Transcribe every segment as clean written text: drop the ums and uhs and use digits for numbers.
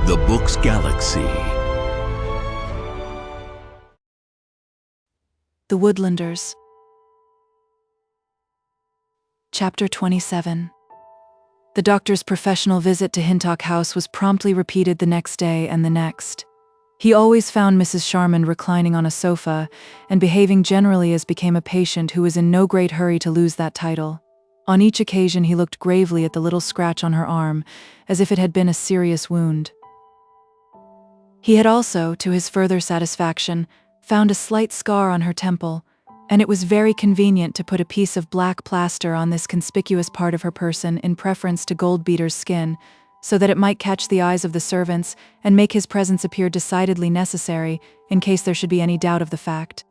The Book's Galaxy. The Woodlanders. Chapter 27. The doctor's professional visit to Hintock House was promptly repeated the next day and the next. He always found Mrs. Sharman reclining on a sofa and behaving generally as became a patient who was in no great hurry to lose that title. On each occasion he looked gravely at the little scratch on her arm, as if it had been a serious wound. He had also, to his further satisfaction, found a slight scar on her temple, and it was very convenient to put a piece of black plaster on this conspicuous part of her person in preference to Goldbeater's skin, so that it might catch the eyes of the servants and make his presence appear decidedly necessary in case there should be any doubt of the fact.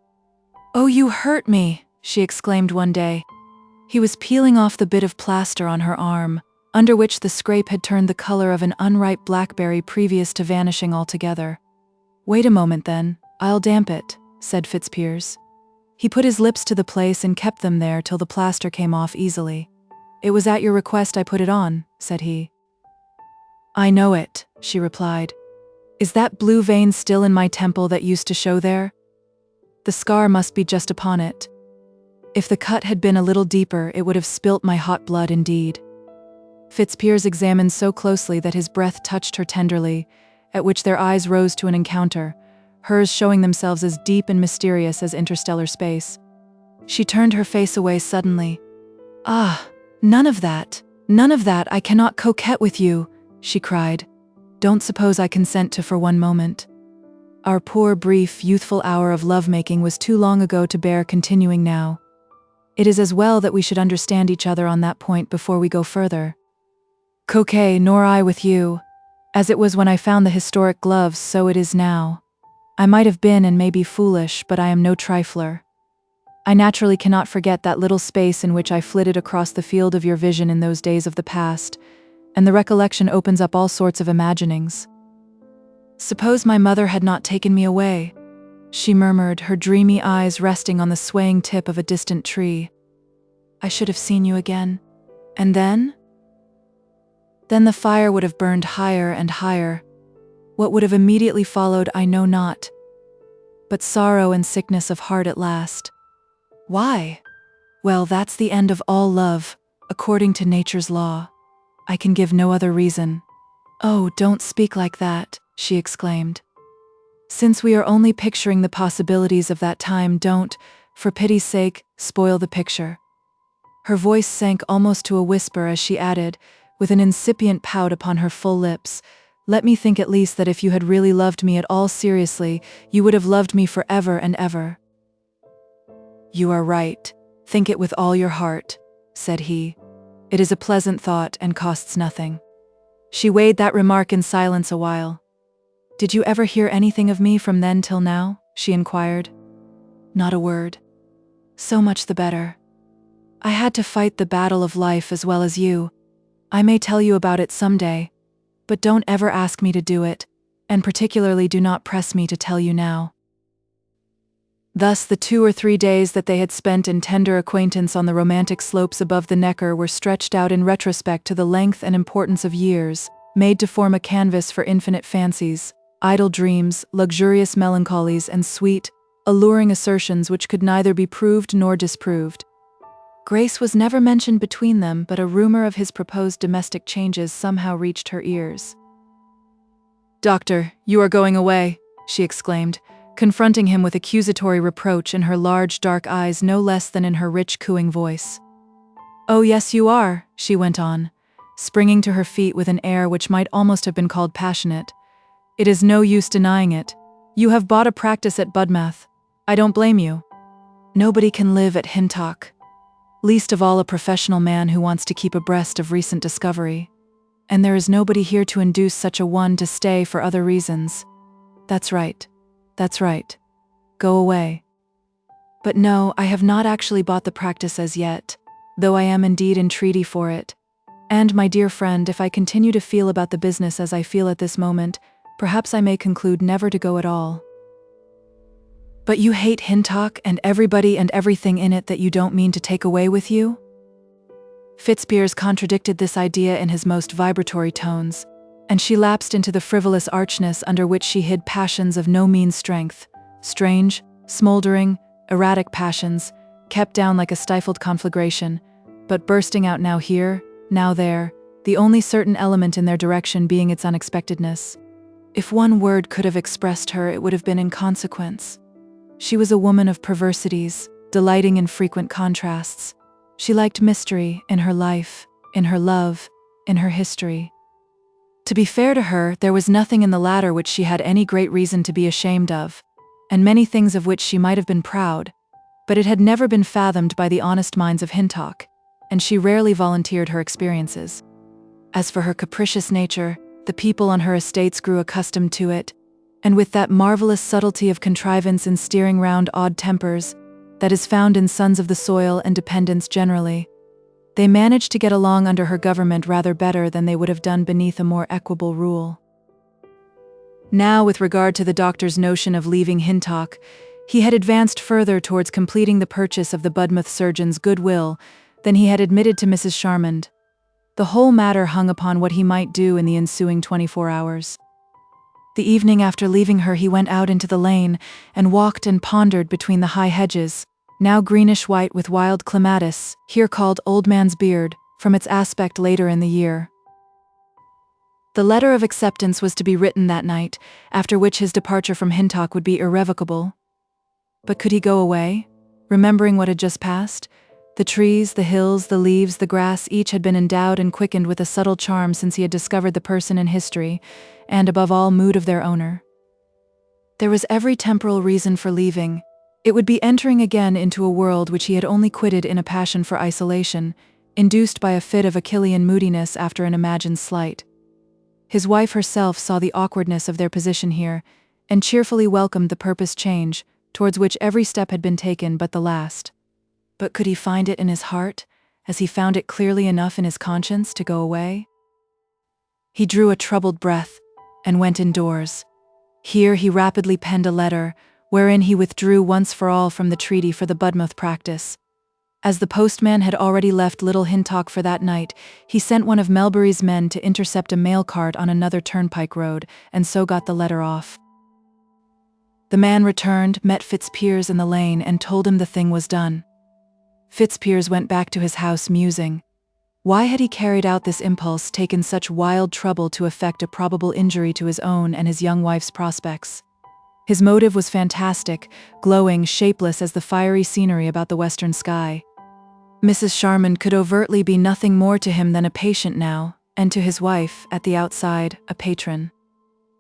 "Oh, you hurt me," she exclaimed one day. He was peeling off the bit of plaster on her arm, under which the scrape had turned the color of an unripe blackberry previous to vanishing altogether. "Wait a moment then, I'll damp it," said Fitzpiers. He put his lips to the place and kept them there till the plaster came off easily. "It was at your request I put it on," said he. "I know it," she replied. "Is that blue vein still in my temple that used to show there? The scar must be just upon it. If the cut had been a little deeper, it would have spilt my hot blood indeed." Fitzpiers examined so closely that his breath touched her tenderly, at which their eyes rose to an encounter, hers showing themselves as deep and mysterious as interstellar space. She turned her face away suddenly. "Ah, none of that, I cannot coquette with you," she cried. "Don't suppose I consent to for one moment. Our poor, brief, youthful hour of lovemaking was too long ago to bear continuing now. It is as well that we should understand each other on that point before we go further. Coquet, nor I with you. As it was when I found the historic gloves, so it is now. I might have been and may be foolish, but I am no trifler. I naturally cannot forget that little space in which I flitted across the field of your vision in those days of the past, and the recollection opens up all sorts of imaginings. Suppose my mother had not taken me away," she murmured, her dreamy eyes resting on the swaying tip of a distant tree. "I should have seen you again. And then? Then the fire would have burned higher and higher. What would have immediately followed I know not, but sorrow and sickness of heart at last. Why? Well, that's the end of all love, according to nature's law. I can give no other reason." "Oh, don't speak like that," she exclaimed. "Since we are only picturing the possibilities of that time, don't, for pity's sake, spoil the picture." Her voice sank almost to a whisper as she added, with an incipient pout upon her full lips, "Let me think at least that if you had really loved me at all seriously, you would have loved me forever and ever." "You are right. Think it with all your heart," said he. "It is a pleasant thought and costs nothing." She weighed that remark in silence a while. "Did you ever hear anything of me from then till now?" she inquired. "Not a word." "So much the better. I had to fight the battle of life as well as you. I may tell you about it some day, but don't ever ask me to do it, and particularly do not press me to tell you now." Thus the 2 or 3 days that they had spent in tender acquaintance on the romantic slopes above the Neckar were stretched out in retrospect to the length and importance of years, made to form a canvas for infinite fancies, idle dreams, luxurious melancholies, and sweet, alluring assertions which could neither be proved nor disproved. Grace was never mentioned between them, but a rumor of his proposed domestic changes somehow reached her ears. "Doctor, you are going away," she exclaimed, confronting him with accusatory reproach in her large dark eyes no less than in her rich cooing voice. "Oh yes, you are," she went on, springing to her feet with an air which might almost have been called passionate. "It is no use denying it. You have bought a practice at Budmouth. I don't blame you. Nobody can live at Hintock. Least of all a professional man who wants to keep abreast of recent discovery. And there is nobody here to induce such a one to stay for other reasons. That's right. That's right. Go away. But no, I have not actually bought the practice as yet, though I am indeed in treaty for it. And, my dear friend, if I continue to feel about the business as I feel at this moment, perhaps I may conclude never to go at all." "But you hate Hintock and everybody and everything in it that you don't mean to take away with you?" Fitzpiers contradicted this idea in his most vibratory tones. and she lapsed into the frivolous archness under which she hid passions of no mean strength, strange, smoldering, erratic passions, kept down like a stifled conflagration, but bursting out now here, now there, the only certain element in their direction being its unexpectedness. If one word could have expressed her, it would have been inconsequence. She was a woman of perversities, delighting in frequent contrasts. She liked mystery in her life, in her love, in her history. To be fair to her, there was nothing in the latter which she had any great reason to be ashamed of, and many things of which she might have been proud, but it had never been fathomed by the honest minds of Hintock, and she rarely volunteered her experiences. As for her capricious nature, the people on her estates grew accustomed to it, and with that marvelous subtlety of contrivance in steering round odd tempers that is found in sons of the soil and dependents generally, they managed to get along under her government rather better than they would have done beneath a more equable rule. Now, with regard to the doctor's notion of leaving Hintock, he had advanced further towards completing the purchase of the Budmouth surgeon's goodwill than he had admitted to Mrs. Charmond. The whole matter hung upon what he might do in the ensuing 24 hours. The evening after leaving her, he went out into the lane and walked and pondered between the high hedges, now greenish-white with wild clematis, here called Old Man's Beard, from its aspect later in the year. The letter of acceptance was to be written that night, after which his departure from Hintock would be irrevocable. But could he go away, remembering what had just passed? The trees, the hills, the leaves, the grass, each had been endowed and quickened with a subtle charm since he had discovered the person and history, and above all, mood of their owner. There was every temporal reason for leaving. It would be entering again into a world which he had only quitted in a passion for isolation, induced by a fit of Achillean moodiness after an imagined slight. His wife herself saw the awkwardness of their position here, and cheerfully welcomed the purposed change, towards which every step had been taken but the last. But could he find it in his heart, as he found it clearly enough in his conscience, to go away? He drew a troubled breath, and went indoors. Here he rapidly penned a letter, wherein he withdrew once for all from the treaty for the Budmouth practice. As the postman had already left Little Hintock for that night, he sent one of Melbury's men to intercept a mail cart on another turnpike road, and so got the letter off. The man returned, met Fitzpiers in the lane, and told him the thing was done. Fitzpiers went back to his house musing. Why had he carried out this impulse, taken such wild trouble to effect a probable injury to his own and his young wife's prospects? His motive was fantastic, glowing, shapeless as the fiery scenery about the western sky. Mrs. Charmond could overtly be nothing more to him than a patient now, and to his wife, at the outside, a patron.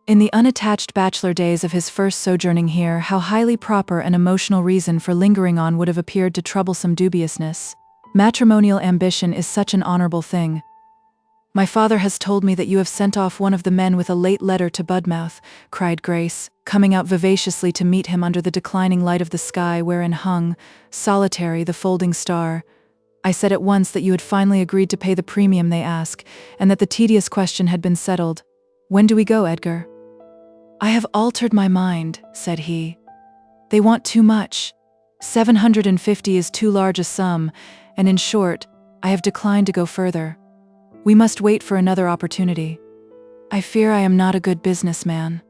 In the unattached bachelor days of his first sojourning here, how highly proper an emotional reason for lingering on would have appeared to troublesome dubiousness. Matrimonial ambition is such an honorable thing. "My father has told me that you have sent off one of the men with a late letter to Budmouth," cried Grace, coming out vivaciously to meet him under the declining light of the sky wherein hung, solitary, the folding star. "I said at once that you had finally agreed to pay the premium they ask, and that the tedious question had been settled. When do we go, Edgar?" "I have altered my mind," said he. "They want too much. 750 is too large a sum, and in short, I have declined to go further. We must wait for another opportunity. I fear I am not a good businessman."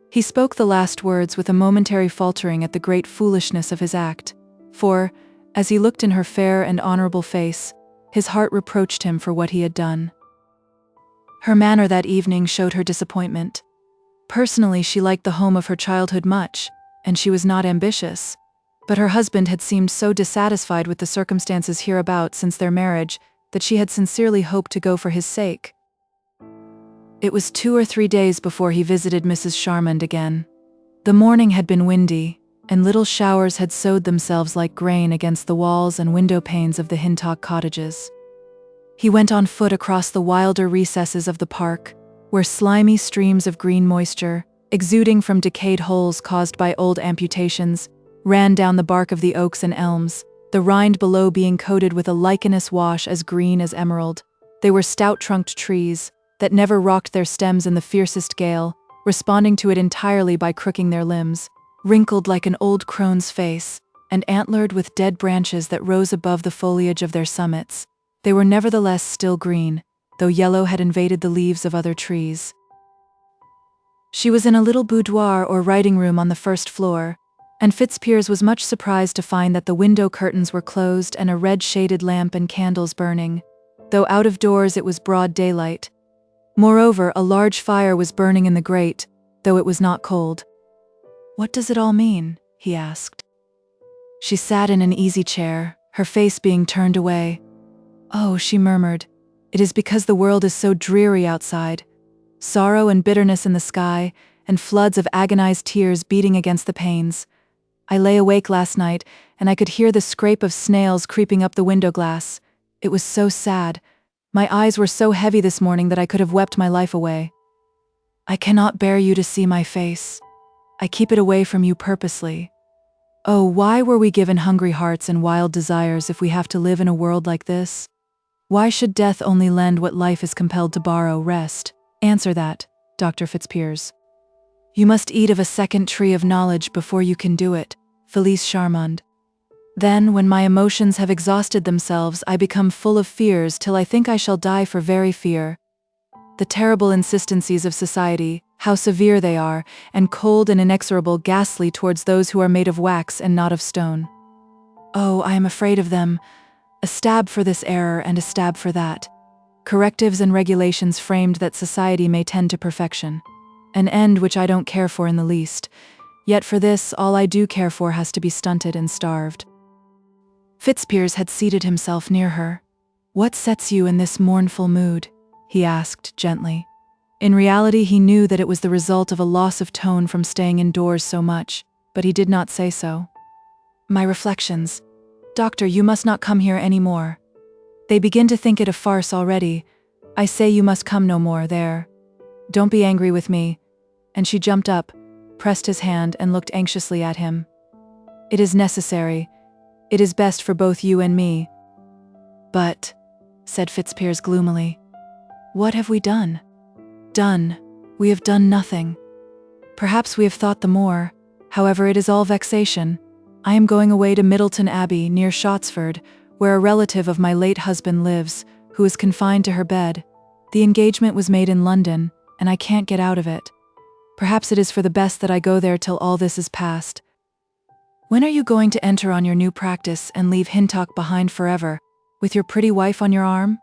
He spoke the last words with a momentary faltering at the great foolishness of his act, for, as he looked in her fair and honorable face, his heart reproached him for what he had done. Her manner that evening showed her disappointment. Personally, she liked the home of her childhood much, and she was not ambitious, but her husband had seemed so dissatisfied with the circumstances hereabout since their marriage that she had sincerely hoped to go for his sake. It was 2 or 3 days before he visited Mrs. Charmond again. The morning had been windy, and little showers had sowed themselves like grain against the walls and window panes of the Hintock cottages. He went on foot across the wilder recesses of the park, where slimy streams of green moisture, exuding from decayed holes caused by old amputations, ran down the bark of the oaks and elms, the rind below being coated with a lichenous wash as green as emerald. They were stout-trunked trees that never rocked their stems in the fiercest gale, responding to it entirely by crooking their limbs, wrinkled like an old crone's face, and antlered with dead branches that rose above the foliage of their summits. They were nevertheless still green, though yellow had invaded the leaves of other trees. She was in a little boudoir or writing room on the first floor, and Fitzpiers was much surprised to find that the window curtains were closed and a red-shaded lamp and candles burning, though out of doors it was broad daylight. Moreover, a large fire was burning in the grate, though it was not cold. "What does it all mean?" he asked. She sat in an easy chair, her face being turned away. "Oh," she murmured, "it is because the world is so dreary outside. Sorrow and bitterness in the sky, and floods of agonized tears beating against the panes. I lay awake last night, and I could hear the scrape of snails creeping up the window glass. It was so sad. My eyes were so heavy this morning that I could have wept my life away. I cannot bear you to see my face. I keep it away from you purposely. Oh, why were we given hungry hearts and wild desires if we have to live in a world like this? Why should death only lend what life is compelled to borrow, rest? Answer that, Dr. Fitzpiers. You must eat of a second tree of knowledge before you can do it, Felice Charmand. Then, when my emotions have exhausted themselves, I become full of fears till I think I shall die for very fear. The terrible insistencies of society, how severe they are, and cold and inexorable, ghastly towards those who are made of wax and not of stone. Oh, I am afraid of them. A stab for this error and a stab for that. Correctives and regulations framed that society may tend to perfection. An end which I don't care for in the least. Yet for this, all I do care for has to be stunted and starved." Fitzpiers had seated himself near her. "What sets you in this mournful mood?" he asked gently. In reality, he knew that it was the result of a loss of tone from staying indoors so much, but he did not say so. "My reflections. Doctor, you must not come here any more. They begin to think it a farce already. I say you must come no more there. Don't be angry with me." And she jumped up, pressed his hand, and looked anxiously at him. "It is necessary. It is best for both you and me." "But," said Fitzpiers gloomily, "what have we done?" "Done? We have done nothing. Perhaps we have thought the more. However, it is all vexation. I am going away to Middleton Abbey, near Shottsford, where a relative of my late husband lives, who is confined to her bed. The engagement was made in London, and I can't get out of it. Perhaps it is for the best that I go there till all this is past. When are you going to enter on your new practice and leave Hintock behind forever, with your pretty wife on your arm?"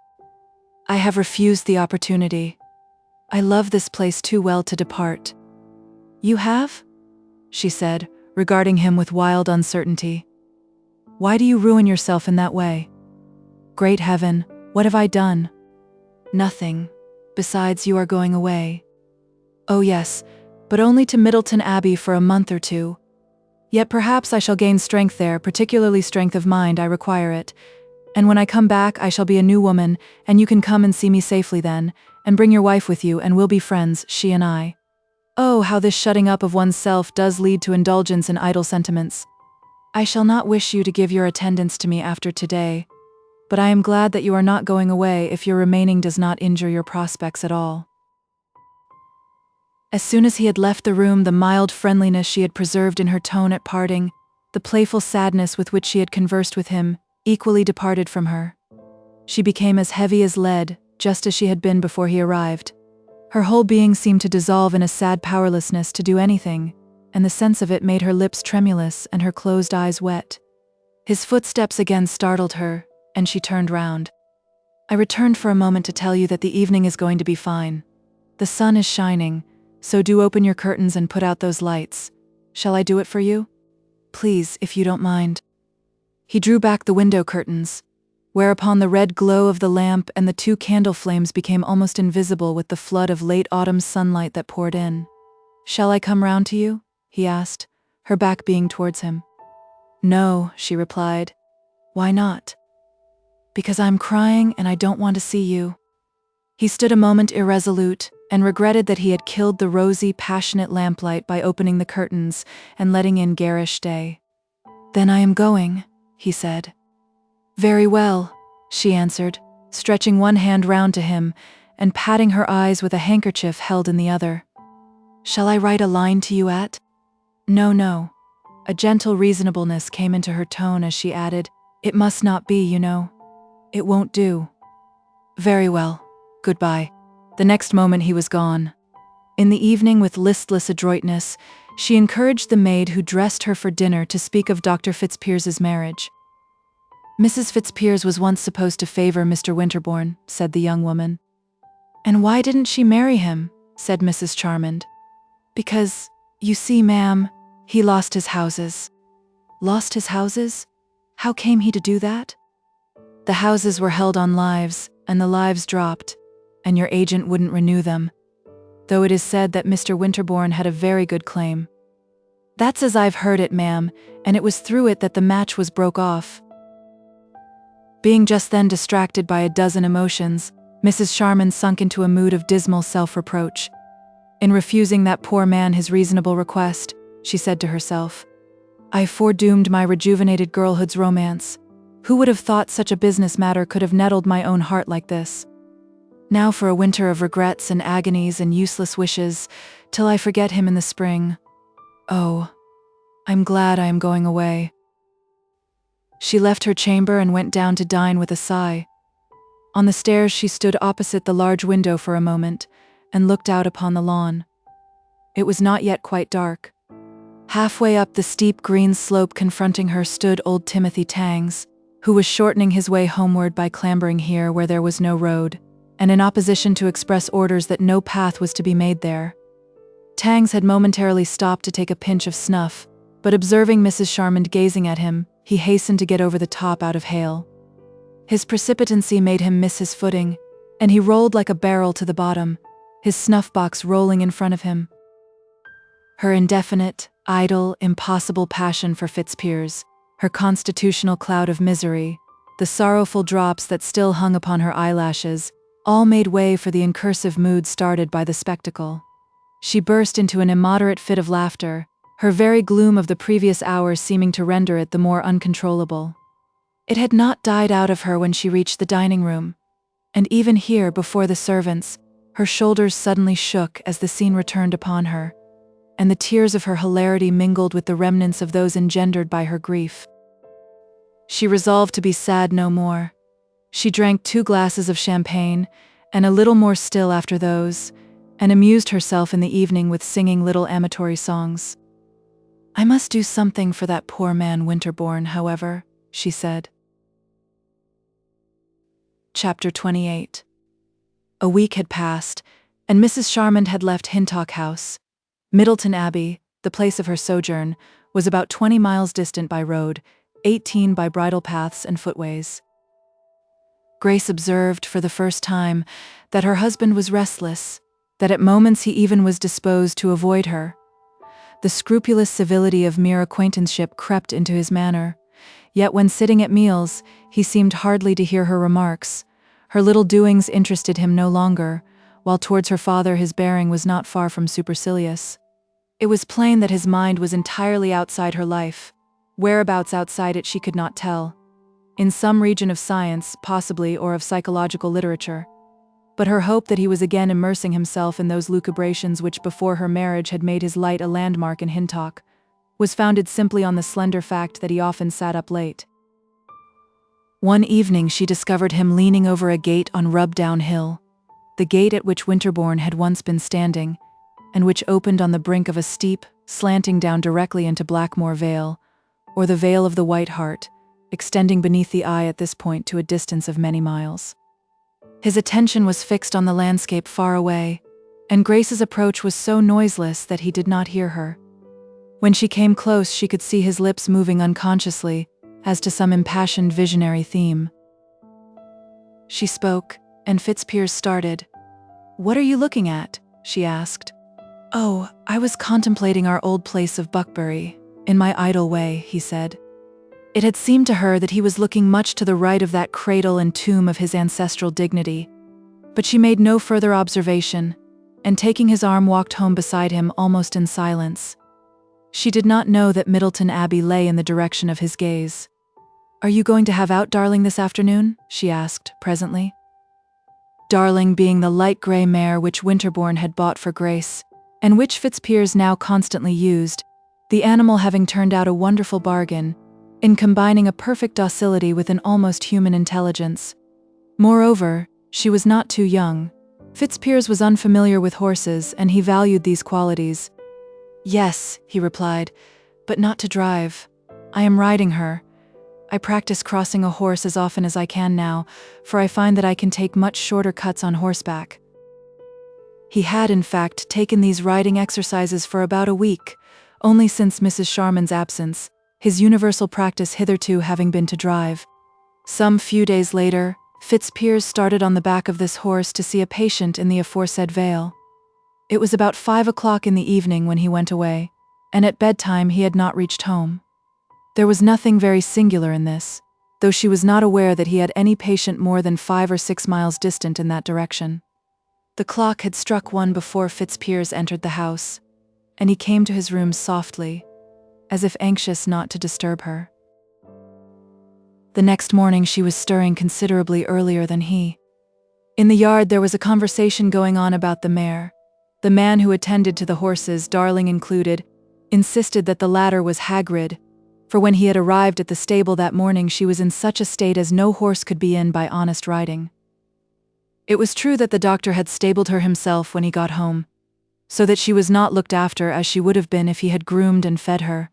"I have refused the opportunity. I love this place too well to depart." "You have?" she said, regarding him with wild uncertainty. "Why do you ruin yourself in that way?" "Great heaven, what have I done?" "Nothing. Besides, you are going away." "Oh yes, but only to Middleton Abbey for a month or two. Yet perhaps I shall gain strength there, particularly strength of mind. I require it. And when I come back, I shall be a new woman, and you can come and see me safely then, and bring your wife with you, and we'll be friends, she and I. Oh, how this shutting up of one's self does lead to indulgence in idle sentiments. I shall not wish you to give your attendance to me after today, but I am glad that you are not going away if your remaining does not injure your prospects at all." As soon as he had left the room, the mild friendliness she had preserved in her tone at parting, the playful sadness with which she had conversed with him, equally departed from her. She became as heavy as lead, just as she had been before he arrived. Her whole being seemed to dissolve in a sad powerlessness to do anything, and the sense of it made her lips tremulous and her closed eyes wet. His footsteps again startled her, and she turned round. "I returned for a moment to tell you that the evening is going to be fine. The sun is shining, so do open your curtains and put out those lights. Shall I do it for you?" "Please, if you don't mind." He drew back the window curtains, whereupon the red glow of the lamp and the two candle flames became almost invisible with the flood of late autumn sunlight that poured in. "Shall I come round to you?" he asked, her back being towards him. "No," she replied. "Why not?" "Because I'm crying and I don't want to see you." He stood a moment irresolute, and regretted that he had killed the rosy, passionate lamplight by opening the curtains and letting in garish day. "Then I am going," he said. "Very well," she answered, stretching one hand round to him and patting her eyes with a handkerchief held in the other. "Shall I write a line to you at?" "No, no." A gentle reasonableness came into her tone as she added, "It must not be, you know. It won't do." "Very well. Goodbye." The next moment he was gone. In the evening, with listless adroitness, she encouraged the maid who dressed her for dinner to speak of Dr. Fitzpiers's marriage. "Mrs. Fitzpiers was once supposed to favor Mr. Winterbourne," said the young woman. "And why didn't she marry him?" said Mrs. Charmond. "Because, you see, ma'am, he lost his houses." "Lost his houses? How came he to do that?" "The houses were held on lives, and the lives dropped, and your agent wouldn't renew them. Though it is said that Mr. Winterbourne had a very good claim." "That's as I've heard it, ma'am, and it was through it that the match was broke off." Being just then distracted by a dozen emotions, Mrs. Charmond sunk into a mood of dismal self-reproach. In refusing that poor man his reasonable request, she said to herself, "I foredoomed my rejuvenated girlhood's romance. Who would have thought such a business matter could have nettled my own heart like this? Now for a winter of regrets and agonies and useless wishes, till I forget him in the spring. Oh, I'm glad I am going away." She left her chamber and went down to dine with a sigh. On the stairs she stood opposite the large window for a moment, and looked out upon the lawn. It was not yet quite dark. Halfway up the steep green slope confronting her stood old Timothy Tangs, who was shortening his way homeward by clambering here where there was no road, and in opposition to express orders that no path was to be made there. Tangs had momentarily stopped to take a pinch of snuff, but observing Mrs. Charmond gazing at him, he hastened to get over the top out of hail. His precipitancy made him miss his footing, and he rolled like a barrel to the bottom, his snuff-box rolling in front of him. Her indefinite, idle, impossible passion for Fitzpiers, her constitutional cloud of misery, the sorrowful drops that still hung upon her eyelashes, all made way for the incursive mood started by the spectacle. She burst into an immoderate fit of laughter, her very gloom of the previous hours seeming to render it the more uncontrollable. It had not died out of her when she reached the dining room, and even here, before the servants, her shoulders suddenly shook as the scene returned upon her, and the tears of her hilarity mingled with the remnants of those engendered by her grief. She resolved to be sad no more. She drank 2 glasses of champagne, and a little more still after those, and amused herself in the evening with singing little amatory songs. "I must do something for that poor man Winterbourne, however," she said. Chapter 28. A week had passed, and Mrs. Charmond had left Hintock House. Middleton Abbey, the place of her sojourn, was about 20 miles distant by road, 18 by bridle paths and footways. Grace observed, for the first time, that her husband was restless, that at moments he even was disposed to avoid her. The scrupulous civility of mere acquaintanceship crept into his manner, yet when sitting at meals, he seemed hardly to hear her remarks. Her little doings interested him no longer, while towards her father his bearing was not far from supercilious. It was plain that his mind was entirely outside her life. Whereabouts outside it she could not tell. In some region of science, possibly, or of psychological literature. But her hope that he was again immersing himself in those lucubrations which before her marriage had made his light a landmark in Hintock, was founded simply on the slender fact that he often sat up late. One evening she discovered him leaning over a gate on Rubdown Hill, the gate at which Winterbourne had once been standing, and which opened on the brink of a steep, slanting down directly into Blackmore Vale, or the Vale of the White Hart, extending beneath the eye at this point to a distance of many miles. His attention was fixed on the landscape far away, and Grace's approach was so noiseless that he did not hear her. When she came close, she could see his lips moving unconsciously, as to some impassioned visionary theme. She spoke, and Fitzpiers started. "What are you looking at?" she asked. "Oh, I was contemplating our old place of Buckbury, in my idle way," he said. It had seemed to her that he was looking much to the right of that cradle and tomb of his ancestral dignity. But she made no further observation, and taking his arm walked home beside him almost in silence. She did not know that Middleton Abbey lay in the direction of his gaze. "Are you going to have out Darling this afternoon?" she asked, presently. Darling being the light grey mare which Winterbourne had bought for Grace, and which Fitzpiers now constantly used, the animal having turned out a wonderful bargain, in combining a perfect docility with an almost human intelligence. Moreover, She was not too young. Fitzpiers was unfamiliar with horses, and he valued these qualities. "Yes," he replied, "but not to drive. I am riding her. I practice crossing a horse as often as I can now, for I find that I can take much shorter cuts on horseback." He had, in fact, taken these riding exercises for about a week, only since Mrs. Sharman's absence, his universal practice hitherto having been to drive. Some few days later, Fitzpiers started on the back of this horse to see a patient in the aforesaid vale. It was about 5 o'clock in the evening when he went away, and at bedtime he had not reached home. There was nothing very singular in this, though she was not aware that he had any patient more than 5 or 6 miles distant in that direction. The clock had struck 1 before Fitzpiers entered the house, and he came to his room softly, as if anxious not to disturb her. The next morning she was stirring considerably earlier than he. In the yard there was a conversation going on about the mare. The man who attended to the horses, Darling included, insisted that the latter was haggard, for when he had arrived at the stable that morning she was in such a state as no horse could be in by honest riding. It was true that the doctor had stabled her himself when he got home, so that she was not looked after as she would have been if he had groomed and fed her,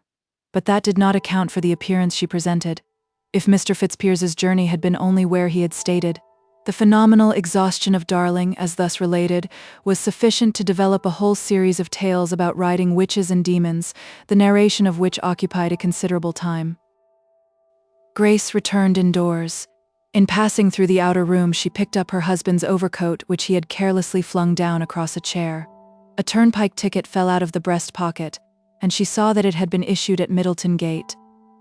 but that did not account for the appearance she presented. If Mr. Fitzpiers's journey had been only where he had stated, the phenomenal exhaustion of Darling, as thus related, was sufficient to develop a whole series of tales about riding witches and demons, the narration of which occupied a considerable time. Grace returned indoors. In passing through the outer room, she picked up her husband's overcoat, which he had carelessly flung down across a chair. A turnpike ticket fell out of the breast pocket, and she saw that it had been issued at Middleton Gate.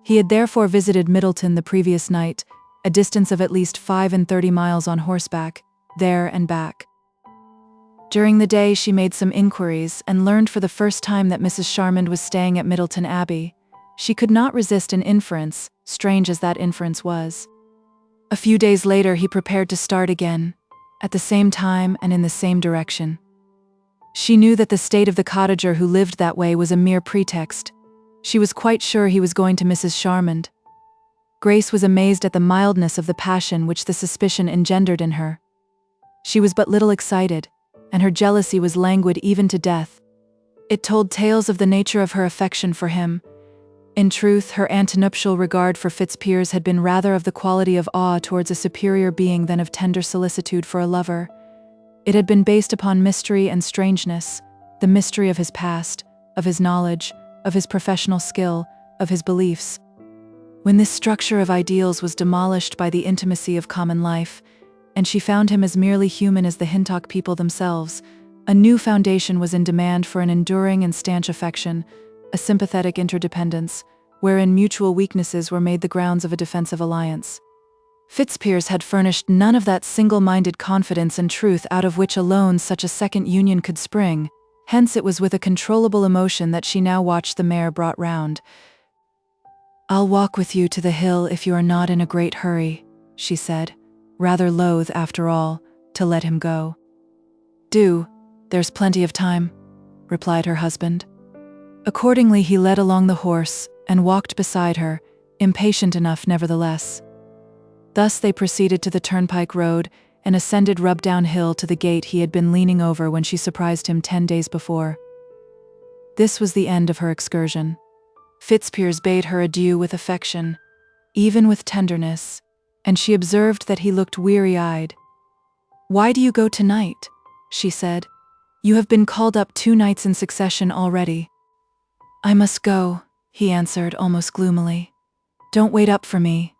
He had therefore visited Middleton the previous night, a distance of at least 35 miles on horseback, there and back. During the day she made some inquiries and learned for the first time that Mrs. Sharman was staying at Middleton Abbey. She could not resist an inference, strange as that inference was. A few days later he prepared to start again, at the same time and in the same direction. She knew that the state of the cottager who lived that way was a mere pretext. She was quite sure he was going to Mrs. Sharman. Grace was amazed at the mildness of the passion which the suspicion engendered in her. She was but little excited, and her jealousy was languid even to death. It told tales of the nature of her affection for him. In truth, her antenuptial regard for Fitzpiers had been rather of the quality of awe towards a superior being than of tender solicitude for a lover. It had been based upon mystery and strangeness, the mystery of his past, of his knowledge, of his professional skill, of his beliefs. When this structure of ideals was demolished by the intimacy of common life, and she found him as merely human as the Hintock people themselves, a new foundation was in demand for an enduring and stanch affection, a sympathetic interdependence, wherein mutual weaknesses were made the grounds of a defensive alliance. Fitzpiers had furnished none of that single-minded confidence and truth out of which alone such a second union could spring. Hence it was with a controllable emotion that she now watched the mare brought round. "I'll walk with you to the hill if you are not in a great hurry," she said, rather loath, after all, to let him go. "Do, there's plenty of time," replied her husband. Accordingly he led along the horse and walked beside her, impatient enough nevertheless. Thus they proceeded to the turnpike road and ascended Rubdown Hill to the gate he had been leaning over when she surprised him 10 days before. This was the end of her excursion. Fitzpiers bade her adieu with affection, even with tenderness, and she observed that he looked weary-eyed. "Why do you go tonight?" she said. "You have been called up 2 nights in succession already." "I must go," he answered almost gloomily. "Don't wait up for me."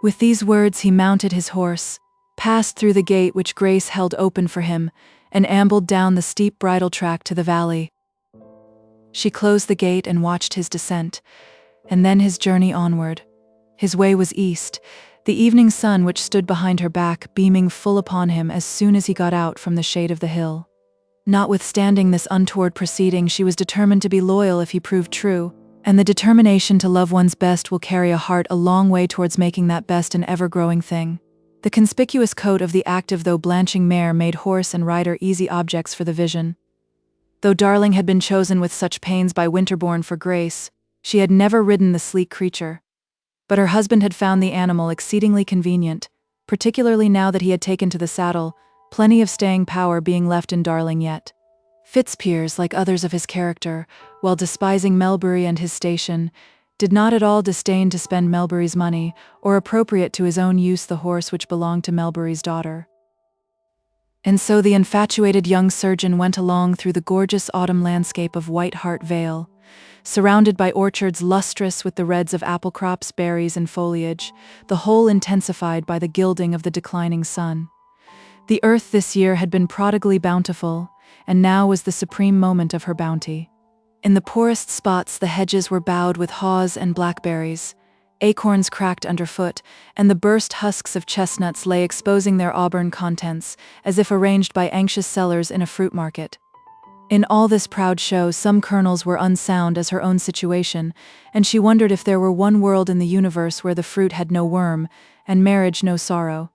With these words he mounted his horse, passed through the gate which Grace held open for him, and ambled down the steep bridle track to the valley. She closed the gate and watched his descent, and then his journey onward. His way was east, the evening sun which stood behind her back beaming full upon him as soon as he got out from the shade of the hill. Notwithstanding this untoward proceeding, she was determined to be loyal if he proved true, and the determination to love one's best will carry a heart a long way towards making that best an ever-growing thing. The conspicuous coat of the active though blanching mare made horse and rider easy objects for the vision. Though Darling had been chosen with such pains by Winterbourne for Grace, she had never ridden the sleek creature. But her husband had found the animal exceedingly convenient, particularly now that he had taken to the saddle, plenty of staying power being left in Darling yet. Fitzpiers, like others of his character, while despising Melbury and his station, did not at all disdain to spend Melbury's money, or appropriate to his own use the horse which belonged to Melbury's daughter. And so the infatuated young surgeon went along through the gorgeous autumn landscape of White Hart Vale, surrounded by orchards lustrous with the reds of apple crops, berries, and foliage, the whole intensified by the gilding of the declining sun. The earth this year had been prodigally bountiful, and now was the supreme moment of her bounty. In the poorest spots the hedges were bowed with haws and blackberries, acorns cracked underfoot, and the burst husks of chestnuts lay exposing their auburn contents, as if arranged by anxious sellers in a fruit market. In all this proud show some kernels were unsound as her own situation, and she wondered if there were one world in the universe where the fruit had no worm, and marriage no sorrow.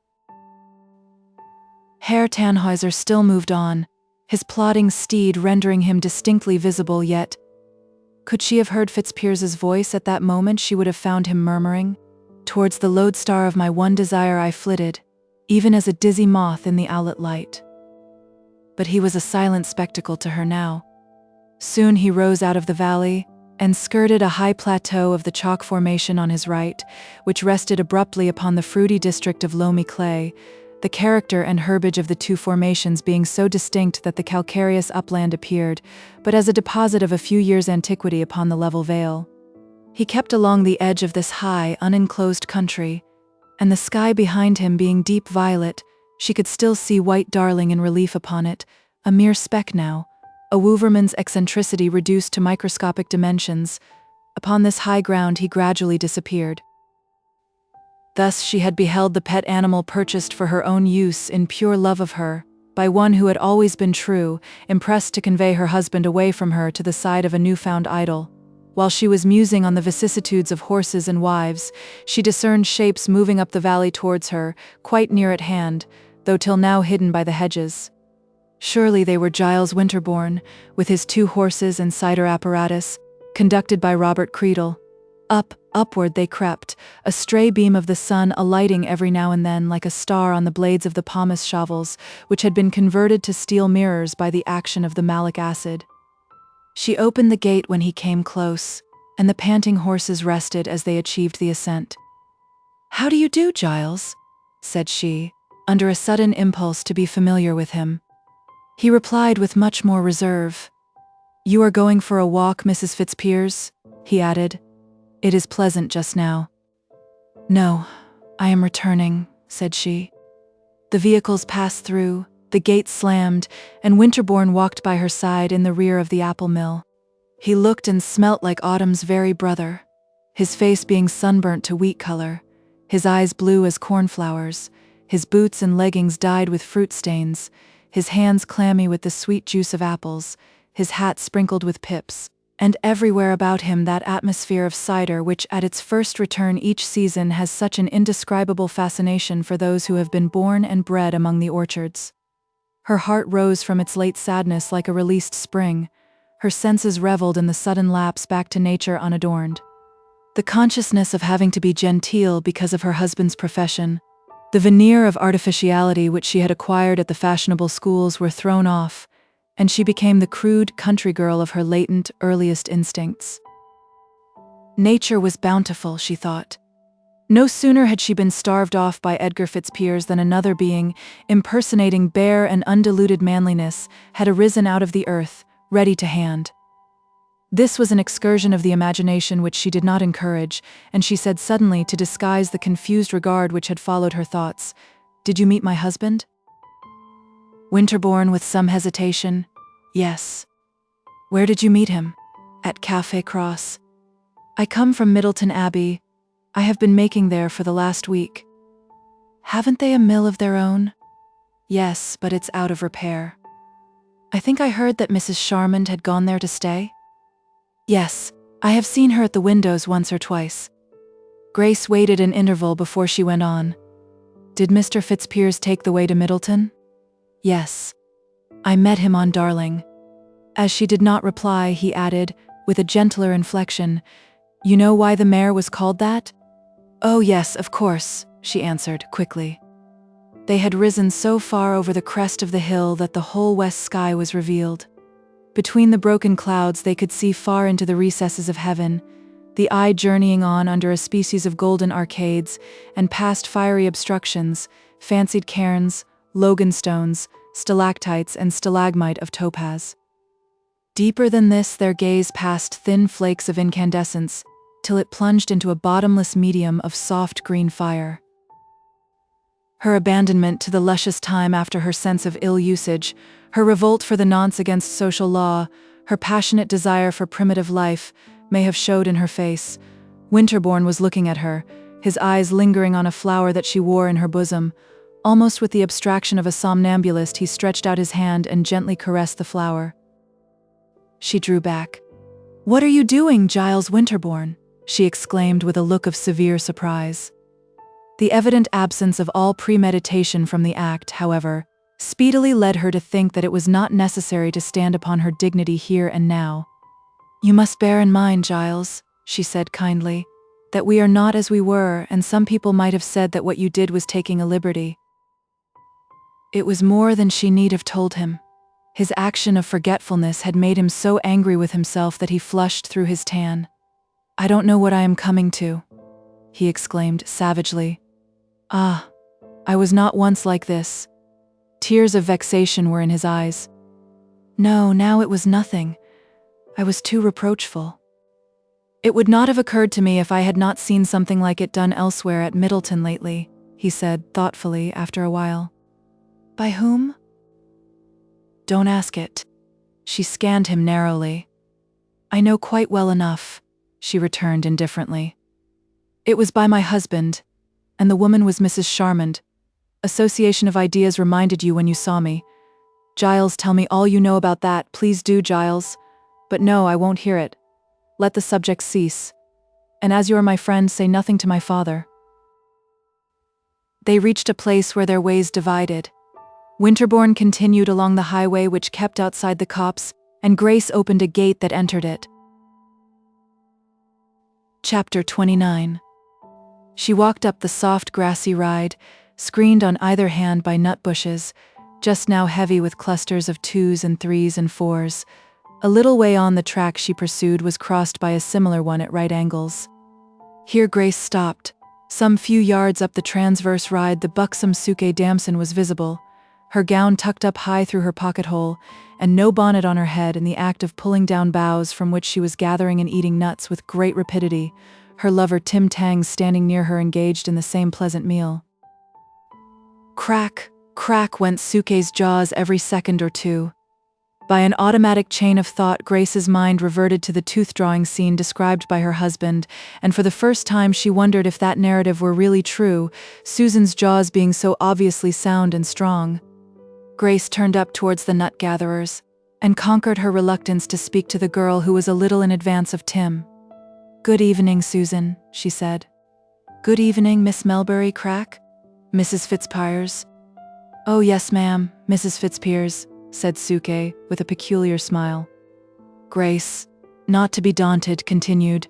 Herr Tannhäuser still moved on, his plodding steed rendering him distinctly visible, yet could she have heard Fitzpiers's voice at that moment she would have found him murmuring, "Towards the lodestar of my one desire I flitted, even as a dizzy moth in the owlet light." But he was a silent spectacle to her now. Soon he rose out of the valley, and skirted a high plateau of the chalk formation on his right, which rested abruptly upon the fruity district of loamy clay, the character and herbage of the two formations being so distinct that the calcareous upland appeared but as a deposit of a few years' antiquity upon the level vale. He kept along the edge of this high, unenclosed country, and the sky behind him being deep violet, she could still see White Darling in relief upon it, a mere speck now, a Wouvermans eccentricity reduced to microscopic dimensions. Upon this high ground he gradually disappeared. Thus she had beheld the pet animal purchased for her own use in pure love of her, by one who had always been true, impressed to convey her husband away from her to the side of a newfound idol. While she was musing on the vicissitudes of horses and wives, she discerned shapes moving up the valley towards her, quite near at hand, though till now hidden by the hedges. Surely they were Giles Winterbourne, with his 2 horses and cider apparatus, conducted by Robert Creedle. Upward they crept, a stray beam of the sun alighting every now and then like a star on the blades of the pomace shovels, which had been converted to steel mirrors by the action of the malic acid. She opened the gate when he came close, and the panting horses rested as they achieved the ascent. "How do you do, Giles?" said she, under a sudden impulse to be familiar with him. He replied with much more reserve. "You are going for a walk, Mrs. Fitzpiers?" he added. "It is pleasant just now." "No, I am returning," said she. The vehicles passed through, the gate slammed, and Winterbourne walked by her side in the rear of the apple mill. He looked and smelt like autumn's very brother, his face being sunburnt to wheat color, his eyes blue as cornflowers, his boots and leggings dyed with fruit stains, his hands clammy with the sweet juice of apples, his hat sprinkled with pips, and everywhere about him that atmosphere of cider which at its first return each season has such an indescribable fascination for those who have been born and bred among the orchards. Her heart rose from its late sadness like a released spring. Her senses reveled in the sudden lapse back to nature unadorned. The consciousness of having to be genteel because of her husband's profession, the veneer of artificiality which she had acquired at the fashionable schools were thrown off, and she became the crude country girl of her latent, earliest instincts. Nature was bountiful, she thought. No sooner had she been starved off by Edgar Fitzpiers than another being, impersonating bare and undiluted manliness, had arisen out of the earth, ready to hand. This was an excursion of the imagination which she did not encourage, and she said suddenly, to disguise the confused regard which had followed her thoughts, "Did you meet my husband?" Winterbourne, with some hesitation, "Yes." "Where did you meet him?" "At Café Cross." "I come from Middleton Abbey. I have been making there for the last week." "Haven't they a mill of their own?" "Yes, but it's out of repair." "I think I heard that Mrs. Charmond had gone there to stay?" "Yes, I have seen her at the windows once or twice." Grace waited an interval before she went on. "Did Mr. Fitzpiers take the way to Middleton?" "Yes. I met him on Darling." As she did not reply, he added, with a gentler inflection, "You know why the mare was called that?" "Oh yes, of course," she answered, quickly. They had risen so far over the crest of the hill that the whole west sky was revealed. Between the broken clouds they could see far into the recesses of heaven, the eye journeying on under a species of golden arcades, and past fiery obstructions, fancied cairns, logan stones, stalactites and stalagmite of topaz. Deeper than this their gaze passed thin flakes of incandescence, till it plunged into a bottomless medium of soft green fire. Her abandonment to the luscious time after her sense of ill usage, her revolt for the nonce against social law, her passionate desire for primitive life, may have showed in her face. Winterbourne was looking at her, his eyes lingering on a flower that she wore in her bosom. Almost with the abstraction of a somnambulist, he stretched out his hand and gently caressed the flower. She drew back. "What are you doing, Giles Winterbourne?" she exclaimed with a look of severe surprise. The evident absence of all premeditation from the act, however, speedily led her to think that it was not necessary to stand upon her dignity here and now. "You must bear in mind, Giles," she said kindly, "that we are not as we were, and some people might have said that what you did was taking a liberty." It was more than she need have told him. His action of forgetfulness had made him so angry with himself that he flushed through his tan. "I don't know what I am coming to," he exclaimed savagely. "Ah, I was not once like this." Tears of vexation were in his eyes. "No, now it was nothing. I was too reproachful. It would not have occurred to me if I had not seen something like it done elsewhere at Middleton lately," he said thoughtfully after a while. "By whom?" "Don't ask it." She scanned him narrowly. "I know quite well enough," she returned indifferently. "It was by my husband, and the woman was Mrs. Charmond. Association of ideas reminded you when you saw me. Giles, tell me all you know about that, please do, Giles. But no, I won't hear it. Let the subject cease. And as you are my friend, say nothing to my father." They reached a place where their ways divided. Winterbourne continued along the highway which kept outside the copse, and Grace opened a gate that entered it. Chapter 29. She walked up the soft grassy ride, screened on either hand by nut bushes, just now heavy with clusters of 2s and 3s and 4s. A little way on, the track she pursued was crossed by a similar one at right angles. Here Grace stopped. Some few yards up the transverse ride the buxom Suke Damson was visible, her gown tucked up high through her pocket-hole, and no bonnet on her head, in the act of pulling down boughs from which she was gathering and eating nuts with great rapidity, her lover Tim Tangs standing near her engaged in the same pleasant meal. Crack, crack went Suke's jaws every second or two. By an automatic chain of thought, Grace's mind reverted to the tooth-drawing scene described by her husband, and for the first time she wondered if that narrative were really true, Susan's jaws being so obviously sound and strong. Grace turned up towards the nut-gatherers, and conquered her reluctance to speak to the girl who was a little in advance of Tim. "Good evening, Susan," she said. "Good evening, Miss Melbury, Crack? Mrs. Fitzpiers?" "Oh yes, ma'am, Mrs. Fitzpiers," said Suke, with a peculiar smile. Grace, not to be daunted, continued,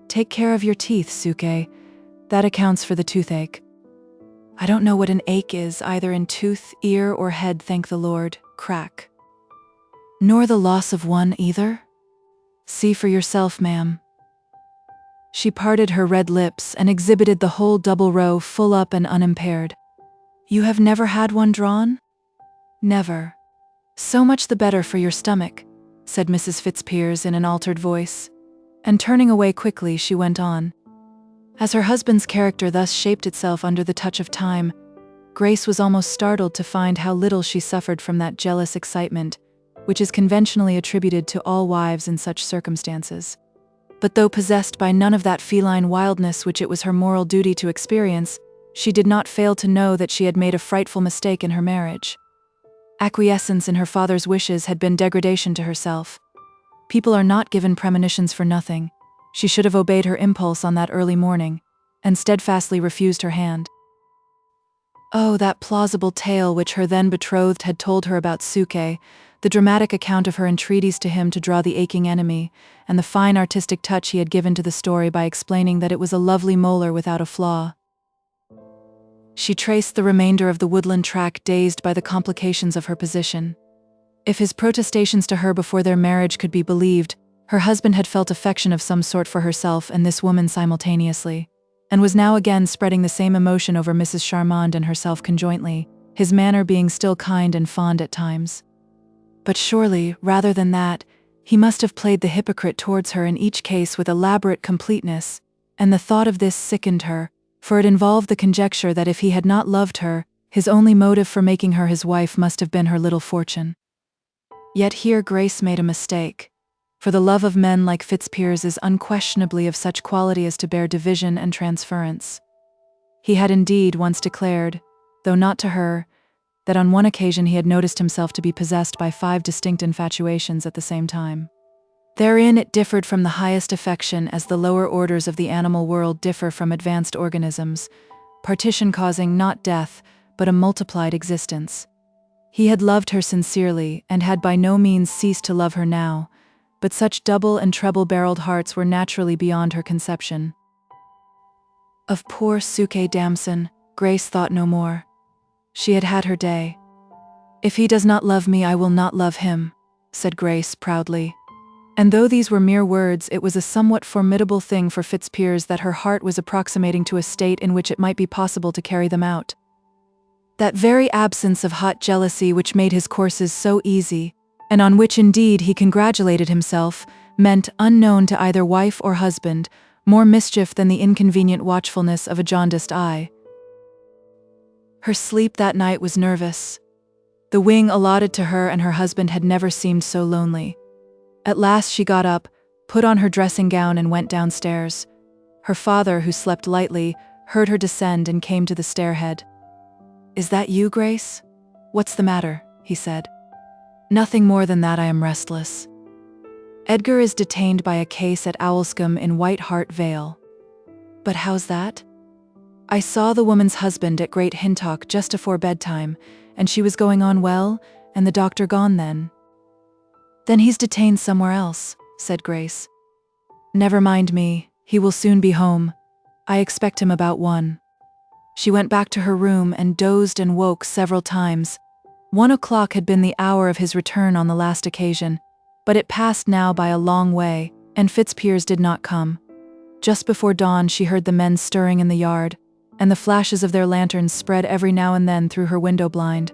"Take care of your teeth, Suke. That accounts for the toothache." "I don't know what an ache is, either in tooth, ear, or head, thank the Lord, Crack." "Nor the loss of one, either?" "See for yourself, ma'am." She parted her red lips and exhibited the whole double row full up and unimpaired. "You have never had one drawn?" "Never." "So much the better for your stomach," said Mrs. Fitzpiers in an altered voice. And turning away quickly, she went on. As her husband's character thus shaped itself under the touch of time, Grace was almost startled to find how little she suffered from that jealous excitement, which is conventionally attributed to all wives in such circumstances. But though possessed by none of that feline wildness which it was her moral duty to experience, she did not fail to know that she had made a frightful mistake in her marriage. Acquiescence in her father's wishes had been degradation to herself. People are not given premonitions for nothing. She should have obeyed her impulse on that early morning, and steadfastly refused her hand. Oh, that plausible tale which her then-betrothed had told her about Suke, the dramatic account of her entreaties to him to draw the aching enemy, and the fine artistic touch he had given to the story by explaining that it was a lovely molar without a flaw. She traced the remainder of the woodland track, dazed by the complications of her position. If his protestations to her before their marriage could be believed, her husband had felt affection of some sort for herself and this woman simultaneously, and was now again spreading the same emotion over Mrs. Charmand and herself conjointly, his manner being still kind and fond at times. But surely, rather than that, he must have played the hypocrite towards her in each case with elaborate completeness, and the thought of this sickened her, for it involved the conjecture that if he had not loved her, his only motive for making her his wife must have been her little fortune. Yet here Grace made a mistake, for the love of men like Fitzpiers is unquestionably of such quality as to bear division and transference. He had indeed once declared, though not to her, that on one occasion he had noticed himself to be possessed by 5 distinct infatuations at the same time. Therein it differed from the highest affection as the lower orders of the animal world differ from advanced organisms, partition causing not death, but a multiplied existence. He had loved her sincerely, and had by no means ceased to love her now, but such double and treble-barreled hearts were naturally beyond her conception. Of poor Suke Damson, Grace thought no more. She had had her day. "If he does not love me, I will not love him," said Grace proudly. And though these were mere words, it was a somewhat formidable thing for Fitzpiers that her heart was approximating to a state in which it might be possible to carry them out. That very absence of hot jealousy which made his courses so easy, and on which indeed he congratulated himself, meant, unknown to either wife or husband, more mischief than the inconvenient watchfulness of a jaundiced eye. Her sleep that night was nervous. The wing allotted to her and her husband had never seemed so lonely. At last she got up, put on her dressing gown and went downstairs. Her father, who slept lightly, heard her descend and came to the stairhead. "Is that you, Grace? What's the matter?" he said. "Nothing more than that, I am restless. Edgar is detained by a case at Owlscombe in White Hart Vale." "But how's that?" "I saw the woman's husband at Great Hintock just afore bedtime, and she was going on well, and the doctor gone then." "Then he's detained somewhere else," said Grace. "Never mind me, he will soon be home. I expect him about 1. She went back to her room and dozed and woke several times. 1 o'clock had been the hour of his return on the last occasion, but it passed now by a long way, and Fitzpiers did not come. Just before dawn she heard the men stirring in the yard, and the flashes of their lanterns spread every now and then through her window blind.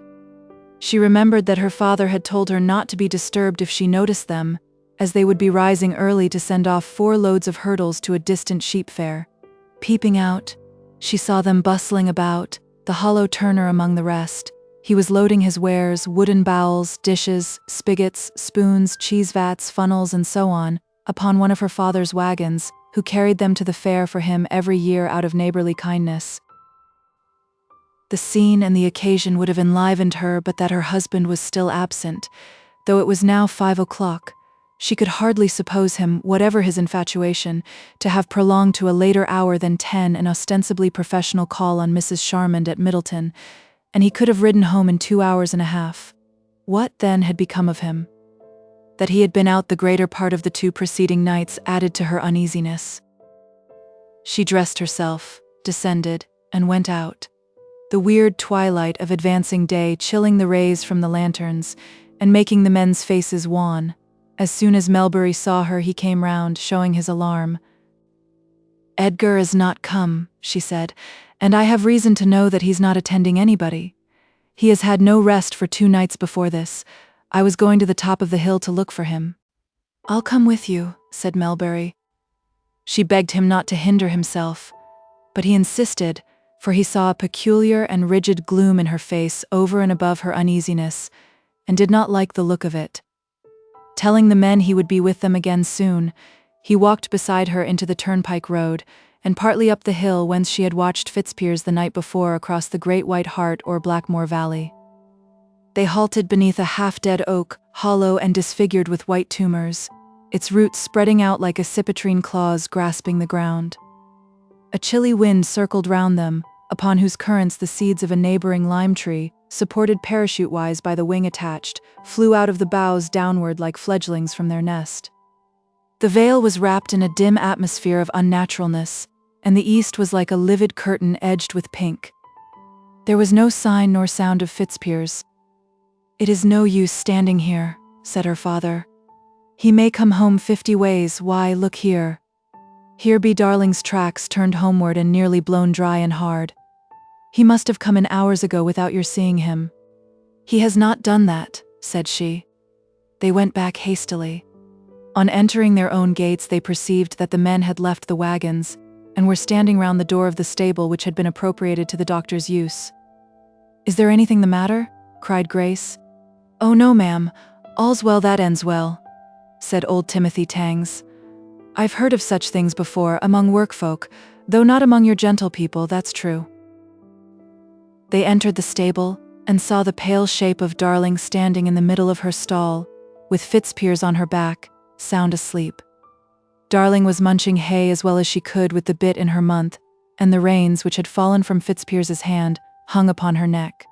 She remembered that her father had told her not to be disturbed if she noticed them, as they would be rising early to send off 4 loads of hurdles to a distant sheep fair. Peeping out, she saw them bustling about, the hollow turner among the rest. He was loading his wares, wooden bowls, dishes, spigots, spoons, cheese vats, funnels, and so on, upon one of her father's wagons, who carried them to the fair for him every year out of neighborly kindness. The scene and the occasion would have enlivened her but that her husband was still absent, though it was now 5 o'clock. She could hardly suppose him, whatever his infatuation, to have prolonged to a later hour than 10 an ostensibly professional call on Mrs. Charmand at Middleton, and he could have ridden home in 2 hours and a half. What, then, had become of him? That he had been out the greater part of the 2 preceding nights added to her uneasiness. She dressed herself, descended, and went out. The weird twilight of advancing day chilling the rays from the lanterns, and making the men's faces wan. As soon as Melbury saw her, he came round, showing his alarm. "Edgar is not come," she said, "and I have reason to know that he's not attending anybody. He has had no rest for 2 nights before this. I was going to the top of the hill to look for him." "I'll come with you," said Melbury. She begged him not to hinder himself, but he insisted, for he saw a peculiar and rigid gloom in her face over and above her uneasiness, and did not like the look of it. Telling the men he would be with them again soon, he walked beside her into the turnpike road, and partly up the hill whence she had watched Fitzpiers the night before across the Great White Hart or Blackmore Valley. They halted beneath a half-dead oak, hollow and disfigured with white tumors, its roots spreading out like accipitrine claws grasping the ground. A chilly wind circled round them, upon whose currents the seeds of a neighboring lime tree, supported parachute-wise by the wing attached, flew out of the boughs downward like fledglings from their nest. The vale was wrapped in a dim atmosphere of unnaturalness, and the east was like a livid curtain edged with pink. There was no sign nor sound of Fitzpiers. "It is no use standing here," said her father. "He may come home 50 ways, why, look here. Here be Darling's tracks turned homeward and nearly blown dry and hard. He must have come in hours ago without your seeing him." "He has not done that," said she. They went back hastily. On entering their own gates, they perceived that the men had left the wagons and were standing round the door of the stable which had been appropriated to the doctor's use. "Is there anything the matter?" cried Grace. "Oh no, ma'am, all's well that ends well," said old Timothy Tangs. "I've heard of such things before among workfolk, though not among your gentle people, that's true." They entered the stable and saw the pale shape of Darling standing in the middle of her stall, with Fitzpiers on her back, sound asleep. Darling was munching hay as well as she could with the bit in her month, and the reins, which had fallen from Fitzpiers's hand, hung upon her neck.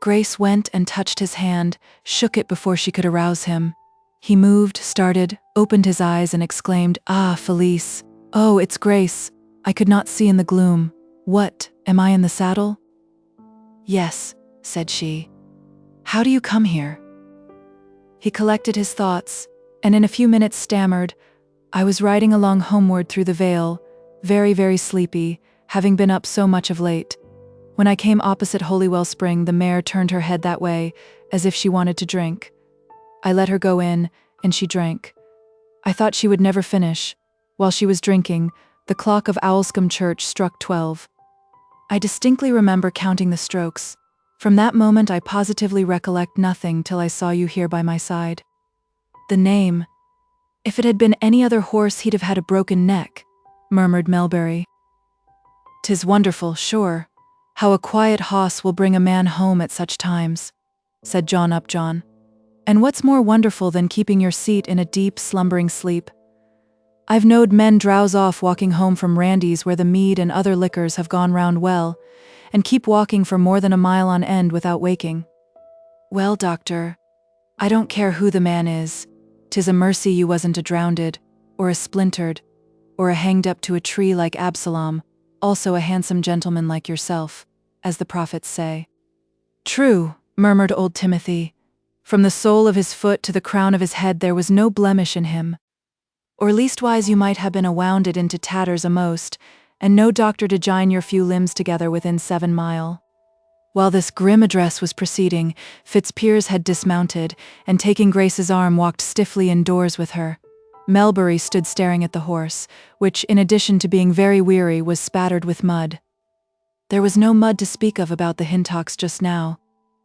Grace went and touched his hand, shook it before she could arouse him. He moved, started, opened his eyes and exclaimed, "Ah, Felice! Oh, it's Grace! I could not see in the gloom. What, am I in the saddle?" "Yes," said she. "How do you come here?" He collected his thoughts, and in a few minutes stammered, "I was riding along homeward through the vale, very, very sleepy, having been up so much of late. When I came opposite Holywell Spring, the mare turned her head that way, as if she wanted to drink. I let her go in, and she drank. I thought she would never finish. While she was drinking, the clock of Owlscombe Church struck 12. I distinctly remember counting the strokes. From that moment I positively recollect nothing till I saw you here by my side. The name. If it had been any other horse he'd have had a broken neck," murmured Melbury. "'Tis wonderful, sure, how a quiet hoss will bring a man home at such times," said John Upjohn. "And what's more wonderful than keeping your seat in a deep, slumbering sleep? I've knowed men drowse off walking home from Randy's where the mead and other liquors have gone round well, and keep walking for more than a mile on end without waking. Well, doctor, I don't care who the man is. 'Tis a mercy you wasn't a drownded, or a splintered, or a hanged up to a tree like Absalom, also a handsome gentleman like yourself, as the prophets say." "True," murmured old Timothy. "From the sole of his foot to the crown of his head there was no blemish in him. Or leastwise you might have been wounded into tatters a'most, and no doctor to jine your few limbs together within 7 mile." While this grim address was proceeding, Fitzpiers had dismounted, and taking Grace's arm walked stiffly indoors with her. Melbury stood staring at the horse, which, in addition to being very weary, was spattered with mud. There was no mud to speak of about the Hintocks just now,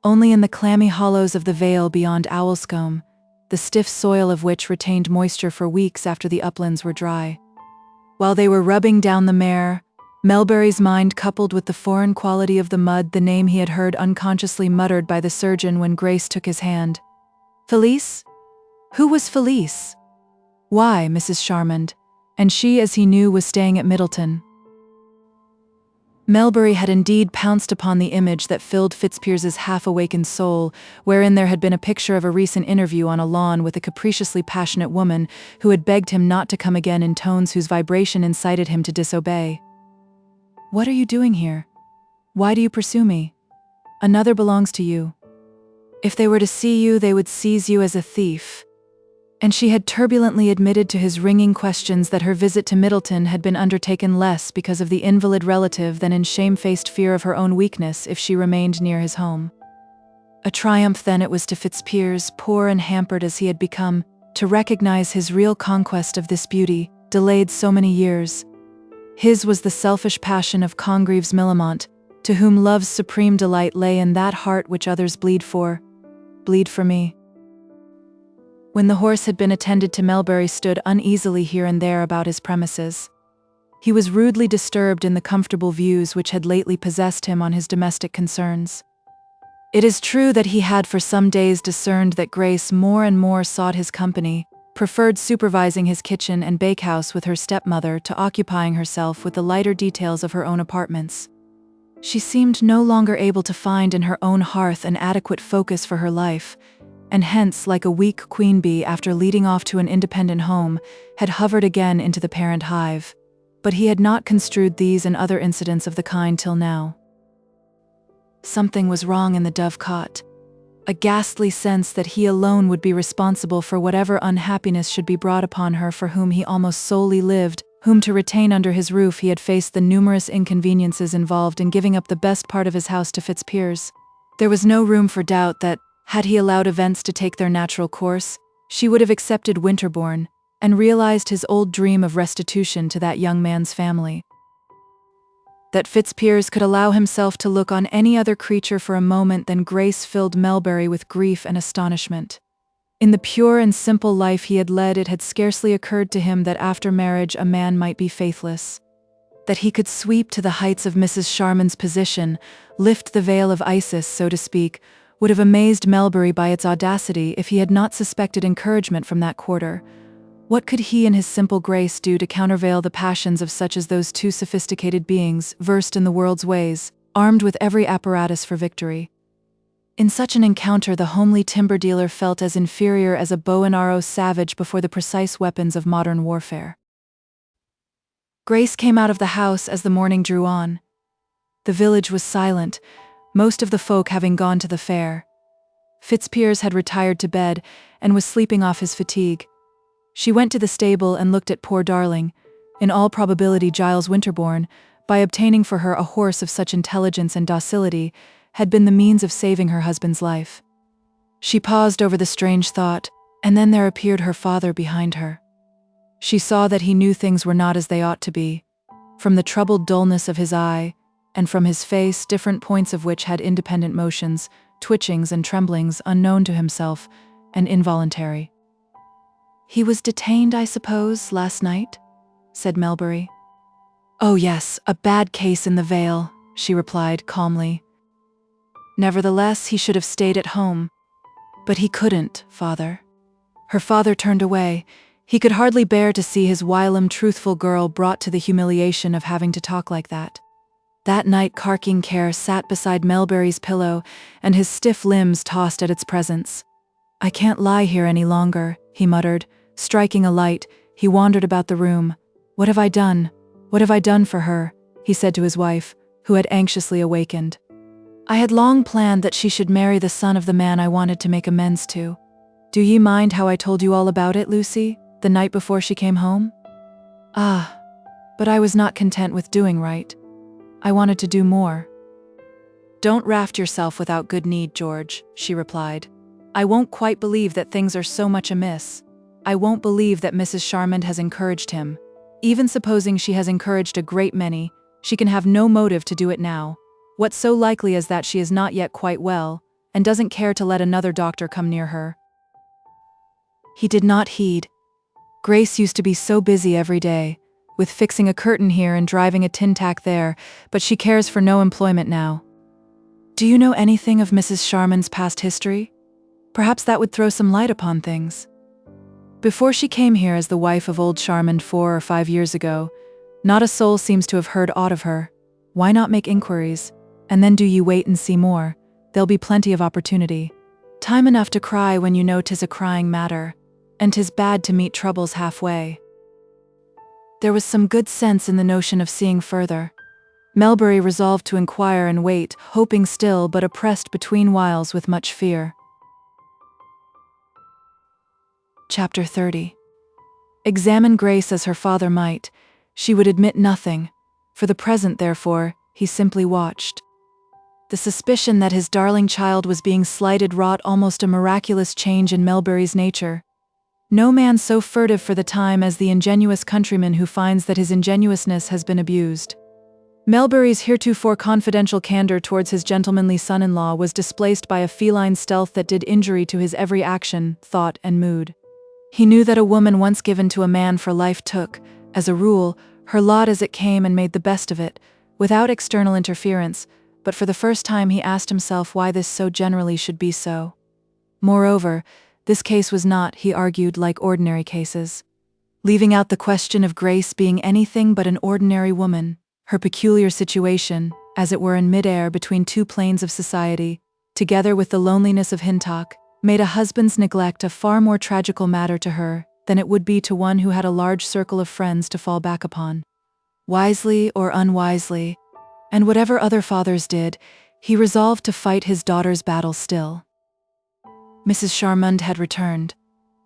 only in the clammy hollows of the vale beyond Owlscombe, the stiff soil of which retained moisture for weeks after the uplands were dry. While they were rubbing down the mare, Melbury's mind coupled with the foreign quality of the mud the name he had heard unconsciously muttered by the surgeon when Grace took his hand. Felice? Who was Felice? Why, Mrs. Charmond, and she, as he knew, was staying at Middleton. Melbury had indeed pounced upon the image that filled Fitzpiers's half-awakened soul, wherein there had been a picture of a recent interview on a lawn with a capriciously passionate woman who had begged him not to come again in tones whose vibration incited him to disobey. "What are you doing here? Why do you pursue me? Another belongs to you. If they were to see you, they would seize you as a thief." And she had turbulently admitted to his ringing questions that her visit to Middleton had been undertaken less because of the invalid relative than in shamefaced fear of her own weakness if she remained near his home. A triumph then it was to Fitzpiers, poor and hampered as he had become, to recognize his real conquest of this beauty, delayed so many years. His was the selfish passion of Congreve's Millamont, to whom love's supreme delight lay in that heart which others bleed for. Bleed for me. When the horse had been attended to, Melbury stood uneasily here and there about his premises. He was rudely disturbed in the comfortable views which had lately possessed him on his domestic concerns. It is true that he had for some days discerned that Grace more and more sought his company, preferred supervising his kitchen and bakehouse with her stepmother to occupying herself with the lighter details of her own apartments. She seemed no longer able to find in her own hearth an adequate focus for her life, and hence, like a weak queen bee after leading off to an independent home, had hovered again into the parent hive. But he had not construed these and other incidents of the kind till now. Something was wrong in the dovecot. A ghastly sense that he alone would be responsible for whatever unhappiness should be brought upon her for whom he almost solely lived, whom to retain under his roof he had faced the numerous inconveniences involved in giving up the best part of his house to Fitzpiers. There was no room for doubt that, had he allowed events to take their natural course, she would have accepted Winterbourne, and realized his old dream of restitution to that young man's family. That Fitzpiers could allow himself to look on any other creature for a moment than Grace filled Melbury with grief and astonishment. In the pure and simple life he had led, it had scarcely occurred to him that after marriage a man might be faithless. That he could sweep to the heights of Mrs. Sharman's position, lift the veil of Isis, so to speak, would have amazed Melbury by its audacity if he had not suspected encouragement from that quarter. What could he and his simple Grace do to countervail the passions of such as those two sophisticated beings, versed in the world's ways, armed with every apparatus for victory? In such an encounter the homely timber dealer felt as inferior as a bow and arrow savage before the precise weapons of modern warfare. Grace came out of the house as the morning drew on. The village was silent, most of the folk having gone to the fair. Fitzpiers had retired to bed and was sleeping off his fatigue. She went to the stable and looked at poor darling, in all probability Giles Winterbourne, by obtaining for her a horse of such intelligence and docility, had been the means of saving her husband's life. She paused over the strange thought, and then there appeared her father behind her. She saw that he knew things were not as they ought to be, from the troubled dullness of his eye, and from his face, different points of which had independent motions, twitchings and tremblings unknown to himself, and involuntary. "He was detained, I suppose, last night?" said Melbury. "Oh yes, a bad case in the Vale," she replied calmly. "Nevertheless, he should have stayed at home." "But he couldn't, father." Her father turned away. He could hardly bear to see his whilom truthful girl brought to the humiliation of having to talk like that. That night Carking Care sat beside Melbury's pillow, and his stiff limbs tossed at its presence. "I can't lie here any longer," he muttered. Striking a light, he wandered about the room. "What have I done? What have I done for her?" he said to his wife, who had anxiously awakened. "I had long planned that she should marry the son of the man I wanted to make amends to. Do ye mind how I told you all about it, Lucy, the night before she came home? Ah, but I was not content with doing right. I wanted to do more." "Don't raft yourself without good need, George," she replied. "I won't quite believe that things are so much amiss. I won't believe that Mrs. Sharman has encouraged him. Even supposing she has encouraged a great many, she can have no motive to do it now. What's so likely as that she is not yet quite well, and doesn't care to let another doctor come near her?" He did not heed. Grace used to be so busy every day, with fixing a curtain here and driving a tin tack there, but she cares for no employment now. "Do you know anything of Mrs. Sharman's past history? Perhaps that would throw some light upon things." "Before she came here as the wife of old Sharman 4 or 5 years ago, not a soul seems to have heard aught of her. Why not make inquiries? And then do ye wait and see more. There'll be plenty of opportunity. Time enough to cry when you know 'tis a crying matter, and 'tis bad to meet troubles halfway." There was some good sense in the notion of seeing further. Melbury resolved to inquire and wait, hoping still but oppressed between whiles with much fear. Chapter 30. Examine Grace as her father might, she would admit nothing. For the present, therefore, he simply watched. The suspicion that his darling child was being slighted wrought almost a miraculous change in Melbury's nature. No man so furtive for the time as the ingenuous countryman who finds that his ingenuousness has been abused. Melbury's heretofore confidential candor towards his gentlemanly son-in-law was displaced by a feline stealth that did injury to his every action, thought, and mood. He knew that a woman once given to a man for life took, as a rule, her lot as it came and made the best of it, without external interference, but for the first time he asked himself why this so generally should be so. Moreover, this case was not, he argued, like ordinary cases. Leaving out the question of Grace being anything but an ordinary woman, her peculiar situation, as it were in mid-air between two planes of society, together with the loneliness of Hintock, made a husband's neglect a far more tragical matter to her than it would be to one who had a large circle of friends to fall back upon. Wisely or unwisely, and whatever other fathers did, he resolved to fight his daughter's battle still. Mrs. Charmond had returned,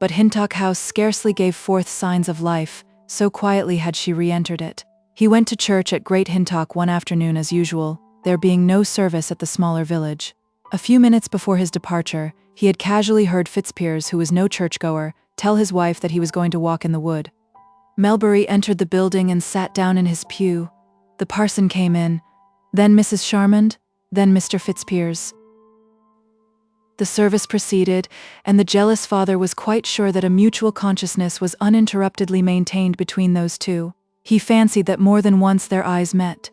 but Hintock House scarcely gave forth signs of life, so quietly had she re-entered it. He went to church at Great Hintock one afternoon as usual, there being no service at the smaller village. A few minutes before his departure, he had casually heard Fitzpiers, who was no churchgoer, tell his wife that he was going to walk in the wood. Melbury entered the building and sat down in his pew. The parson came in, then Mrs. Charmond, then Mr. Fitzpiers. The service proceeded, and the jealous father was quite sure that a mutual consciousness was uninterruptedly maintained between those two. He fancied that more than once their eyes met.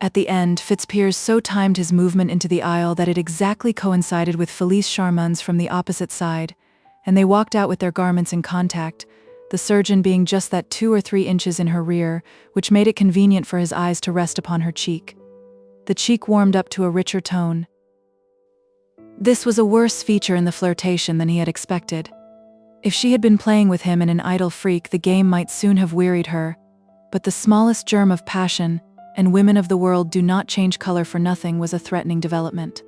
At the end, Fitzpiers so timed his movement into the aisle that it exactly coincided with Felice Charmond's from the opposite side, and they walked out with their garments in contact, the surgeon being just that 2 or 3 inches in her rear, which made it convenient for his eyes to rest upon her cheek. The cheek warmed up to a richer tone. This was a worse feature in the flirtation than he had expected. If she had been playing with him in an idle freak, the game might soon have wearied her, but the smallest germ of passion, and women of the world do not change color for nothing, was a threatening development.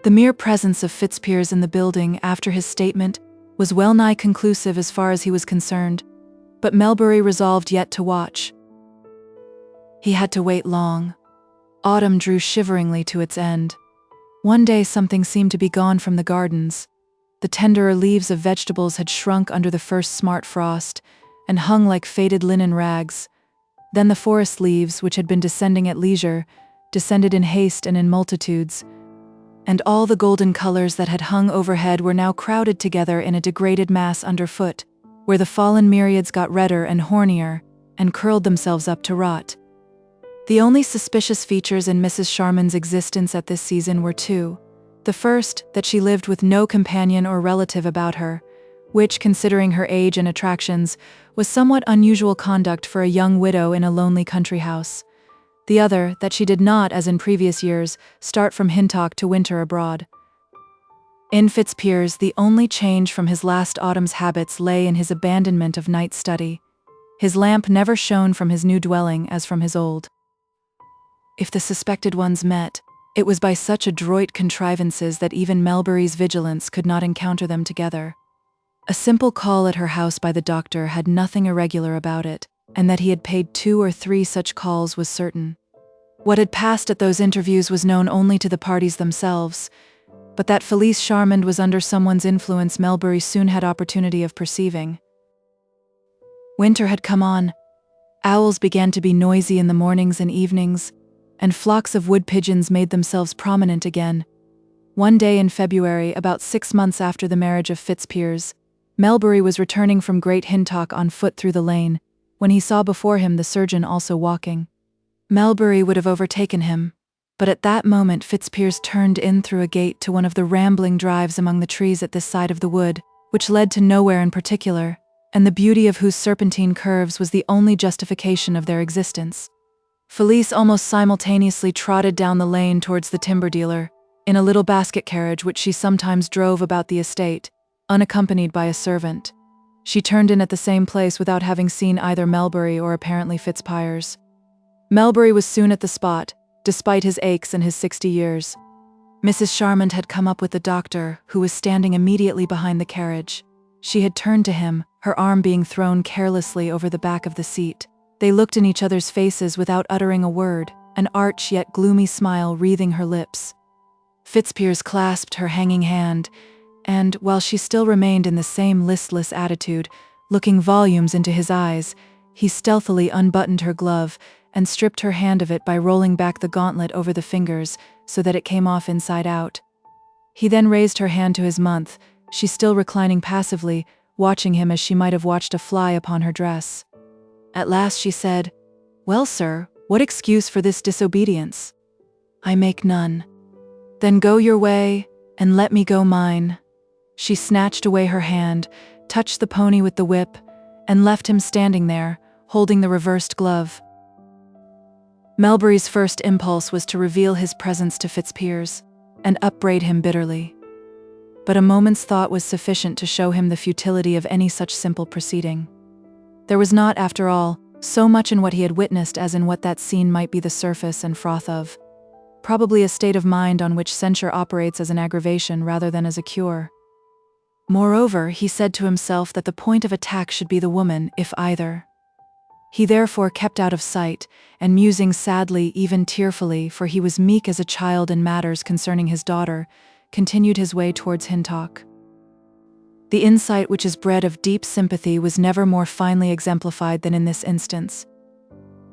The mere presence of Fitzpiers in the building after his statement was well nigh conclusive as far as he was concerned, but Melbury resolved yet to watch. He had to wait long. Autumn drew shiveringly to its end. One day something seemed to be gone from the gardens. The tenderer leaves of vegetables had shrunk under the first smart frost, and hung like faded linen rags. Then the forest leaves, which had been descending at leisure, descended in haste and in multitudes, and all the golden colors that had hung overhead were now crowded together in a degraded mass underfoot, where the fallen myriads got redder and hornier, and curled themselves up to rot. The only suspicious features in Mrs. Charmond's existence at this season were 2. The first, that she lived with no companion or relative about her, which, considering her age and attractions, was somewhat unusual conduct for a young widow in a lonely country house. The other, that she did not, as in previous years, start from Hintock to winter abroad. In Fitzpiers, the only change from his last autumn's habits lay in his abandonment of night study. His lamp never shone from his new dwelling as from his old. If the suspected ones met, it was by such adroit contrivances that even Melbury's vigilance could not encounter them together. A simple call at her house by the doctor had nothing irregular about it, and that he had paid 2 or 3 such calls was certain. What had passed at those interviews was known only to the parties themselves, but that Felice Charmond was under someone's influence Melbury soon had opportunity of perceiving. Winter had come on. Owls began to be noisy in the mornings and evenings, and flocks of wood pigeons made themselves prominent again. One day in February, about 6 months after the marriage of Fitzpiers, Melbury was returning from Great Hintock on foot through the lane, when he saw before him the surgeon also walking. Melbury would have overtaken him, but at that moment Fitzpiers turned in through a gate to one of the rambling drives among the trees at this side of the wood, which led to nowhere in particular, and the beauty of whose serpentine curves was the only justification of their existence. Felice almost simultaneously trotted down the lane towards the timber dealer, in a little basket carriage which she sometimes drove about the estate, unaccompanied by a servant. She turned in at the same place without having seen either Melbury or apparently Fitzpiers. Melbury was soon at the spot, despite his aches and his 60 years. Mrs. Charmond had come up with the doctor, who was standing immediately behind the carriage. She had turned to him, her arm being thrown carelessly over the back of the seat. They looked in each other's faces without uttering a word, an arch yet gloomy smile wreathing her lips. Fitzpiers clasped her hanging hand, and, while she still remained in the same listless attitude, looking volumes into his eyes, he stealthily unbuttoned her glove and stripped her hand of it by rolling back the gauntlet over the fingers so that it came off inside out. He then raised her hand to his month, she still reclining passively, watching him as she might have watched a fly upon her dress. At last she said, "Well, sir, what excuse for this disobedience?" "I make none." "Then go your way, and let me go mine." She snatched away her hand, touched the pony with the whip, and left him standing there, holding the reversed glove. Melbury's first impulse was to reveal his presence to Fitzpiers, and upbraid him bitterly. But a moment's thought was sufficient to show him the futility of any such simple proceeding. There was not, after all, so much in what he had witnessed as in what that scene might be the surface and froth of. probably a state of mind on which censure operates as an aggravation rather than as a cure. Moreover, he said to himself that the point of attack should be the woman, if either. He therefore kept out of sight, and musing sadly, even tearfully, for he was meek as a child in matters concerning his daughter, continued his way towards Hintock. The insight which is bred of deep sympathy was never more finely exemplified than in this instance.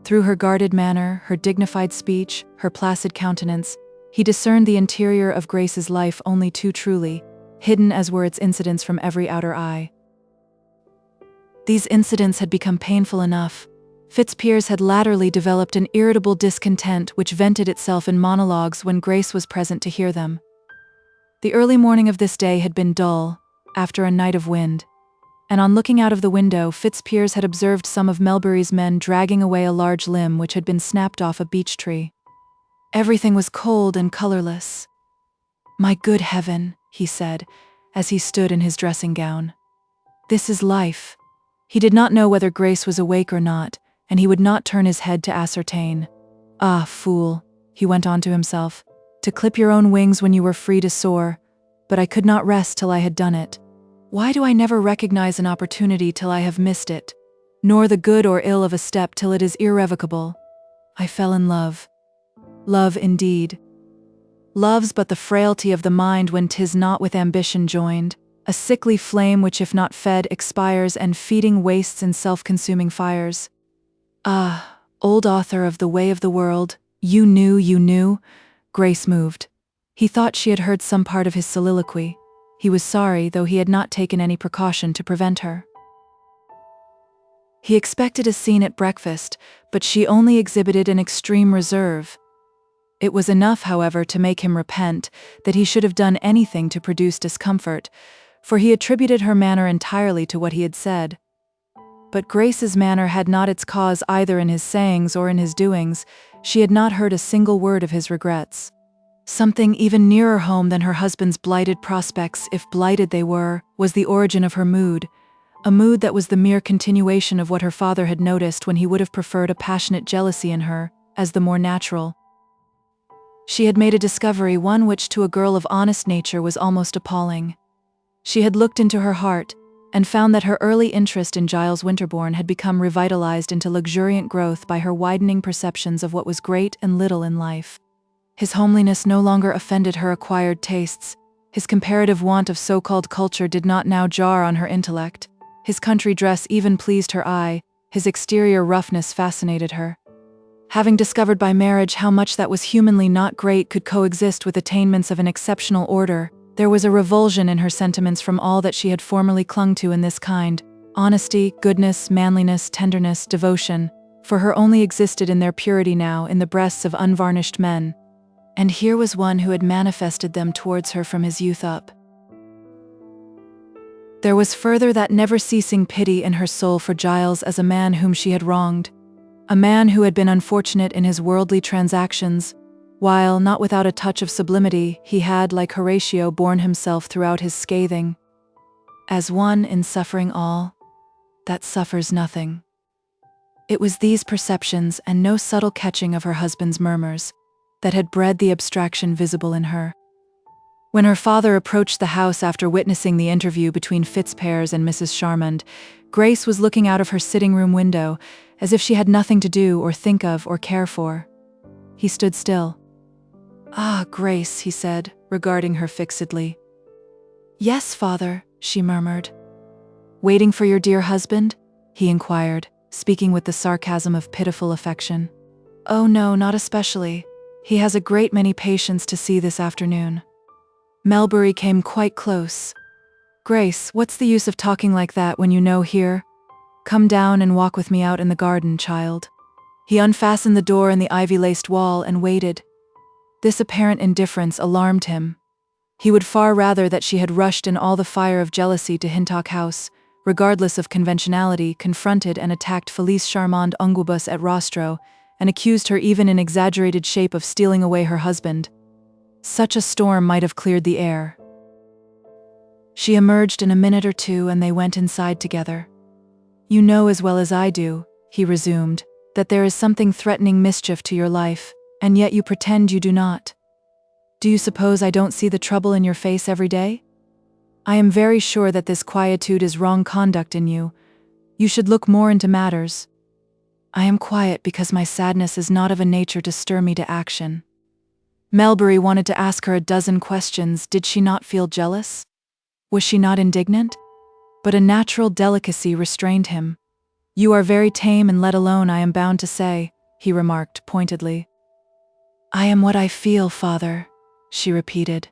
Through her guarded manner, her dignified speech, her placid countenance, he discerned the interior of Grace's life only too truly, hidden as were its incidents from every outer eye. These incidents had become painful enough. Fitzpiers had latterly developed an irritable discontent which vented itself in monologues when Grace was present to hear them. The early morning of this day had been dull, after a night of wind, and on looking out of the window, Fitzpiers had observed some of Melbury's men dragging away a large limb which had been snapped off a beech tree. Everything was cold and colorless. "My good heaven," he said, as he stood in his dressing gown. "This is life." He did not know whether Grace was awake or not, and he would not turn his head to ascertain. "Ah, fool," he went on to himself, "to clip your own wings when you were free to soar, but I could not rest till I had done it. Why do I never recognize an opportunity till I have missed it, nor the good or ill of a step till it is irrevocable? I fell in love. Love indeed. Love's but the frailty of the mind when 'tis not with ambition joined, a sickly flame which if not fed expires and feeding wastes in self-consuming fires. Ah, old author of The Way of the World, you knew. Grace moved. He thought she had heard some part of his soliloquy. He was sorry, though he had not taken any precaution to prevent her. He expected a scene at breakfast, but she only exhibited an extreme reserve. It was enough, however, to make him repent that he should have done anything to produce discomfort, for he attributed her manner entirely to what he had said. But Grace's manner had not its cause either in his sayings or in his doings. She had not heard a single word of his regrets. Something even nearer home than her husband's blighted prospects, if blighted they were, was the origin of her mood, a mood that was the mere continuation of what her father had noticed when he would have preferred a passionate jealousy in her, as the more natural. She had made a discovery, one which to a girl of honest nature was almost appalling. She had looked into her heart, and found that her early interest in Giles Winterbourne had become revitalized into luxuriant growth by her widening perceptions of what was great and little in life. His homeliness no longer offended her acquired tastes. His comparative want of so-called culture did not now jar on her intellect. His country dress even pleased her eye. His exterior roughness fascinated her. Having discovered by marriage how much that was humanly not great could coexist with attainments of an exceptional order, there was a revulsion in her sentiments from all that she had formerly clung to in this kind. Honesty, goodness, manliness, tenderness, devotion, for her only existed in their purity now in the breasts of unvarnished men. And here was one who had manifested them towards her from his youth up. There was further that never-ceasing pity in her soul for Giles as a man whom she had wronged, a man who had been unfortunate in his worldly transactions, while, not without a touch of sublimity, he had, like Horatio, borne himself throughout his scathing, as one in suffering all, that suffers nothing. It was these perceptions, and no subtle catching of her husband's murmurs, that had bred the abstraction visible in her. When her father approached the house after witnessing the interview between Fitzpiers and Mrs. Charmond, Grace was looking out of her sitting-room window, as if she had nothing to do or think of or care for. He stood still. "Ah, Grace," he said, regarding her fixedly. "Yes, father," she murmured. "Waiting for your dear husband?" he inquired, speaking with the sarcasm of pitiful affection. "Oh no, not especially. He has a great many patients to see this afternoon." Melbury came quite close. "Grace, what's the use of talking like that when you know here? Come down and walk with me out in the garden, child." He unfastened the door in the ivy-laced wall and waited. This apparent indifference alarmed him. He would far rather that she had rushed in all the fire of jealousy to Hintock House, regardless of conventionality, confronted and attacked Felice Charmande Unguibus at Rostro, and accused her even in exaggerated shape of stealing away her husband. Such a storm might have cleared the air. She emerged in a minute or two and they went inside together. "You know as well as I do," he resumed, "that there is something threatening mischief to your life, and yet you pretend you do not. Do you suppose I don't see the trouble in your face every day? I am very sure that this quietude is wrong conduct in you. You should look more into matters. I am quiet because my sadness is not of a nature to stir me to action. Melbury wanted to ask her a dozen questions. Did she not feel jealous? Was she not indignant? But a natural delicacy restrained him. You are very tame and let alone, I am bound to say, he remarked pointedly. I am what I feel, father, she repeated.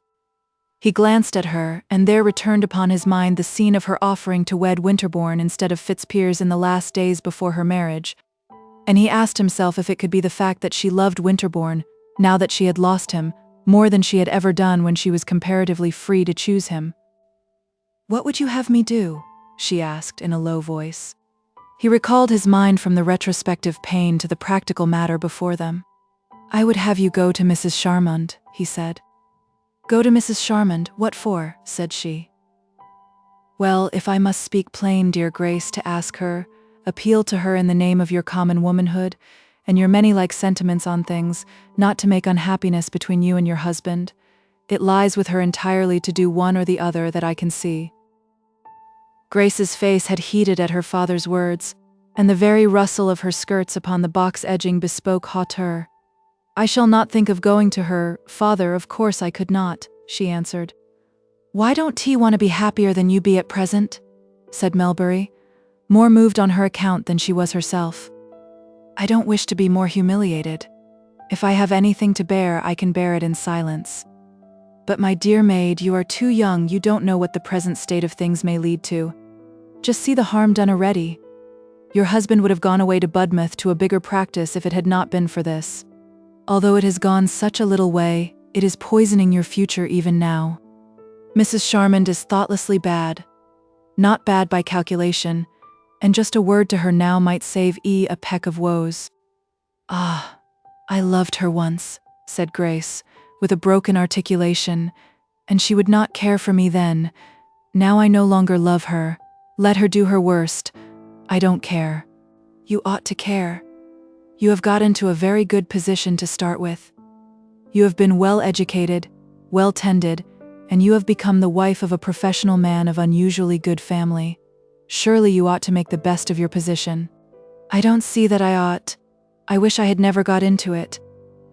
He glanced at her, and there returned upon his mind the scene of her offering to wed Winterbourne instead of Fitzpiers in the last days before her marriage, and he asked himself if it could be the fact that she loved Winterbourne, now that she had lost him, more than she had ever done when she was comparatively free to choose him. What would you have me do? She asked in a low voice. He recalled his mind from the retrospective pain to the practical matter before them. I would have you go to Mrs. Charmond, he said. Go to Mrs. Charmond, what for? Said she. Well, if I must speak plain, dear Grace, to ask her, appeal to her in the name of your common womanhood, and your many like sentiments on things, not to make unhappiness between you and your husband. It lies with her entirely to do one or the other that I can see. Grace's face had heated at her father's words, and the very rustle of her skirts upon the box edging bespoke hauteur. I shall not think of going to her, father, of course I could not, she answered. Why don't T want to be happier than you be at present? Said Melbury, more moved on her account than she was herself. I don't wish to be more humiliated. If I have anything to bear, I can bear it in silence. But my dear maid, you are too young, you don't know what the present state of things may lead to. Just see the harm done already. Your husband would have gone away to Budmouth to a bigger practice if it had not been for this. Although it has gone such a little way, it is poisoning your future even now. Mrs. Charmond is thoughtlessly bad. Not bad by calculation, and just a word to her now might save a peck of woes. Ah, I loved her once, said Grace, with a broken articulation, and she would not care for me then. Now I no longer love her. Let her do her worst. I don't care. You ought to care. You have got into a very good position to start with. You have been well educated, well tended, and you have become the wife of a professional man of unusually good family. Surely you ought to make the best of your position. I don't see that I ought. I wish I had never got into it.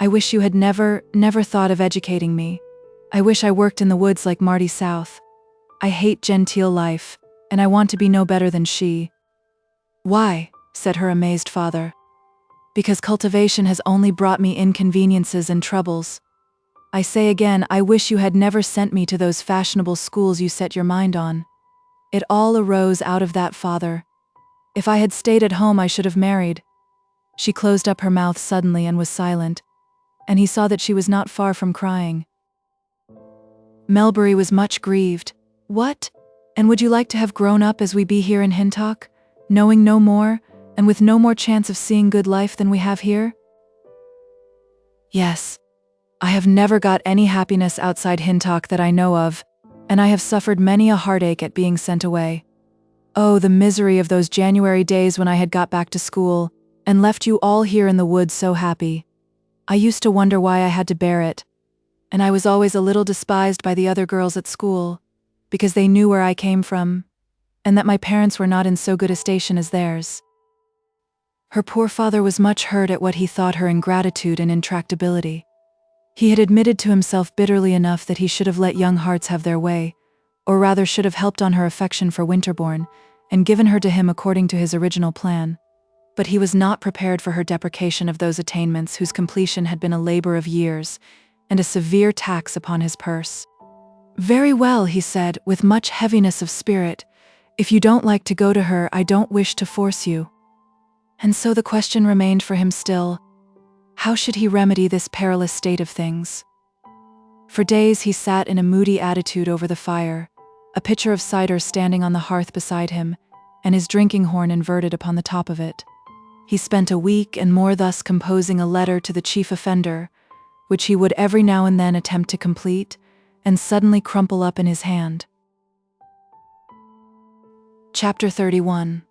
I wish you had never thought of educating me. I wish I worked in the woods like Marty South. I hate genteel life, and I want to be no better than she. Why? Said her amazed father. Because cultivation has only brought me inconveniences and troubles. I say again, I wish you had never sent me to those fashionable schools you set your mind on. It all arose out of that, father. If I had stayed at home, I should have married. She closed up her mouth suddenly and was silent, and he saw that she was not far from crying. Melbury was much grieved. What? And would you like to have grown up as we be here in Hintock, knowing no more, and with no more chance of seeing good life than we have here? Yes. I have never got any happiness outside Hintock that I know of, and I have suffered many a heartache at being sent away. Oh, the misery of those January days when I had got back to school, and left you all here in the woods so happy. I used to wonder why I had to bear it, and I was always a little despised by the other girls at school, because they knew where I came from, and that my parents were not in so good a station as theirs. Her poor father was much hurt at what he thought her ingratitude and intractability. He had admitted to himself bitterly enough that he should have let young hearts have their way, or rather should have helped on her affection for Winterbourne, and given her to him according to his original plan. But he was not prepared for her deprecation of those attainments whose completion had been a labor of years, and a severe tax upon his purse. Very well, he said, with much heaviness of spirit. If you don't like to go to her, I don't wish to force you. And so the question remained for him still. How should he remedy this perilous state of things? For days he sat in a moody attitude over the fire, a pitcher of cider standing on the hearth beside him, and his drinking horn inverted upon the top of it. He spent a week and more thus composing a letter to the chief offender, which he would every now and then attempt to complete, and suddenly crumple up in his hand. Chapter 31.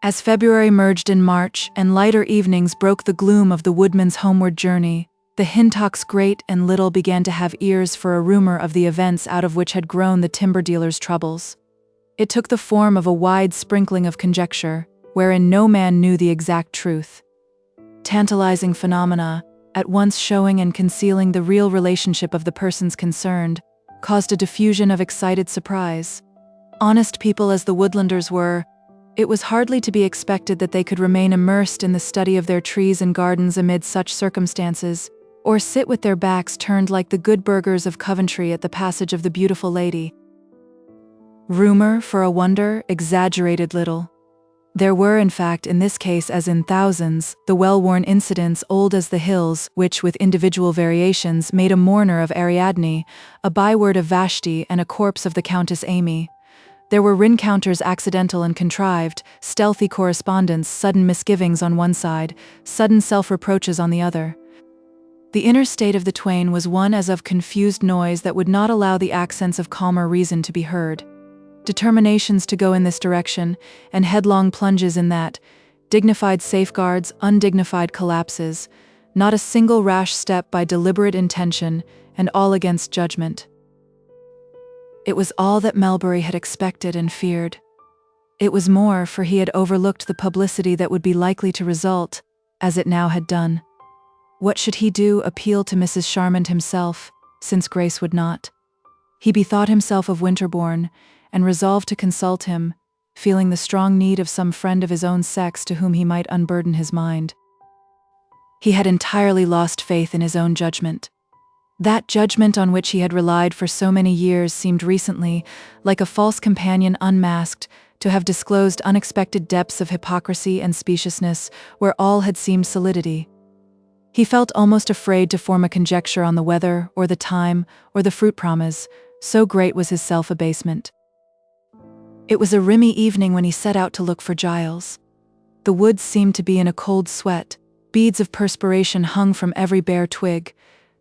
As February merged in March and lighter evenings broke the gloom of the woodman's homeward journey, the Hintocks great and little began to have ears for a rumor of the events out of which had grown the timber dealer's troubles. It took the form of a wide sprinkling of conjecture, wherein no man knew the exact truth. Tantalizing phenomena, at once showing and concealing the real relationship of the persons concerned, caused a diffusion of excited surprise. Honest people as the Woodlanders were, it was hardly to be expected that they could remain immersed in the study of their trees and gardens amid such circumstances, or sit with their backs turned like the good burghers of Coventry at the passage of the beautiful lady. Rumor, for a wonder, exaggerated little. There were, in fact, in this case as in thousands, the well-worn incidents old as the hills, which, with individual variations, made a mourner of Ariadne, a byword of Vashti, and a corpse of the Countess Amy. There were rencounters accidental and contrived, stealthy correspondence, sudden misgivings on one side, sudden self-reproaches on the other. The inner state of the twain was one as of confused noise that would not allow the accents of calmer reason to be heard. Determinations to go in this direction, and headlong plunges in that, dignified safeguards, undignified collapses, not a single rash step by deliberate intention, and all against judgment. It was all that Melbury had expected and feared. It was more, for he had overlooked the publicity that would be likely to result, as it now had done. What should he do? Appeal to Mrs. Charmond himself, since Grace would not. He bethought himself of Winterbourne, and resolved to consult him, feeling the strong need of some friend of his own sex to whom he might unburden his mind. He had entirely lost faith in his own judgment. That judgment on which he had relied for so many years seemed recently, like a false companion unmasked, to have disclosed unexpected depths of hypocrisy and speciousness where all had seemed solidity. He felt almost afraid to form a conjecture on the weather, or the time, or the fruit promise, so great was his self-abasement. It was a rimy evening when he set out to look for Giles. The woods seemed to be in a cold sweat, beads of perspiration hung from every bare twig,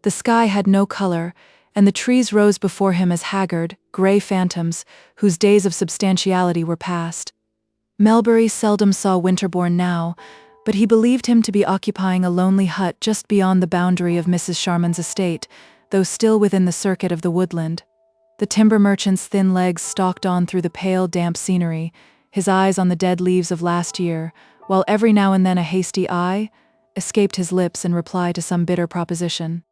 the sky had no color, and the trees rose before him as haggard, gray phantoms, whose days of substantiality were past. Melbury seldom saw Winterbourne now, but he believed him to be occupying a lonely hut just beyond the boundary of Mrs. Charmond's estate, though still within the circuit of the woodland. The timber merchant's thin legs stalked on through the pale, damp scenery, his eyes on the dead leaves of last year, while every now and then a hasty "aye" escaped his lips in reply to some bitter proposition.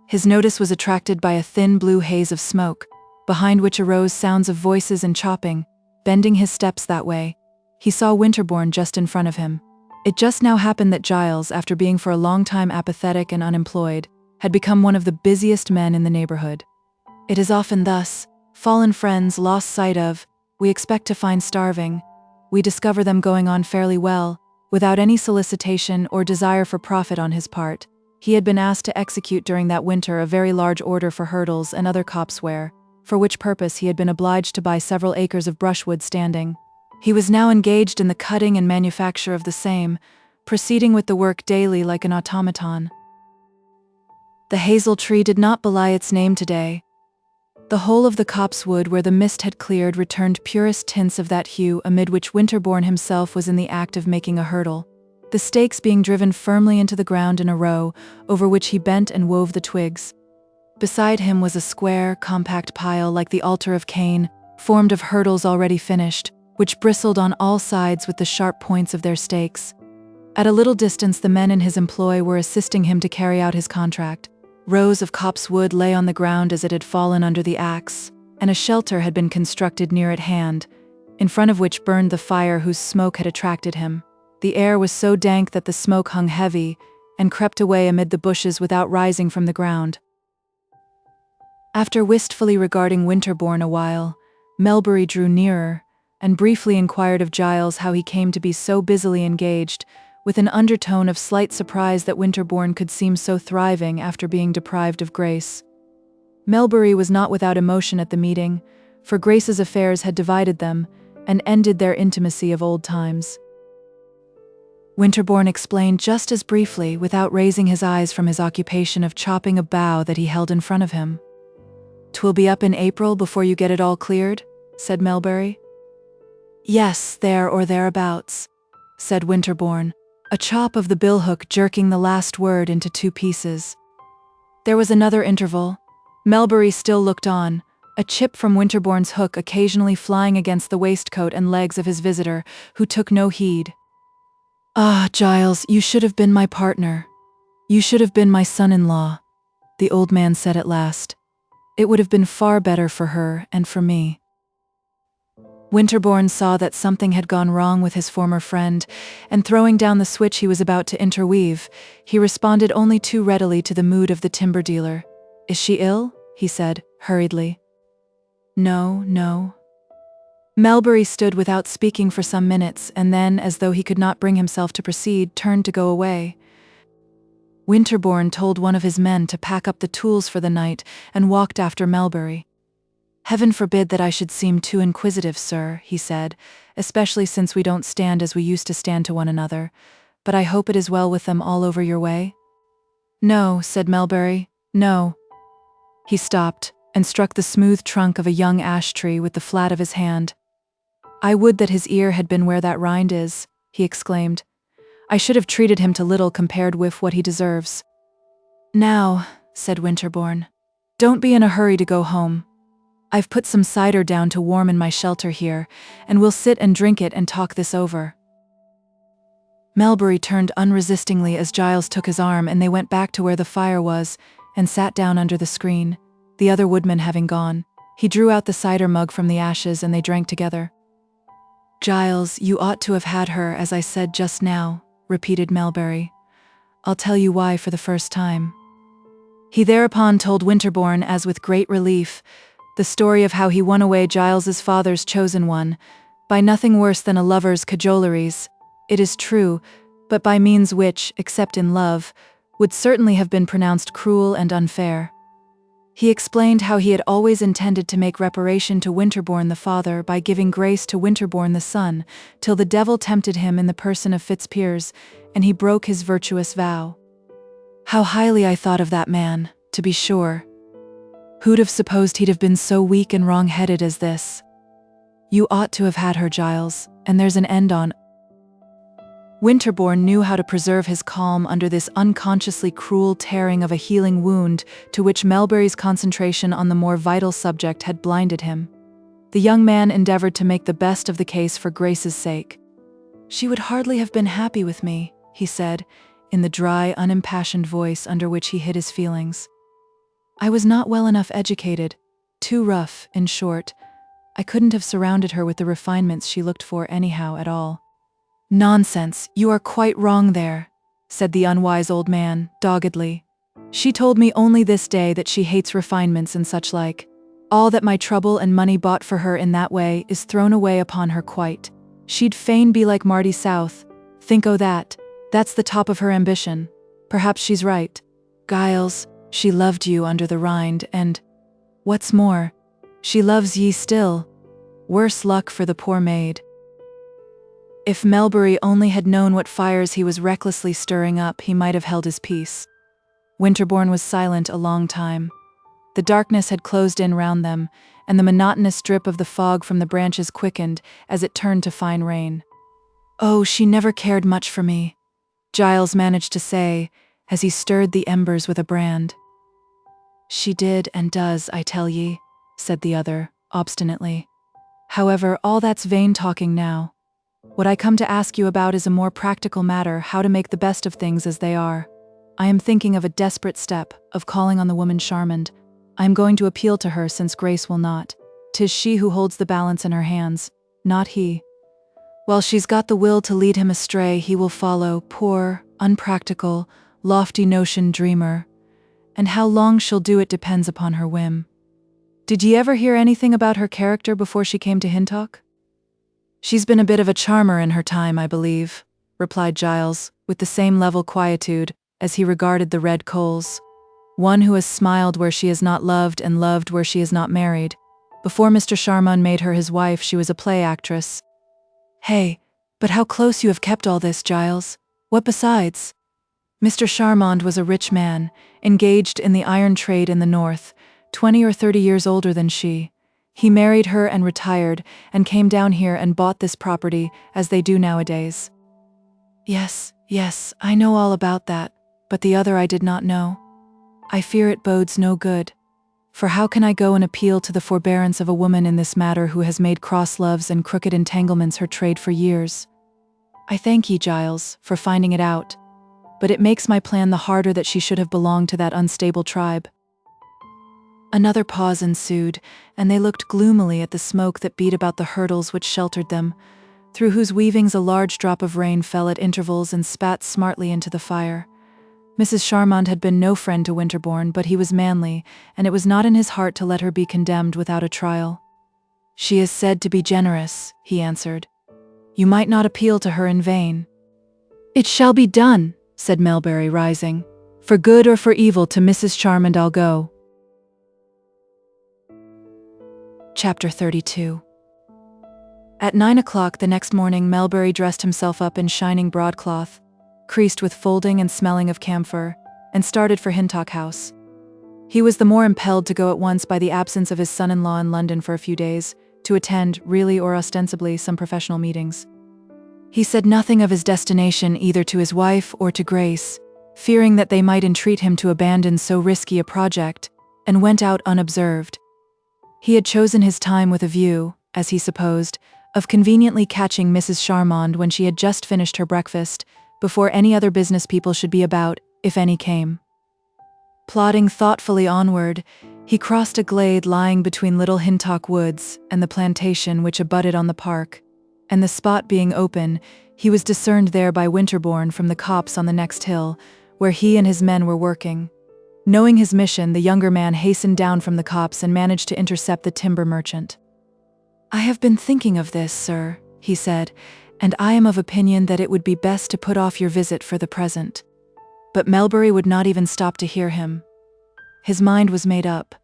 His notice was attracted by a thin blue haze of smoke, behind which arose sounds of voices and chopping. Bending his steps that way, he saw Winterbourne just in front of him. It just now happened that Giles, after being for a long time apathetic and unemployed, had become one of the busiest men in the neighborhood. It is often thus: fallen friends lost sight of, we expect to find starving. We discover them going on fairly well, without any solicitation or desire for profit on his part. He had been asked to execute during that winter a very large order for hurdles and other copseware, for which purpose he had been obliged to buy several acres of brushwood standing. He was now engaged in the cutting and manufacture of the same, proceeding with the work daily like an automaton. The hazel tree did not belie its name today. The whole of the copsewood where the mist had cleared returned purest tints of that hue amid which Winterbourne himself was in the act of making a hurdle, the stakes being driven firmly into the ground in a row, over which he bent and wove the twigs. Beside him was a square, compact pile like the altar of Cain, formed of hurdles already finished, which bristled on all sides with the sharp points of their stakes. At a little distance the men in his employ were assisting him to carry out his contract. Rows of copsewood lay on the ground as it had fallen under the axe, and a shelter had been constructed near at hand, in front of which burned the fire whose smoke had attracted him. The air was so dank that the smoke hung heavy, and crept away amid the bushes without rising from the ground. After wistfully regarding Winterbourne a while, Melbury drew nearer, and briefly inquired of Giles how he came to be so busily engaged, with an undertone of slight surprise that Winterbourne could seem so thriving after being deprived of Grace. Melbury was not without emotion at the meeting, for Grace's affairs had divided them, and ended their intimacy of old times. Winterbourne explained just as briefly, without raising his eyes from his occupation of chopping a bough that he held in front of him. "'Twill be up in April before you get it all cleared?" said Melbury. Yes, there or thereabouts, said Winterbourne, a chop of the billhook jerking the last word into two pieces. There was another interval. Melbury still looked on, a chip from Winterbourne's hook occasionally flying against the waistcoat and legs of his visitor, who took no heed. Ah, Giles, you should have been my partner. You should have been my son-in-law, the old man said at last. It would have been far better for her and for me. Winterbourne saw that something had gone wrong with his former friend, and throwing down the switch he was about to interweave, he responded only too readily to the mood of the timber dealer. Is she ill? He said, hurriedly. No, no. Melbury stood without speaking for some minutes, and then, as though he could not bring himself to proceed, turned to go away. Winterbourne told one of his men to pack up the tools for the night and walked after Melbury. Heaven forbid that I should seem too inquisitive, sir, he said, especially since we don't stand as we used to stand to one another, but I hope it is well with them all over your way? No, said Melbury, no. He stopped, and struck the smooth trunk of a young ash tree with the flat of his hand. I would that his ear had been where that rind is, he exclaimed. I should have treated him to little compared with what he deserves. Now, said Winterbourne, don't be in a hurry to go home. I've put some cider down to warm in my shelter here, and we'll sit and drink it and talk this over. Melbury turned unresistingly as Giles took his arm, and they went back to where the fire was and sat down under the screen, the other woodman having gone. He drew out the cider mug from the ashes and they drank together. Giles, you ought to have had her, as I said just now, repeated Melbury. I'll tell you why for the first time. He thereupon told Winterbourne, as with great relief, the story of how he won away Giles's father's chosen one, by nothing worse than a lover's cajoleries, it is true, but by means which, except in love, would certainly have been pronounced cruel and unfair. He explained how he had always intended to make reparation to Winterbourne the father by giving grace to Winterbourne the son, till the devil tempted him in the person of Fitzpiers, and he broke his virtuous vow. How highly I thought of that man, to be sure. Who'd have supposed he'd have been so weak and wrong-headed as this? You ought to have had her, Giles, and there's an end on. Winterbourne knew how to preserve his calm under this unconsciously cruel tearing of a healing wound to which Melbury's concentration on the more vital subject had blinded him. The young man endeavored to make the best of the case for Grace's sake. She would hardly have been happy with me, he said, in the dry, unimpassioned voice under which he hid his feelings. I was not well enough educated, too rough, in short. I couldn't have surrounded her with the refinements she looked for anyhow at all. Nonsense, you are quite wrong there, said the unwise old man, doggedly. She told me only this day that she hates refinements and such like. All that my trouble and money bought for her in that way is thrown away upon her quite. She'd fain be like Marty South. Think o' that. That's the top of her ambition. Perhaps she's right. Giles, she loved you under the rind, and, what's more, she loves ye still. Worse luck for the poor maid. If Melbury only had known what fires he was recklessly stirring up, he might have held his peace. Winterbourne was silent a long time. The darkness had closed in round them, and the monotonous drip of the fog from the branches quickened as it turned to fine rain. Oh, she never cared much for me, Giles managed to say, as he stirred the embers with a brand. She did and does, I tell ye, said the other, obstinately. However, all that's vain talking now. What I come to ask you about is a more practical matter, how to make the best of things as they are. I am thinking of a desperate step, of calling on the woman Charmond. I am going to appeal to her since Grace will not. 'Tis she who holds the balance in her hands, not he. While she's got the will to lead him astray, he will follow, poor, unpractical, lofty-notioned dreamer. And how long she'll do it depends upon her whim. Did ye ever hear anything about her character before she came to Hintock? She's been a bit of a charmer in her time, I believe, replied Giles, with the same level quietude, as he regarded the red coals. One who has smiled where she is not loved and loved where she is not married. Before Mr. Charmond made her his wife, she was a play actress. Hey, but how close you have kept all this, Giles. What besides? Mr. Charmond was a rich man, engaged in the iron trade in the north, 20 or 30 years older than she. He married her and retired, and came down here and bought this property, as they do nowadays." "Yes, yes, I know all about that, but the other I did not know. I fear it bodes no good. For how can I go and appeal to the forbearance of a woman in this matter who has made cross loves and crooked entanglements her trade for years? I thank ye, Giles, for finding it out, but it makes my plan the harder that she should have belonged to that unstable tribe." Another pause ensued, and they looked gloomily at the smoke that beat about the hurdles which sheltered them, through whose weavings a large drop of rain fell at intervals and spat smartly into the fire. Mrs. Charmant had been no friend to Winterbourne, but he was manly, and it was not in his heart to let her be condemned without a trial. "She is said to be generous," he answered. "You might not appeal to her in vain." "It shall be done," said Melbury, rising. "For good or for evil, to Mrs. Charmant I'll go." Chapter 32. At 9 o'clock the next morning, Melbury dressed himself up in shining broadcloth, creased with folding and smelling of camphor, and started for Hintock House. He was the more impelled to go at once by the absence of his son-in-law in London for a few days, to attend, really or ostensibly, some professional meetings. He said nothing of his destination either to his wife or to Grace, fearing that they might entreat him to abandon so risky a project, and went out unobserved. He had chosen his time with a view, as he supposed, of conveniently catching Mrs. Charmant when she had just finished her breakfast, before any other business people should be about, if any came. Plodding thoughtfully onward, he crossed a glade lying between Little Hintock Woods and the plantation which abutted on the park, and the spot being open, he was discerned there by Winterbourne from the copse on the next hill, where he and his men were working. Knowing his mission, the younger man hastened down from the copse and managed to intercept the timber merchant. "I have been thinking of this, sir," he said, "and I am of opinion that it would be best to put off your visit for the present." But Melbury would not even stop to hear him. His mind was made up.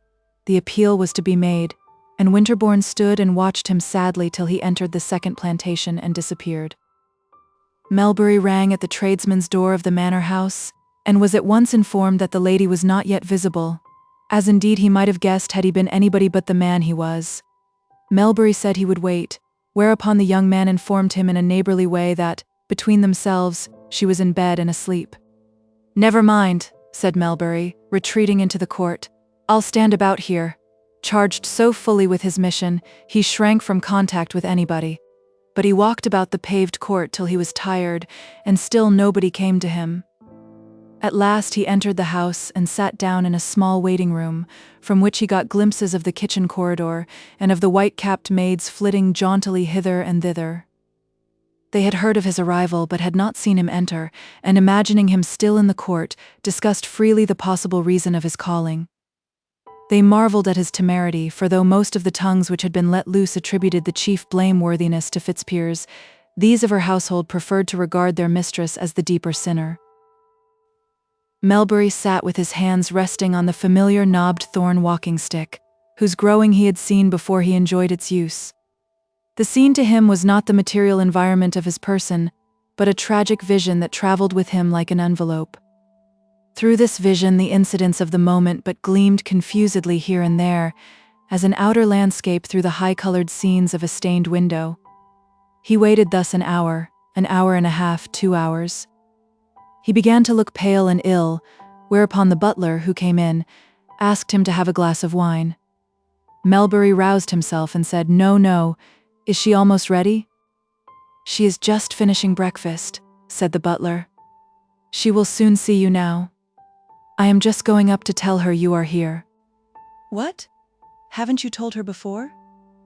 The appeal was to be made, and Winterbourne stood and watched him sadly till he entered the second plantation and disappeared. Melbury rang at the tradesman's door of the manor house, and was at once informed that the lady was not yet visible, as indeed he might have guessed had he been anybody but the man he was. Melbury said he would wait, whereupon the young man informed him in a neighborly way that, between themselves, she was in bed and asleep. "Never mind," said Melbury, retreating into the court. "I'll stand about here." Charged so fully with his mission, he shrank from contact with anybody. But he walked about the paved court till he was tired, and still nobody came to him. At last he entered the house and sat down in a small waiting room, from which he got glimpses of the kitchen corridor and of the white-capped maids flitting jauntily hither and thither. They had heard of his arrival but had not seen him enter, and imagining him still in the court, discussed freely the possible reason of his calling. They marveled at his temerity, for though most of the tongues which had been let loose attributed the chief blameworthiness to Fitzpiers, these of her household preferred to regard their mistress as the deeper sinner. Melbury sat with his hands resting on the familiar knobbed thorn walking stick, whose growing he had seen before he enjoyed its use. The scene to him was not the material environment of his person, but a tragic vision that traveled with him like an envelope. Through this vision the incidents of the moment but gleamed confusedly here and there, as an outer landscape through the high-colored scenes of a stained window. He waited thus an hour and a half, 2 hours. He began to look pale and ill, whereupon the butler, who came in, asked him to have a glass of wine. Melbury roused himself and said, "No, no, is she almost ready?" "She is just finishing breakfast," said the butler. "She will soon see you now. I am just going up to tell her you are here." "What? Haven't you told her before?"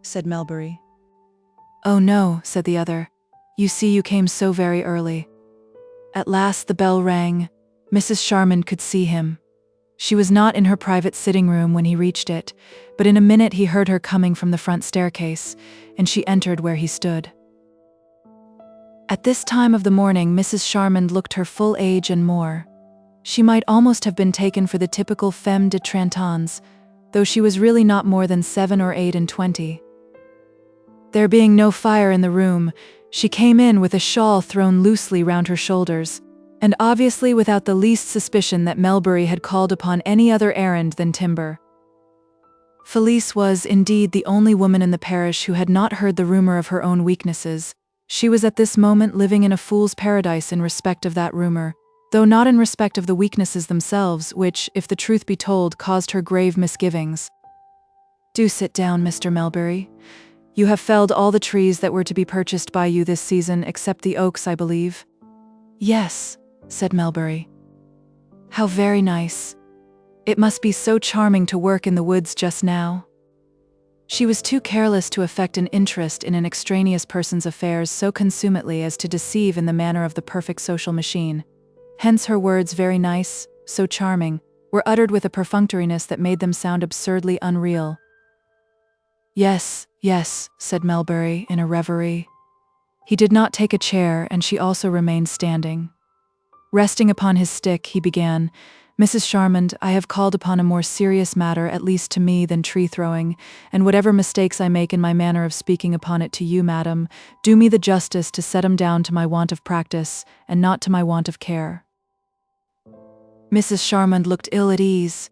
said Melbury. "Oh no," said the other. "You see, you came so very early." At last the bell rang. Mrs. Charmant could see him. She was not in her private sitting room when he reached it, but in a minute he heard her coming from the front staircase, and she entered where he stood. At this time of the morning Mrs. Charmant looked her full age and more. She might almost have been taken for the typical femme de 30 ans, though she was really not more than 7 or 8 and 20. There being no fire in the room, she came in with a shawl thrown loosely round her shoulders, and obviously without the least suspicion that Melbury had called upon any other errand than timber. Felice was, indeed, the only woman in the parish who had not heard the rumor of her own weaknesses. She was at this moment living in a fool's paradise in respect of that rumor, though not in respect of the weaknesses themselves, which, if the truth be told, caused her grave misgivings. "Do sit down, Mr. Melbury. You have felled all the trees that were to be purchased by you this season, except the oaks, I believe." "Yes," said Melbury. "How very nice. It must be so charming to work in the woods just now." She was too careless to affect an interest in an extraneous person's affairs so consummately as to deceive in the manner of the perfect social machine. Hence her words, "very nice," "so charming," were uttered with a perfunctoriness that made them sound absurdly unreal. "Yes, yes," said Melbury in a reverie. He did not take a chair, and she also remained standing. Resting upon his stick, he began, "Mrs. Charmond, I have called upon a more serious matter, at least to me, than tree-throwing, and whatever mistakes I make in my manner of speaking upon it to you, madam, do me the justice to set 'em down to my want of practice, and not to my want of care." Mrs. Charmond looked ill at ease.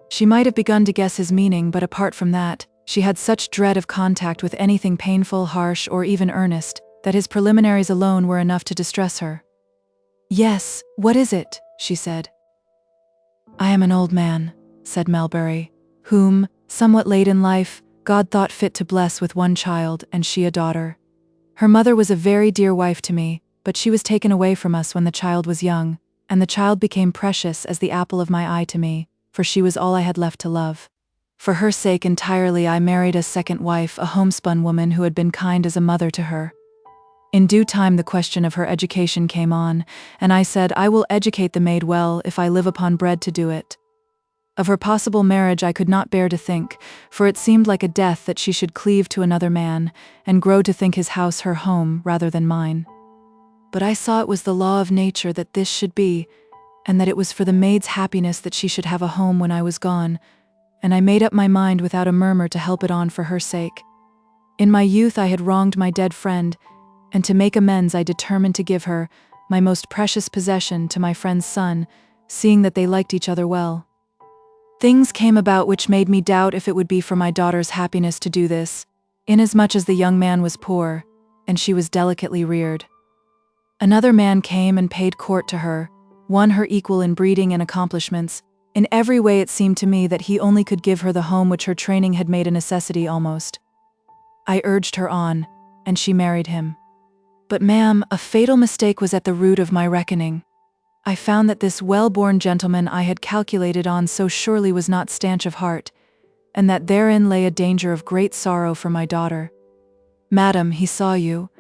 She might have begun to guess his meaning, but apart from that, she had such dread of contact with anything painful, harsh, or even earnest, that his preliminaries alone were enough to distress her. "Yes, what is it?" she said. "I am an old man," said Melbury, "whom, somewhat late in life, God thought fit to bless with one child, and she a daughter. Her mother was a very dear wife to me, but she was taken away from us when the child was young, and the child became precious as the apple of my eye to me, for she was all I had left to love. For her sake entirely I married a second wife, a homespun woman who had been kind as a mother to her. In due time the question of her education came on, and I said, I will educate the maid well if I live upon bread to do it. Of her possible marriage I could not bear to think, for it seemed like a death that she should cleave to another man, and grow to think his house her home rather than mine. But I saw it was the law of nature that this should be, and that it was for the maid's happiness that she should have a home when I was gone, and I made up my mind without a murmur to help it on for her sake. In my youth I had wronged my dead friend, and to make amends I determined to give her, my most precious possession, to my friend's son, seeing that they liked each other well. Things came about which made me doubt if it would be for my daughter's happiness to do this, inasmuch as the young man was poor, and she was delicately reared. Another man came and paid court to her, one her equal in breeding and accomplishments. In every way it seemed to me that he only could give her the home which her training had made a necessity almost. I urged her on, and she married him. But ma'am, a fatal mistake was at the root of my reckoning. I found that this well-born gentleman I had calculated on so surely was not stanch of heart, and that therein lay a danger of great sorrow for my daughter. Madam, he saw you,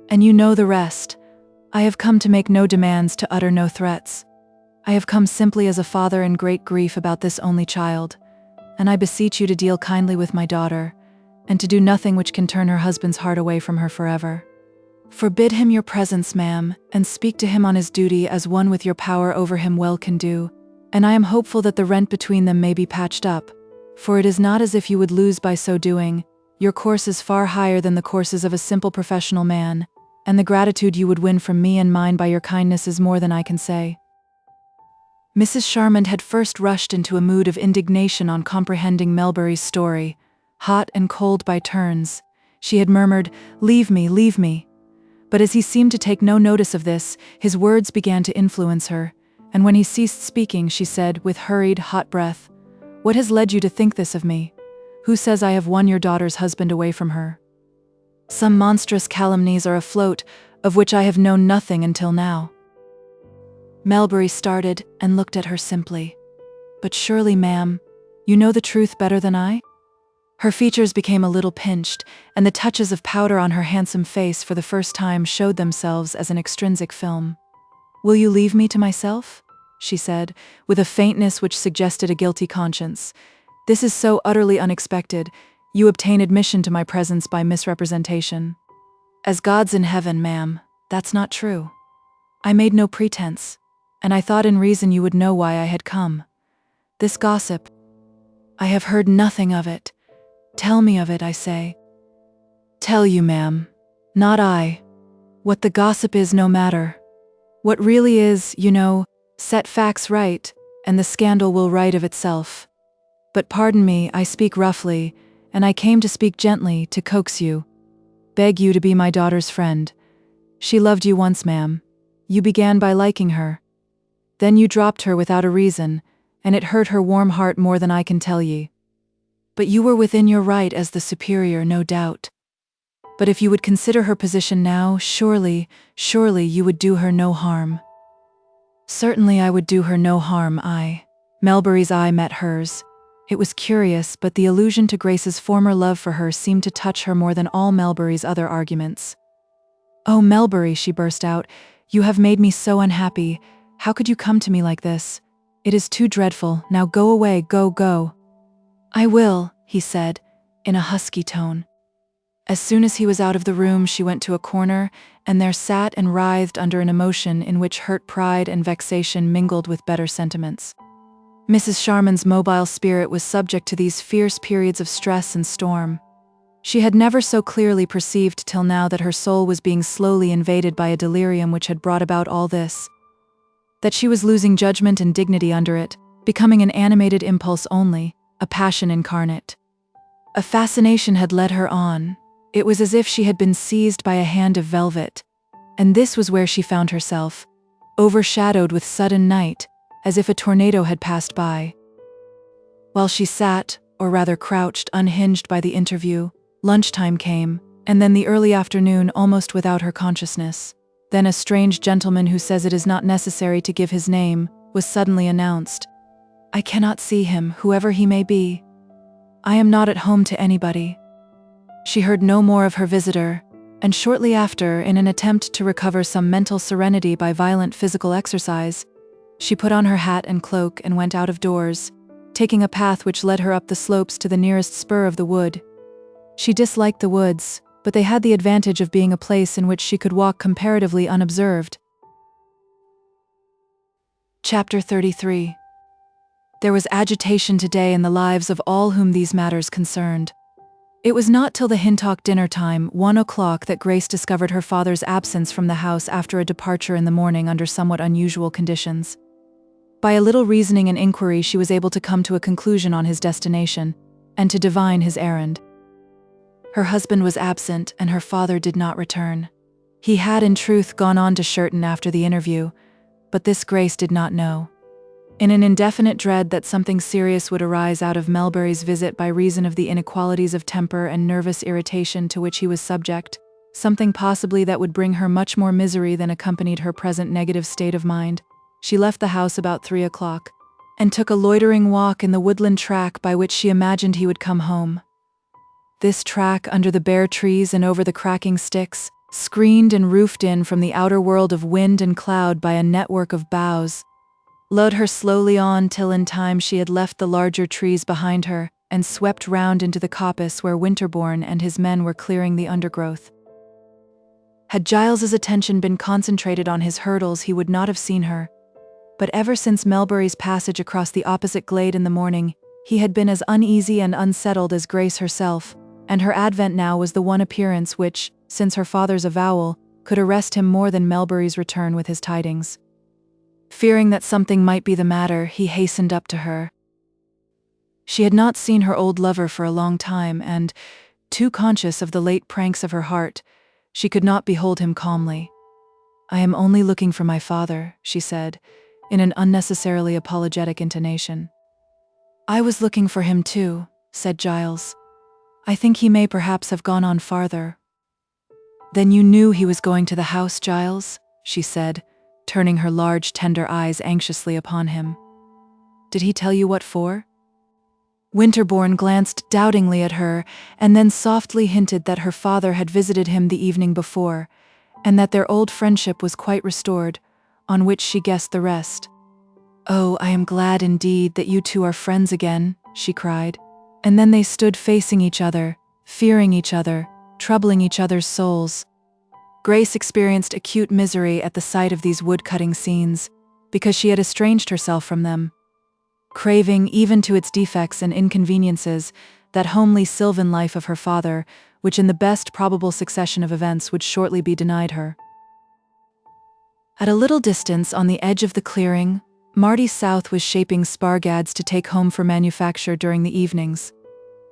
and you know the rest. I have come to make no demands, to utter no threats. I have come simply as a father in great grief about this only child, and I beseech you to deal kindly with my daughter, and to do nothing which can turn her husband's heart away from her forever. Forbid him your presence, ma'am, and speak to him on his duty as one with your power over him well can do, and I am hopeful that the rent between them may be patched up, for it is not as if you would lose by so doing. Your course is far higher than the courses of a simple professional man, and the gratitude you would win from me and mine by your kindness is more than I can say." Mrs. Charmond had first rushed into a mood of indignation on comprehending Melbury's story, hot and cold by turns. She had murmured, "Leave me, leave me." But as he seemed to take no notice of this, his words began to influence her, and when he ceased speaking, she said, with hurried, hot breath, "What has led you to think this of me? Who says I have won your daughter's husband away from her? Some monstrous calumnies are afloat, of which I have known nothing until now." Melbury started and looked at her simply. "But surely, ma'am, you know the truth better than I?" Her features became a little pinched, and the touches of powder on her handsome face for the first time showed themselves as an extrinsic film. "Will you leave me to myself?" she said, with a faintness which suggested a guilty conscience. "This is so utterly unexpected. You obtain admission to my presence by misrepresentation." "As God's in heaven, ma'am, that's not true. I made no pretense, and I thought in reason you would know why I had come. This gossip, I have heard nothing of it. Tell me of it, I say." "Tell you, ma'am, not I. What the gossip is no matter. What really is, you know, set facts right, and the scandal will right of itself. But pardon me, I speak roughly, and I came to speak gently, to coax you. Beg you to be my daughter's friend. She loved you once, ma'am. You began by liking her. Then you dropped her without a reason, and it hurt her warm heart more than I can tell ye. But you were within your right as the superior, no doubt. But if you would consider her position now, surely you would do her no harm. Certainly I would do her no harm, Melbury's eye met hers. It was curious, but the allusion to Grace's former love for her seemed to touch her more than all Melbury's other arguments. "Oh, Melbury," she burst out, "you have made me so unhappy. How could you come to me like this? It is too dreadful. Now go away, go." "I will," he said, in a husky tone. As soon as he was out of the room, she went to a corner, and there sat and writhed under an emotion in which hurt pride and vexation mingled with better sentiments. Mrs. Sharman's mobile spirit was subject to these fierce periods of stress and storm. She had never so clearly perceived till now that her soul was being slowly invaded by a delirium which had brought about all this, that she was losing judgment and dignity under it, becoming an animated impulse only, a passion incarnate. A fascination had led her on. It was as if she had been seized by a hand of velvet, and this was where she found herself, overshadowed with sudden night, as if a tornado had passed by. While she sat, or rather crouched, unhinged by the interview, lunchtime came, and then the early afternoon almost without her consciousness. Then a strange gentleman who says it is not necessary to give his name was suddenly announced. "I cannot see him, whoever he may be. I am not at home to anybody." She heard no more of her visitor, and shortly after, in an attempt to recover some mental serenity by violent physical exercise, she put on her hat and cloak and went out of doors, taking a path which led her up the slopes to the nearest spur of the wood. She disliked the woods, but they had the advantage of being a place in which she could walk comparatively unobserved. Chapter 33. There was agitation today in the lives of all whom these matters concerned. It was not till the Hintock dinner time, 1 o'clock, that Grace discovered her father's absence from the house after a departure in the morning under somewhat unusual conditions. By a little reasoning and inquiry she was able to come to a conclusion on his destination, and to divine his errand. Her husband was absent, and her father did not return. He had, in truth, gone on to Sherton after the interview, but this Grace did not know. In an indefinite dread that something serious would arise out of Melbury's visit by reason of the inequalities of temper and nervous irritation to which he was subject, something possibly that would bring her much more misery than accompanied her present negative state of mind, she left the house about 3 o'clock, and took a loitering walk in the woodland track by which she imagined he would come home. This track, under the bare trees and over the cracking sticks, screened and roofed in from the outer world of wind and cloud by a network of boughs, led her slowly on till in time she had left the larger trees behind her and swept round into the coppice where Winterbourne and his men were clearing the undergrowth. Had Giles's attention been concentrated on his hurdles, he would not have seen her, but ever since Melbury's passage across the opposite glade in the morning, he had been as uneasy and unsettled as Grace herself, and her advent now was the one appearance which, since her father's avowal, could arrest him more than Melbury's return with his tidings. Fearing that something might be the matter, he hastened up to her. She had not seen her old lover for a long time, and, too conscious of the late pranks of her heart, she could not behold him calmly. "I am only looking for my father," she said, in an unnecessarily apologetic intonation. "I was looking for him too," said Giles. "I think he may perhaps have gone on farther." "Then you knew he was going to the house, Giles?" she said, turning her large, tender eyes anxiously upon him. "Did he tell you what for?" Winterbourne glanced doubtingly at her, and then softly hinted that her father had visited him the evening before, and that their old friendship was quite restored, on which she guessed the rest. "Oh, I am glad indeed that you two are friends again," she cried. And then they stood facing each other, fearing each other, troubling each other's souls. Grace experienced acute misery at the sight of these wood-cutting scenes, because she had estranged herself from them, craving, even to its defects and inconveniences, that homely sylvan life of her father, which in the best probable succession of events would shortly be denied her. At a little distance on the edge of the clearing, Marty South was shaping spargads to take home for manufacture during the evenings.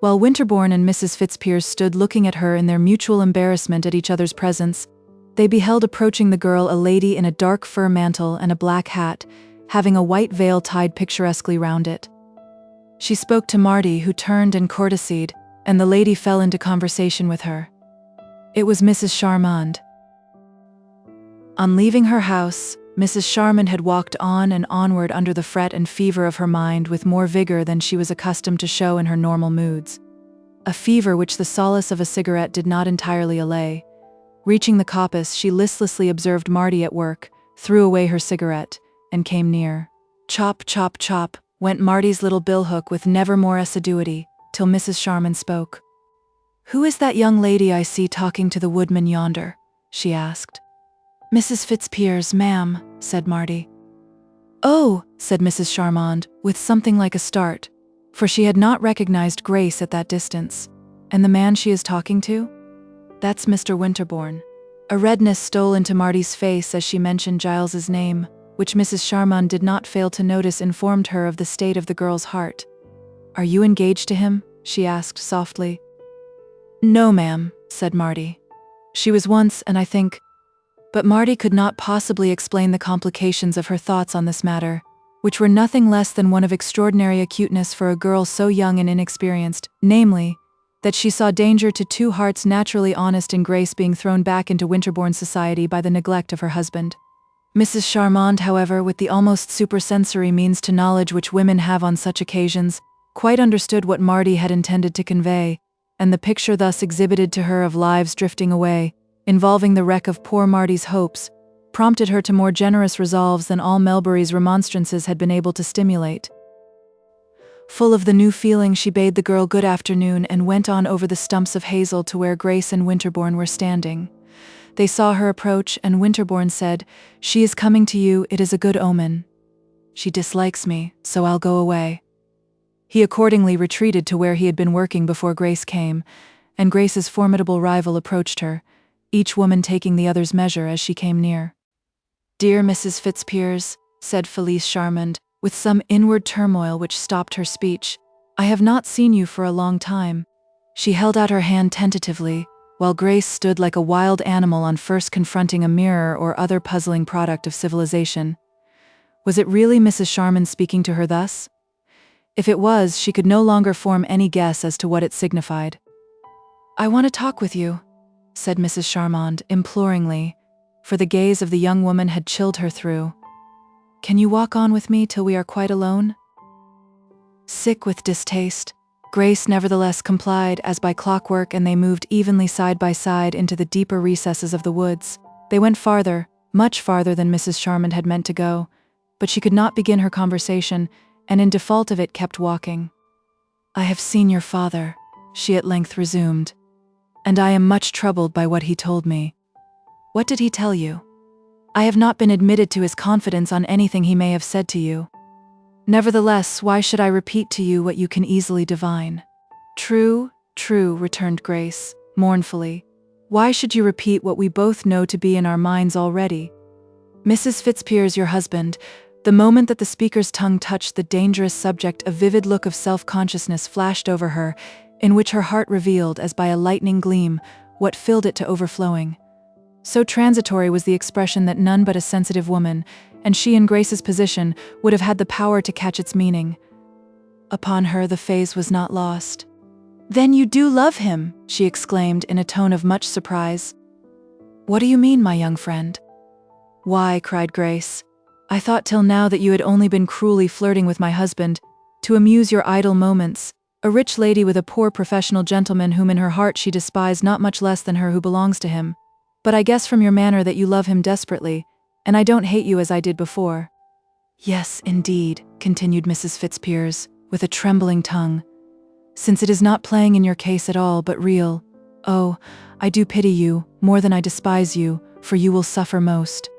While Winterbourne and Mrs. Fitzpiers stood looking at her in their mutual embarrassment at each other's presence, they beheld approaching the girl a lady in a dark fur mantle and a black hat, having a white veil tied picturesquely round it. She spoke to Marty, who turned and courtesied, and the lady fell into conversation with her. It was Mrs. Charmand. On leaving her house, Mrs. Charmand had walked on and onward under the fret and fever of her mind with more vigor than she was accustomed to show in her normal moods. A fever which the solace of a cigarette did not entirely allay. Reaching the coppice, she listlessly observed Marty at work, threw away her cigarette, and came near. Chop, chop, chop, went Marty's little billhook with never more assiduity, till Mrs. Charmand spoke. "Who is that young lady I see talking to the woodman yonder?" she asked. "Mrs. Fitzpiers, ma'am," said Marty. "Oh," said Mrs. Charmand, with something like a start, for she had not recognized Grace at that distance. "And the man she is talking to?" "That's Mr. Winterbourne." A redness stole into Marty's face as she mentioned Giles's name, which Mrs. Charmand did not fail to notice informed her of the state of the girl's heart. "Are you engaged to him?" she asked softly. "No, ma'am," said Marty. "She was once, and I think—" But Marty could not possibly explain the complications of her thoughts on this matter, which were nothing less than one of extraordinary acuteness for a girl so young and inexperienced, namely, that she saw danger to two hearts naturally honest in Grace being thrown back into Winterbourne's society by the neglect of her husband. Mrs. Charmand, however, with the almost supersensory means to knowledge which women have on such occasions, quite understood what Marty had intended to convey, and the picture thus exhibited to her of lives drifting away, involving the wreck of poor Marty's hopes, prompted her to more generous resolves than all Melbury's remonstrances had been able to stimulate. Full of the new feeling, she bade the girl good afternoon and went on over the stumps of hazel to where Grace and Winterbourne were standing. They saw her approach, and Winterbourne said, "She is coming to you, it is a good omen." "She dislikes me, so I'll go away." He accordingly retreated to where he had been working before Grace came, and Grace's formidable rival approached her, each woman taking the other's measure as she came near. "Dear Mrs. Fitzpiers," said Felice Charmand, with some inward turmoil which stopped her speech, "I have not seen you for a long time." She held out her hand tentatively, while Grace stood like a wild animal on first confronting a mirror or other puzzling product of civilization. Was it really Mrs. Charmand speaking to her thus? If it was, she could no longer form any guess as to what it signified. "I want to talk with you," said Mrs. Charmand imploringly, for the gaze of the young woman had chilled her through. "Can you walk on with me till we are quite alone?" Sick with distaste, Grace nevertheless complied as by clockwork, and they moved evenly side by side into the deeper recesses of the woods. They went farther, much farther than Mrs. Charmand had meant to go, but she could not begin her conversation, and in default of it kept walking. "I have seen your father," she at length resumed, "and I am much troubled by what he told me." "What did he tell you?" "I have not been admitted to his confidence on anything he may have said to you. Nevertheless, why should I repeat to you what you can easily divine?" "True, true," returned Grace, mournfully. "Why should you repeat what we both know to be in our minds already? Mrs. Fitzpiers, your husband—" The moment that the speaker's tongue touched the dangerous subject, a vivid look of self-consciousness flashed over her, in which her heart revealed, as by a lightning gleam, what filled it to overflowing. So transitory was the expression that none but a sensitive woman, and she in Grace's position, would have had the power to catch its meaning. Upon her the phase was not lost. "Then you do love him?" she exclaimed in a tone of much surprise. "What do you mean, my young friend?" "Why," cried Grace, "I thought till now that you had only been cruelly flirting with my husband, to amuse your idle moments, a rich lady with a poor professional gentleman whom in her heart she despised not much less than her who belongs to him. But I guess from your manner that you love him desperately, and I don't hate you as I did before." "Yes, indeed," continued Mrs. Fitzpiers, with a trembling tongue, "since it is not playing in your case at all, but real. Oh, I do pity you, more than I despise you, for you will suffer most."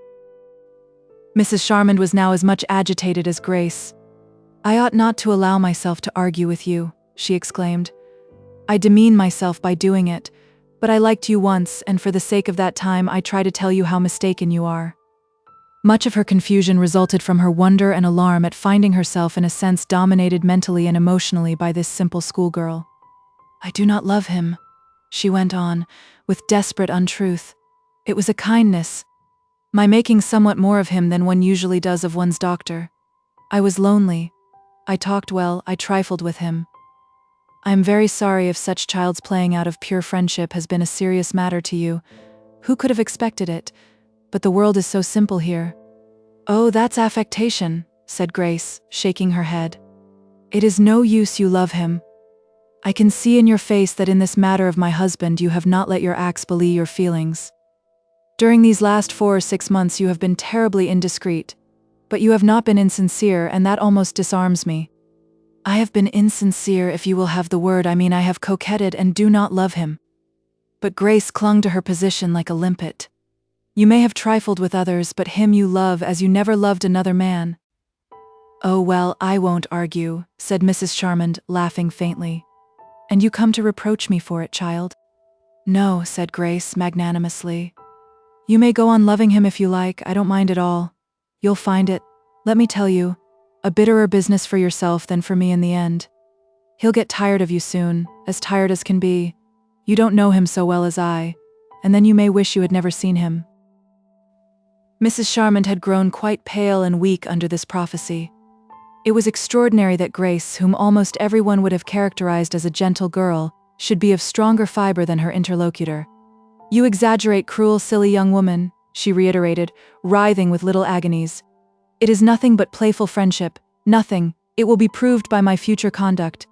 Mrs. Charmand was now as much agitated as Grace. "I ought not to allow myself to argue with you," she exclaimed. "I demean myself by doing it, but I liked you once, and for the sake of that time I try to tell you how mistaken you are." Much of her confusion resulted from her wonder and alarm at finding herself in a sense dominated mentally and emotionally by this simple schoolgirl. "I do not love him," she went on, with desperate untruth. "It was a kindness, my making somewhat more of him than one usually does of one's doctor. I was lonely. I talked well, I trifled with him. I am very sorry if such child's playing out of pure friendship has been a serious matter to you. Who could have expected it? But the world is so simple here." "Oh, that's affectation," said Grace, shaking her head. "It is no use you love him. I can see in your face that in this matter of my husband you have not let your acts belie your feelings. During these last 4 or 6 months you have been terribly indiscreet, but you have not been insincere, and that almost disarms me. I have been insincere, if you will have the word. I mean, I have coquetted and do not love him." But Grace clung to her position like a limpet. "You may have trifled with others, but him you love as you never loved another man." "Oh well, I won't argue," said Mrs. Charmond, laughing faintly. "And you come to reproach me for it, child?" "No," said Grace magnanimously. "You may go on loving him if you like, I don't mind at all. You'll find it, let me tell you, a bitterer business for yourself than for me in the end. He'll get tired of you soon, as tired as can be. You don't know him so well as I, and then you may wish you had never seen him." Mrs. Charmond had grown quite pale and weak under this prophecy. It was extraordinary that Grace, whom almost everyone would have characterized as a gentle girl, should be of stronger fiber than her interlocutor. "You exaggerate, cruel, silly young woman," she reiterated, writhing with little agonies. "It is nothing but playful friendship, nothing. It will be proved by my future conduct.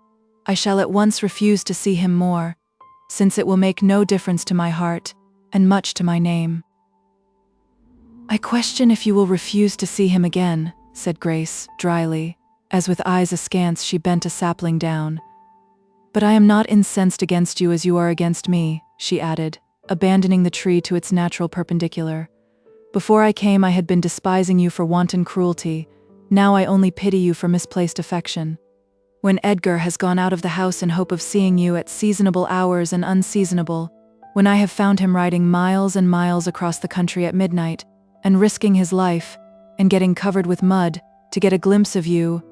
I shall at once refuse to see him more, since it will make no difference to my heart, and much to my name." "I question if you will refuse to see him again," said Grace, dryly, as with eyes askance she bent a sapling down. "But I am not incensed against you as you are against me," she added, abandoning the tree to its natural perpendicular. "Before I came I had been despising you for wanton cruelty, now I only pity you for misplaced affection. When Edgar has gone out of the house in hope of seeing you at seasonable hours and unseasonable, when I have found him riding miles and miles across the country at midnight, and risking his life, and getting covered with mud, to get a glimpse of you,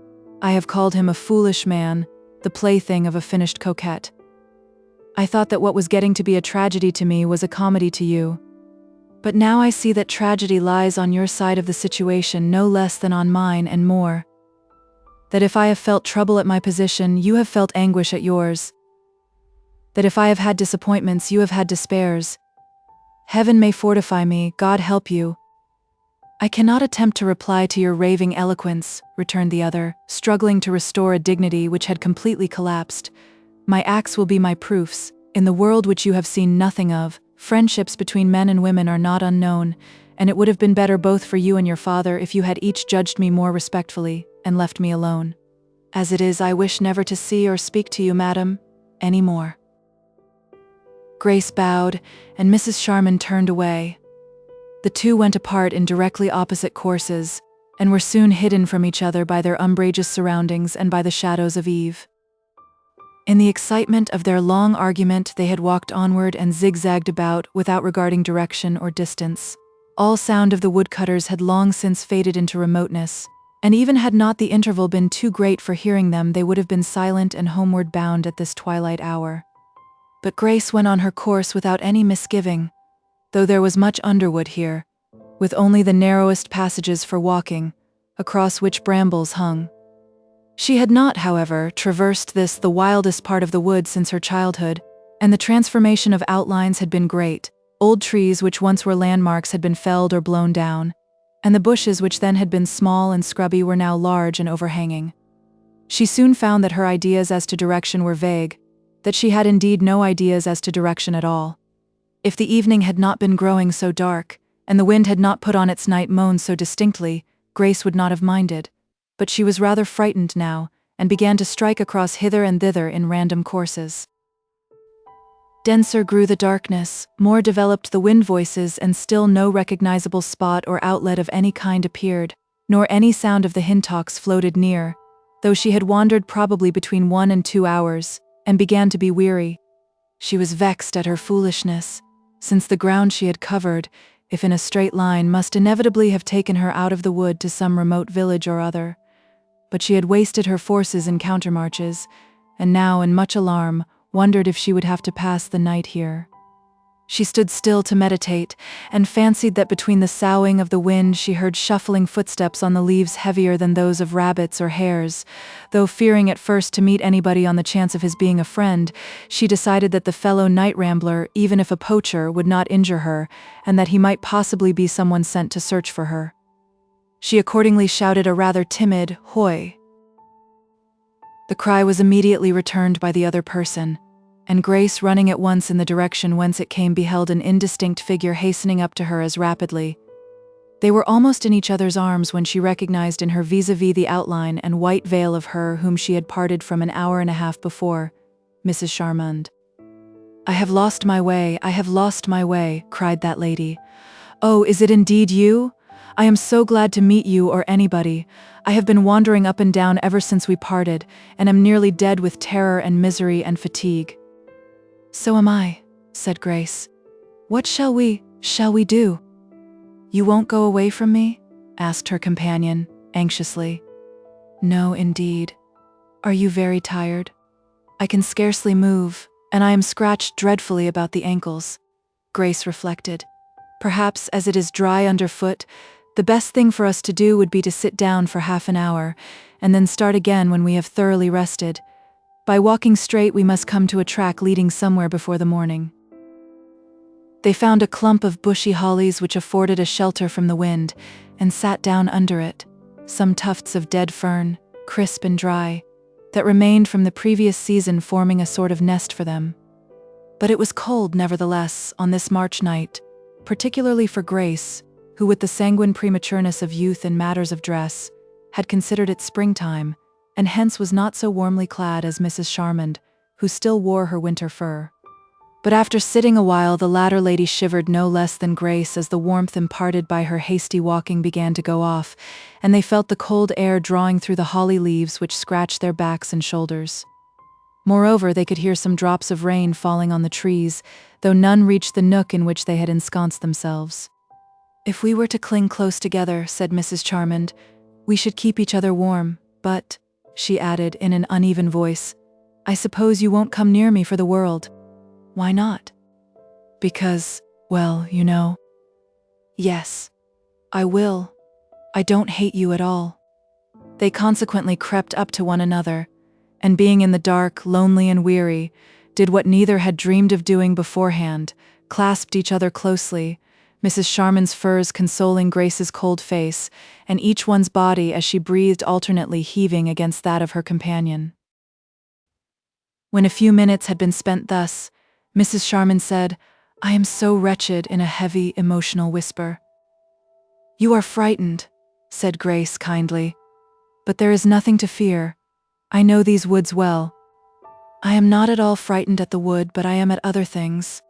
I have called him a foolish man, the plaything of a finished coquette. I thought that what was getting to be a tragedy to me was a comedy to you. But now I see that tragedy lies on your side of the situation no less than on mine, and more. That if I have felt trouble at my position, you have felt anguish at yours. That if I have had disappointments, you have had despairs. Heaven may fortify me, God help you." "I cannot attempt to reply to your raving eloquence," returned the other, struggling to restore a dignity which had completely collapsed. "My acts will be my proofs. In the world which you have seen nothing of, friendships between men and women are not unknown, and it would have been better both for you and your father if you had each judged me more respectfully, and left me alone. As it is, I wish never to see or speak to you, madam, any more." Grace bowed, and Mrs. Charmond turned away. The two went apart in directly opposite courses, and were soon hidden from each other by their umbrageous surroundings and by the shadows of eve. In the excitement of their long argument, they had walked onward and zigzagged about without regarding direction or distance. All sound of the woodcutters had long since faded into remoteness, and even had not the interval been too great for hearing them, they would have been silent and homeward bound at this twilight hour. But Grace went on her course without any misgiving, though there was much underwood here, with only the narrowest passages for walking, across which brambles hung. She had not, however, traversed this, the wildest part of the wood since her childhood, and the transformation of outlines had been great. Old trees which once were landmarks had been felled or blown down, and the bushes which then had been small and scrubby were now large and overhanging. She soon found that her ideas as to direction were vague, that she had indeed no ideas as to direction at all. If the evening had not been growing so dark, and the wind had not put on its night moans so distinctly, Grace would not have minded. But she was rather frightened now, and began to strike across hither and thither in random courses. Denser grew the darkness, more developed the wind voices, and still no recognizable spot or outlet of any kind appeared, nor any sound of the hintocks floated near, though she had wandered probably between 1 and 2 hours, and began to be weary. She was vexed at her foolishness, since the ground she had covered, if in a straight line, must inevitably have taken her out of the wood to some remote village or other. But she had wasted her forces in countermarches, and now, in much alarm, wondered if she would have to pass the night here. She stood still to meditate, and fancied that between the soughing of the wind she heard shuffling footsteps on the leaves heavier than those of rabbits or hares. Though fearing at first to meet anybody on the chance of his being a friend, she decided that the fellow night rambler, even if a poacher, would not injure her, and that he might possibly be someone sent to search for her. She accordingly shouted a rather timid "Hoy!" The cry was immediately returned by the other person, and Grace, running at once in the direction whence it came, beheld an indistinct figure hastening up to her as rapidly. They were almost in each other's arms when she recognized in her vis-a-vis the outline and white veil of her whom she had parted from an hour and a half before, Mrs. Charmand. "I have lost my way, I have lost my way," cried that lady. "Oh, is it indeed you? I am so glad to meet you or anybody. I have been wandering up and down ever since we parted, and am nearly dead with terror and misery and fatigue." "So am I," said Grace. What shall we do?" "You won't go away from me?" asked her companion, anxiously. "No, indeed. Are you very tired?" "I can scarcely move, and I am scratched dreadfully about the ankles." Grace reflected. Perhaps, as it is dry underfoot, the best thing for us to do would be to sit down for half an hour, and then start again when we have thoroughly rested. By walking straight we must come to a track leading somewhere before the morning. They found a clump of bushy hollies which afforded a shelter from the wind, and sat down under it, some tufts of dead fern, crisp and dry, that remained from the previous season forming a sort of nest for them. But it was cold, nevertheless, on this March night, particularly for Grace, who, with the sanguine prematureness of youth in matters of dress, had considered it springtime, and hence was not so warmly clad as Mrs. Charmand, who still wore her winter fur. But after sitting a while, the latter lady shivered no less than Grace as the warmth imparted by her hasty walking began to go off, and they felt the cold air drawing through the holly leaves which scratched their backs and shoulders. Moreover, they could hear some drops of rain falling on the trees, though none reached the nook in which they had ensconced themselves. "If we were to cling close together," said Mrs. Charmand, "we should keep each other warm, but," she added in an uneven voice, "I suppose you won't come near me for the world." "Why not?" "Because, well, you know." "Yes, I will. I don't hate you at all." They consequently crept up to one another, and being in the dark, lonely and weary, did what neither had dreamed of doing beforehand, clasped each other closely, Mrs. Charmand's furs consoling Grace's cold face, and each one's body as she breathed alternately heaving against that of her companion. When a few minutes had been spent thus, Mrs. Charmand said, "I am so wretched," in a heavy, emotional whisper. "You are frightened," said Grace kindly, "but there is nothing to fear. I know these woods well." "I am not at all frightened at the wood, but I am at other things."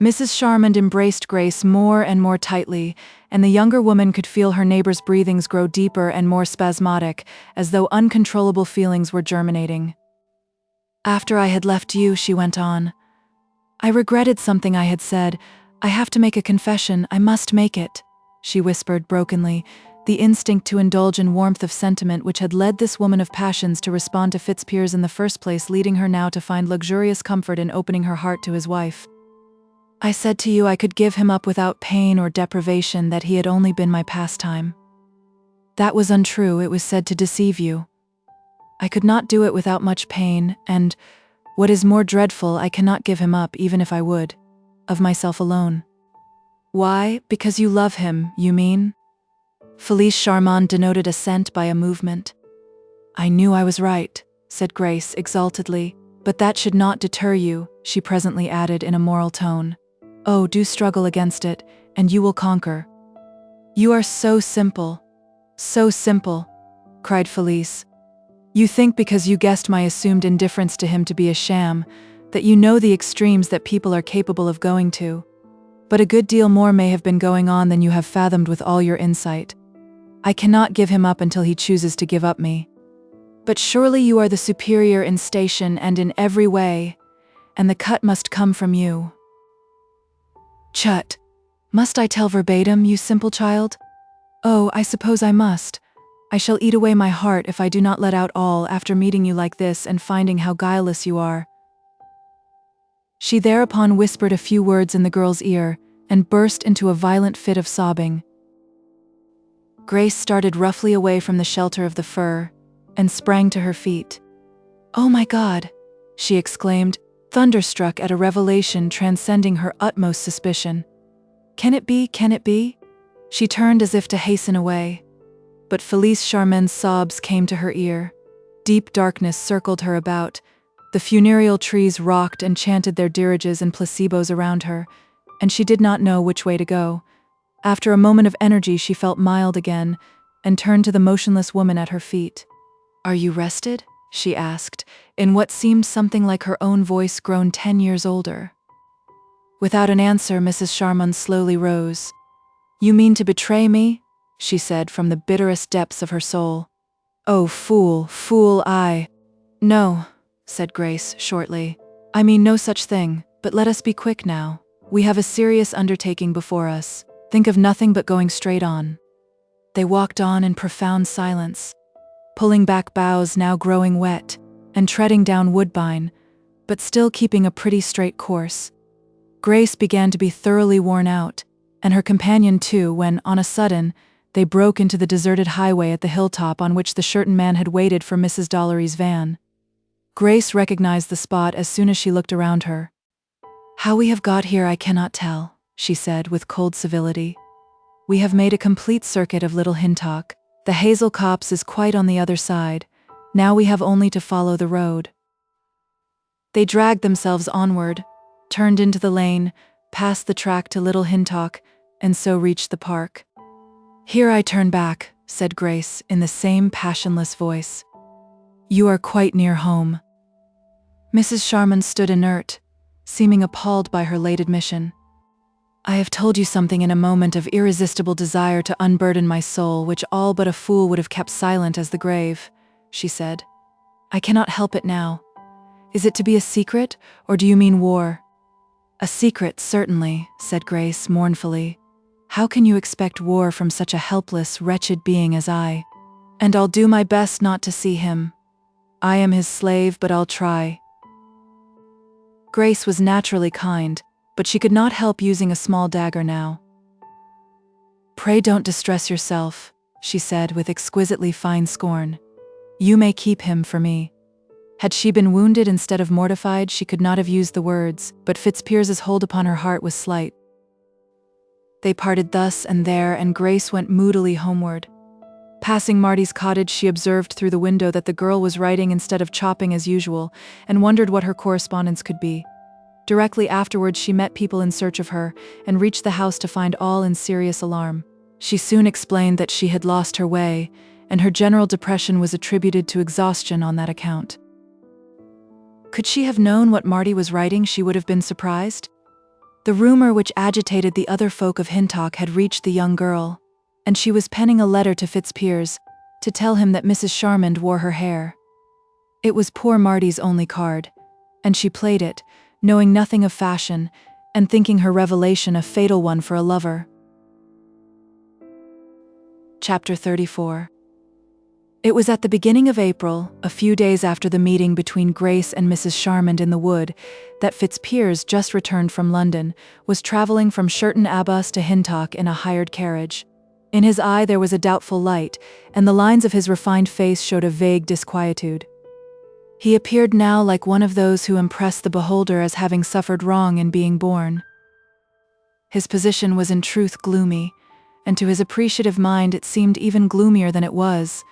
Mrs. Charmand embraced Grace more and more tightly, and the younger woman could feel her neighbor's breathings grow deeper and more spasmodic, as though uncontrollable feelings were germinating. "After I had left you," she went on, "I regretted something I had said. I have to make a confession, I must make it," she whispered brokenly, the instinct to indulge in warmth of sentiment which had led this woman of passions to respond to Fitzpiers in the first place leading her now to find luxurious comfort in opening her heart to his wife. "I said to you I could give him up without pain or deprivation, that he had only been my pastime. That was untrue, it was said to deceive you. I could not do it without much pain, and, what is more dreadful, I cannot give him up even if I would, of myself alone." "Why, because you love him, you mean?" Felice Charmand denoted assent by a movement. "I knew I was right," said Grace exaltedly, "but that should not deter you," she presently added in a moral tone. "Oh, do struggle against it, and you will conquer." "You are so simple, cried Felice. "You think because you guessed my assumed indifference to him to be a sham, that you know the extremes that people are capable of going to. But a good deal more may have been going on than you have fathomed with all your insight. I cannot give him up until he chooses to give up me. But surely you are the superior in station and in every way, and the cut must come from you." "Chut! Must I tell verbatim, you simple child? Oh, I suppose I must. I shall eat away my heart if I do not let out all after meeting you like this and finding how guileless you are. She thereupon whispered a few words in the girl's ear and burst into a violent fit of sobbing. Grace started roughly away from the shelter of the fir and sprang to her feet. "Oh my God!" she exclaimed, thunderstruck at a revelation transcending her utmost suspicion. "Can it be? Can it be?" She turned as if to hasten away, but Felice Charman's sobs came to her ear. Deep darkness circled her about. The funereal trees rocked and chanted their diriges and placebos around her, and she did not know which way to go. After a moment of energy, she felt mild again and turned to the motionless woman at her feet. "Are you rested?" she asked, in what seemed something like her own voice grown 10 years older. Without an answer, Mrs. Charman slowly rose. "You mean to betray me?" she said from the bitterest depths of her soul. "Oh, fool, fool, I—" "No," said Grace shortly. "I mean no such thing, but let us be quick now. We have a serious undertaking before us. Think of nothing but going straight on." They walked on in profound silence, pulling back boughs now growing wet, and treading down woodbine, but still keeping a pretty straight course. Grace began to be thoroughly worn out, and her companion too, when, on a sudden, they broke into the deserted highway at the hilltop on which the Shirton man had waited for Mrs. Dollery's van. Grace recognized the spot as soon as she looked around her. "How we have got here I cannot tell," she said with cold civility. "We have made a complete circuit of Little Hintock. The hazel copse is quite on the other side. Now we have only to follow the road." They dragged themselves onward, turned into the lane, passed the track to Little Hintock, and so reached the park. "Here I turn back," said Grace in the same passionless voice. "You are quite near home." Mrs. Charman stood inert, seeming appalled by her late admission. "I have told you something in a moment of irresistible desire to unburden my soul, which all but a fool would have kept silent as the grave," she said. "I cannot help it now. Is it to be a secret, or do you mean war?" "A secret, certainly," said Grace mournfully. "How can you expect war from such a helpless, wretched being as I? And I'll do my best not to see him. I am his slave, but I'll try." Grace was naturally kind, but she could not help using a small dagger now. "Pray don't distress yourself," she said with exquisitely fine scorn. "You may keep him for me." Had she been wounded instead of mortified, she could not have used the words, but Fitzpiers's hold upon her heart was slight. They parted thus and there, and Grace went moodily homeward. Passing Marty's cottage, she observed through the window that the girl was writing instead of chopping as usual, and wondered what her correspondence could be. Directly afterwards, she met people in search of her, and reached the house to find all in serious alarm. She soon explained that she had lost her way, and her general depression was attributed to exhaustion on that account. Could she have known what Marty was writing, she would have been surprised. The rumor which agitated the other folk of Hintock had reached the young girl, and she was penning a letter to Fitzpiers to tell him that Mrs. Charmand wore her hair. It was poor Marty's only card, and she played it, knowing nothing of fashion, and thinking her revelation a fatal one for a lover. Chapter 34. It was at the beginning of April, a few days after the meeting between Grace and Mrs. Charmand in the wood, that Fitzpiers, just returned from London, was travelling from Shirton Abbas to Hintock in a hired carriage. In his eye there was a doubtful light, and the lines of his refined face showed a vague disquietude. He appeared now like one of those who impress the beholder as having suffered wrong in being born. His position was in truth gloomy, and to his appreciative mind it seemed even gloomier than it was.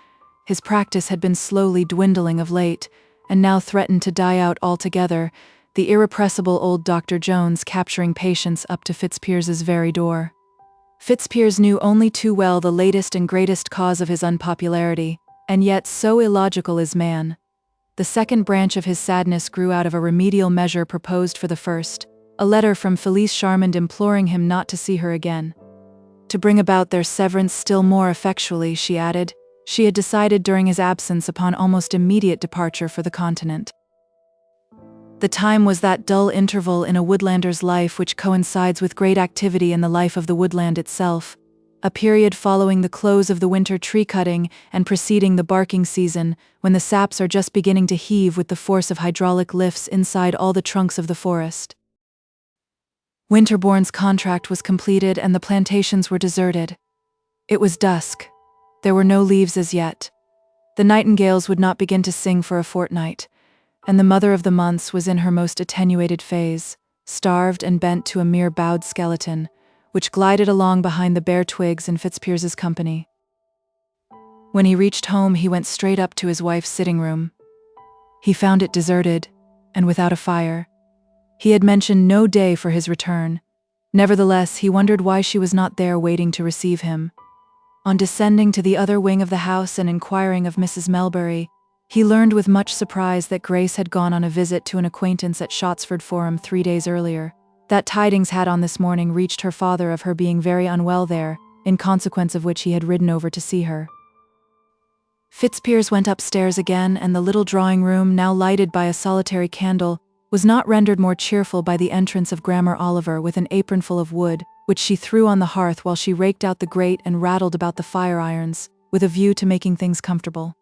His practice had been slowly dwindling of late, and now threatened to die out altogether, the irrepressible old Dr. Jones capturing patients up to Fitzpiers's very door. Fitzpiers knew only too well the latest and greatest cause of his unpopularity, and yet so illogical is man. The second branch of his sadness grew out of a remedial measure proposed for the first, a letter from Felice Charmand imploring him not to see her again. To bring about their severance still more effectually, she added, she had decided during his absence upon almost immediate departure for the continent. The time was that dull interval in a woodlander's life which coincides with great activity in the life of the woodland itself, a period following the close of the winter tree cutting and preceding the barking season, when the saps are just beginning to heave with the force of hydraulic lifts inside all the trunks of the forest. Winterbourne's contract was completed and the plantations were deserted. It was dusk. There were no leaves as yet. The nightingales would not begin to sing for a fortnight, and the mother of the months was in her most attenuated phase, starved and bent to a mere bowed skeleton, which glided along behind the bare twigs in Fitzpiers's company. When he reached home, he went straight up to his wife's sitting room. He found it deserted, and without a fire. He had mentioned no day for his return. Nevertheless, he wondered why she was not there waiting to receive him. On descending to the other wing of the house and inquiring of Mrs. Melbury, he learned with much surprise that Grace had gone on a visit to an acquaintance at Shottsford Forum 3 days earlier. That tidings had on this morning reached her father of her being very unwell there, in consequence of which he had ridden over to see her. Fitzpiers went upstairs again, and the little drawing-room, now lighted by a solitary candle, was not rendered more cheerful by the entrance of Grammer Oliver with an apronful of wood, which she threw on the hearth while she raked out the grate and rattled about the fire-irons, with a view to making things comfortable.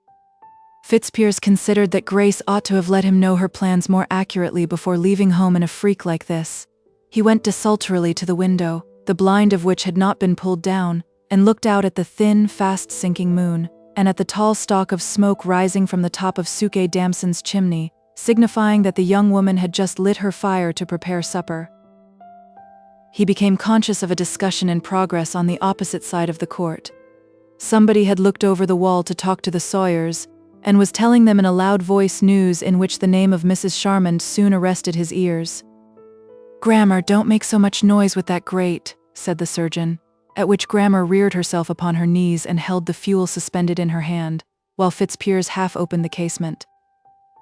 Fitzpiers considered that Grace ought to have let him know her plans more accurately before leaving home in a freak like this. He went desultorily to the window, the blind of which had not been pulled down, and looked out at the thin, fast-sinking moon, and at the tall stalk of smoke rising from the top of Suke Damson's chimney, signifying that the young woman had just lit her fire to prepare supper. He became conscious of a discussion in progress on the opposite side of the court. Somebody had looked over the wall to talk to the Sawyers, and was telling them in a loud voice news in which the name of Mrs. Charmond soon arrested his ears. "Grammer, don't make so much noise with that grate," said the surgeon, at which Grammer reared herself upon her knees and held the fuel suspended in her hand, while Fitzpiers half opened the casement.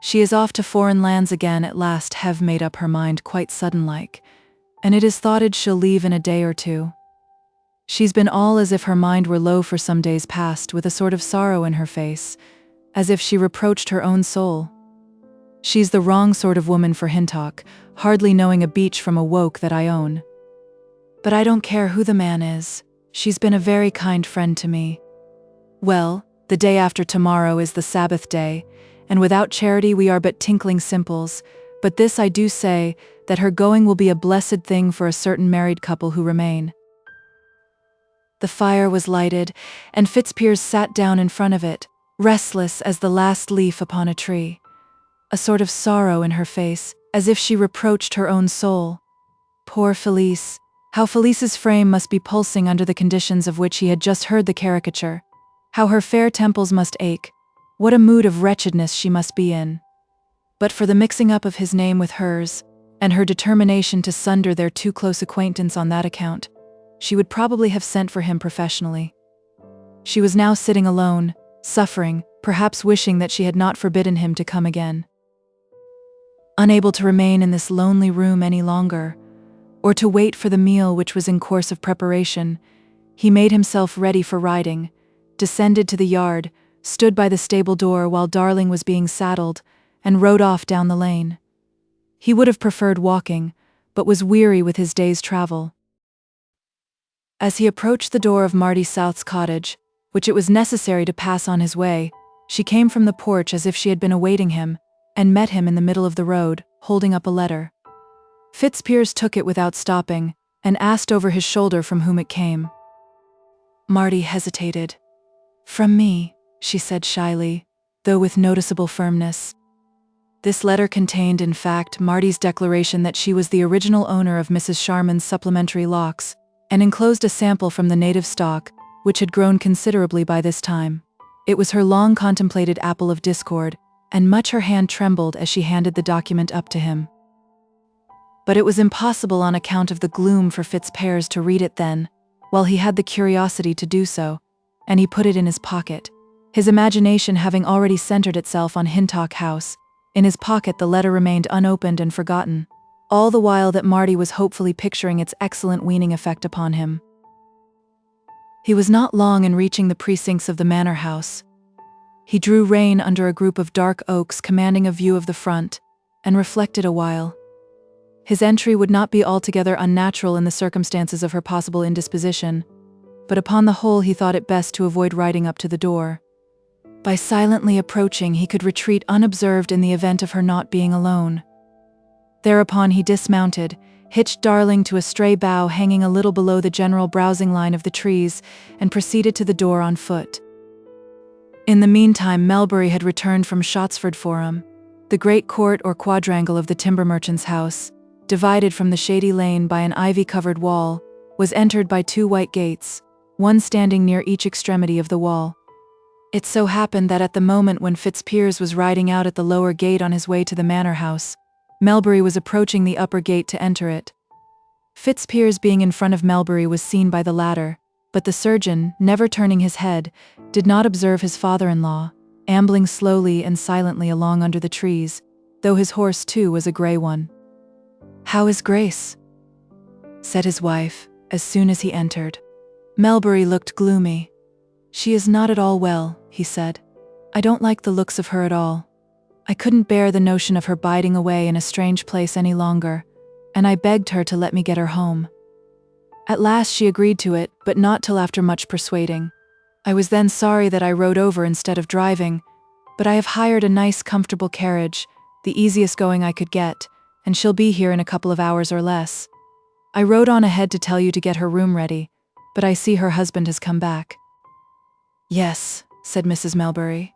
"She is off to foreign lands again at last, have made up her mind quite sudden-like, and it is thoughted she'll leave in a day or two. She's been all as if her mind were low for some days past, with a sort of sorrow in her face, as if she reproached her own soul. She's the wrong sort of woman for Hintock, hardly knowing a beech from a woke that I own. But I don't care who the man is. She's been a very kind friend to me. Well, the day after tomorrow is the Sabbath day, and without charity we are but tinkling simples, but this I do say, that her going will be a blessed thing for a certain married couple who remain." The fire was lighted, and Fitzpiers sat down in front of it, restless as the last leaf upon a tree, a sort of sorrow in her face, as if she reproached her own soul. Poor Felice! How Felice's frame must be pulsing under the conditions of which he had just heard the caricature. How her fair temples must ache. What a mood of wretchedness she must be in. But for the mixing up of his name with hers, and her determination to sunder their too close acquaintance on that account, she would probably have sent for him professionally. She was now sitting alone, suffering, perhaps wishing that she had not forbidden him to come again. Unable to remain in this lonely room any longer, or to wait for the meal which was in course of preparation, he made himself ready for riding, descended to the yard, stood by the stable door while Darling was being saddled, and rode off down the lane. He would have preferred walking, but was weary with his day's travel. As he approached the door of Marty South's cottage, which it was necessary to pass on his way, she came from the porch as if she had been awaiting him, and met him in the middle of the road, holding up a letter. Fitzpiers took it without stopping, and asked over his shoulder from whom it came. Marty hesitated. "From me," she said shyly, though with noticeable firmness. This letter contained, in fact, Marty's declaration that she was the original owner of Mrs. Charmond's supplementary locks, and enclosed a sample from the native stock, which had grown considerably by this time. It was her long-contemplated apple of discord, and much her hand trembled as she handed the document up to him. But it was impossible on account of the gloom for Fitzpiers to read it then, while he had the curiosity to do so, and he put it in his pocket, his imagination having already centered itself on Hintock House. In his pocket the letter remained unopened and forgotten, all the while that Marty was hopefully picturing its excellent weaning effect upon him. He was not long in reaching the precincts of the manor house. He drew rein under a group of dark oaks commanding a view of the front, and reflected a while. His entry would not be altogether unnatural in the circumstances of her possible indisposition, but upon the whole he thought it best to avoid riding up to the door. By silently approaching, he could retreat unobserved in the event of her not being alone. Thereupon he dismounted, hitched Darling to a stray bough hanging a little below the general browsing line of the trees, and proceeded to the door on foot. In the meantime, Melbury had returned from Shottsford Forum. The great court or quadrangle of the timber merchant's house, divided from the shady lane by an ivy-covered wall, was entered by two white gates, one standing near each extremity of the wall. It so happened that at the moment when Fitzpiers was riding out at the lower gate on his way to the manor house, Melbury was approaching the upper gate to enter it. Fitzpiers being in front of Melbury was seen by the latter, but the surgeon, never turning his head, did not observe his father-in-law, ambling slowly and silently along under the trees, though his horse too was a grey one. "How is Grace?" said his wife, as soon as he entered. Melbury looked gloomy. "She is not at all well," he said. "I don't like the looks of her at all. I couldn't bear the notion of her biding away in a strange place any longer, and I begged her to let me get her home. At last she agreed to it, but not till after much persuading. I was then sorry that I rode over instead of driving, but I have hired a nice comfortable carriage, the easiest going I could get, and she'll be here in a couple of hours or less. I rode on ahead to tell you to get her room ready, but I see her husband has come back." "Yes," said Mrs. Melbury.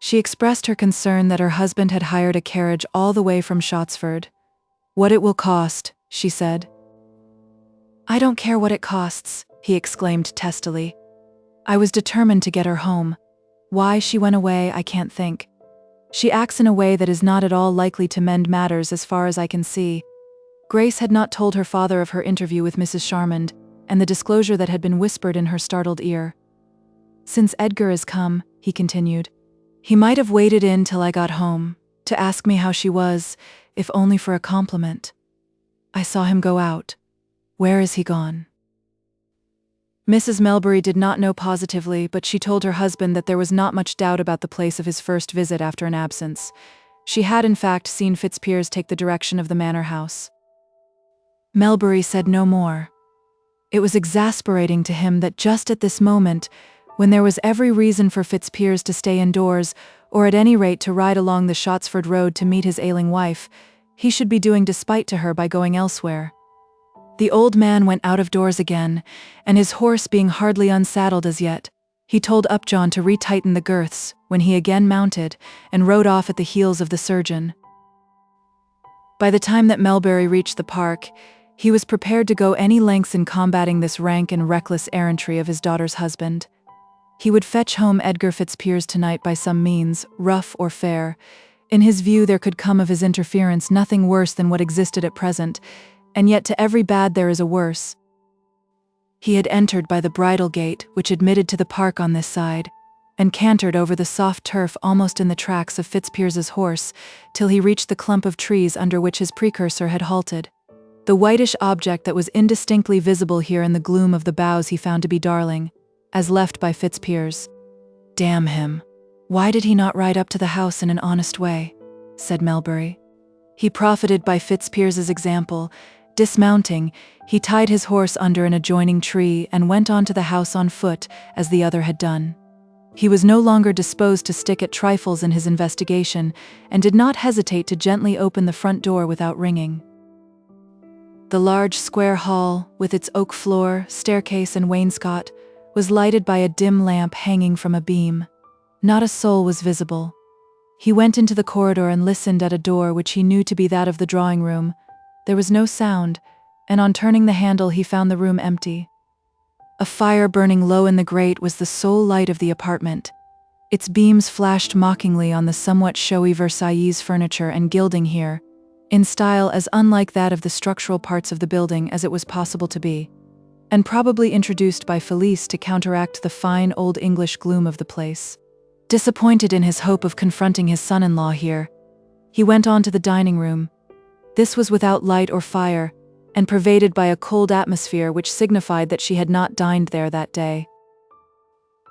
She expressed her concern that her husband had hired a carriage all the way from Shottsford. "What it will cost," she said. "I don't care what it costs," he exclaimed testily. "I was determined to get her home. Why she went away, I can't think. She acts in a way that is not at all likely to mend matters as far as I can see." Grace had not told her father of her interview with Mrs. Charmond, and the disclosure that had been whispered in her startled ear. "Since Edgar is come," he continued, "he might have waited in till I got home, to ask me how she was, if only for a compliment. I saw him go out. Where is he gone?" Mrs. Melbury did not know positively, but she told her husband that there was not much doubt about the place of his first visit after an absence. She had in fact seen Fitzpiers take the direction of the manor house. Melbury said no more. It was exasperating to him that just at this moment, when there was every reason for Fitzpiers to stay indoors, or at any rate to ride along the Shottsford road to meet his ailing wife, he should be doing despite to her by going elsewhere. The old man went out of doors again, and his horse being hardly unsaddled as yet, he told Upjohn to retighten the girths, when he again mounted, and rode off at the heels of the surgeon. By the time that Melbury reached the park, he was prepared to go any lengths in combating this rank and reckless errantry of his daughter's husband. He would fetch home Edgar Fitzpiers tonight by some means, rough or fair. In his view there could come of his interference nothing worse than what existed at present, and yet to every bad there is a worse. He had entered by the bridle gate, which admitted to the park on this side, and cantered over the soft turf almost in the tracks of Fitzpiers's horse, till he reached the clump of trees under which his precursor had halted. The whitish object that was indistinctly visible here in the gloom of the boughs he found to be Darling, as left by Fitzpiers. "Damn him! Why did he not ride up to the house in an honest way?" said Melbury. He profited by Fitzpiers's example. Dismounting, he tied his horse under an adjoining tree and went on to the house on foot, as the other had done. He was no longer disposed to stick at trifles in his investigation, and did not hesitate to gently open the front door without ringing. The large square hall, with its oak floor, staircase and wainscot, was lighted by a dim lamp hanging from a beam. Not a soul was visible. He went into the corridor and listened at a door which he knew to be that of the drawing-room. There was no sound, and on turning the handle he found the room empty. A fire burning low in the grate was the sole light of the apartment. Its beams flashed mockingly on the somewhat showy Versailles furniture and gilding here, in style as unlike that of the structural parts of the building as it was possible to be, and probably introduced by Felice to counteract the fine old English gloom of the place. Disappointed in his hope of confronting his son-in-law here, he went on to the dining-room. This was without light or fire, and pervaded by a cold atmosphere which signified that she had not dined there that day.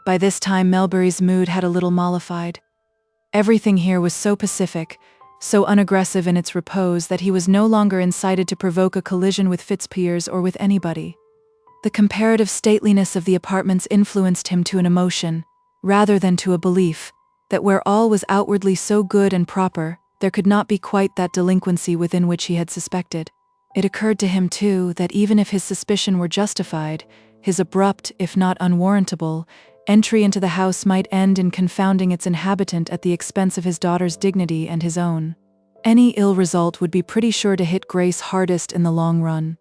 By this time Melbury's mood had a little mollified. Everything here was so pacific, so unaggressive in its repose that he was no longer incited to provoke a collision with Fitzpiers or with anybody. The comparative stateliness of the apartments influenced him to an emotion, rather than to a belief, that where all was outwardly so good and proper, there could not be quite that delinquency within which he had suspected. It occurred to him, too, that even if his suspicion were justified, his abrupt, if not unwarrantable, entry into the house might end in confounding its inhabitant at the expense of his daughter's dignity and his own. Any ill result would be pretty sure to hit Grace hardest in the long run.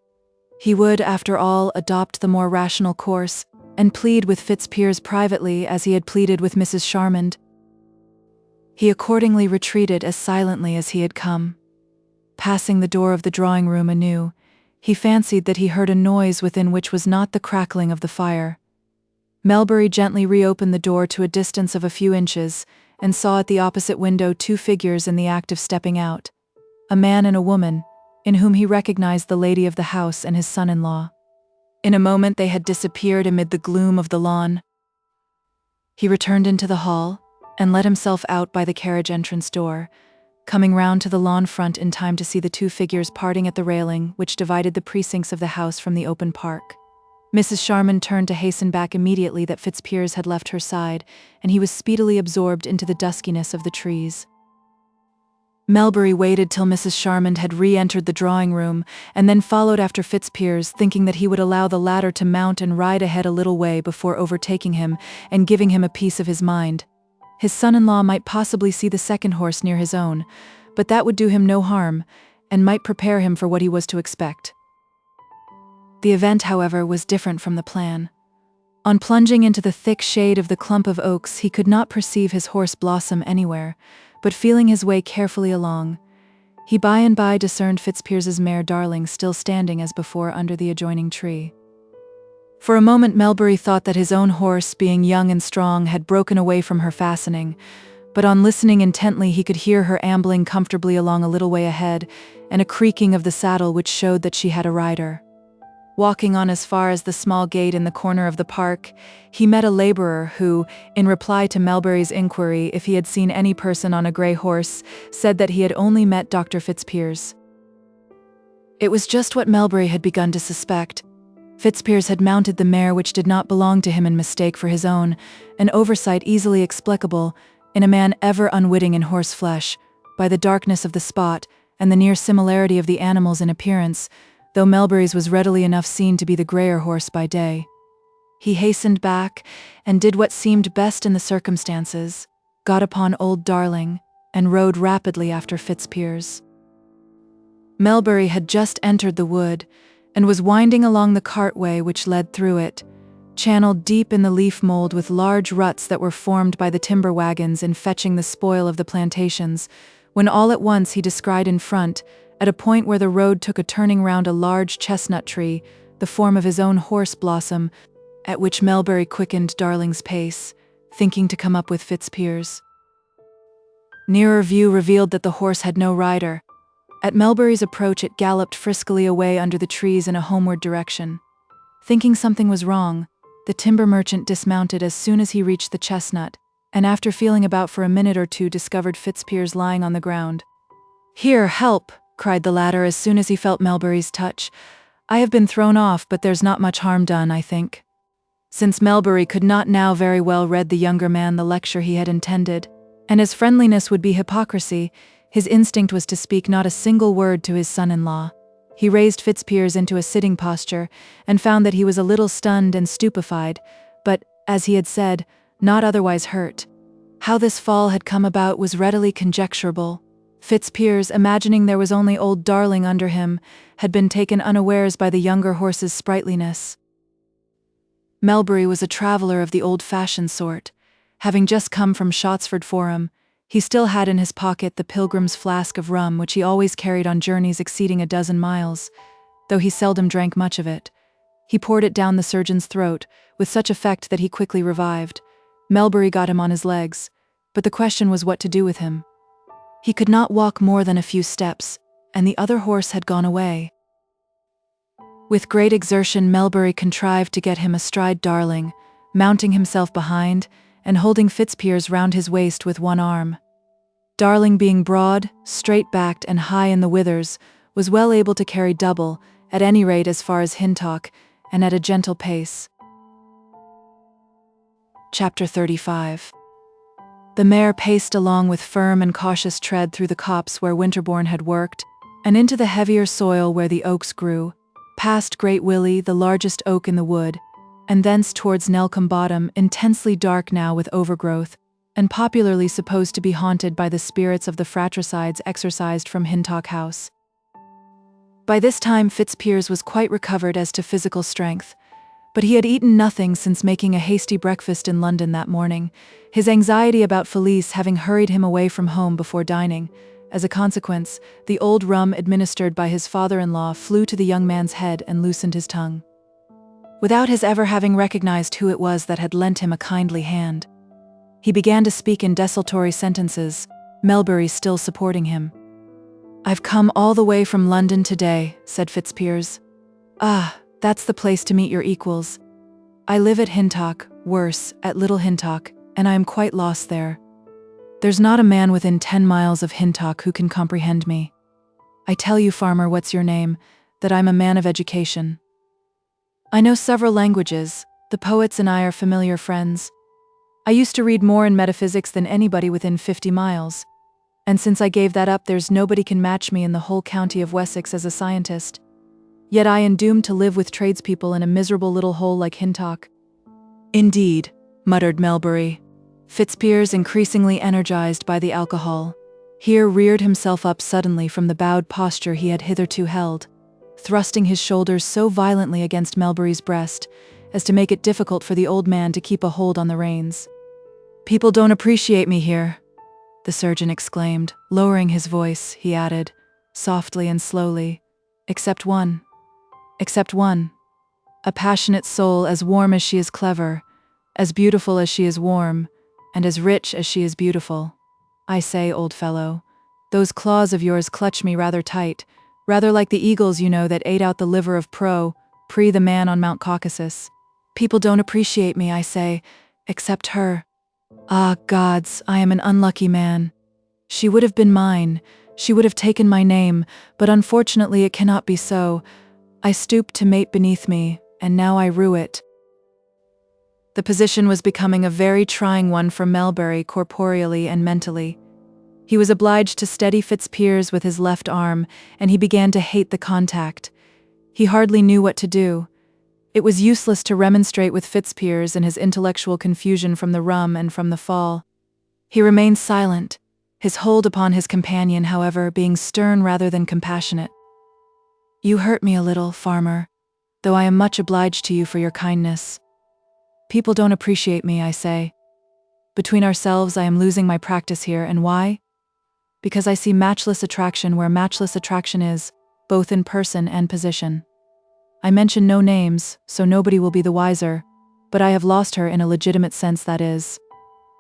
He would, after all, adopt the more rational course, and plead with Fitzpiers privately as he had pleaded with Mrs. Charmond. He accordingly retreated as silently as he had come. Passing the door of the drawing-room anew, he fancied that he heard a noise within which was not the crackling of the fire. Melbury gently reopened the door to a distance of a few inches, and saw at the opposite window 2 figures in the act of stepping out, a man and a woman, in whom he recognized the lady of the house and his son-in-law. In a moment they had disappeared amid the gloom of the lawn. He returned into the hall, and let himself out by the carriage entrance door, coming round to the lawn front in time to see the 2 figures parting at the railing which divided the precincts of the house from the open park. Mrs. Charmond turned to hasten back immediately that Fitzpiers had left her side, and he was speedily absorbed into the duskiness of the trees. Melbury waited till Mrs. Charmond had re-entered the drawing-room, and then followed after Fitzpiers, thinking that he would allow the latter to mount and ride ahead a little way before overtaking him and giving him a piece of his mind. His son-in-law might possibly see the second horse near his own, but that would do him no harm, and might prepare him for what he was to expect. The event, however, was different from the plan. On plunging into the thick shade of the clump of oaks, he could not perceive his horse Blossom anywhere, but feeling his way carefully along, he by and by discerned Fitzpiers's mare Darling still standing as before under the adjoining tree. For a moment Melbury thought that his own horse, being young and strong, had broken away from her fastening, but on listening intently he could hear her ambling comfortably along a little way ahead, and a creaking of the saddle which showed that she had a rider. Walking on as far as the small gate in the corner of the park, he met a laborer who, in reply to Melbury's inquiry if he had seen any person on a grey horse, said that he had only met Dr. Fitzpiers. It was just what Melbury had begun to suspect. Fitzpiers had mounted the mare which did not belong to him in mistake for his own, an oversight easily explicable, in a man ever unwitting in horse-flesh, by the darkness of the spot and the near similarity of the animals in appearance, though Melbury's was readily enough seen to be the greyer horse by day. He hastened back, and did what seemed best in the circumstances, got upon old Darling, and rode rapidly after Fitzpiers. Melbury had just entered the wood, and was winding along the cartway which led through it, channeled deep in the leaf mold with large ruts that were formed by the timber wagons in fetching the spoil of the plantations, when all at once he descried in front, at a point where the road took a turning round a large chestnut tree, the form of his own horse Blossom, at which Melbury quickened Darling's pace, thinking to come up with Fitzpiers. Nearer view revealed that the horse had no rider. At Melbury's approach it galloped friskily away under the trees in a homeward direction. Thinking something was wrong, the timber merchant dismounted as soon as he reached the chestnut, and after feeling about for a minute or two discovered Fitzpiers lying on the ground. "Here, help!" cried the latter as soon as he felt Melbury's touch. "I have been thrown off, but there's not much harm done, I think." Since Melbury could not now very well read the younger man the lecture he had intended, and as friendliness would be hypocrisy, his instinct was to speak not a single word to his son-in-law. He raised Fitzpiers into a sitting posture, and found that he was a little stunned and stupefied, but, as he had said, not otherwise hurt. How this fall had come about was readily conjecturable. Fitzpiers, imagining there was only old Darling under him, had been taken unawares by the younger horse's sprightliness. Melbury was a traveller of the old-fashioned sort. Having just come from Shottsford Forum, he still had in his pocket the pilgrim's flask of rum which he always carried on journeys exceeding a dozen miles, though he seldom drank much of it. He poured it down the surgeon's throat, with such effect that he quickly revived. Melbury got him on his legs, but the question was what to do with him. He could not walk more than a few steps, and the other horse had gone away. With great exertion Melbury contrived to get him astride Darling, mounting himself behind, and holding Fitzpiers round his waist with one arm. Darling, being broad, straight-backed, and high in the withers, was well able to carry double, at any rate as far as Hintock, and at a gentle pace. Chapter 35. The mare paced along with firm and cautious tread through the copse where Winterbourne had worked, and into the heavier soil where the oaks grew, past Great Willie, the largest oak in the wood, and thence towards Nelcombe Bottom, intensely dark now with overgrowth, and popularly supposed to be haunted by the spirits of the fratricides exorcised from Hintock House. By this time Fitzpiers was quite recovered as to physical strength, but he had eaten nothing since making a hasty breakfast in London that morning, his anxiety about Felice having hurried him away from home before dining. As a consequence, the old rum administered by his father-in-law flew to the young man's head and loosened his tongue, without his ever having recognized who it was that had lent him a kindly hand. He began to speak in desultory sentences, Melbury still supporting him. "I've come all the way from London today," said Fitzpiers. "Ah, that's the place to meet your equals. I live at Hintock, worse, at Little Hintock, and I am quite lost there. There's not a man within 10 miles of Hintock who can comprehend me. I tell you, farmer, what's your name, that I'm a man of education. I know several languages, the poets and I are familiar friends. I used to read more in metaphysics than anybody within 50 miles, and since I gave that up there's nobody can match me in the whole county of Wessex as a scientist. Yet I am doomed to live with tradespeople in a miserable little hole like Hintock." "Indeed," muttered Melbury. Fitzpiers, increasingly energized by the alcohol, here reared himself up suddenly from the bowed posture he had hitherto held, thrusting his shoulders so violently against Melbury's breast as to make it difficult for the old man to keep a hold on the reins. "People don't appreciate me here," the surgeon exclaimed, lowering his voice. He added, softly and slowly, "Except one. Except one. A passionate soul as warm as she is clever, as beautiful as she is warm, and as rich as she is beautiful. I say, old fellow, those claws of yours clutch me rather tight, rather like the eagles, you know, that ate out the liver of Pri the man on Mount Caucasus. People don't appreciate me, I say, except her. Ah, gods, I am an unlucky man. She would have been mine, she would have taken my name, but unfortunately it cannot be so. I stooped to mate beneath me, and now I rue it." The position was becoming a very trying one for Melbury corporeally and mentally. He was obliged to steady Fitzpiers with his left arm, and he began to hate the contact. He hardly knew what to do. It was useless to remonstrate with Fitzpiers in his intellectual confusion from the rum and from the fall. He remained silent, his hold upon his companion, however, being stern rather than compassionate. "You hurt me a little, farmer, though I am much obliged to you for your kindness. People don't appreciate me, I say. Between ourselves, I am losing my practice here, and why? Because I see matchless attraction where matchless attraction is, both in person and position. I mention no names, so nobody will be the wiser, but I have lost her in a legitimate sense, that is.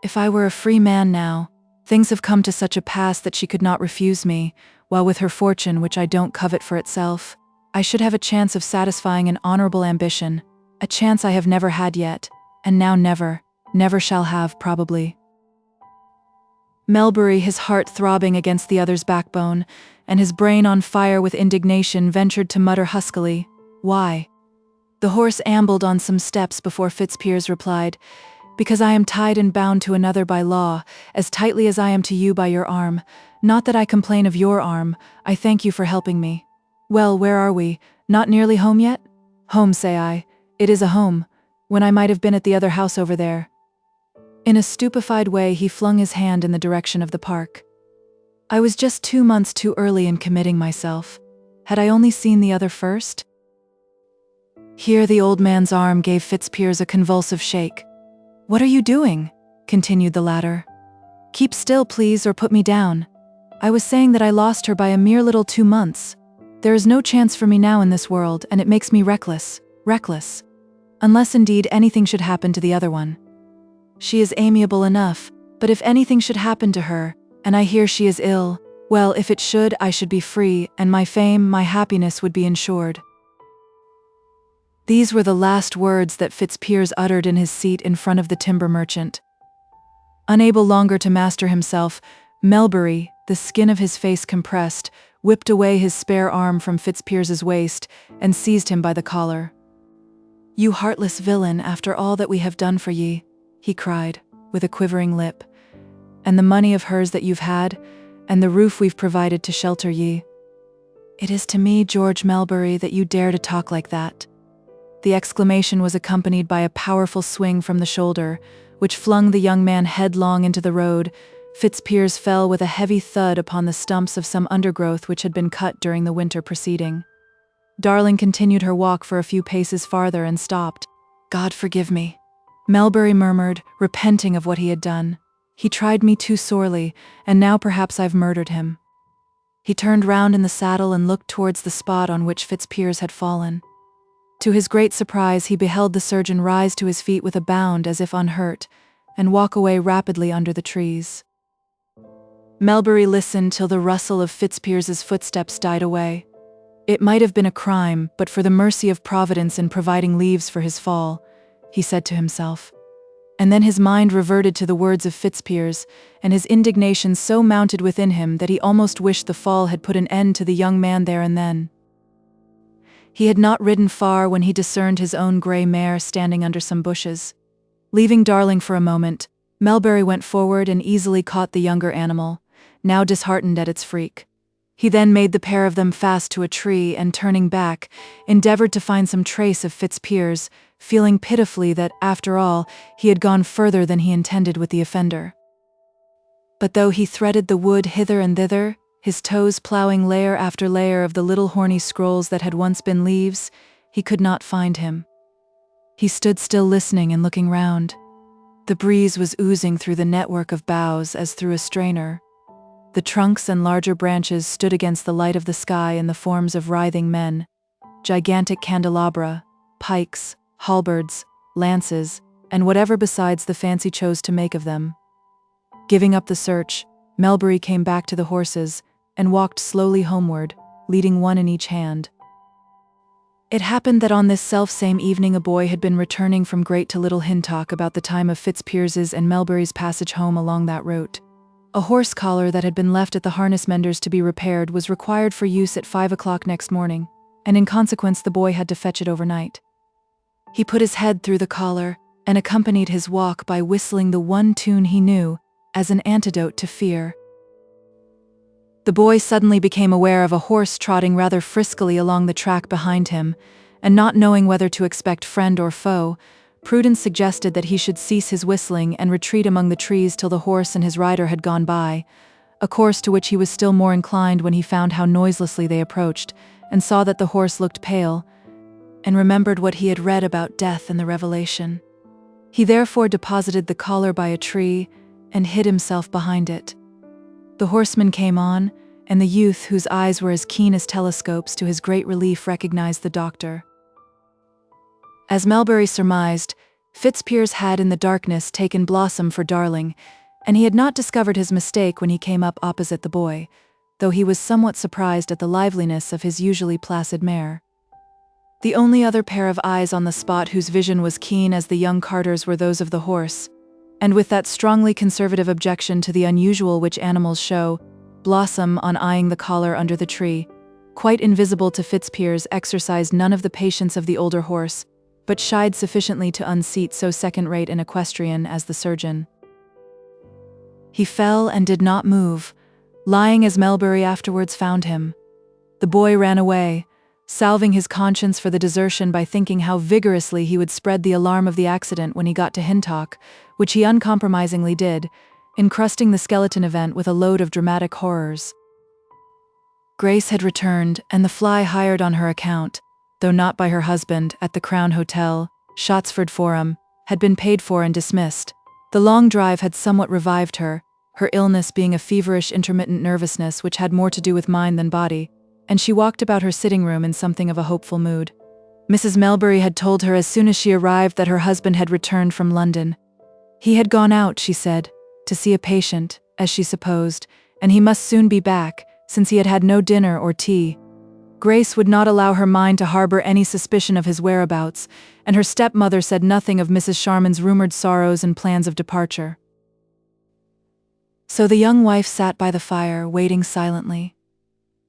If I were a free man now, things have come to such a pass that she could not refuse me, while with her fortune, which I don't covet for itself, I should have a chance of satisfying an honorable ambition, a chance I have never had yet, and now never shall have, probably." Melbury, his heart throbbing against the other's backbone, and his brain on fire with indignation, ventured to mutter huskily, "Why?" The horse ambled on some steps before Fitzpiers replied, "Because I am tied and bound to another by law, as tightly as I am to you by your arm. Not that I complain of your arm, I thank you for helping me. Well, where are we? Not nearly home yet? Home, say I. It is a home, when I might have been at the other house over there." In a stupefied way he flung his hand in the direction of the park. "I was just 2 months too early in committing myself. Had I only seen the other first?" Here the old man's arm gave Fitzpiers a convulsive shake. "What are you doing?" continued the latter. "Keep still, please, or put me down. I was saying that I lost her by a mere little 2 months. There is no chance for me now in this world, and it makes me reckless. Unless indeed anything should happen to the other one. She is amiable enough, but if anything should happen to her, and I hear she is ill, well, if it should, I should be free, and my fame, my happiness would be ensured." These were the last words that Fitzpiers uttered in his seat in front of the timber merchant. Unable longer to master himself, Melbury, the skin of his face compressed, whipped away his spare arm from Fitzpiers's waist and seized him by the collar. "You heartless villain, after all that we have done for ye," he cried, with a quivering lip, "and the money of hers that you've had, and the roof we've provided to shelter ye. It is to me, George Melbury, that you dare to talk like that." The exclamation was accompanied by a powerful swing from the shoulder, which flung the young man headlong into the road. Fitzpiers fell with a heavy thud upon the stumps of some undergrowth which had been cut during the winter preceding. Darling continued her walk for a few paces farther and stopped. "God forgive me," Melbury murmured, repenting of what he had done. "He tried me too sorely, and now perhaps I've murdered him." He turned round in the saddle and looked towards the spot on which Fitzpiers had fallen. To his great surprise, he beheld the surgeon rise to his feet with a bound as if unhurt, and walk away rapidly under the trees. Melbury listened till the rustle of Fitzpiers's footsteps died away. It might have been a crime, but for the mercy of Providence in providing leaves for his fall, he said to himself. And then his mind reverted to the words of Fitzpiers, and his indignation so mounted within him that he almost wished the fall had put an end to the young man there and then. He had not ridden far when he discerned his own grey mare standing under some bushes. Leaving Darling for a moment, Melbury went forward and easily caught the younger animal, now disheartened at its freak. He then made the pair of them fast to a tree and, turning back, endeavored to find some trace of Fitzpiers, feeling pitifully that, after all, he had gone further than he intended with the offender. But though he threaded the wood hither and thither, his toes ploughing layer after layer of the little horny scrolls that had once been leaves, he could not find him. He stood still listening and looking round. The breeze was oozing through the network of boughs as through a strainer. The trunks and larger branches stood against the light of the sky in the forms of writhing men, gigantic candelabra, pikes, halberds, lances, and whatever besides the fancy chose to make of them. Giving up the search, Melbury came back to the horses and walked slowly homeward, leading one in each hand. It happened that on this self-same evening a boy had been returning from Great to Little Hintock about the time of Fitzpiers's and Melbury's passage home along that route. A horse collar that had been left at the harness mender's to be repaired was required for use at 5 o'clock next morning, and in consequence the boy had to fetch it overnight. He put his head through the collar and accompanied his walk by whistling the one tune he knew as an antidote to fear. The boy suddenly became aware of a horse trotting rather friskily along the track behind him, and not knowing whether to expect friend or foe, Prudence suggested that he should cease his whistling and retreat among the trees till the horse and his rider had gone by, a course to which he was still more inclined when he found how noiselessly they approached, and saw that the horse looked pale, and remembered what he had read about death in the Revelation. He therefore deposited the collar by a tree and hid himself behind it. The horseman came on, and the youth, whose eyes were as keen as telescopes, to his great relief recognized the doctor. As Melbury surmised, Fitzpiers had in the darkness taken Blossom for Darling, and he had not discovered his mistake when he came up opposite the boy, though he was somewhat surprised at the liveliness of his usually placid mare. The only other pair of eyes on the spot whose vision was keen as the young carter's were those of the horse, and with that strongly conservative objection to the unusual which animals show, Blossom, on eyeing the collar under the tree, quite invisible to Fitzpiers, exercised none of the patience of the older horse, but shied sufficiently to unseat so second-rate an equestrian as the surgeon. He fell and did not move, lying as Melbury afterwards found him. The boy ran away, salving his conscience for the desertion by thinking how vigorously he would spread the alarm of the accident when he got to Hintock, which he uncompromisingly did, encrusting the skeleton event with a load of dramatic horrors. Grace had returned, and the fly hired on her account, though not by her husband, at the Crown Hotel, Shottsford Forum, had been paid for and dismissed. The long drive had somewhat revived her illness being a feverish intermittent nervousness which had more to do with mind than body, and she walked about her sitting room in something of a hopeful mood. Mrs. Melbury had told her as soon as she arrived that her husband had returned from London. He had gone out, she said, to see a patient, as she supposed, and he must soon be back, since he had had no dinner or tea. Grace would not allow her mind to harbor any suspicion of his whereabouts, and her stepmother said nothing of Mrs. Sharman's rumored sorrows and plans of departure. So the young wife sat by the fire, waiting silently.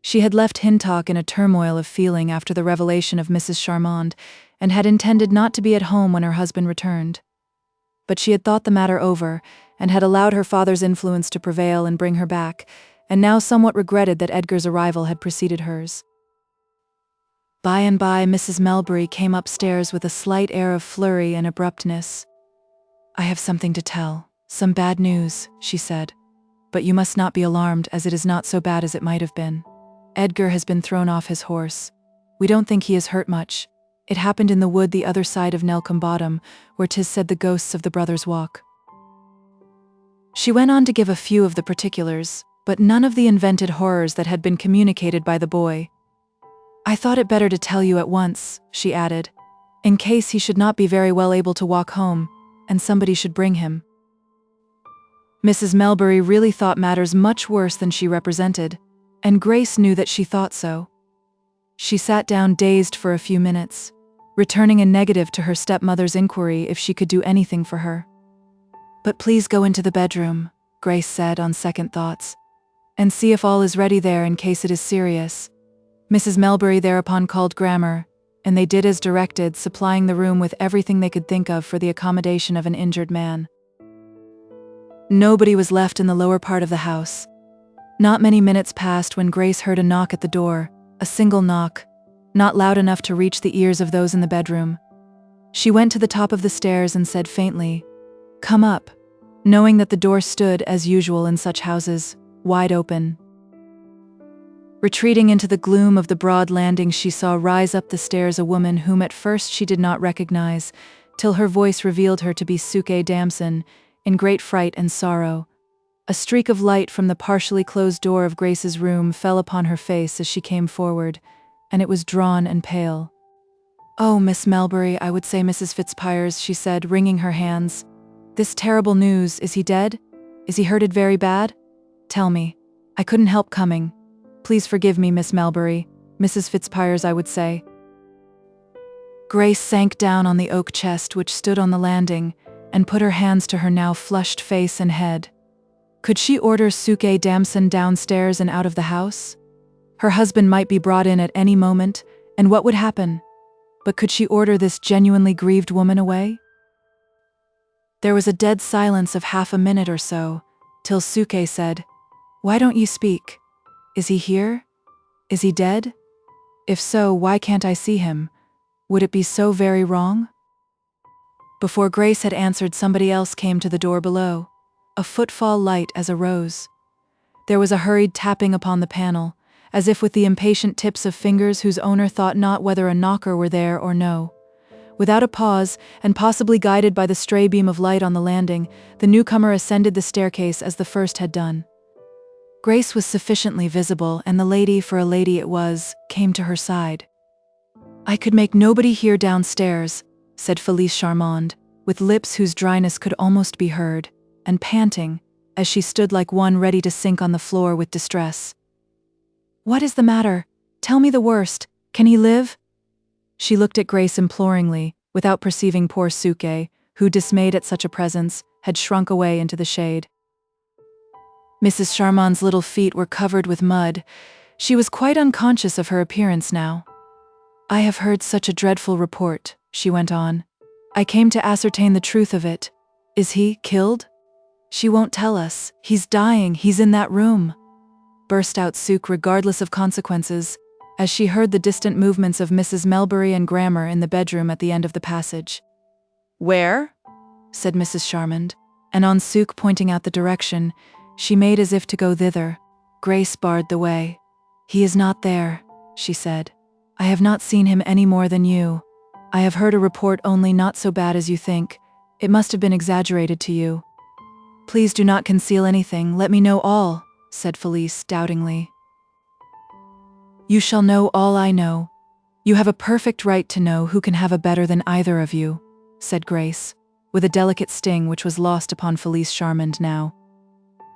She had left Hintock in a turmoil of feeling after the revelation of Mrs. Charmand, and had intended not to be at home when her husband returned. But she had thought the matter over, and had allowed her father's influence to prevail and bring her back, and now somewhat regretted that Edgar's arrival had preceded hers. By and by, Mrs. Melbury came upstairs with a slight air of flurry and abruptness. "I have something to tell, some bad news," she said. "But you must not be alarmed, as it is not so bad as it might have been. Edgar has been thrown off his horse. We don't think he is hurt much. It happened in the wood the other side of Nelcombe Bottom, where 'tis said the ghosts of the brothers walk." She went on to give a few of the particulars, but none of the invented horrors that had been communicated by the boy. "I thought it better to tell you at once," she added, "in case he should not be very well able to walk home, and somebody should bring him." Mrs. Melbury really thought matters much worse than she represented, and Grace knew that she thought so. She sat down dazed for a few minutes, returning a negative to her stepmother's inquiry if she could do anything for her. "But please go into the bedroom," Grace said on second thoughts, "and see if all is ready there in case it is serious." Mrs. Melbury thereupon called Grammer, and they did as directed, supplying the room with everything they could think of for the accommodation of an injured man. Nobody was left in the lower part of the house. Not many minutes passed when Grace heard a knock at the door, a single knock, not loud enough to reach the ears of those in the bedroom. She went to the top of the stairs and said faintly, "Come up," knowing that the door stood, as usual in such houses, wide open. Retreating into the gloom of the broad landing, she saw rise up the stairs a woman whom at first she did not recognize, till her voice revealed her to be Suke Damson, in great fright and sorrow. A streak of light from the partially closed door of Grace's room fell upon her face as she came forward, and it was drawn and pale. "Oh, Miss Melbury, I would say Mrs. Fitzpiers," she said, wringing her hands. "This terrible news, is he dead? Is he hurted very bad? Tell me. I couldn't help coming. Please forgive me, Miss Melbury, Mrs. Fitzpiers, I would say." Grace sank down on the oak chest which stood on the landing, and put her hands to her now flushed face and head. Could she order Suke Damson downstairs and out of the house? Her husband might be brought in at any moment, and what would happen? But could she order this genuinely grieved woman away? There was a dead silence of half a minute or so, till Suke said, "Why don't you speak? Is he here? Is he dead? If so, why can't I see him? Would it be so very wrong?" Before Grace had answered, somebody else came to the door below, a footfall light as a rose. There was a hurried tapping upon the panel, as if with the impatient tips of fingers whose owner thought not whether a knocker were there or no. Without a pause, and possibly guided by the stray beam of light on the landing, the newcomer ascended the staircase as the first had done. Grace was sufficiently visible, and the lady, for a lady it was, came to her side. "I could make nobody hear downstairs," said Felice Charmand, with lips whose dryness could almost be heard, and panting, as she stood like one ready to sink on the floor with distress. "What is the matter? Tell me the worst. Can he live?" She looked at Grace imploringly, without perceiving poor Suke, who, dismayed at such a presence, had shrunk away into the shade. Mrs. Charmand's little feet were covered with mud. She was quite unconscious of her appearance now. "I have heard such a dreadful report," she went on. "I came to ascertain the truth of it. Is he killed?" "She won't tell us. He's dying. He's in that room," burst out Suke, regardless of consequences, as she heard the distant movements of Mrs. Melbury and Grammer in the bedroom at the end of the passage. "Where?" said Mrs. Charmand, and on Suke pointing out the direction, she made as if to go thither. Grace barred the way. "He is not there," she said. "I have not seen him any more than you. I have heard a report only not so bad as you think. It must have been exaggerated to you." "Please do not conceal anything. Let me know all," said Felice doubtingly. "You shall know all I know. You have a perfect right to know. Who can have a better than either of you?" said Grace, with a delicate sting which was lost upon Felice Charmand now.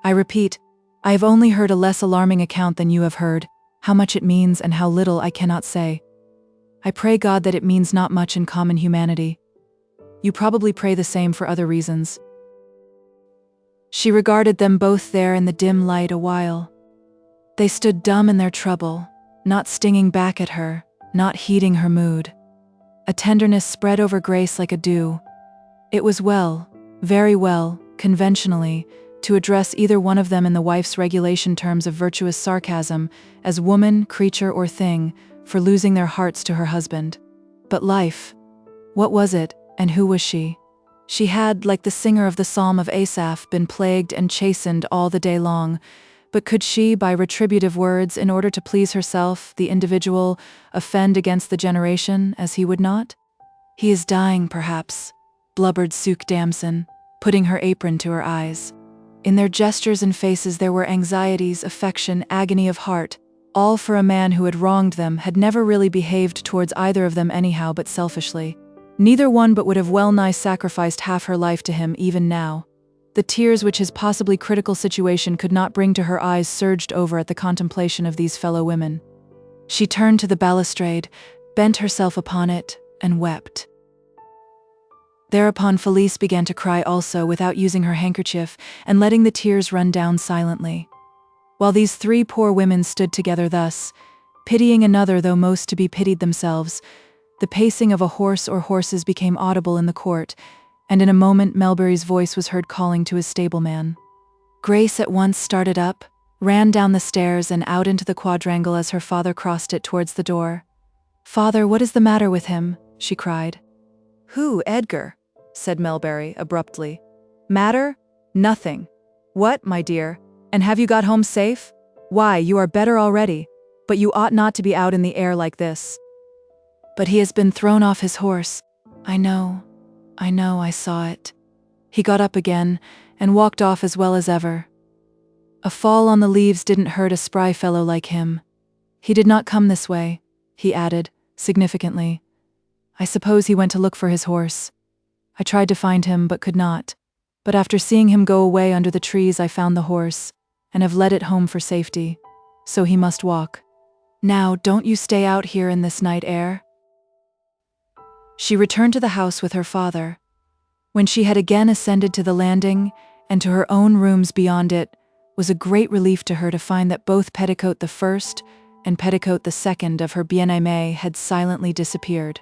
"I repeat, I have only heard a less alarming account than you have heard. How much it means and how little I cannot say. I pray God that it means not much in common humanity. You probably pray the same for other reasons." She regarded them both there in the dim light a while. They stood dumb in their trouble, not stinging back at her, not heeding her mood. A tenderness spread over Grace like a dew. It was well, very well, conventionally, to address either one of them in the wife's regulation terms of virtuous sarcasm, as woman, creature, or thing, for losing their hearts to her husband. But life, what was it, and who was she? She had, like the singer of the Psalm of Asaph, been plagued and chastened all the day long, but could she, by retributive words, in order to please herself, the individual, offend against the generation, as he would not? "He is dying, perhaps," blubbered Suk Damson, putting her apron to her eyes. In their gestures and faces there were anxieties, affection, agony of heart, all for a man who had wronged them, had never really behaved towards either of them anyhow but selfishly. Neither one but would have well-nigh sacrificed half her life to him even now. The tears which his possibly critical situation could not bring to her eyes surged over at the contemplation of these fellow women. She turned to the balustrade, bent herself upon it, and wept. Thereupon Felice began to cry also, without using her handkerchief, and letting the tears run down silently. While these three poor women stood together thus, pitying another though most to be pitied themselves, the pacing of a horse or horses became audible in the court, and in a moment Melbury's voice was heard calling to his stableman. Grace at once started up, ran down the stairs and out into the quadrangle as her father crossed it towards the door. "Father, what is the matter with him?" she cried. "Who, Edgar?" said Melbury abruptly. "Matter? Nothing. What, my dear? And have you got home safe? Why, you are better already, but you ought not to be out in the air like this." "But he has been thrown off his horse." I know, I saw it." He got up again, and walked off as well as ever. A fall on the leaves didn't hurt a spry fellow like him. "He did not come this way," he added, significantly. "I suppose he went to look for his horse. I tried to find him, but could not. But after seeing him go away under the trees, I found the horse, and have led it home for safety. So he must walk. Now, don't you stay out here in this night air." She returned to the house with her father. When she had again ascended to the landing, and to her own rooms beyond it, was a great relief to her to find that both Petticoat the First and Petticoat the Second of her bien-aimée had silently disappeared.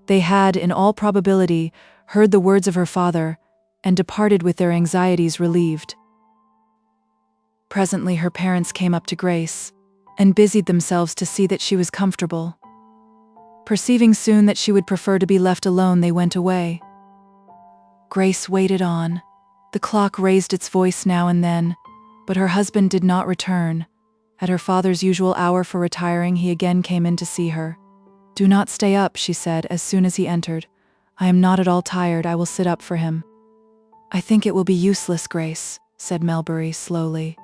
They had, in all probability, heard the words of her father, and departed with their anxieties relieved. Presently her parents came up to Grace, and busied themselves to see that she was comfortable. Perceiving soon that she would prefer to be left alone, they went away. Grace waited on. The clock raised its voice now and then, but her husband did not return. At her father's usual hour for retiring, he again came in to see her. "Do not stay up," she said as soon as he entered. "I am not at all tired. I will sit up for him." "I think it will be useless, Grace," said Melbury slowly.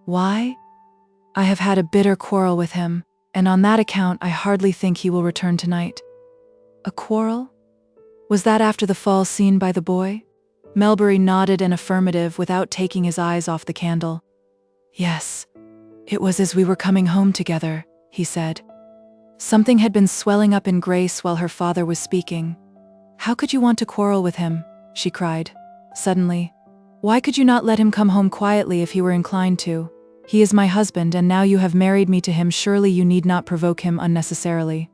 "Why?" "I have had a bitter quarrel with him, and on that account I hardly think he will return tonight." "A quarrel? Was that after the fall seen by the boy?" Melbury nodded an affirmative without taking his eyes off the candle. "Yes, it was as we were coming home together," he said. Something had been swelling up in Grace while her father was speaking. "How could you want to quarrel with him?" she cried, suddenly. "Why could you not let him come home quietly if he were inclined to? He is my husband, and now you have married me to him, surely you need not provoke him unnecessarily.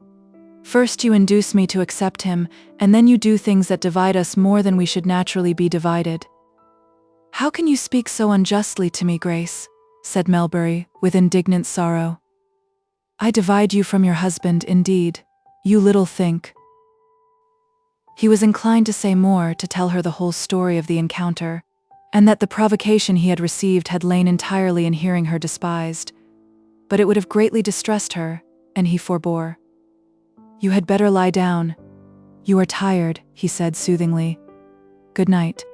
First you induce me to accept him, and then you do things that divide us more than we should naturally be divided." "How can you speak so unjustly to me, Grace?" said Melbury, with indignant sorrow. "I divide you from your husband, indeed. You little think." He was inclined to say more, to tell her the whole story of the encounter, and that the provocation he had received had lain entirely in hearing her despised. But it would have greatly distressed her, and he forbore. "You had better lie down. You are tired," he said soothingly. "Good night."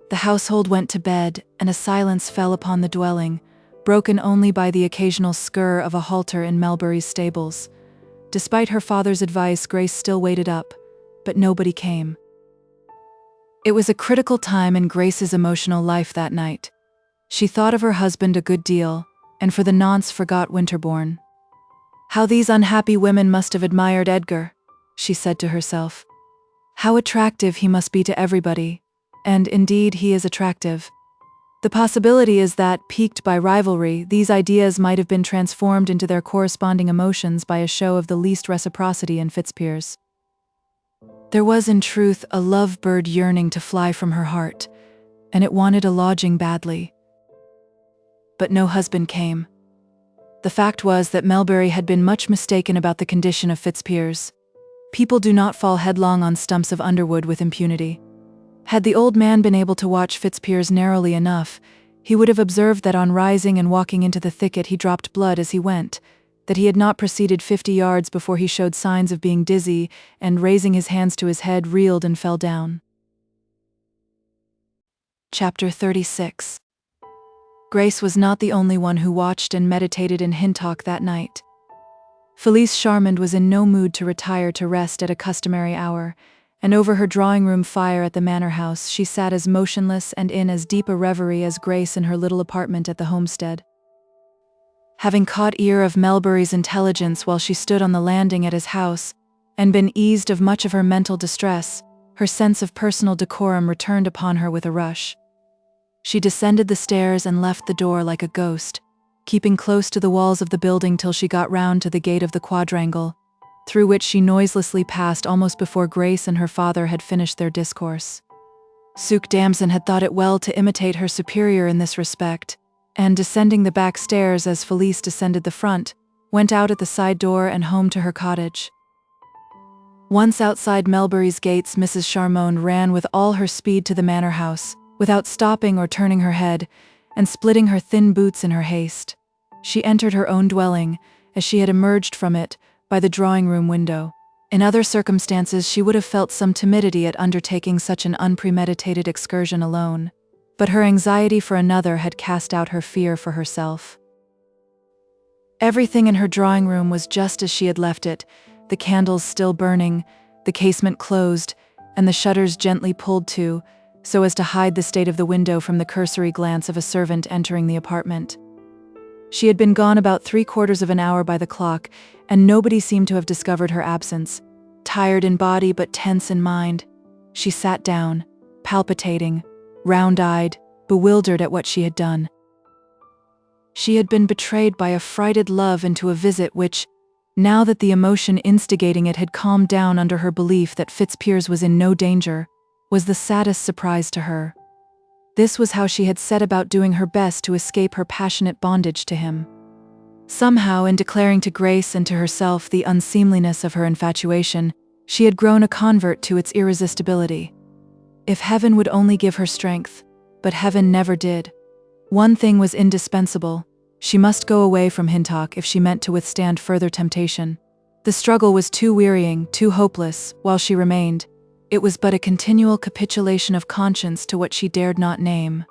The household went to bed, and a silence fell upon the dwelling, broken only by the occasional skirr of a halter in Melbury's stables. Despite her father's advice, Grace still waited up, but nobody came. It was a critical time in Grace's emotional life that night. She thought of her husband a good deal, and for the nonce forgot Winterbourne. How these unhappy women must have admired Edgar, she said to herself. How attractive he must be to everybody. and indeed he is attractive. The possibility is that, piqued by rivalry, these ideas might have been transformed into their corresponding emotions by a show of the least reciprocity in Fitzpiers. There was in truth a lovebird yearning to fly from her heart, and it wanted a lodging badly. But no husband came. The fact was that Melbury had been much mistaken about the condition of Fitzpiers. People do not fall headlong on stumps of underwood with impunity. Had the old man been able to watch Fitzpiers narrowly enough, he would have observed that on rising and walking into the thicket he dropped blood as he went, that he had not proceeded 50 yards before he showed signs of being dizzy and, raising his hands to his head, reeled and fell down. Chapter 36. Grace was not the only one who watched and meditated in Hintock that night. Felice Charmond was in no mood to retire to rest at a customary hour, and over her drawing-room fire at the manor house she sat as motionless and in as deep a reverie as Grace in her little apartment at the homestead. Having caught ear of Melbury's intelligence while she stood on the landing at his house, and been eased of much of her mental distress, her sense of personal decorum returned upon her with a rush. She descended the stairs and left the door like a ghost, keeping close to the walls of the building till she got round to the gate of the quadrangle, through which she noiselessly passed almost before Grace and her father had finished their discourse. Suk Damson had thought it well to imitate her superior in this respect, and descending the back stairs as Felice descended the front, went out at the side door and home to her cottage. Once outside Melbury's gates, Mrs. Charmond ran with all her speed to the manor house, without stopping or turning her head, and splitting her thin boots in her haste. She entered her own dwelling, as she had emerged from it, by the drawing-room window. In other circumstances she would have felt some timidity at undertaking such an unpremeditated excursion alone, but her anxiety for another had cast out her fear for herself. Everything in her drawing-room was just as she had left it, the candles still burning, the casement closed, and the shutters gently pulled to, so as to hide the state of the window from the cursory glance of a servant entering the apartment. She had been gone about 3/4 of an hour by the clock, and nobody seemed to have discovered her absence. Tired in body but tense in mind, she sat down, palpitating, round-eyed, bewildered at what she had done. She had been betrayed by a frighted love into a visit which, now that the emotion instigating it had calmed down under her belief that Fitzpiers was in no danger, was the saddest surprise to her. This was how she had set about doing her best to escape her passionate bondage to him. Somehow, in declaring to Grace and to herself the unseemliness of her infatuation, she had grown a convert to its irresistibility. If heaven would only give her strength, but heaven never did. One thing was indispensable: she must go away from Hintock if she meant to withstand further temptation. The struggle was too wearying, too hopeless, while she remained. It was but a continual capitulation of conscience to what she dared not name.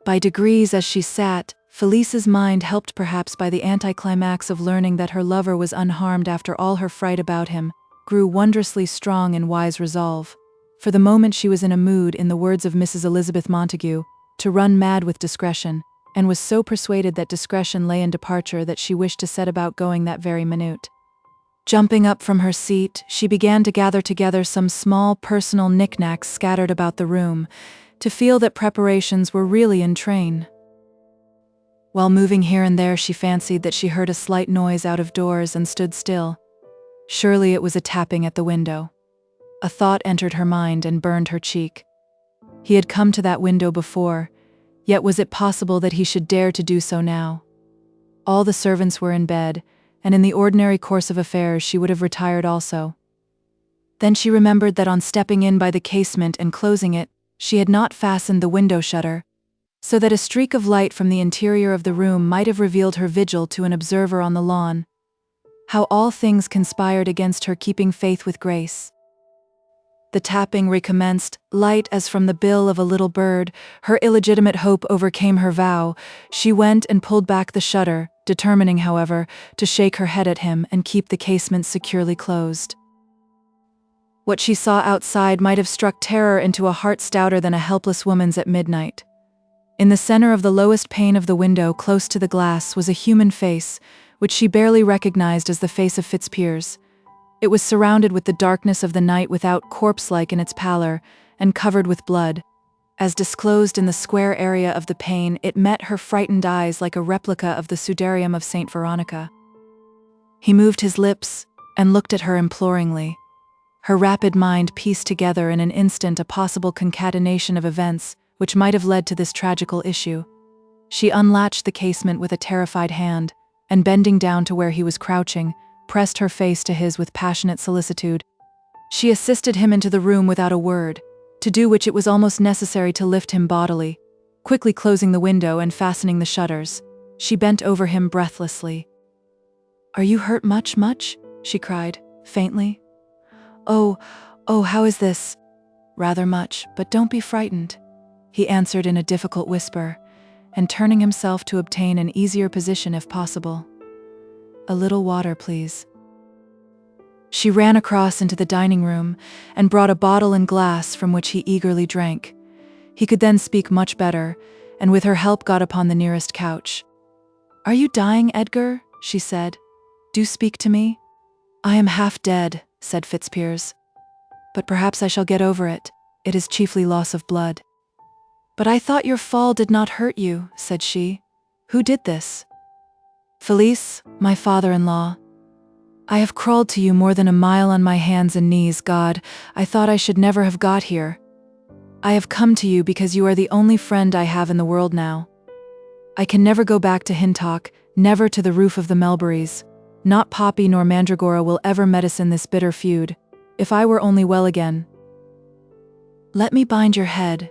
By degrees, as she sat, Felice's mind, helped perhaps by the anticlimax of learning that her lover was unharmed after all her fright about him, grew wondrously strong in wise resolve. For the moment she was in a mood, in the words of Mrs. Elizabeth Montagu, to run mad with discretion, and was so persuaded that discretion lay in departure that she wished to set about going that very minute. Jumping up from her seat, she began to gather together some small personal knickknacks scattered about the room, to feel that preparations were really in train. While moving here and there, she fancied that she heard a slight noise out of doors and stood still. Surely it was a tapping at the window. A thought entered her mind and burned her cheek. He had come to that window before, yet was it possible that he should dare to do so now? All the servants were in bed, and in the ordinary course of affairs she would have retired also. Then she remembered that on stepping in by the casement and closing it, she had not fastened the window shutter, so that a streak of light from the interior of the room might have revealed her vigil to an observer on the lawn. How all things conspired against her keeping faith with Grace. The tapping recommenced, light as from the bill of a little bird. Her illegitimate hope overcame her vow. She went and pulled back the shutter, determining, however, to shake her head at him and keep the casement securely closed. What she saw outside might have struck terror into a heart stouter than a helpless woman's at midnight. In the center of the lowest pane of the window, close to the glass, was a human face, which she barely recognized as the face of Fitzpiers. It was surrounded with the darkness of the night, without, corpse-like in its pallor, and covered with blood. As disclosed in the square area of the pane, it met her frightened eyes like a replica of the sudarium of Saint Veronica. He moved his lips and looked at her imploringly. Her rapid mind pieced together in an instant a possible concatenation of events which might have led to this tragical issue. She unlatched the casement with a terrified hand, and bending down to where he was crouching, pressed her face to his with passionate solicitude. She assisted him into the room without a word, to do which it was almost necessary to lift him bodily. Quickly closing the window and fastening the shutters, she bent over him breathlessly. "Are you hurt much?" she cried, faintly. Oh, how is this?" "Rather much, but don't be frightened," he answered in a difficult whisper, and turning himself to obtain an easier position if possible. "A little water, please." She ran across into the dining room and brought a bottle and glass from which he eagerly drank. He could then speak much better, and with her help got upon the nearest couch. "Are you dying, Edgar?" she said. "Do speak to me." "I am half dead," said Fitzpiers. "But perhaps I shall get over it. It is chiefly loss of blood." "But I thought your fall did not hurt you," said she. "Who did this?" "Felice, my father-in-law. I have crawled to you more than a mile on my hands and knees. God, I thought I should never have got here. I have come to you because you are the only friend I have in the world now. I can never go back to Hintock, never to the roof of the Melburys. Not Poppy nor Mandragora will ever medicine this bitter feud. If I were only well again. Let me bind your head,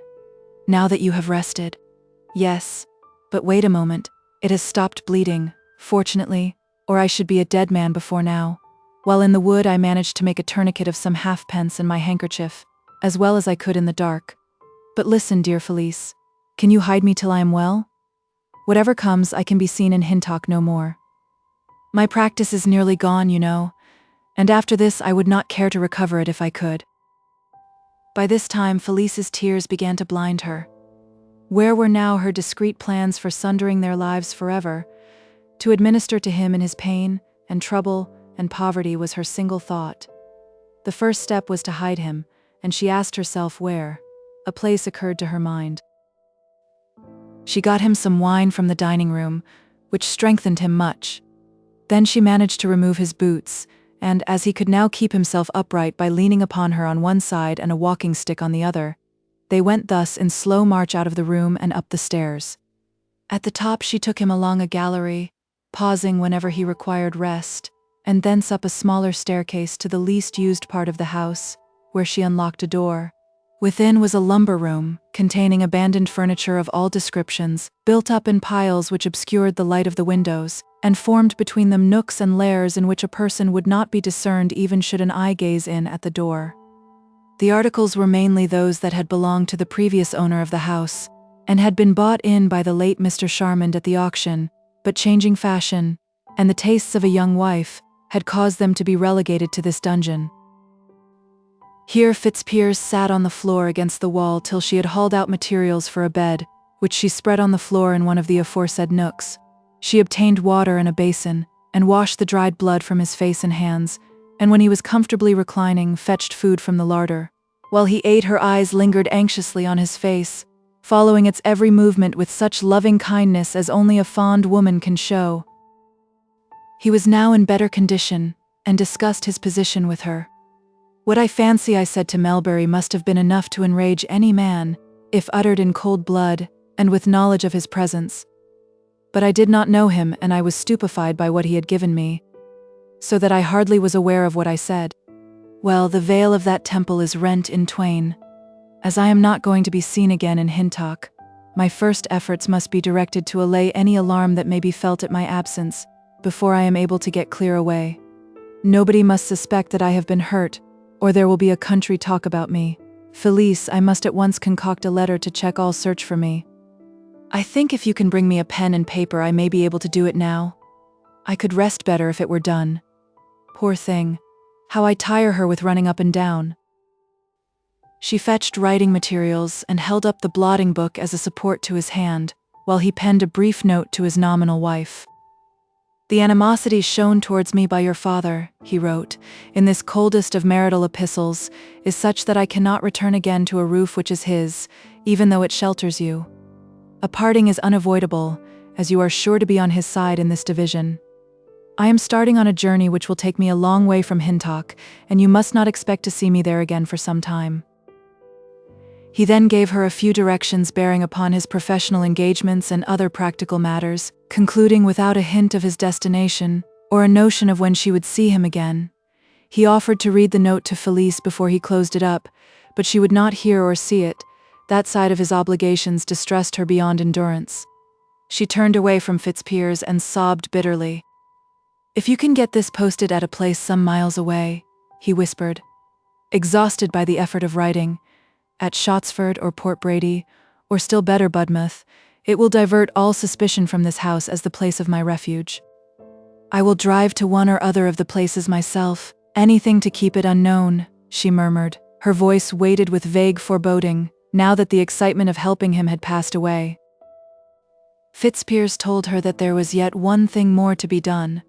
now that you have rested." "Yes, but wait a moment. It has stopped bleeding, fortunately, or I should be a dead man before now. While in the wood I managed to make a tourniquet of some halfpence and my handkerchief, as well as I could in the dark. But listen, dear Felice, can you hide me till I am well? Whatever comes, I can be seen in Hintock no more. My practice is nearly gone, you know, and after this I would not care to recover it if I could." By this time Felice's tears began to blind her. Where were now her discreet plans for sundering their lives forever? To administer to him in his pain and trouble and poverty was her single thought. The first step was to hide him, and she asked herself where. A place occurred to her mind. She got him some wine from the dining room, which strengthened him much. Then she managed to remove his boots, and as he could now keep himself upright by leaning upon her on one side and a walking stick on the other, they went thus in slow march out of the room and up the stairs. At the top she took him along a gallery, pausing whenever he required rest, and thence up a smaller staircase to the least used part of the house, where she unlocked a door. Within was a lumber room, containing abandoned furniture of all descriptions, built up in piles which obscured the light of the windows, and formed between them nooks and lairs in which a person would not be discerned even should an eye gaze in at the door. The articles were mainly those that had belonged to the previous owner of the house, and had been bought in by the late Mr. Charmond at the auction, but changing fashion, and the tastes of a young wife, had caused them to be relegated to this dungeon. Here Fitzpiers sat on the floor against the wall till she had hauled out materials for a bed, which she spread on the floor in one of the aforesaid nooks. She obtained water in a basin, and washed the dried blood from his face and hands, and when he was comfortably reclining, fetched food from the larder. While he ate, her eyes lingered anxiously on his face, following its every movement with such loving kindness as only a fond woman can show. He was now in better condition, and discussed his position with her. "What I fancy I said to Melbury must have been enough to enrage any man, if uttered in cold blood, and with knowledge of his presence. But I did not know him, and I was stupefied by what he had given me, so that I hardly was aware of what I said. Well, the veil of that temple is rent in twain. As I am not going to be seen again in Hintock, my first efforts must be directed to allay any alarm that may be felt at my absence, before I am able to get clear away. Nobody must suspect that I have been hurt, or there will be a country talk about me. Felice, I must at once concoct a letter to check all search for me. I think if you can bring me a pen and paper I may be able to do it now. I could rest better if it were done. Poor thing, how I tire her with running up and down." She fetched writing materials and held up the blotting book as a support to his hand, while he penned a brief note to his nominal wife. The animosity shown towards me by your father, he wrote, in this coldest of marital epistles, is such that I cannot return again to a roof which is his, even though it shelters you. A parting is unavoidable, as you are sure to be on his side in this division. I am starting on a journey which will take me a long way from Hintock, and you must not expect to see me there again for some time. He then gave her a few directions bearing upon his professional engagements and other practical matters, concluding without a hint of his destination, or a notion of when she would see him again. He offered to read the note to Felice before he closed it up, but she would not hear or see it. That side of his obligations distressed her beyond endurance. She turned away from Fitzpiers and sobbed bitterly. "If you can get this posted at a place some miles away," he whispered, exhausted by the effort of writing, "at Shottsford or Port Brady, or still better Budmouth, it will divert all suspicion from this house as the place of my refuge. I will drive to one or other of the places myself, anything to keep it unknown," she murmured, her voice weighted with vague foreboding, now that the excitement of helping him had passed away. Fitzpiers told her that there was yet one thing more to be done.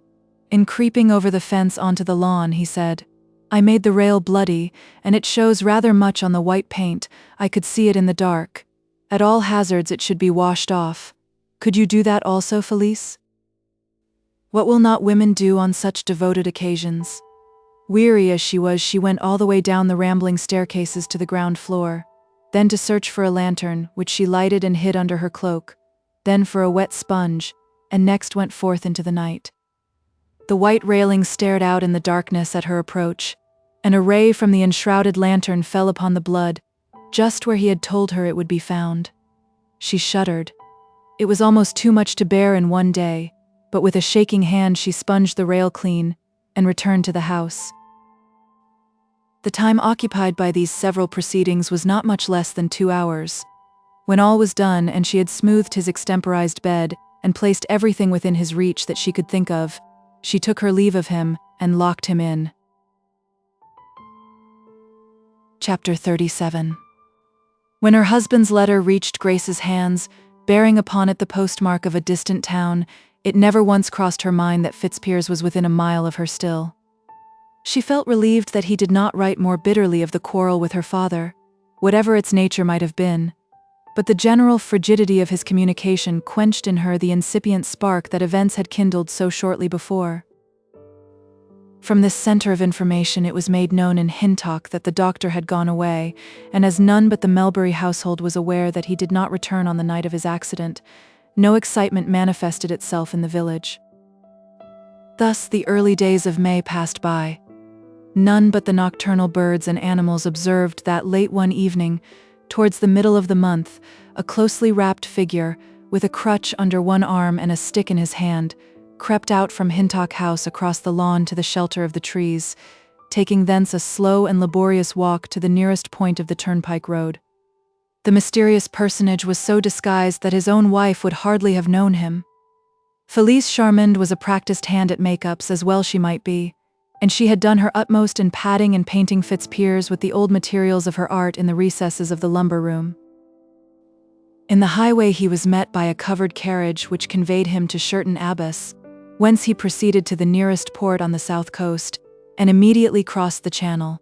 In creeping over the fence onto the lawn, he said, "I made the rail bloody, and it shows rather much on the white paint. I could see it in the dark. At all hazards it should be washed off. Could you do that also, Felice?" What will not women do on such devoted occasions? Weary as she was, she went all the way down the rambling staircases to the ground floor, then to search for a lantern, which she lighted and hid under her cloak, then for a wet sponge, and next went forth into the night. The white railing stared out in the darkness at her approach, and a ray from the enshrouded lantern fell upon the blood, just where he had told her it would be found. She shuddered. It was almost too much to bear in one day, but with a shaking hand she sponged the rail clean and returned to the house. The time occupied by these several proceedings was not much less than 2 hours. When all was done and she had smoothed his extemporized bed and placed everything within his reach that she could think of, she took her leave of him and locked him in. Chapter 37. When her husband's letter reached Grace's hands, bearing upon it the postmark of a distant town, it never once crossed her mind that Fitzpiers was within a mile of her still. She felt relieved that he did not write more bitterly of the quarrel with her father, whatever its nature might have been, but the general frigidity of his communication quenched in her the incipient spark that events had kindled so shortly before. From this center of information it was made known in Hintock that the doctor had gone away, and as none but the Melbury household was aware that he did not return on the night of his accident, no excitement manifested itself in the village. Thus the early days of May passed by. None but the nocturnal birds and animals observed that late one evening, towards the middle of the month, a closely wrapped figure, with a crutch under one arm and a stick in his hand, crept out from Hintock House across the lawn to the shelter of the trees, taking thence a slow and laborious walk to the nearest point of the turnpike road. The mysterious personage was so disguised that his own wife would hardly have known him. Felice Charmand was a practiced hand at make-ups, as well she might be, and she had done her utmost in padding and painting Fitzpiers with the old materials of her art in the recesses of the lumber room. In the highway he was met by a covered carriage which conveyed him to Sherton Abbas, whence he proceeded to the nearest port on the south coast, and immediately crossed the channel.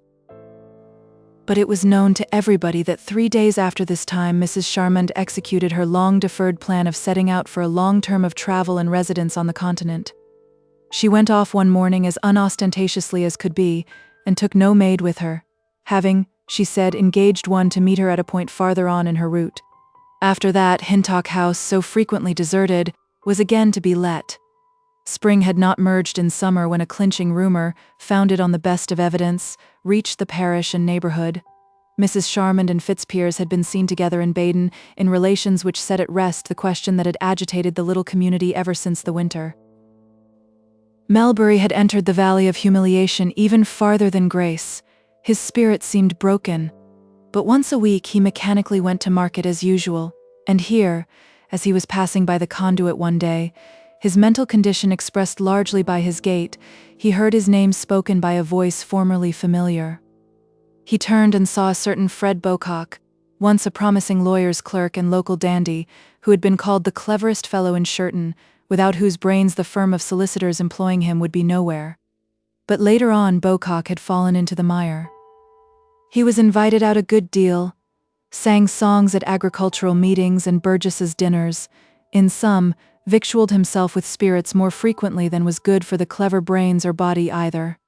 But it was known to everybody that 3 days after this time Mrs. Charmand executed her long-deferred plan of setting out for a long term of travel and residence on the continent. She went off one morning as unostentatiously as could be, and took no maid with her, having, she said, engaged one to meet her at a point farther on in her route. After that, Hintock House, so frequently deserted, was again to be let. Spring had not merged in summer when a clinching rumor, founded on the best of evidence, reached the parish and neighborhood. Mrs. Charmand and Fitzpiers had been seen together in Baden, in relations which set at rest the question that had agitated the little community ever since the winter. Melbury had entered the valley of humiliation even farther than Grace. His spirit seemed broken, but once a week he mechanically went to market as usual, and here, as he was passing by the conduit one day, his mental condition expressed largely by his gait, he heard his name spoken by a voice formerly familiar. He turned and saw a certain Fred Bocock, once a promising lawyer's clerk and local dandy, who had been called the cleverest fellow in Sherton, without whose brains the firm of solicitors employing him would be nowhere. But later on Bocock had fallen into the mire. He was invited out a good deal, sang songs at agricultural meetings and burgesses' dinners, in sum, victualled himself with spirits more frequently than was good for the clever brains or body either.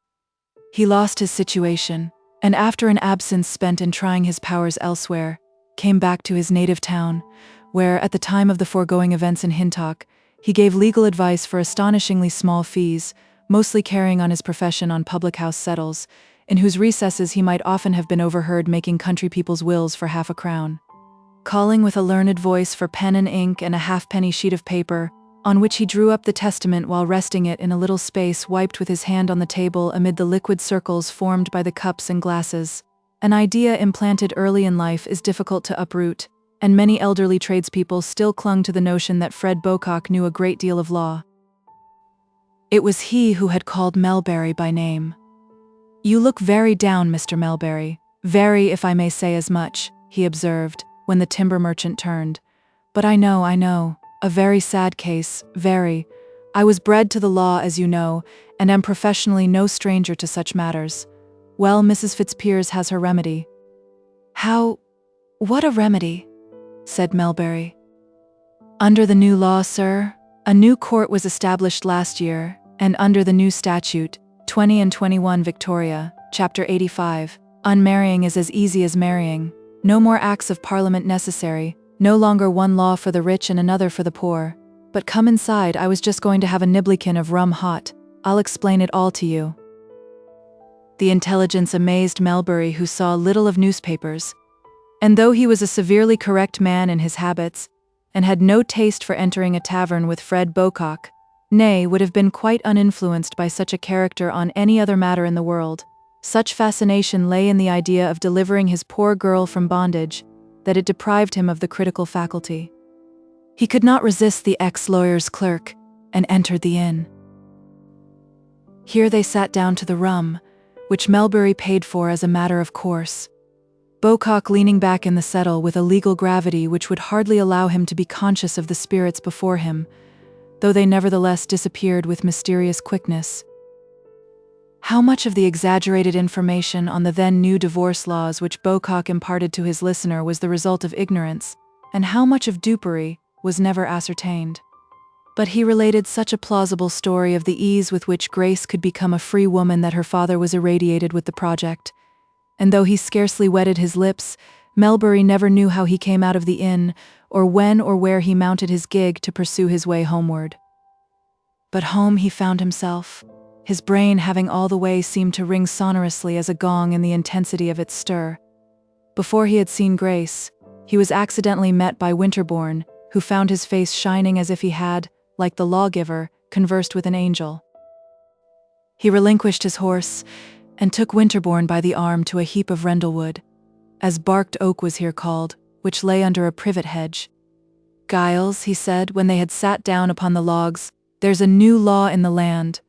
He lost his situation, and after an absence spent in trying his powers elsewhere, came back to his native town, where, at the time of the foregoing events in Hintock, he gave legal advice for astonishingly small fees, mostly carrying on his profession on public-house settles, in whose recesses he might often have been overheard making country people's wills for half a crown. Calling with a learned voice for pen and ink and a halfpenny sheet of paper, on which he drew up the testament while resting it in a little space wiped with his hand on the table amid the liquid circles formed by the cups and glasses. An idea implanted early in life is difficult to uproot, and many elderly tradespeople still clung to the notion that Fred Bocock knew a great deal of law. It was he who had called Melbury by name. "You look very down, Mr. Melbury, very, if I may say as much," he observed, when the timber merchant turned. "But I know, a very sad case, very. I was bred to the law, as you know, and am professionally no stranger to such matters. Well, Mrs. Fitzpiers has her remedy." What a remedy?" said Melbury. "Under the new law, sir, a new court was established last year, and under the new statute, 20 and 21 Victoria, Chapter 85, unmarrying is as easy as marrying. No more acts of Parliament necessary, no longer one law for the rich and another for the poor. But come inside, I was just going to have a niblikin of rum hot. I'll explain it all to you." The intelligence amazed Melbury, who saw little of newspapers, and though he was a severely correct man in his habits, and had no taste for entering a tavern with Fred Bocock, nay, would have been quite uninfluenced by such a character on any other matter in the world, such fascination lay in the idea of delivering his poor girl from bondage, that it deprived him of the critical faculty. He could not resist the ex-lawyer's clerk, and entered the inn. Here they sat down to the rum, which Melbury paid for as a matter of course, Bocock leaning back in the settle with a legal gravity which would hardly allow him to be conscious of the spirits before him, though they nevertheless disappeared with mysterious quickness. How much of the exaggerated information on the then new divorce laws which Bocock imparted to his listener was the result of ignorance, and how much of dupery, was never ascertained. But he related such a plausible story of the ease with which Grace could become a free woman that her father was irradiated with the project, and though he scarcely wetted his lips, Melbury never knew how he came out of the inn, or when or where he mounted his gig to pursue his way homeward. But home he found himself, his brain having all the way seemed to ring sonorously as a gong in the intensity of its stir. Before he had seen Grace, he was accidentally met by Winterbourne, who found his face shining as if he had, like the lawgiver, conversed with an angel. He relinquished his horse, and took Winterbourne by the arm to a heap of rendlewood, as barked oak was here called, which lay under a privet hedge. "Giles," he said, when they had sat down upon the logs, "there's a new law in the land.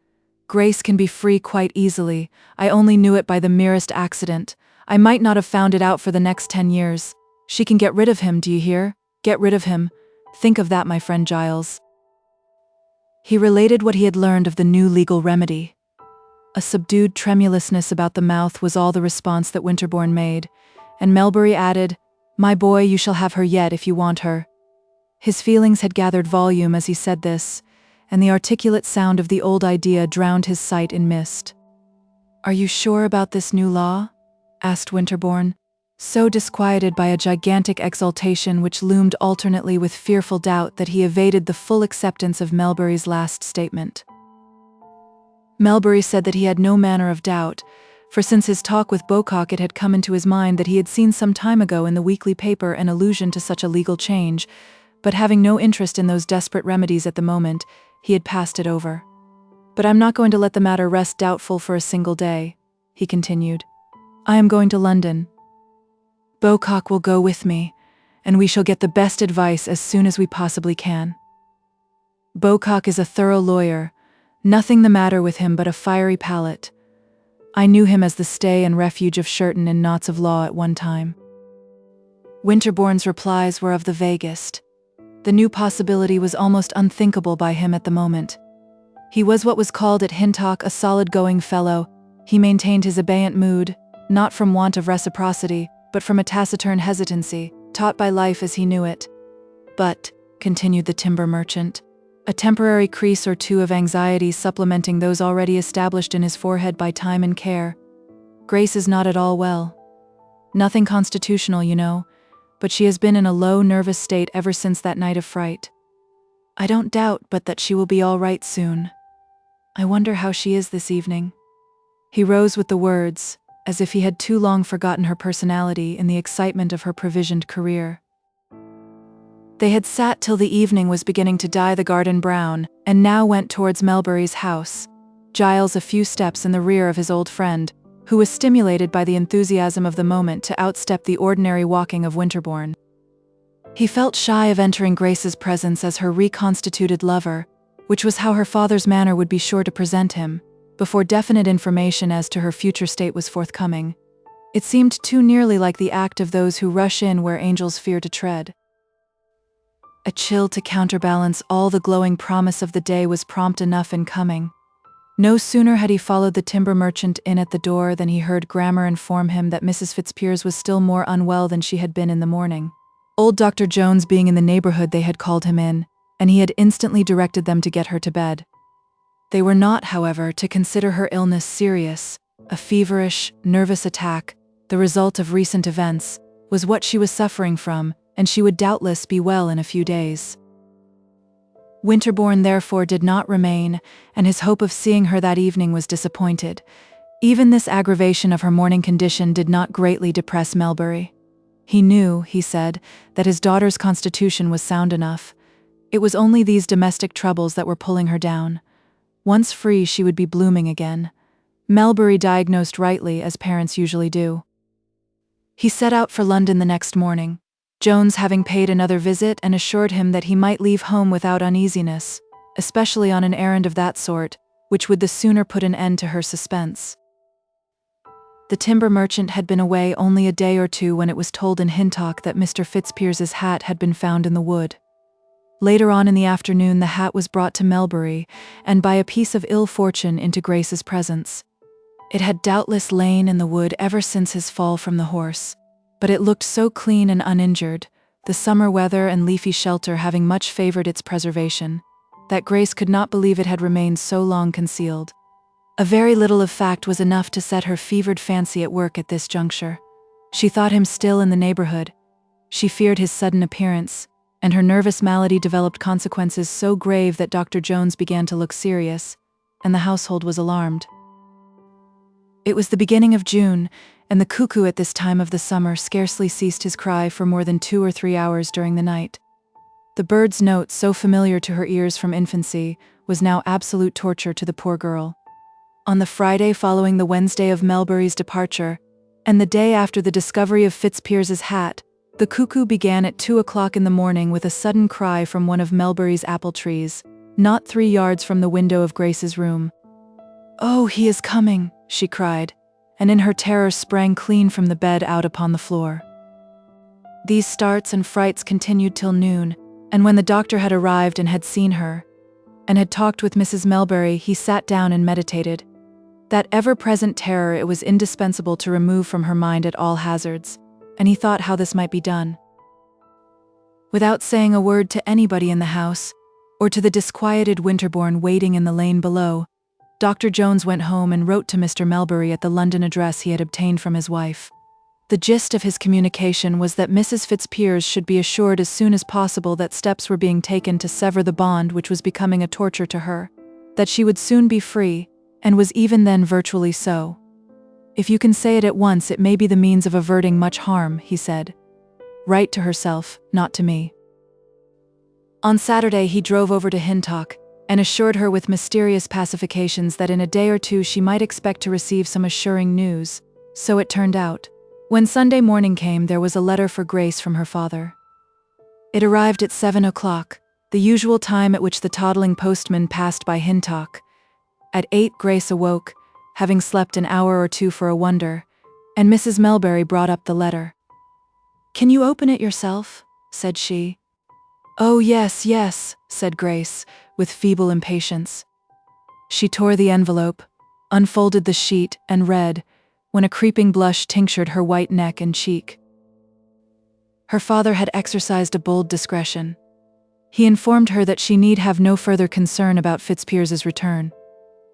Grace can be free quite easily. I only knew it by the merest accident. I might not have found it out for the next 10 years. She can get rid of him, do you hear? Get rid of him. Think of that, my friend Giles." He related what he had learned of the new legal remedy. A subdued tremulousness about the mouth was all the response that Winterbourne made, and Melbury added, "My boy, you shall have her yet if you want her." His feelings had gathered volume as he said this, and the articulate sound of the old idea drowned his sight in mist. "Are you sure about this new law?" asked Winterbourne, so disquieted by a gigantic exultation which loomed alternately with fearful doubt that he evaded the full acceptance of Melbury's last statement. Melbury said that he had no manner of doubt, for since his talk with Bocock it had come into his mind that he had seen some time ago in the weekly paper an allusion to such a legal change, but having no interest in those desperate remedies at the moment, he had passed it over. "But I'm not going to let the matter rest doubtful for a single day," he continued. "I am going to London. Bocock will go with me, and we shall get the best advice as soon as we possibly can. Bocock is a thorough lawyer, nothing the matter with him but a fiery palate. I knew him as the stay and refuge of Sherton in knots of law at one time." Winterbourne's replies were of the vaguest. The new possibility was almost unthinkable by him at the moment. He was what was called at Hintock a solid-going fellow. He maintained his abeyant mood, not from want of reciprocity, but from a taciturn hesitancy, taught by life as he knew it. But, continued the timber merchant, a temporary crease or two of anxiety supplementing those already established in his forehead by time and care. Grace is not at all well. Nothing constitutional, you know, but she has been in a low nervous state ever since that night of fright. I don't doubt but that she will be all right soon. I wonder how she is this evening. He rose with the words, as if he had too long forgotten her personality in the excitement of her provisioned career. They had sat till the evening was beginning to dye the garden brown, and now went towards Melbury's house, Giles a few steps in the rear of his old friend, who was stimulated by the enthusiasm of the moment to outstep the ordinary walking of Winterbourne. He felt shy of entering Grace's presence as her reconstituted lover, which was how her father's manner would be sure to present him, before definite information as to her future state was forthcoming. It seemed too nearly like the act of those who rush in where angels fear to tread. A chill to counterbalance all the glowing promise of the day was prompt enough in coming. No sooner had he followed the timber merchant in at the door than he heard Grammer inform him that Mrs. Fitzpiers was still more unwell than she had been in the morning. Old Dr. Jones being in the neighborhood, they had called him in, and he had instantly directed them to get her to bed. They were not, however, to consider her illness serious. A feverish, nervous attack, the result of recent events, was what she was suffering from, and she would doubtless be well in a few days. Winterbourne therefore did not remain, and his hope of seeing her that evening was disappointed. Even this aggravation of her morning condition did not greatly depress Melbury. He knew, he said, that his daughter's constitution was sound enough. It was only these domestic troubles that were pulling her down. Once free, she would be blooming again. Melbury diagnosed rightly, as parents usually do. He set out for London the next morning, Jones having paid another visit and assured him that he might leave home without uneasiness, especially on an errand of that sort, which would the sooner put an end to her suspense. The timber merchant had been away only a day or two when it was told in Hintock that Mr. Fitzpiers's hat had been found in the wood. Later on in the afternoon the hat was brought to Melbury, and by a piece of ill fortune into Grace's presence. It had doubtless lain in the wood ever since his fall from the horse, but it looked so clean and uninjured, the summer weather and leafy shelter having much favored its preservation, that Grace could not believe it had remained so long concealed. A very little of fact was enough to set her fevered fancy at work at this juncture. She thought him still in the neighborhood. She feared his sudden appearance, and her nervous malady developed consequences so grave that Dr. Jones began to look serious, and the household was alarmed. It was the beginning of June, and the cuckoo at this time of the summer scarcely ceased his cry for more than 2 or 3 hours during the night. The bird's note, so familiar to her ears from infancy, was now absolute torture to the poor girl. On the Friday following the Wednesday of Melbury's departure, and the day after the discovery of Fitzpiers's hat, the cuckoo began at 2 o'clock in the morning with a sudden cry from one of Melbury's apple trees, not 3 yards from the window of Grace's room. "Oh, he is coming," she cried, and in her terror sprang clean from the bed out upon the floor. These starts and frights continued till noon, and when the doctor had arrived and had seen her, and had talked with Mrs. Melbury, he sat down and meditated. That ever-present terror it was indispensable to remove from her mind at all hazards, and he thought how this might be done. Without saying a word to anybody in the house, or to the disquieted Winterbourne waiting in the lane below, Dr. Jones went home and wrote to Mr. Melbury at the London address he had obtained from his wife. The gist of his communication was that Mrs. Fitzpiers should be assured as soon as possible that steps were being taken to sever the bond which was becoming a torture to her, that she would soon be free, and was even then virtually so. "If you can say it at once, it may be the means of averting much harm," he said. "Write to herself, not to me." On Saturday he drove over to Hintock, and assured her with mysterious pacifications that in a day or two she might expect to receive some assuring news. So it turned out. When Sunday morning came, there was a letter for Grace from her father. It arrived at 7 o'clock, the usual time at which the toddling postman passed by Hintock. At 8 Grace awoke, having slept an hour or two for a wonder, and Mrs. Melbury brought up the letter. "Can you open it yourself?" said she. "Oh, yes, yes," said Grace, with feeble impatience. She tore the envelope, unfolded the sheet, and read, when a creeping blush tinctured her white neck and cheek. Her father had exercised a bold discretion. He informed her that she need have no further concern about Fitzpiers's return,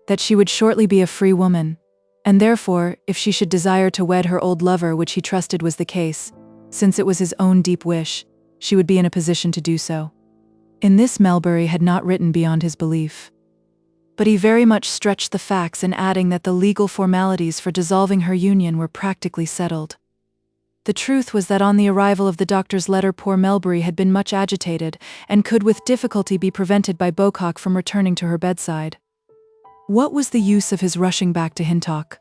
that she would shortly be a free woman, and therefore, if she should desire to wed her old lover, which he trusted was the case, since it was his own deep wish, she would be in a position to do so. In this Melbury had not written beyond his belief. But he very much stretched the facts in adding that the legal formalities for dissolving her union were practically settled. The truth was that on the arrival of the doctor's letter poor Melbury had been much agitated, and could with difficulty be prevented by Beaucock from returning to her bedside. What was the use of his rushing back to Hintock?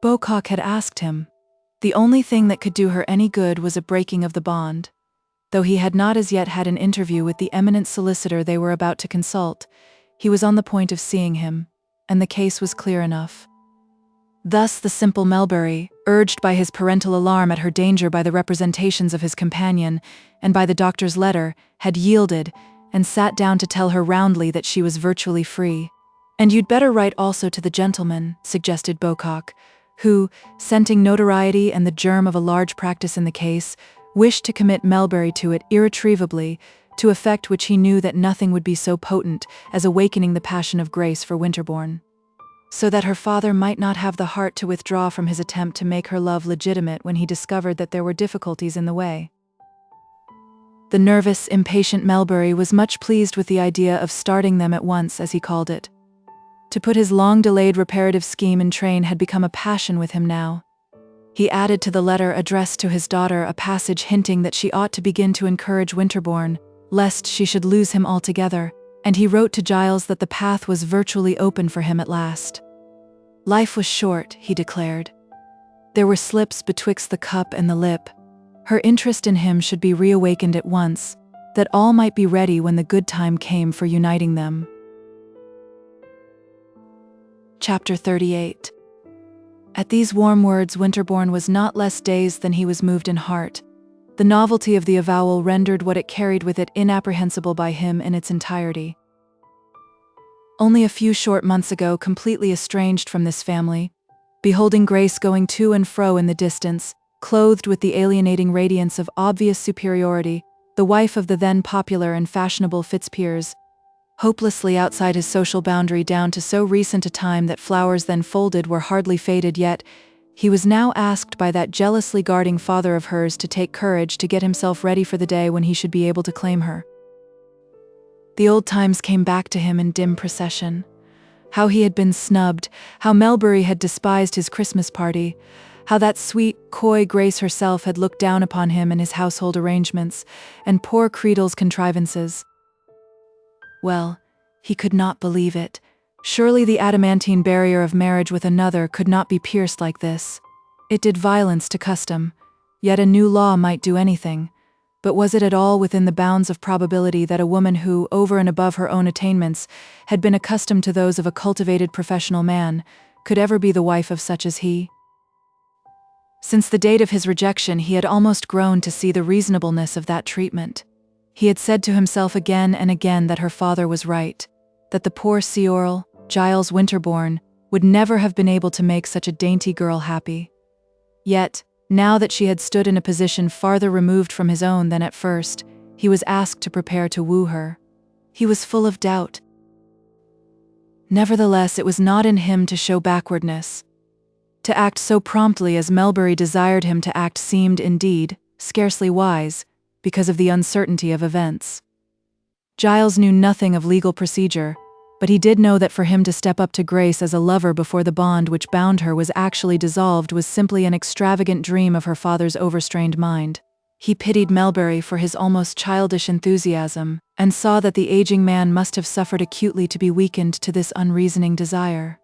Beaucock had asked him. The only thing that could do her any good was a breaking of the bond. Though he had not as yet had an interview with the eminent solicitor they were about to consult, he was on the point of seeing him, and the case was clear enough. Thus the simple Melbury, urged by his parental alarm at her danger by the representations of his companion, and by the doctor's letter, had yielded, and sat down to tell her roundly that she was virtually free. "And you'd better write also to the gentleman," suggested Beaucock, who, scenting notoriety and the germ of a large practice in the case, wished to commit Melbury to it irretrievably, to effect which he knew that nothing would be so potent as awakening the passion of Grace for Winterbourne, so that her father might not have the heart to withdraw from his attempt to make her love legitimate when he discovered that there were difficulties in the way. The nervous, impatient Melbury was much pleased with the idea of starting them at once, as he called it. To put his long-delayed reparative scheme in train had become a passion with him now. He added to the letter addressed to his daughter a passage hinting that she ought to begin to encourage Winterbourne, lest she should lose him altogether, and he wrote to Giles that the path was virtually open for him at last. Life was short, he declared. There were slips betwixt the cup and the lip. Her interest in him should be reawakened at once, that all might be ready when the good time came for uniting them. Chapter 38. At these warm words Winterbourne was not less dazed than he was moved in heart. The novelty of the avowal rendered what it carried with it inapprehensible by him in its entirety. Only a few short months ago, completely estranged from this family, beholding Grace going to and fro in the distance, clothed with the alienating radiance of obvious superiority, the wife of the then popular and fashionable Fitzpiers, hopelessly outside his social boundary down to so recent a time that flowers then folded were hardly faded yet, he was now asked by that jealously guarding father of hers to take courage to get himself ready for the day when he should be able to claim her. The old times came back to him in dim procession. How he had been snubbed, how Melbury had despised his Christmas party, how that sweet, coy Grace herself had looked down upon him and his household arrangements, and poor Creedle's contrivances. Well, he could not believe it. Surely the adamantine barrier of marriage with another could not be pierced like this. It did violence to custom, yet a new law might do anything. But was it at all within the bounds of probability that a woman who, over and above her own attainments, had been accustomed to those of a cultivated professional man, could ever be the wife of such as he? Since the date of his rejection, he had almost grown to see the reasonableness of that treatment. He had said to himself again and again that her father was right, that the poor sea-oral, Giles Winterbourne, would never have been able to make such a dainty girl happy. Yet, now that she had stood in a position farther removed from his own than at first, he was asked to prepare to woo her. He was full of doubt. Nevertheless, it was not in him to show backwardness. To act so promptly as Melbury desired him to act seemed, indeed, scarcely wise, because of the uncertainty of events. Giles knew nothing of legal procedure, but he did know that for him to step up to Grace as a lover before the bond which bound her was actually dissolved was simply an extravagant dream of her father's overstrained mind. He pitied Melbury for his almost childish enthusiasm, and saw that the aging man must have suffered acutely to be weakened to this unreasoning desire.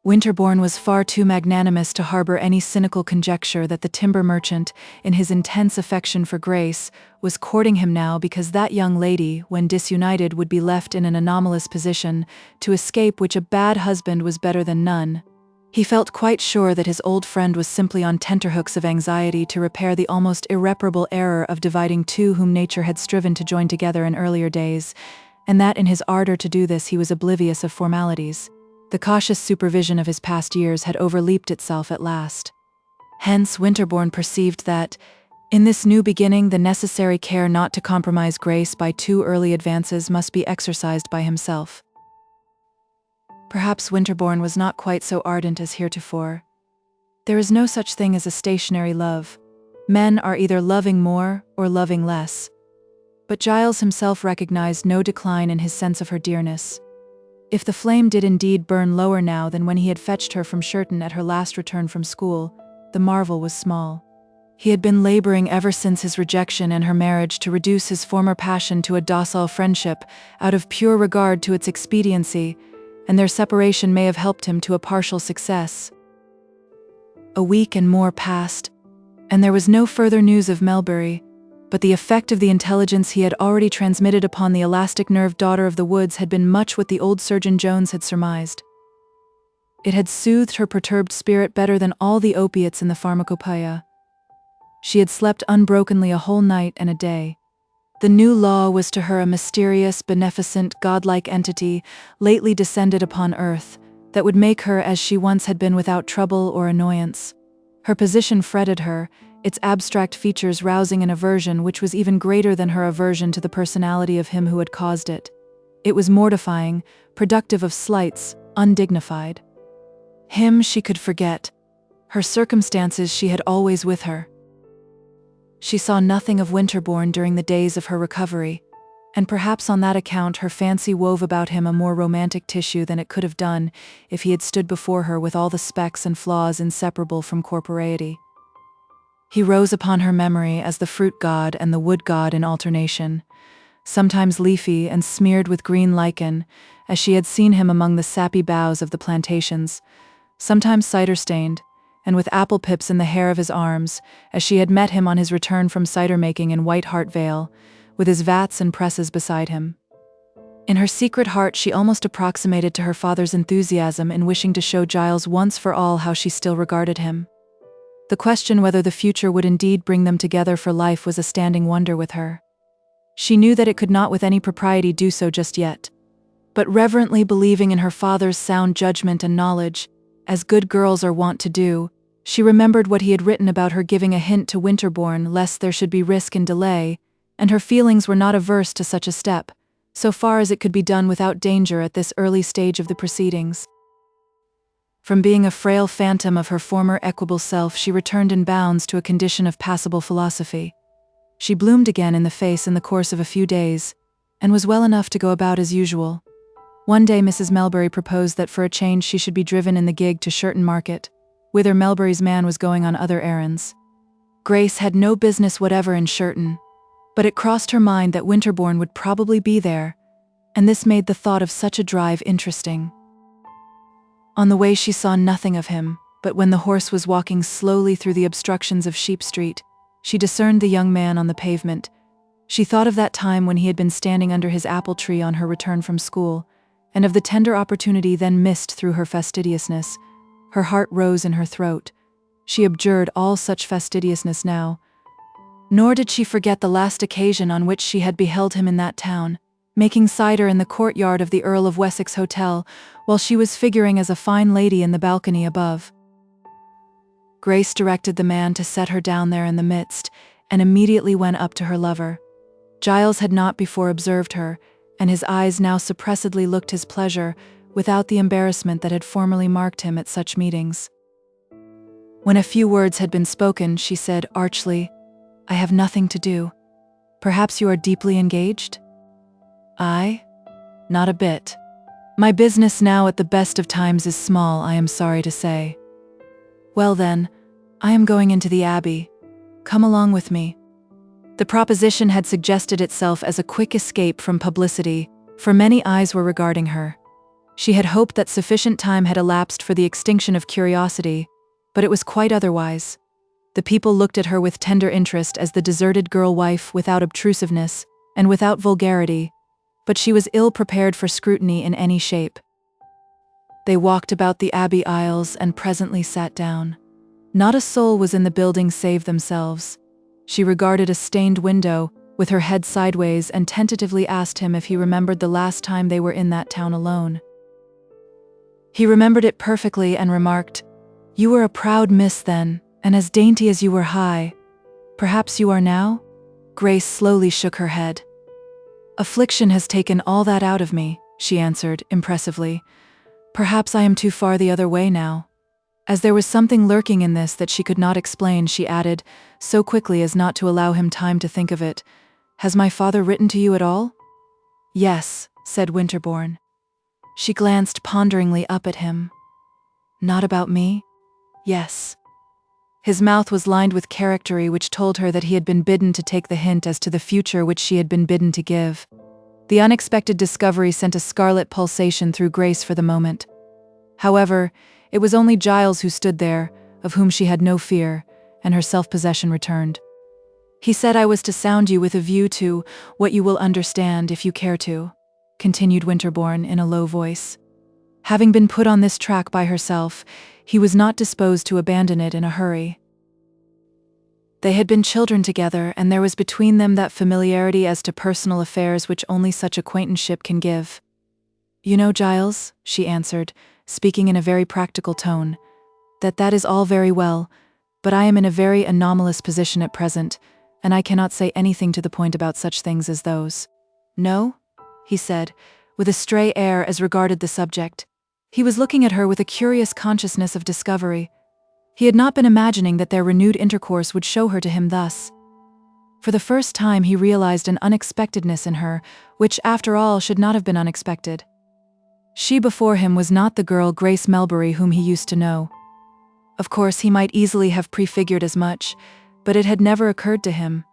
Winterbourne was far too magnanimous to harbor any cynical conjecture that the timber merchant, in his intense affection for Grace, was courting him now because that young lady, when disunited, would be left in an anomalous position, to escape which a bad husband was better than none. He felt quite sure that his old friend was simply on tenterhooks of anxiety to repair the almost irreparable error of dividing two whom nature had striven to join together in earlier days, and that in his ardor to do this he was oblivious of formalities. The cautious supervision of his past years had overleaped itself at last. Hence, Winterbourne perceived that, in this new beginning, the necessary care not to compromise grace by too early advances must be exercised by himself. Perhaps Winterbourne was not quite so ardent as heretofore. There is no such thing as a stationary love. Men are either loving more or loving less. But Giles himself recognized no decline in his sense of her dearness. If the flame did indeed burn lower now than when he had fetched her from Sherton at her last return from school, the marvel was small. He had been laboring ever since his rejection and her marriage to reduce his former passion to a docile friendship out of pure regard to its expediency, and their separation may have helped him to a partial success. A week and more passed, and there was no further news of Melbury, but the effect of the intelligence he had already transmitted upon the elastic-nerved daughter of the woods had been much what the old Surgeon Jones had surmised. It had soothed her perturbed spirit better than all the opiates in the pharmacopoeia. She had slept unbrokenly a whole night and a day. The new law was to her a mysterious, beneficent, godlike entity lately descended upon earth that would make her as she once had been without trouble or annoyance. Her position fretted her, its abstract features rousing an aversion which was even greater than her aversion to the personality of him who had caused it. It was mortifying, productive of slights, undignified. Him she could forget. Her circumstances she had always with her. She saw nothing of Winterbourne during the days of her recovery, and perhaps on that account her fancy wove about him a more romantic tissue than it could have done if he had stood before her with all the specks and flaws inseparable from corporeity. He rose upon her memory as the fruit god and the wood god in alternation, sometimes leafy and smeared with green lichen, as she had seen him among the sappy boughs of the plantations, sometimes cider-stained, and with apple pips in the hair of his arms, as she had met him on his return from cider-making in White Hart Vale, with his vats and presses beside him. In her secret heart she almost approximated to her father's enthusiasm in wishing to show Giles once for all how she still regarded him. The question whether the future would indeed bring them together for life was a standing wonder with her. She knew that it could not with any propriety do so just yet, but reverently believing in her father's sound judgment and knowledge, as good girls are wont to do, she remembered what he had written about her giving a hint to Winterbourne lest there should be risk and delay, and her feelings were not averse to such a step, so far as it could be done without danger at this early stage of the proceedings. From being a frail phantom of her former equable self, she returned in bounds to a condition of passable philosophy. She bloomed again in the face in the course of a few days, and was well enough to go about as usual. One day Mrs. Melbury proposed that for a change she should be driven in the gig to Sherton Market, whither Melbury's man was going on other errands. Grace had no business whatever in Sherton, but it crossed her mind that Winterbourne would probably be there, and this made the thought of such a drive interesting. On the way she saw nothing of him, but when the horse was walking slowly through the obstructions of Sheep Street, she discerned the young man on the pavement. She thought of that time when he had been standing under his apple tree on her return from school, and of the tender opportunity then missed through her fastidiousness. Her heart rose in her throat. She abjured all such fastidiousness now. Nor did she forget the last occasion on which she had beheld him in that town, making cider in the courtyard of the Earl of Wessex Hotel, while she was figuring as a fine lady in the balcony above. Grace directed the man to set her down there in the midst, and immediately went up to her lover. Giles had not before observed her, and his eyes now suppressedly looked his pleasure, without the embarrassment that had formerly marked him at such meetings. When a few words had been spoken, she said archly, "I have nothing to do. Perhaps you are deeply engaged?" "I? Not a bit. My business now at the best of times is small, I am sorry to say." "Well then, I am going into the Abbey. Come along with me." The proposition had suggested itself as a quick escape from publicity, for many eyes were regarding her. She had hoped that sufficient time had elapsed for the extinction of curiosity, but it was quite otherwise. The people looked at her with tender interest as the deserted girl-wife without obtrusiveness, and without vulgarity, but she was ill prepared for scrutiny in any shape. They walked about the abbey aisles and presently sat down. Not a soul was in the building save themselves. She regarded a stained window, with her head sideways, and tentatively asked him if he remembered the last time they were in that town alone. He remembered it perfectly and remarked, "You were a proud miss then, and as dainty as you were high. Perhaps you are now?" Grace slowly shook her head. "Affliction has taken all that out of me," she answered, impressively. "Perhaps I am too far the other way now." As there was something lurking in this that she could not explain, she added, so quickly as not to allow him time to think of it, "Has my father written to you at all?" "Yes," said Winterbourne. She glanced ponderingly up at him. "Not about me?" "Yes." His mouth was lined with charactery which told her that he had been bidden to take the hint as to the future which she had been bidden to give. The unexpected discovery sent a scarlet pulsation through Grace for the moment. However, it was only Giles who stood there, of whom she had no fear, and her self-possession returned. "He said I was to sound you with a view to what you will understand if you care to," continued Winterbourne in a low voice. Having been put on this track by herself, he was not disposed to abandon it in a hurry. They had been children together, and there was between them that familiarity as to personal affairs which only such acquaintanceship can give. "You know, Giles," she answered, speaking in a very practical tone, that is all very well, but I am in a very anomalous position at present, and I cannot say anything to the point about such things as those." "No?" he said, with a stray air as regarded the subject. He was looking at her with a curious consciousness of discovery. He had not been imagining that their renewed intercourse would show her to him thus. For the first time he realized an unexpectedness in her, which, after all, should not have been unexpected. She before him was not the girl Grace Melbury whom he used to know. Of course, he might easily have prefigured as much, but it had never occurred to him.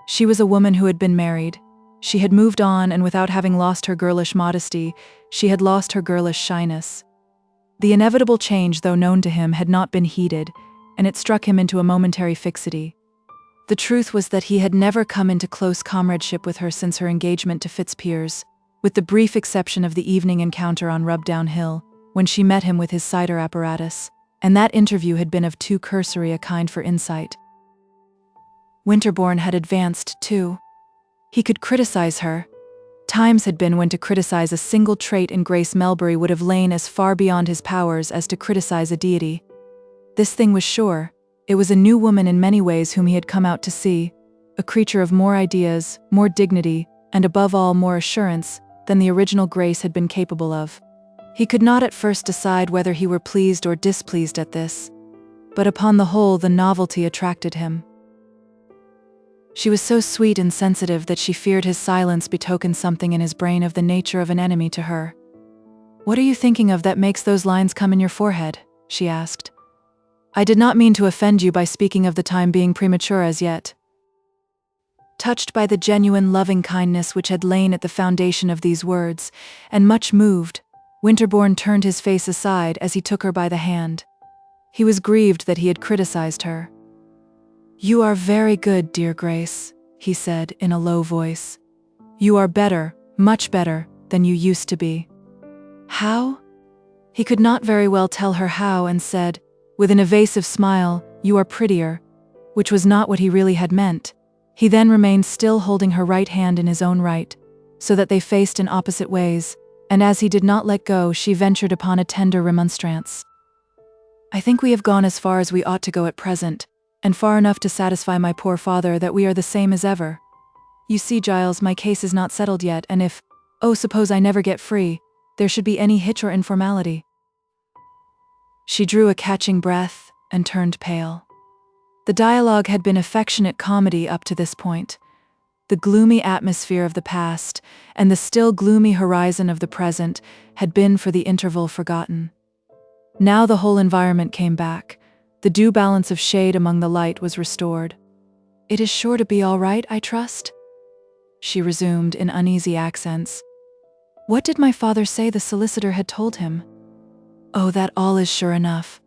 She was a woman who had been married. She had moved on, and without having lost her girlish modesty, she had lost her girlish shyness. The inevitable change, though known to him, had not been heeded, and it struck him into a momentary fixity. The truth was that he had never come into close comradeship with her since her engagement to Fitzpiers, with the brief exception of the evening encounter on Rubdown Hill, when she met him with his cider apparatus, and that interview had been of too cursory a kind for insight. Winterbourne had advanced, too. He could criticize her. Times had been when to criticize a single trait in Grace Melbury would have lain as far beyond his powers as to criticize a deity. This thing was sure. It was a new woman in many ways whom he had come out to see, a creature of more ideas, more dignity, and above all more assurance than the original Grace had been capable of. He could not at first decide whether he were pleased or displeased at this, but upon the whole the novelty attracted him. She was so sweet and sensitive that she feared his silence betokened something in his brain of the nature of an enemy to her. "What are you thinking of that makes those lines come in your forehead?" she asked. "I did not mean to offend you by speaking of the time being premature as yet." Touched by the genuine loving kindness which had lain at the foundation of these words, and much moved, Winterbourne turned his face aside as he took her by the hand. He was grieved that he had criticized her. "You are very good, dear Grace," he said in a low voice. "You are better, much better, than you used to be." "How?" He could not very well tell her how, and said, with an evasive smile, "You are prettier," which was not what he really had meant. He then remained still, holding her right hand in his own right, so that they faced in opposite ways, and as he did not let go, she ventured upon a tender remonstrance. "I think we have gone as far as we ought to go at present, and far enough to satisfy my poor father that we are the same as ever. You see, Giles, my case is not settled yet, and if, suppose I never get free, there should be any hitch or informality." She drew a catching breath and turned pale. The dialogue had been affectionate comedy up to this point. The gloomy atmosphere of the past and the still gloomy horizon of the present had been for the interval forgotten. Now the whole environment came back. The due balance of shade among the light was restored. "It is sure to be all right, I trust?" she resumed in uneasy accents. "What did my father say the solicitor had told him?" "Oh, that all is sure enough.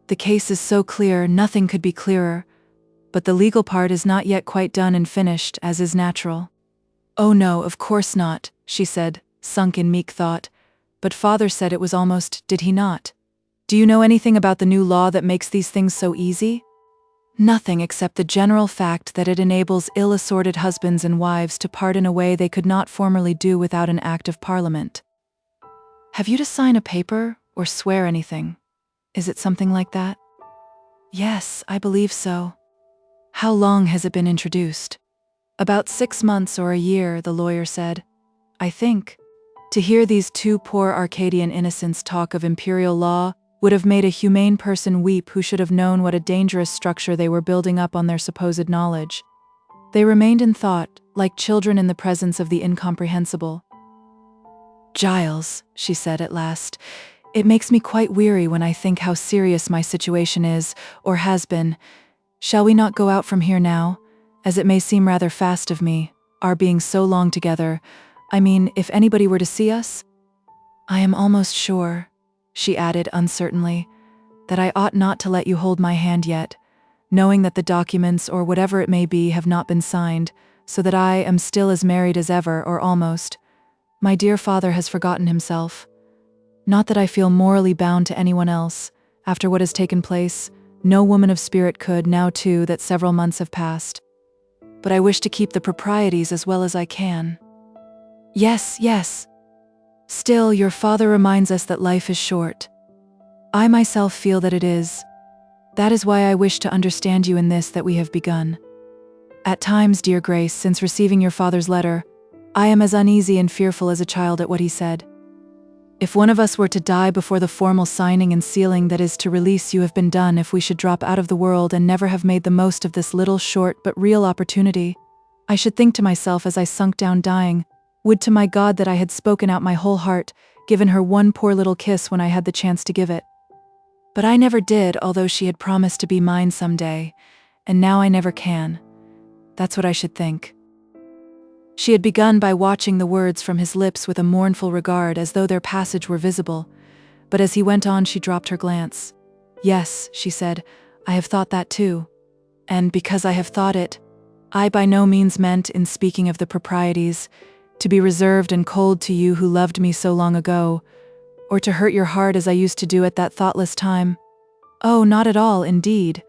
The case is so clear, nothing could be clearer, but the legal part is not yet quite done and finished, as is natural." "Oh no, of course not," she said, sunk in meek thought. But father said it was almost, did he not? Do you know anything about the new law that makes these things so easy? Nothing except the general fact that it enables ill-assorted husbands and wives to part in a way they could not formerly do without an act of Parliament. Have you to sign a paper or swear anything? Is it something like that? Yes, I believe so. How long has it been introduced? About 6 months or a year, the lawyer said. I think. To hear these two poor Arcadian innocents talk of imperial law would have made a humane person weep who should have known what a dangerous structure they were building up on their supposed knowledge. They remained in thought, like children in the presence of the incomprehensible. Giles, she said at last, it makes me quite weary when I think how serious my situation is, or has been. Shall we not go out from here now, as it may seem rather fast of me, our being so long together? I mean, if anybody were to see us? I am almost sure, she added uncertainly, that I ought not to let you hold my hand yet, knowing that the documents or whatever it may be have not been signed, so that I am still as married as ever, or almost. My dear father has forgotten himself. Not that I feel morally bound to anyone else. After what has taken place, no woman of spirit could, now too that several months have passed. But I wish to keep the proprieties as well as I can. Yes, yes. Still, your father reminds us that life is short. I myself feel that it is. That is why I wish to understand you in this that we have begun. At times, dear Grace, since receiving your father's letter, I am as uneasy and fearful as a child at what he said. If one of us were to die before the formal signing and sealing that is to release you have been done, if we should drop out of the world and never have made the most of this little short but real opportunity, I should think to myself as I sunk down dying, would to my God that I had spoken out my whole heart, given her one poor little kiss when I had the chance to give it. But I never did, although she had promised to be mine some day, and now I never can. That's what I should think. She had begun by watching the words from his lips with a mournful regard as though their passage were visible, but as he went on she dropped her glance. Yes, she said, I have thought that too. And because I have thought it, I by no means meant, in speaking of the proprieties, to be reserved and cold to you who loved me so long ago, or to hurt your heart as I used to do at that thoughtless time. Oh, not at all, indeed.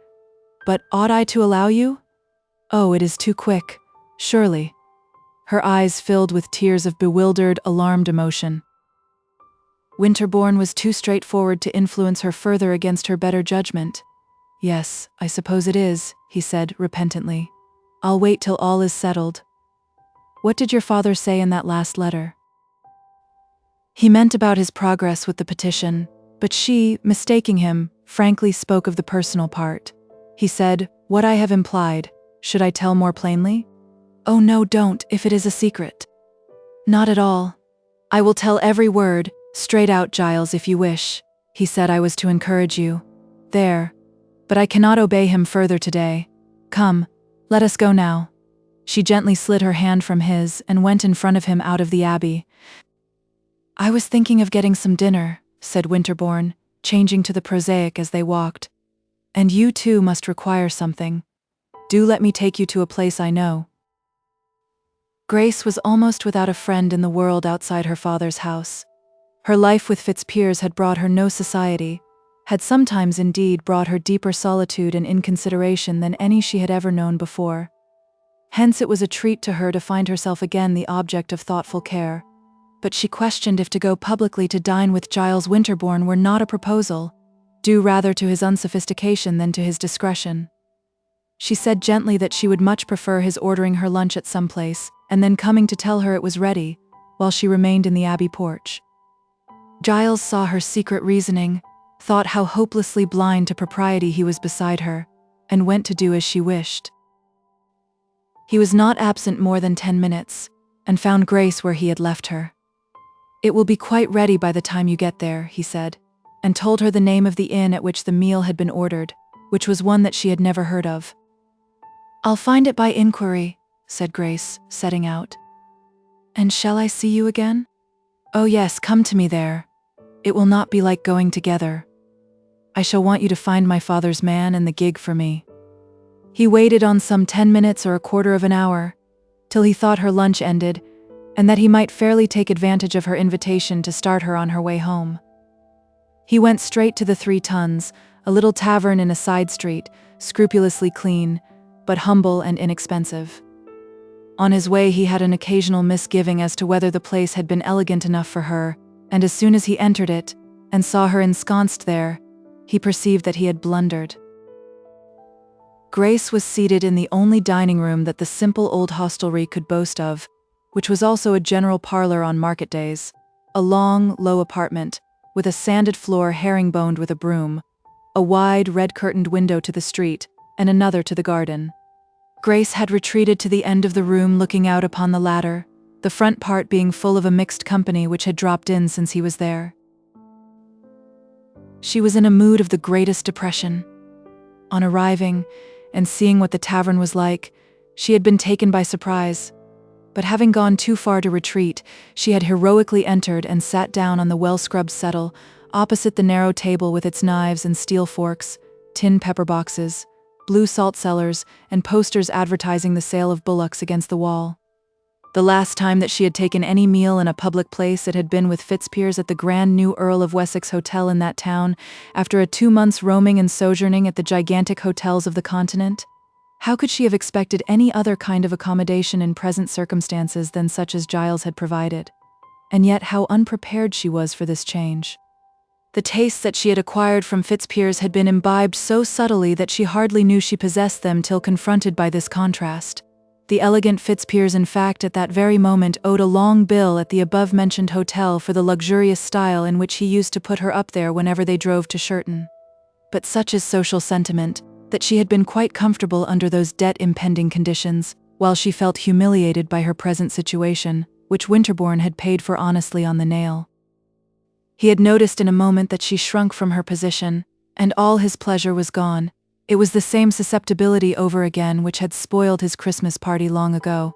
But ought I to allow you? Oh, it is too quick, surely. Her eyes filled with tears of bewildered, alarmed emotion. Winterbourne was too straightforward to influence her further against her better judgment. Yes, I suppose it is, he said repentantly. I'll wait till all is settled. What did your father say in that last letter? He meant about his progress with the petition, but she, mistaking him, frankly spoke of the personal part. He said, what I have implied, should I tell more plainly? Oh no, don't, if it is a secret. Not at all. I will tell every word, straight out, Giles, if you wish. He said I was to encourage you. There. But I cannot obey him further today. Come, let us go now. She gently slid her hand from his and went in front of him out of the abbey. I was thinking of getting some dinner, said Winterbourne, changing to the prosaic as they walked. And you too must require something. Do let me take you to a place I know. Grace was almost without a friend in the world outside her father's house. Her life with Fitzpiers had brought her no society, had sometimes indeed brought her deeper solitude and inconsideration than any she had ever known before. Hence it was a treat to her to find herself again the object of thoughtful care. But she questioned if to go publicly to dine with Giles Winterbourne were not a proposal, due rather to his unsophistication than to his discretion. She said gently that she would much prefer his ordering her lunch at some place, and then coming to tell her it was ready, while she remained in the abbey porch. Giles saw her secret reasoning, thought how hopelessly blind to propriety he was beside her, and went to do as she wished. He was not absent more than 10 minutes, and found Grace where he had left her. It will be quite ready by the time you get there, he said, and told her the name of the inn at which the meal had been ordered, which was one that she had never heard of. I'll find it by inquiry, said Grace, setting out. And shall I see you again? Oh yes, come to me there. It will not be like going together. I shall want you to find my father's man and the gig for me. He waited on some 10 minutes or a quarter of an hour, till he thought her lunch ended, and that he might fairly take advantage of her invitation to start her on her way home. He went straight to the Three Tuns, a little tavern in a side street, scrupulously clean, but humble and inexpensive. On his way he had an occasional misgiving as to whether the place had been elegant enough for her, and as soon as he entered it, and saw her ensconced there, he perceived that he had blundered. Grace was seated in the only dining room that the simple old hostelry could boast of, which was also a general parlor on market days, a long, low apartment, with a sanded floor herringboned with a broom, a wide, red-curtained window to the street, and another to the garden. Grace had retreated to the end of the room looking out upon the latter, the front part being full of a mixed company which had dropped in since he was there. She was in a mood of the greatest depression. On arriving, and seeing what the tavern was like, she had been taken by surprise. But having gone too far to retreat, she had heroically entered and sat down on the well-scrubbed settle, opposite the narrow table with its knives and steel forks, tin pepper boxes, blue salt cellars, and posters advertising the sale of bullocks against the wall. The last time that she had taken any meal in a public place it had been with Fitzpiers at the grand new Earl of Wessex Hotel in that town, after a 2 months roaming and sojourning at the gigantic hotels of the continent. How could she have expected any other kind of accommodation in present circumstances than such as Giles had provided? And yet how unprepared she was for this change. The tastes that she had acquired from Fitzpiers had been imbibed so subtly that she hardly knew she possessed them till confronted by this contrast. The elegant Fitzpiers, in fact, at that very moment owed a long bill at the above-mentioned hotel for the luxurious style in which he used to put her up there whenever they drove to Shirton. But such is social sentiment, that she had been quite comfortable under those debt-impending conditions, while she felt humiliated by her present situation, which Winterbourne had paid for honestly on the nail. He had noticed in a moment that she shrunk from her position, and all his pleasure was gone. It was the same susceptibility over again which had spoiled his Christmas party long ago.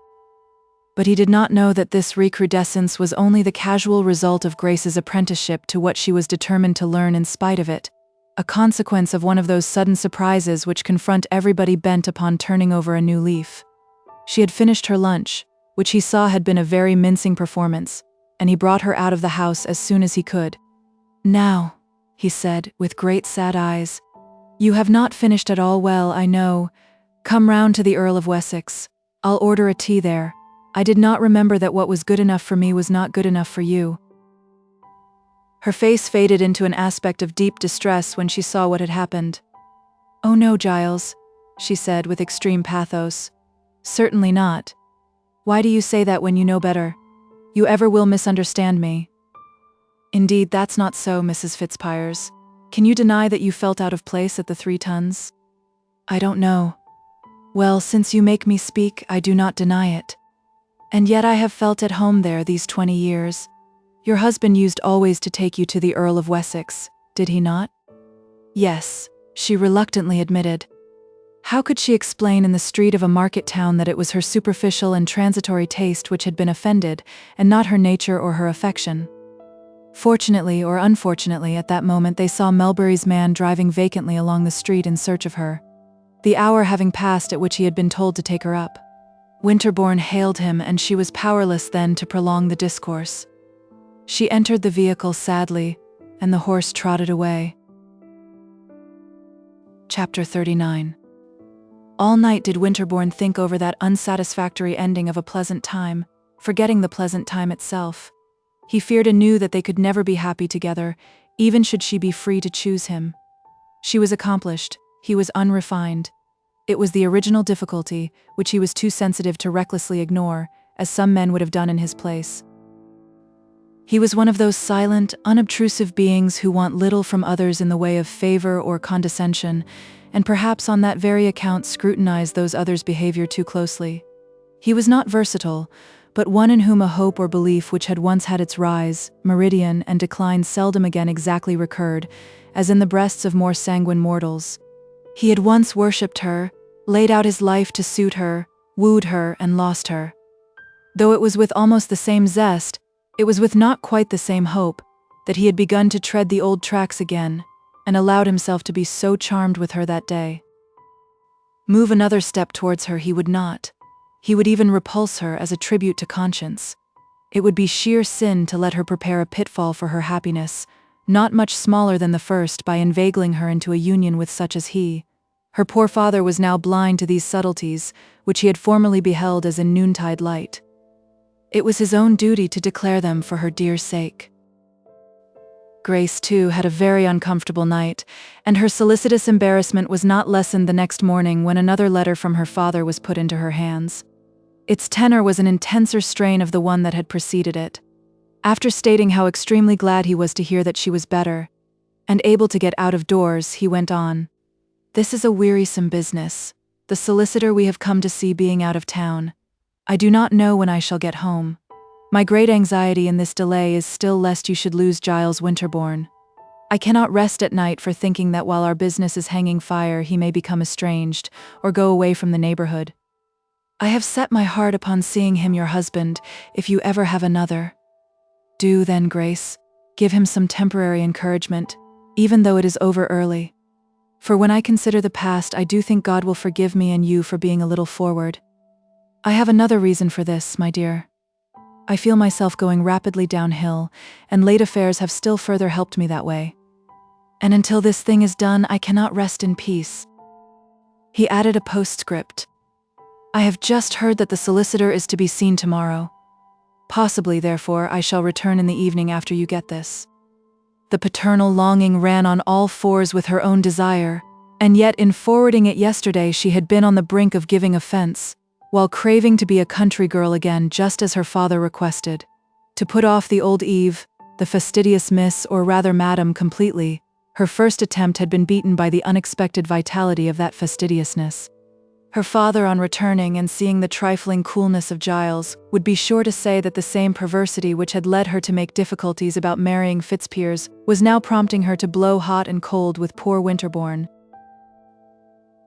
But he did not know that this recrudescence was only the casual result of Grace's apprenticeship to what she was determined to learn in spite of it, a consequence of one of those sudden surprises which confront everybody bent upon turning over a new leaf. She had finished her lunch, which he saw had been a very mincing performance, and he brought her out of the house as soon as he could. "Now," he said, with great sad eyes, "you have not finished at all well, I know. Come round to the Earl of Wessex. I'll order a tea there. I did not remember that what was good enough for me was not good enough for you." Her face faded into an aspect of deep distress when she saw what had happened. "Oh no, Giles," she said with extreme pathos. "Certainly not. Why do you say that when you know better? You ever will misunderstand me." "Indeed, that's not so, Mrs. Fitzpiers. Can you deny that you felt out of place at the Three Tuns?" "I don't know." "Well, since you make me speak, I do not deny it. And yet I have felt at home there these 20 years. Your husband used always to take you to the Earl of Wessex, did he not?" "Yes," she reluctantly admitted. How could she explain in the street of a market town that it was her superficial and transitory taste which had been offended, and not her nature or her affection? Fortunately or unfortunately, at that moment they saw Melbury's man driving vacantly along the street in search of her, the hour having passed at which he had been told to take her up. Winterbourne hailed him, and she was powerless then to prolong the discourse. She entered the vehicle sadly, and the horse trotted away. Chapter 39. All night did Winterbourne think over that unsatisfactory ending of a pleasant time, forgetting the pleasant time itself. He feared anew that they could never be happy together, even should she be free to choose him. She was accomplished, he was unrefined. It was the original difficulty, which he was too sensitive to recklessly ignore, as some men would have done in his place. He was one of those silent, unobtrusive beings who want little from others in the way of favor or condescension, and perhaps on that very account scrutinize those others' behavior too closely. He was not versatile, but one in whom a hope or belief which had once had its rise, meridian, and decline seldom again exactly recurred, as in the breasts of more sanguine mortals. He had once worshipped her, laid out his life to suit her, wooed her, and lost her. Though it was with almost the same zest, it was with not quite the same hope, that he had begun to tread the old tracks again, and allowed himself to be so charmed with her that day. Move another step towards her he would not. He would even repulse her as a tribute to conscience. It would be sheer sin to let her prepare a pitfall for her happiness, not much smaller than the first, by inveigling her into a union with such as he. Her poor father was now blind to these subtleties, which he had formerly beheld as in noontide light. It was his own duty to declare them for her dear sake. Grace, too, had a very uncomfortable night, and her solicitous embarrassment was not lessened the next morning when another letter from her father was put into her hands. Its tenor was an intenser strain of the one that had preceded it. After stating how extremely glad he was to hear that she was better and able to get out of doors, he went on, "This is a wearisome business, the solicitor we have come to see being out of town. I do not know when I shall get home. My great anxiety in this delay is still lest you should lose Giles Winterbourne. I cannot rest at night for thinking that while our business is hanging fire he may become estranged, or go away from the neighborhood. I have set my heart upon seeing him your husband, if you ever have another. Do then, Grace, give him some temporary encouragement, even though it is over early. For when I consider the past, I do think God will forgive me and you for being a little forward. I have another reason for this, my dear. I feel myself going rapidly downhill, and late affairs have still further helped me that way. And until this thing is done, I cannot rest in peace." He added a postscript. "I have just heard that the solicitor is to be seen tomorrow. Possibly, therefore, I shall return in the evening after you get this." The paternal longing ran on all fours with her own desire, and yet in forwarding it yesterday she had been on the brink of giving offense, while craving to be a country girl again just as her father requested. To put off the old Eve, the fastidious Miss, or rather Madam, completely, her first attempt had been beaten by the unexpected vitality of that fastidiousness. Her father, on returning and seeing the trifling coolness of Giles, would be sure to say that the same perversity which had led her to make difficulties about marrying Fitzpiers was now prompting her to blow hot and cold with poor Winterbourne.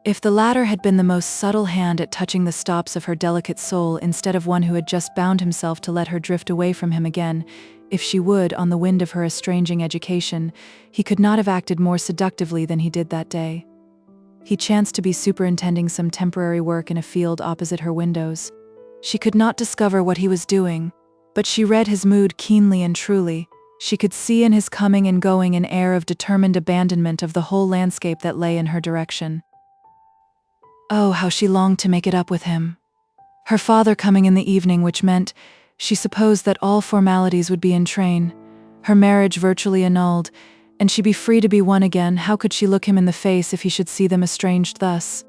If the latter had been the most subtle hand at touching the stops of her delicate soul instead of one who had just bound himself to let her drift away from him again, if she would, on the wind of her estranging education, he could not have acted more seductively than he did that day. He chanced to be superintending some temporary work in a field opposite her windows. She could not discover what he was doing, but she read his mood keenly and truly. She could see in his coming and going an air of determined abandonment of the whole landscape that lay in her direction. Oh, how she longed to make it up with him. Her father coming in the evening, which meant, she supposed, that all formalities would be in train, her marriage virtually annulled, and she be free to be one again. How could she look him in the face if he should see them estranged thus?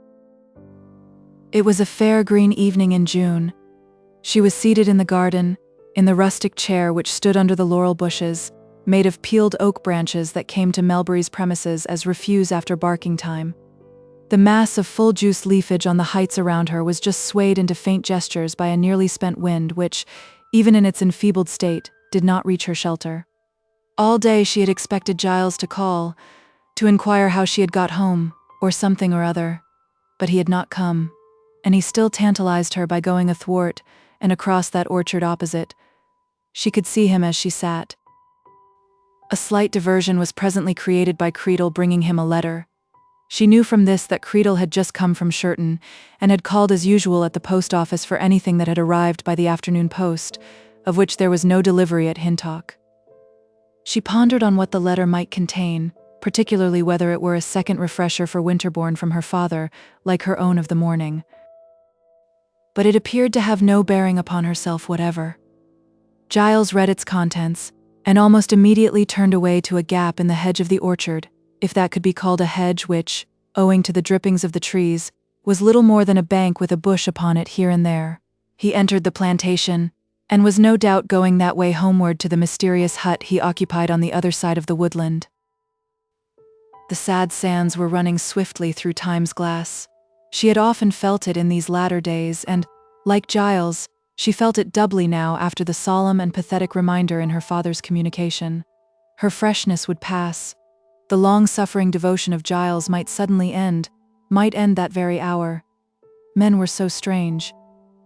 It was a fair green evening in June. She was seated in the garden, in the rustic chair which stood under the laurel bushes, made of peeled oak branches that came to Melbury's premises as refuse after barking time. The mass of full-juice leafage on the heights around her was just swayed into faint gestures by a nearly spent wind which, even in its enfeebled state, did not reach her shelter. All day she had expected Giles to call, to inquire how she had got home, or something or other, but he had not come, and he still tantalized her by going athwart and across that orchard opposite. She could see him as she sat. A slight diversion was presently created by Creedle bringing him a letter. She knew from this that Creedle had just come from Shirton, and had called as usual at the post office for anything that had arrived by the afternoon post, of which there was no delivery at Hintock. She pondered on what the letter might contain, particularly whether it were a second refresher for Winterbourne from her father, like her own of the morning. But it appeared to have no bearing upon herself whatever. Giles read its contents, and almost immediately turned away to a gap in the hedge of the orchard, if that could be called a hedge, which, owing to the drippings of the trees, was little more than a bank with a bush upon it here and there. He entered the plantation, and was no doubt going that way homeward to the mysterious hut he occupied on the other side of the woodland. The sad sands were running swiftly through time's glass. She had often felt it in these latter days, and, like Giles, she felt it doubly now after the solemn and pathetic reminder in her father's communication. Her freshness would pass. The long-suffering devotion of Giles might suddenly end, might end that very hour. Men were so strange.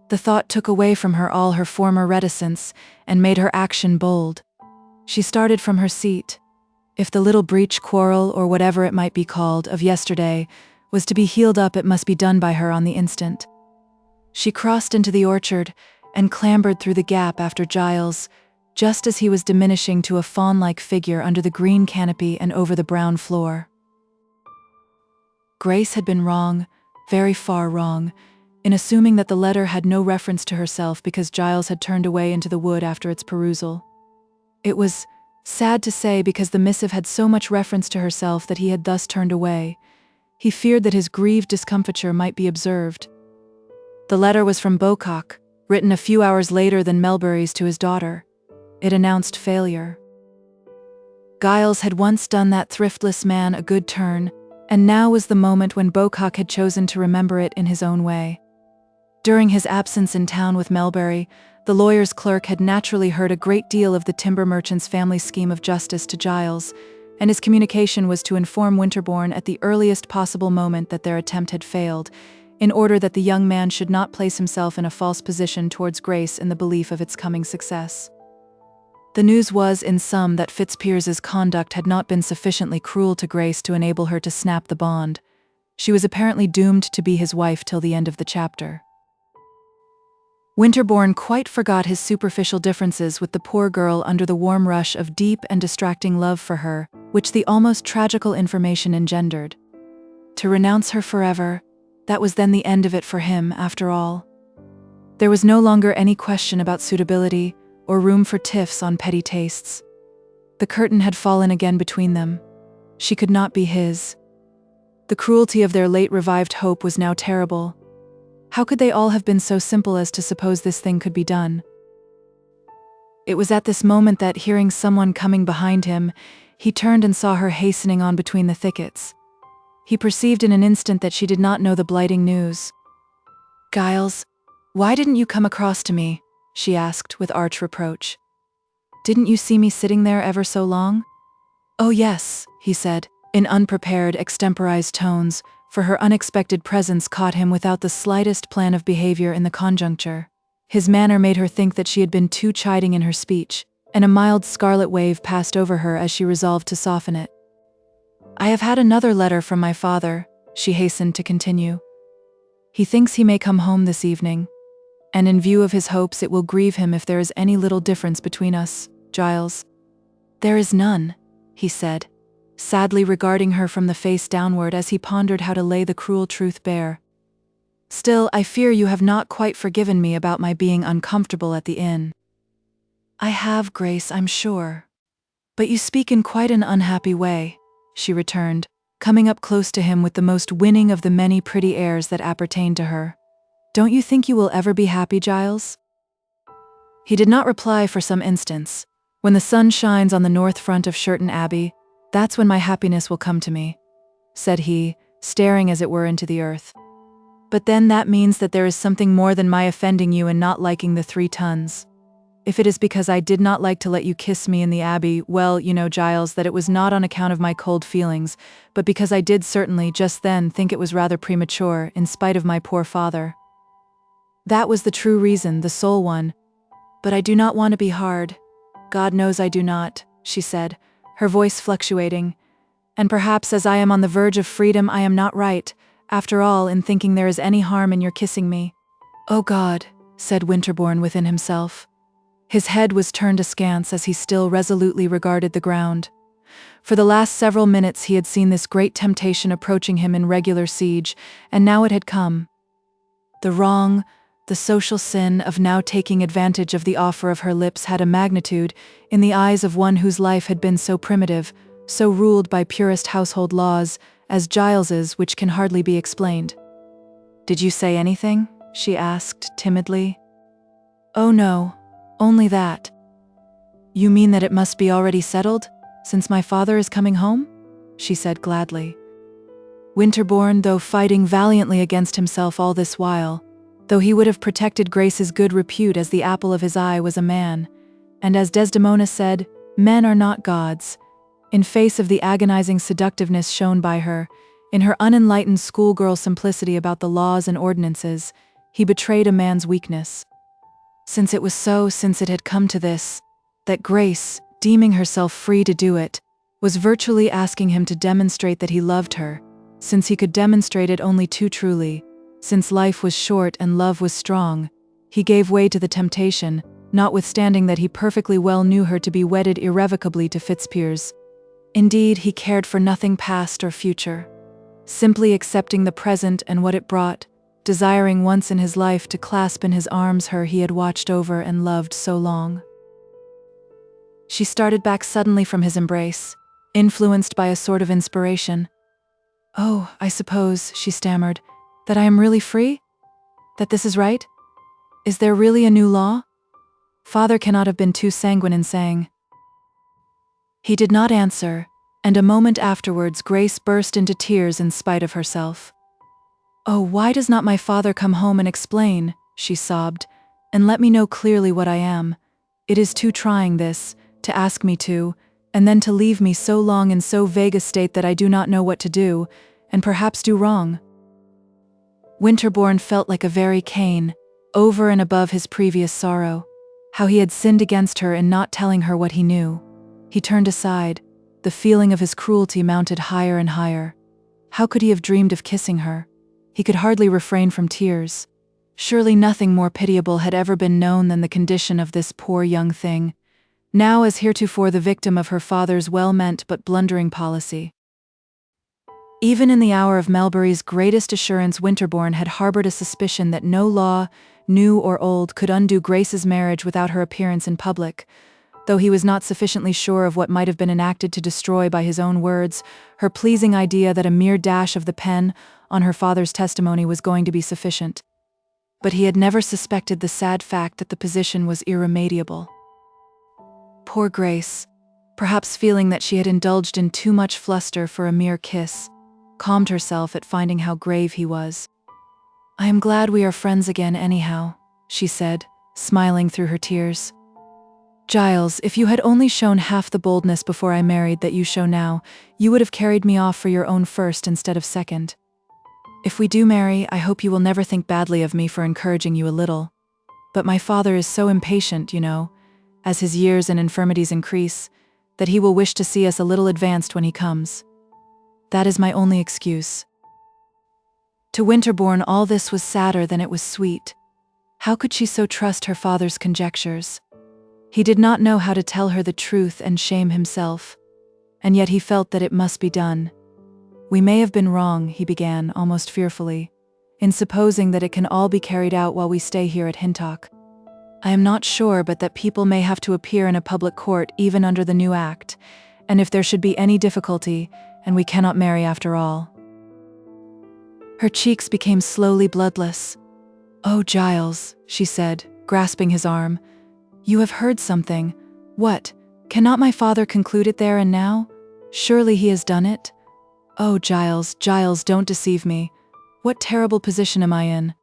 The thought took away from her all her former reticence, and made her action bold. She started from her seat. If the little breach quarrel, or whatever it might be called, of yesterday, was to be healed up, it must be done by her on the instant. She crossed into the orchard, and clambered through the gap after Giles, just as he was diminishing to a fawn-like figure under the green canopy and over the brown floor. Grace had been wrong, very far wrong, in assuming that the letter had no reference to herself because Giles had turned away into the wood after its perusal. It was sad to say because the missive had so much reference to herself that he had thus turned away. He feared that his grieved discomfiture might be observed. The letter was from Beaucock, written a few hours later than Melbury's to his daughter. It announced failure. Giles had once done that thriftless man a good turn, and now was the moment when Beaucock had chosen to remember it in his own way. During his absence in town with Melbury, the lawyer's clerk had naturally heard a great deal of the timber merchant's family scheme of justice to Giles, and his communication was to inform Winterbourne at the earliest possible moment that their attempt had failed, in order that the young man should not place himself in a false position towards Grace in the belief of its coming success. The news was, in sum, that Fitzpiers's conduct had not been sufficiently cruel to Grace to enable her to snap the bond. She was apparently doomed to be his wife till the end of the chapter. Winterbourne quite forgot his superficial differences with the poor girl under the warm rush of deep and distracting love for her, which the almost tragical information engendered. To renounce her forever, that was then the end of it for him, after all. There was no longer any question about suitability, or room for tiffs on petty tastes. The curtain had fallen again between them. She could not be his. The cruelty of their late revived hope was now terrible. How could they all have been so simple as to suppose this thing could be done? It was at this moment that, hearing someone coming behind him, he turned and saw her hastening on between the thickets. He perceived in an instant that she did not know the blighting news. "Giles, why didn't you come across to me?" she asked with arch reproach. "Didn't you see me sitting there ever so long?" "Oh yes," he said, in unprepared, extemporized tones, for her unexpected presence caught him without the slightest plan of behavior in the conjuncture. His manner made her think that she had been too chiding in her speech, and a mild scarlet wave passed over her as she resolved to soften it. "I have had another letter from my father," she hastened to continue. "He thinks he may come home this evening, and in view of his hopes it will grieve him if there is any little difference between us, Giles." "There is none," he said, sadly regarding her from the face downward as he pondered how to lay the cruel truth bare. "Still, I fear you have not quite forgiven me about my being uncomfortable at the inn." "I have, Grace, I'm sure. But you speak in quite an unhappy way," she returned, coming up close to him with the most winning of the many pretty airs that appertained to her. "Don't you think you will ever be happy, Giles?" He did not reply for some instants. "When the sun shines on the north front of Sherton Abbey, that's when my happiness will come to me," said he, staring as it were into the earth. "But then that means that there is something more than my offending you and not liking the 3 tons. If it is because I did not like to let you kiss me in the Abbey, well, you know, Giles, that it was not on account of my cold feelings, but because I did certainly, just then, think it was rather premature, in spite of my poor father. That was the true reason, the sole one. But I do not want to be hard. God knows I do not," she said, her voice fluctuating. "And perhaps as I am on the verge of freedom I am not right, after all, in thinking there is any harm in your kissing me." "Oh God," said Winterbourne within himself. His head was turned askance as he still resolutely regarded the ground. For the last several minutes he had seen this great temptation approaching him in regular siege, and now it had come. The wrong, the social sin of now taking advantage of the offer of her lips had a magnitude, in the eyes of one whose life had been so primitive, so ruled by purest household laws, as Giles's, which can hardly be explained. "Did you say anything?" she asked timidly. "Oh no, only that." "You mean that it must be already settled, since my father is coming home?" she said gladly. Winterbourne, though fighting valiantly against himself all this while, though he would have protected Grace's good repute as the apple of his eye, was a man, and as Desdemona said, men are not gods. In face of the agonizing seductiveness shown by her, in her unenlightened schoolgirl simplicity about the laws and ordinances, he betrayed a man's weakness. Since it was so, since it had come to this, that Grace, deeming herself free to do it, was virtually asking him to demonstrate that he loved her, since he could demonstrate it only too truly, since life was short and love was strong, He gave way to the temptation, notwithstanding that he perfectly well knew her to be wedded irrevocably to Fitzpiers. Indeed, he cared for nothing past or future, simply accepting the present and what it brought, desiring once in his life to clasp in his arms her he had watched over and loved so long. She started back suddenly from his embrace, influenced by a sort of inspiration. "Oh, I suppose," she stammered, "that I am really free? That this is right? Is there really a new law?" Father cannot have been too sanguine in saying. He did not answer, and a moment afterwards Grace burst into tears in spite of herself. "Oh, why does not my father come home and explain," she sobbed, "and let me know clearly what I am? It is too trying this, to ask me to, and then to leave me so long in so vague a state that I do not know what to do, and perhaps do wrong." Winterbourne felt like a very Cain, over and above his previous sorrow, how he had sinned against her in not telling her what he knew. He turned aside. The feeling of his cruelty mounted higher and higher. How could he have dreamed of kissing her? He could hardly refrain from tears. Surely nothing more pitiable had ever been known than the condition of this poor young thing, now as heretofore the victim of her father's well-meant but blundering policy. Even in the hour of Melbury's greatest assurance, Winterbourne had harbored a suspicion that no law, new or old, could undo Grace's marriage without her appearance in public, though he was not sufficiently sure of what might have been enacted to destroy, by his own words, her pleasing idea that a mere dash of the pen on her father's testimony was going to be sufficient. But he had never suspected the sad fact that the position was irremediable. Poor Grace, perhaps feeling that she had indulged in too much fluster for a mere kiss, calmed herself at finding how grave he was. "I am glad we are friends again anyhow," she said, smiling through her tears. "Giles, if you had only shown half the boldness before I married that you show now, you would have carried me off for your own first instead of second. If we do marry, I hope you will never think badly of me for encouraging you a little. But my father is so impatient, you know, as his years and infirmities increase, that he will wish to see us a little advanced when he comes. That is my only excuse." To Winterbourne all this was sadder than it was sweet. How could she so trust her father's conjectures? He did not know how to tell her the truth and shame himself, and yet he felt that it must be done. "We may have been wrong," he began, almost fearfully, "in supposing that it can all be carried out while we stay here at Hintock. I am not sure but that people may have to appear in a public court even under the new act, and if there should be any difficulty, and we cannot marry after all." Her cheeks became slowly bloodless. "Oh, Giles," she said, grasping his arm, "you have heard something. What? Cannot my father conclude it there and now? Surely he has done it? Oh, Giles, Giles, don't deceive me. What terrible position am I in?"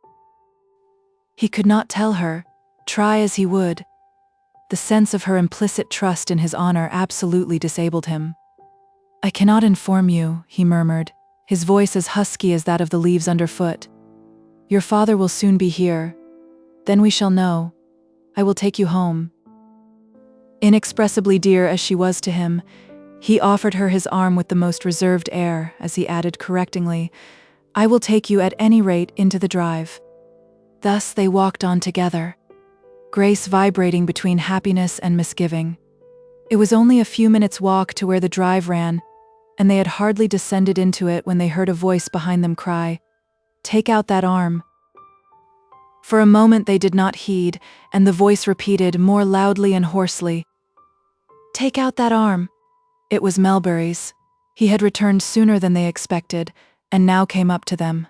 He could not tell her, try as he would. The sense of her implicit trust in his honor absolutely disabled him. "I cannot inform you," he murmured, his voice as husky as that of the leaves underfoot. "Your father will soon be here. Then we shall know. I will take you home." Inexpressibly dear as she was to him, he offered her his arm with the most reserved air, as he added correctingly, "I will take you at any rate into the drive." Thus they walked on together, Grace vibrating between happiness and misgiving. It was only a few minutes' walk to where the drive ran, and they had hardly descended into it when they heard a voice behind them cry, "Take out that arm." For a moment they did not heed, and the voice repeated more loudly and hoarsely, "Take out that arm." It was Melbury's. He had returned sooner than they expected, and now came up to them.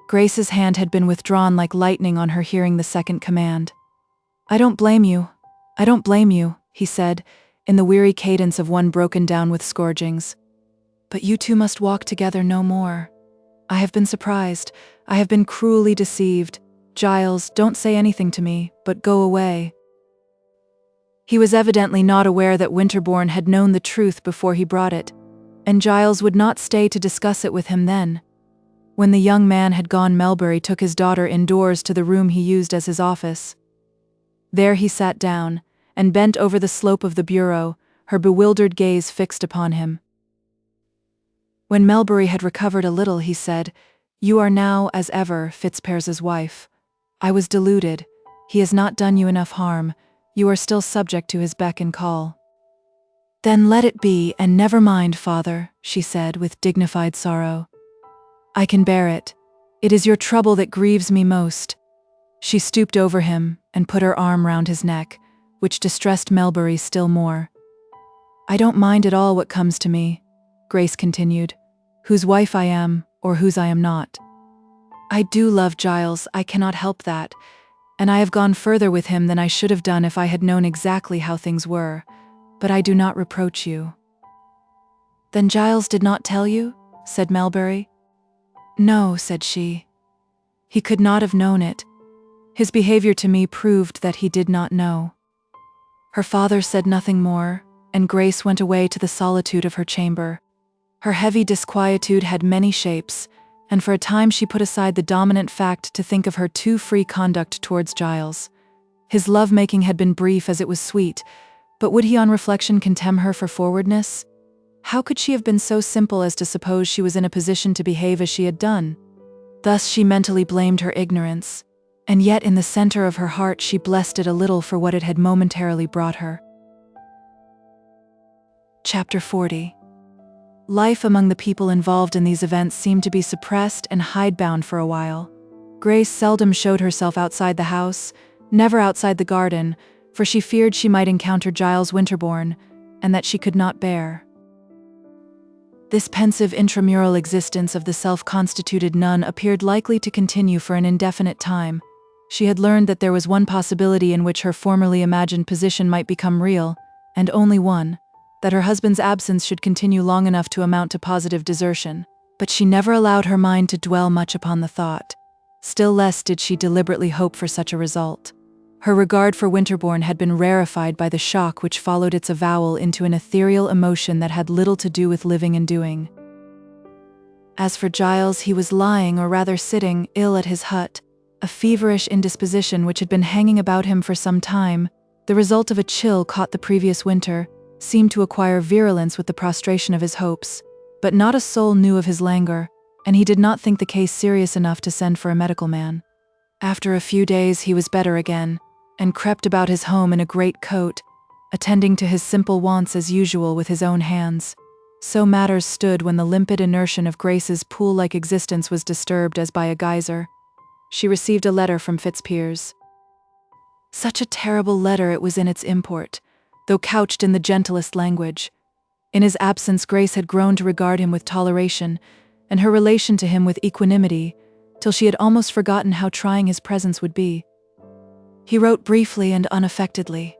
Grace's hand had been withdrawn like lightning on her hearing the second command. "I don't blame you. I don't blame you," he said, in the weary cadence of one broken down with scourgings. "But you two must walk together no more. I have been surprised. I have been cruelly deceived. Giles, don't say anything to me, but go away." He was evidently not aware that Winterbourne had known the truth before he brought it, and Giles would not stay to discuss it with him then. When the young man had gone, Melbury took his daughter indoors to the room he used as his office. There he sat down, and bent over the slope of the bureau, her bewildered gaze fixed upon him. When Melbury had recovered a little, he said, "You are now, as ever, Fitzpiers's wife. I was deluded." He has not done you enough harm. You are still subject to his beck and call." "Then let it be, and never mind, father," she said with dignified sorrow. "I can bear it. It is your trouble that grieves me most." She stooped over him and put her arm round his neck, which distressed Melbury still more. "I don't mind at all what comes to me," Grace continued, "whose wife I am or whose I am not. I do love Giles, I cannot help that, and I have gone further with him than I should have done if I had known exactly how things were, but I do not reproach you." "Then Giles did not tell you?" said Melbury. "No," said she. "He could not have known it. His behavior to me proved that he did not know." Her father said nothing more, and Grace went away to the solitude of her chamber. Her heavy disquietude had many shapes, and for a time she put aside the dominant fact to think of her too free conduct towards Giles. His love-making had been brief as it was sweet, but would he on reflection condemn her for forwardness? How could she have been so simple as to suppose she was in a position to behave as she had done? Thus she mentally blamed her ignorance, and yet in the center of her heart she blessed it a little for what it had momentarily brought her. Chapter 40. Life among the people involved in these events seemed to be suppressed and hidebound for a while. Grace seldom showed herself outside the house, never outside the garden, for she feared she might encounter Giles Winterbourne, and that she could not bear. This pensive intramural existence of the self-constituted nun appeared likely to continue for an indefinite time. She had learned that there was one possibility in which her formerly imagined position might become real, and only one, that her husband's absence should continue long enough to amount to positive desertion, but she never allowed her mind to dwell much upon the thought. Still less did she deliberately hope for such a result. Her regard for Winterbourne had been rarefied by the shock which followed its avowal into an ethereal emotion that had little to do with living and doing. As for Giles, he was lying, or rather sitting, ill at his hut, a feverish indisposition which had been hanging about him for some time, the result of a chill caught the previous winter, seemed to acquire virulence with the prostration of his hopes, but not a soul knew of his languor, and he did not think the case serious enough to send for a medical man. After a few days he was better again, and crept about his home in a great coat, attending to his simple wants as usual with his own hands. So matters stood when the limpid inertion of Grace's pool-like existence was disturbed as by a geyser. She received a letter from Fitzpiers. Such a terrible letter it was in its import, though couched in the gentlest language. In his absence Grace had grown to regard him with toleration, and her relation to him with equanimity, till she had almost forgotten how trying his presence would be. He wrote briefly and unaffectedly.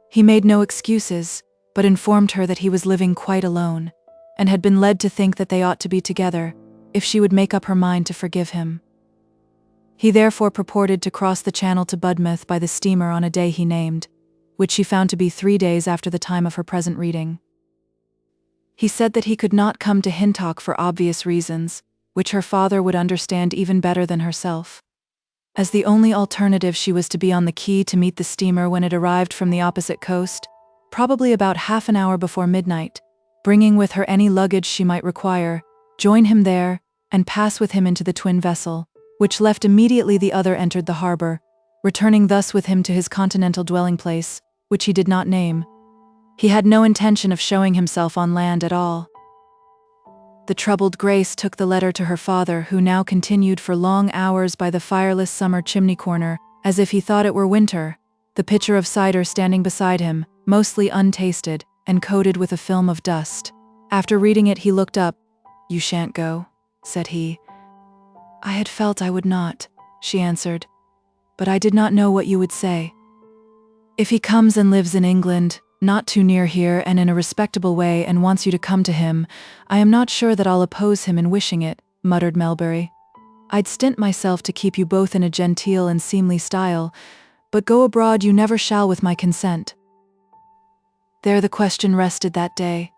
He made no excuses, but informed her that he was living quite alone, and had been led to think that they ought to be together, if she would make up her mind to forgive him. He therefore purported to cross the Channel to Budmouth by the steamer on a day he named, which she found to be 3 days after the time of her present reading. He said that he could not come to Hintock for obvious reasons, which her father would understand even better than herself. As the only alternative, she was to be on the quay to meet the steamer when it arrived from the opposite coast, probably about half an hour before midnight, bringing with her any luggage she might require, join him there, and pass with him into the twin vessel, which left immediately the other entered the harbor, returning thus with him to his continental dwelling place, which he did not name. He had no intention of showing himself on land at all. The troubled Grace took the letter to her father, who now continued for long hours by the fireless summer chimney corner, as if he thought it were winter, the pitcher of cider standing beside him, mostly untasted, and coated with a film of dust. After reading it he looked up. "You shan't go," said he. "I had felt I would not," she answered, "but I did not know what you would say. If he comes and lives in England, not too near here and in a respectable way, and wants you to come to him, I am not sure that I'll oppose him in wishing it," muttered Melbury. "I'd stint myself to keep you both in a genteel and seemly style, but go abroad you never shall with my consent." There the question rested that day.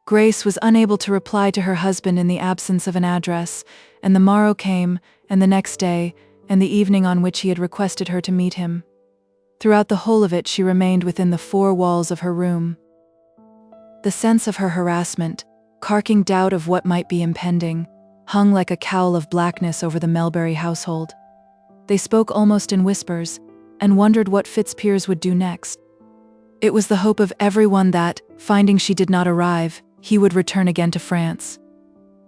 Grace was unable to reply to her husband in the absence of an address, and the morrow came, and the next day, and the evening on which he had requested her to meet him. Throughout the whole of it she remained within the 4 walls of her room. The sense of her harassment, carking doubt of what might be impending, hung like a cowl of blackness over the Melbury household. They spoke almost in whispers, and wondered what Fitzpiers would do next. It was the hope of everyone that, finding she did not arrive, he would return again to France.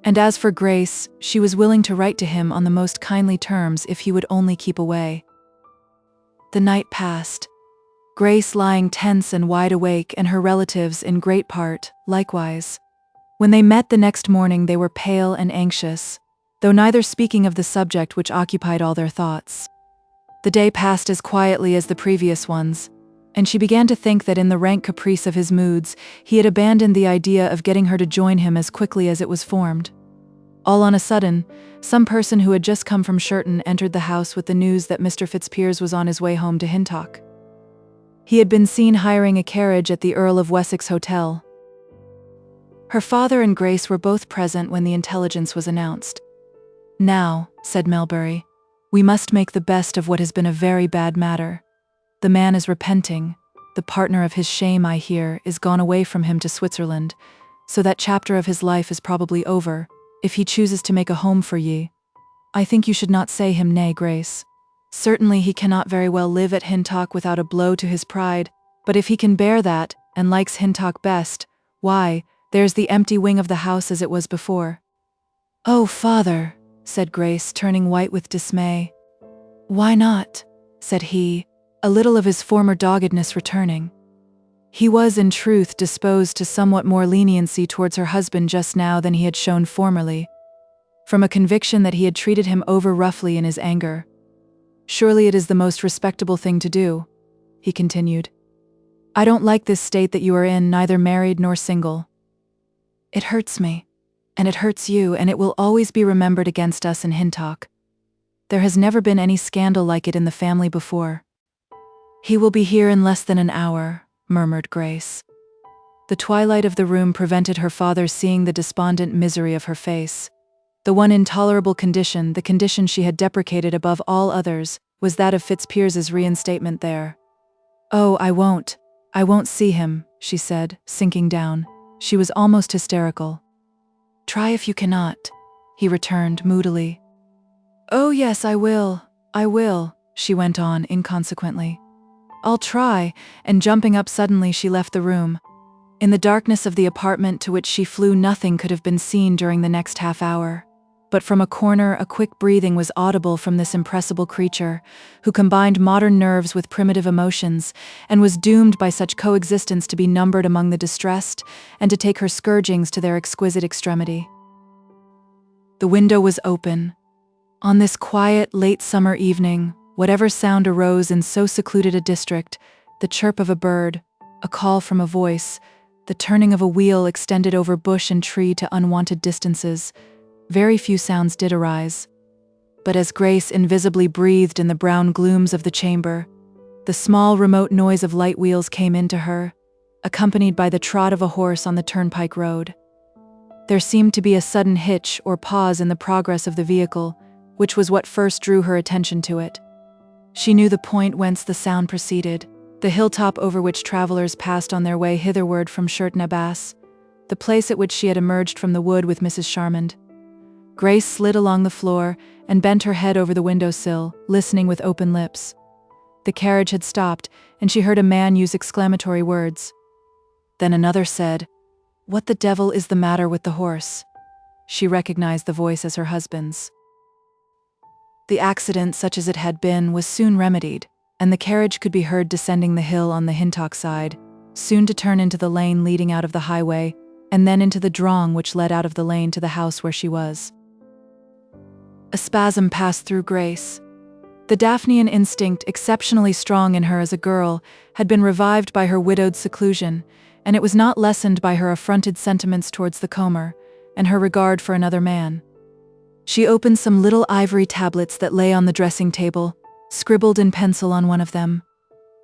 And as for Grace, she was willing to write to him on the most kindly terms if he would only keep away. The night passed. Grace lying tense and wide awake, and her relatives, in great part, likewise. When they met the next morning, they were pale and anxious, though neither speaking of the subject which occupied all their thoughts. The day passed as quietly as the previous ones, and she began to think that in the rank caprice of his moods, he had abandoned the idea of getting her to join him as quickly as it was formed. All on a sudden, some person who had just come from Sherton entered the house with the news that Mr. Fitzpiers was on his way home to Hintock. He had been seen hiring a carriage at the Earl of Wessex Hotel. Her father and Grace were both present when the intelligence was announced. "Now," said Melbury, "we must make the best of what has been a very bad matter. The man is repenting. The partner of his shame, I hear, is gone away from him to Switzerland, so that chapter of his life is probably over, if he chooses to make a home for ye. I think you should not say him nay, Grace. Certainly he cannot very well live at Hintock without a blow to his pride, but if he can bear that, and likes Hintock best, why, there's the empty wing of the house as it was before." "Oh, father," said Grace, turning white with dismay. "Why not?" said he, a little of his former doggedness returning. He was, in truth, disposed to somewhat more leniency towards her husband just now than he had shown formerly, from a conviction that he had treated him over roughly in his anger. "Surely it is the most respectable thing to do," he continued. "I don't like this state that you are in, neither married nor single. It hurts me, and it hurts you, and it will always be remembered against us in Hintock. There has never been any scandal like it in the family before." "He will be here in less than an hour," murmured Grace. The twilight of the room prevented her father seeing the despondent misery of her face. The one intolerable condition, the condition she had deprecated above all others, was that of Fitzpiers's reinstatement there. "Oh, I won't see him," she said, sinking down. She was almost hysterical. "Try if you cannot," he returned moodily. "Oh yes, I will, she went on inconsequently. "I'll try," and jumping up suddenly she left the room. In the darkness of the apartment to which she flew, nothing could have been seen during the next half hour. But from a corner a quick breathing was audible from this impressible creature, who combined modern nerves with primitive emotions, and was doomed by such coexistence to be numbered among the distressed, and to take her scourgings to their exquisite extremity. The window was open. On this quiet, late summer evening, whatever sound arose in so secluded a district, the chirp of a bird, a call from a voice, the turning of a wheel extended over bush and tree to unwonted distances, very few sounds did arise. But as Grace invisibly breathed in the brown glooms of the chamber, the small remote noise of light wheels came in to her, accompanied by the trot of a horse on the turnpike road. There seemed to be a sudden hitch or pause in the progress of the vehicle, which was what first drew her attention to it. She knew the point whence the sound proceeded, the hilltop over which travelers passed on their way hitherward from Sherton Abbas, the place at which she had emerged from the wood with Mrs. Charmond. Grace slid along the floor and bent her head over the window-sill, listening with open lips. The carriage had stopped, and she heard a man use exclamatory words. Then another said, "What the devil is the matter with the horse?" She recognized the voice as her husband's. The accident, such as it had been, was soon remedied, and the carriage could be heard descending the hill on the Hintock side, soon to turn into the lane leading out of the highway, and then into the drong which led out of the lane to the house where she was. A spasm passed through Grace. The Daphnean instinct, exceptionally strong in her as a girl, had been revived by her widowed seclusion, and it was not lessened by her affronted sentiments towards the Comer, and her regard for another man. She opened some little ivory tablets that lay on the dressing table, scribbled in pencil on one of them.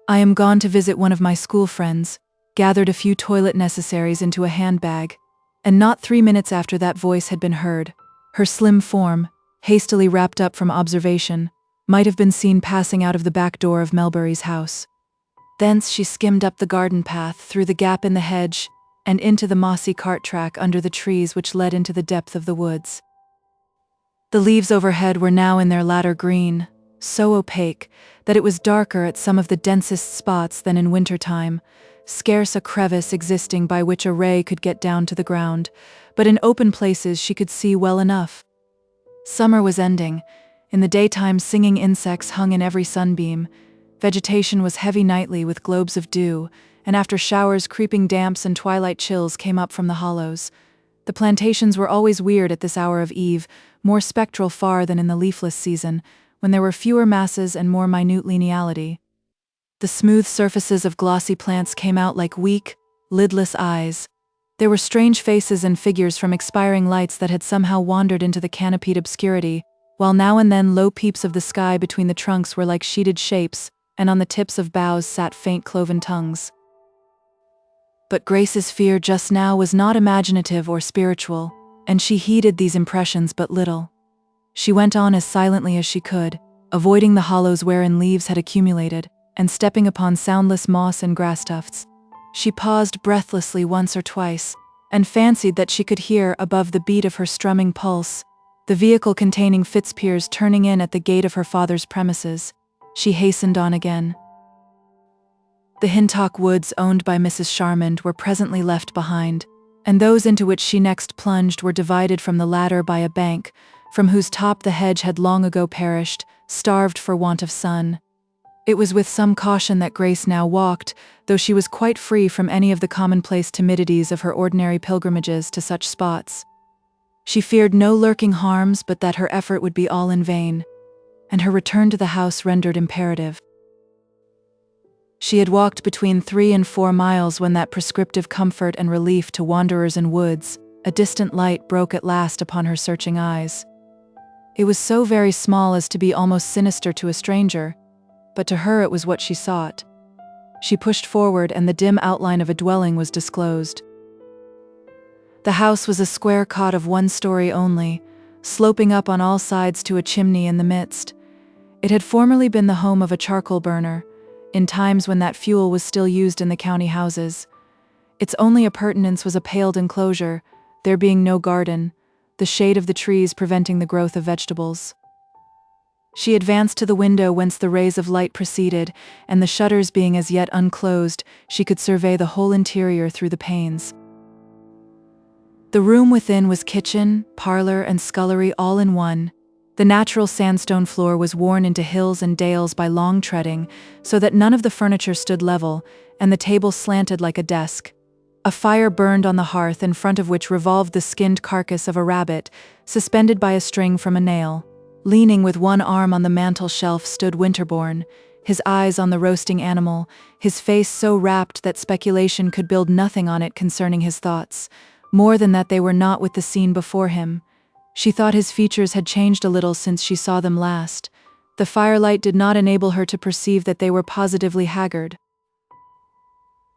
"I am gone to visit one of my school friends," gathered a few toilet necessaries into a handbag, and not 3 minutes after that voice had been heard, her slim form, hastily wrapped up from observation, might have been seen passing out of the back door of Melbury's house. Thence she skimmed up the garden path, through the gap in the hedge, and into the mossy cart track under the trees which led into the depth of the woods. The leaves overhead were now in their latter green, so opaque that it was darker at some of the densest spots than in wintertime, scarce a crevice existing by which a ray could get down to the ground, but in open places she could see well enough. Summer was ending. In the daytime, singing insects hung in every sunbeam. Vegetation was heavy nightly with globes of dew, and after showers, creeping damps and twilight chills came up from the hollows. The plantations were always weird at this hour of eve, more spectral far than in the leafless season, when there were fewer masses and more minute lineality. The smooth surfaces of glossy plants came out like weak, lidless eyes. There were strange faces and figures from expiring lights that had somehow wandered into the canopied obscurity, while now and then low peeps of the sky between the trunks were like sheeted shapes, and on the tips of boughs sat faint cloven tongues. But Grace's fear just now was not imaginative or spiritual, and she heeded these impressions but little. She went on as silently as she could, avoiding the hollows wherein leaves had accumulated, and stepping upon soundless moss and grass tufts. She paused breathlessly once or twice, and fancied that she could hear, above the beat of her strumming pulse, the vehicle containing Fitzpiers turning in at the gate of her father's premises. She hastened on again. The Hintock woods owned by Mrs. Charmond were presently left behind, and those into which she next plunged were divided from the latter by a bank, from whose top the hedge had long ago perished, starved for want of sun. It was with some caution that Grace now walked, though she was quite free from any of the commonplace timidities of her ordinary pilgrimages to such spots. She feared no lurking harms but that her effort would be all in vain, and her return to the house rendered imperative. She had walked between 3 and 4 miles when that prescriptive comfort and relief to wanderers in woods, a distant light, broke at last upon her searching eyes. It was so very small as to be almost sinister to a stranger, but to her it was what she sought. She pushed forward, and the dim outline of a dwelling was disclosed. The house was a square cot of 1 story only, sloping up on all sides to a chimney in the midst. It had formerly been the home of a charcoal burner, in times when that fuel was still used in the county houses. Its only appurtenance was a paled enclosure, there being no garden, the shade of the trees preventing the growth of vegetables. She advanced to the window whence the rays of light proceeded, and the shutters being as yet unclosed, she could survey the whole interior through the panes. The room within was kitchen, parlor, and scullery all in one. The natural sandstone floor was worn into hills and dales by long treading, so that none of the furniture stood level, and the table slanted like a desk. A fire burned on the hearth, in front of which revolved the skinned carcass of a rabbit, suspended by a string from a nail. Leaning with one arm on the mantel shelf stood Winterbourne, his eyes on the roasting animal, his face so rapt that speculation could build nothing on it concerning his thoughts, more than that they were not with the scene before him. She thought his features had changed a little since she saw them last. The firelight did not enable her to perceive that they were positively haggard.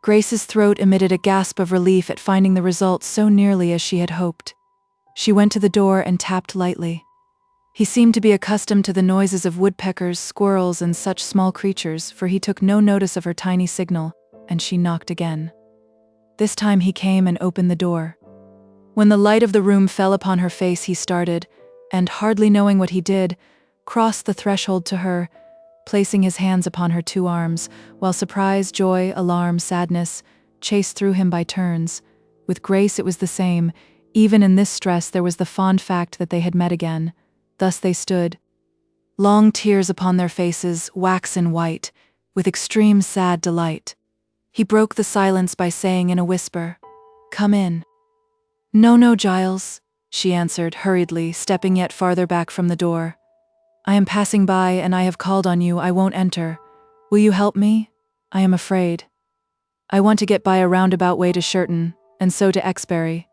Grace's throat emitted a gasp of relief at finding the result so nearly as she had hoped. She went to the door and tapped lightly. He seemed to be accustomed to the noises of woodpeckers, squirrels, and such small creatures, for he took no notice of her tiny signal, and she knocked again. This time he came and opened the door. When the light of the room fell upon her face, he started, and, hardly knowing what he did, crossed the threshold to her, placing his hands upon her 2 arms, while surprise, joy, alarm, sadness chased through him by turns. With Grace it was the same. Even in this stress there was the fond fact that they had met again. Thus they stood, long tears upon their faces, waxen white, with extreme sad delight. He broke the silence by saying in a whisper, "Come in." "No, Giles," she answered hurriedly, stepping yet farther back from the door. "I am passing by, and I have called on you. I won't enter. Will you help me? I am afraid. I want to get by a roundabout way to Shirton, and so to Exbury.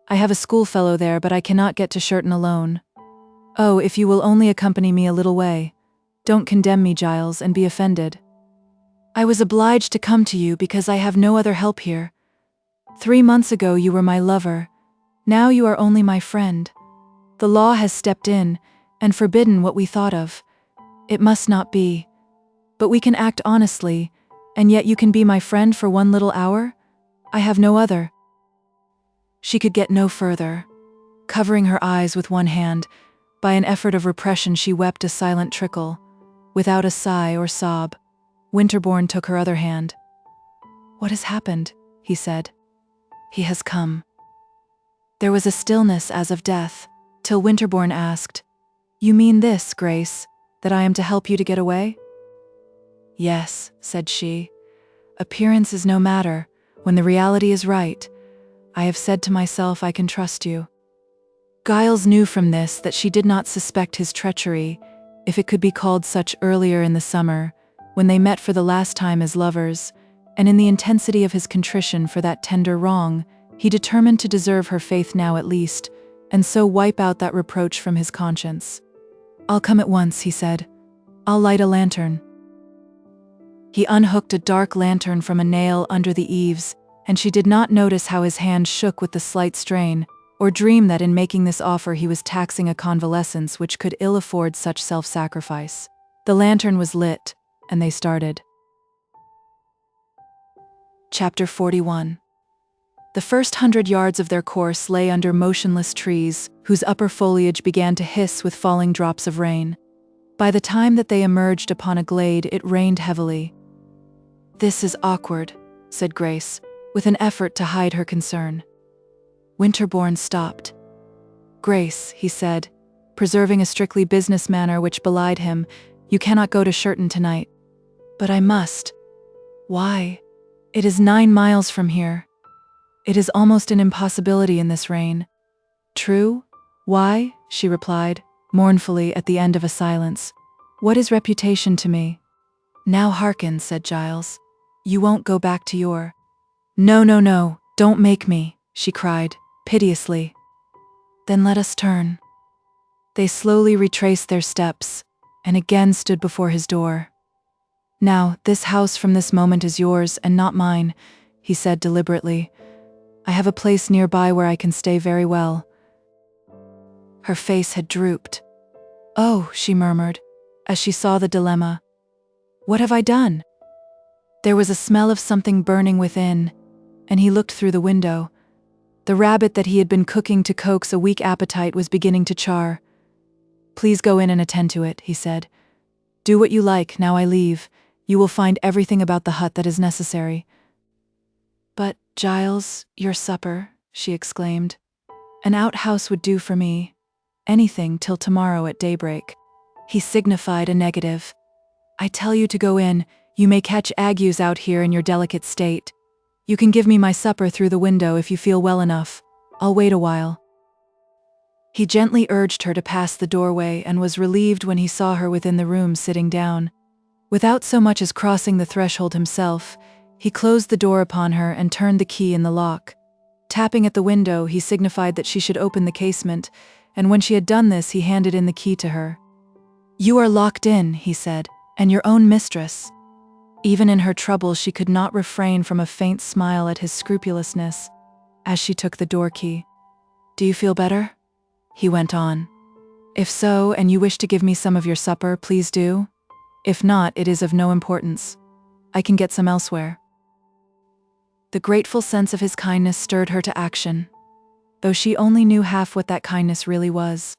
I have a schoolfellow there, but I cannot get to Shirton alone. Oh, if you will only accompany me a little way. Don't condemn me, Giles, and be offended. I was obliged to come to you because I have no other help here. 3 months ago you were my lover. Now you are only my friend. The law has stepped in and forbidden what we thought of. It must not be. But we can act honestly, and yet you can be my friend for 1 little hour? I have no other." She could get no further. Covering her eyes with one hand, by an effort of repression she wept a silent trickle. Without a sigh or sob, Winterbourne took her other hand. "What has happened?" he said. "He has come." There was a stillness as of death, till Winterbourne asked, "You mean this, Grace, that I am to help you to get away?" "Yes," said she. "Appearance is no matter. When the reality is right, I have said to myself I can trust you." Giles knew from this that she did not suspect his treachery, if it could be called such, earlier in the summer, when they met for the last time as lovers, and in the intensity of his contrition for that tender wrong, he determined to deserve her faith now at least, and so wipe out that reproach from his conscience. "I'll come at once," he said. "I'll light a lantern." He unhooked a dark lantern from a nail under the eaves, and she did not notice how his hand shook with the slight strain, or dream that in making this offer he was taxing a convalescence which could ill afford such self-sacrifice. The lantern was lit, and they started. Chapter 41. The first 100 yards of their course lay under motionless trees, whose upper foliage began to hiss with falling drops of rain. By the time that they emerged upon a glade, it rained heavily. "This is awkward," said Grace, with an effort to hide her concern. Winterbourne stopped. "Grace," he said, preserving a strictly business manner which belied him, "you cannot go to Sherton tonight." "But I must." "Why? It is 9 miles from here. It is almost an impossibility in this rain." "True? Why?" she replied, mournfully at the end of a silence. "What is reputation to me?" "Now hearken," said Giles. "You won't go back to your—" "No, no, no, don't make me," she cried, piteously. "Then let us turn." They slowly retraced their steps, and again stood before his door. "Now, this house from this moment is yours and not mine," he said deliberately. "I have a place nearby where I can stay very well." Her face had drooped. "Oh," she murmured, as she saw the dilemma. "What have I done?" There was a smell of something burning within, and he looked through the window. The rabbit that he had been cooking to coax a weak appetite was beginning to char. "Please go in and attend to it," he said. "Do what you like, now I leave. You will find everything about the hut that is necessary." "But, Giles, your supper," she exclaimed. "An outhouse would do for me. Anything till tomorrow at daybreak." He signified a negative. "I tell you to go in. You may catch agues out here in your delicate state. You can give me my supper through the window if you feel well enough. I'll wait a while." He gently urged her to pass the doorway and was relieved when he saw her within the room sitting down. Without so much as crossing the threshold himself, he closed the door upon her and turned the key in the lock. Tapping at the window, he signified that she should open the casement, and when she had done this, he handed in the key to her. "You are locked in," he said, "and your own mistress." Even in her trouble, she could not refrain from a faint smile at his scrupulousness, as she took the door key. "Do you feel better?" he went on. "If so, and you wish to give me some of your supper, please do. If not, it is of no importance. I can get some elsewhere." The grateful sense of his kindness stirred her to action, though she only knew half what that kindness really was.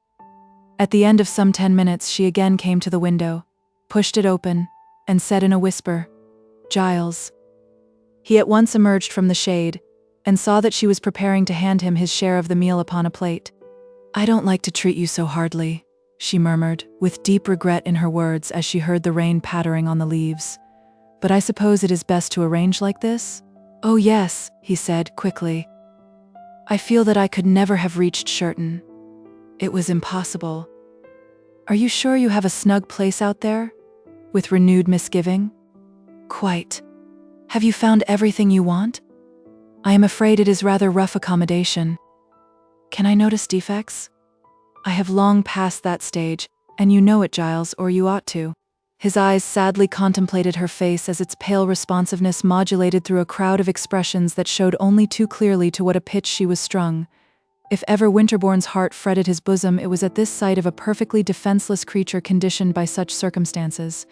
At the end of some 10 minutes, she again came to the window, pushed it open, and said in a whisper, "Giles." He at once emerged from the shade, and saw that she was preparing to hand him his share of the meal upon a plate. "I don't like to treat you so hardly," she murmured, with deep regret in her words as she heard the rain pattering on the leaves. "But I suppose it is best to arrange like this?" "Oh yes," he said quickly. "I feel that I could never have reached Sherton. It was impossible." "Are you sure you have a snug place out there?" with renewed misgiving. "Quite. Have you found everything you want?" "I am afraid it is rather rough accommodation." "Can I notice defects?" "I have long passed that stage, and you know it, Giles, or you ought to." His eyes sadly contemplated her face as its pale responsiveness modulated through a crowd of expressions that showed only too clearly to what a pitch she was strung. If ever Winterbourne's heart fretted his bosom, it was at this sight of a perfectly defenseless creature conditioned by such circumstances.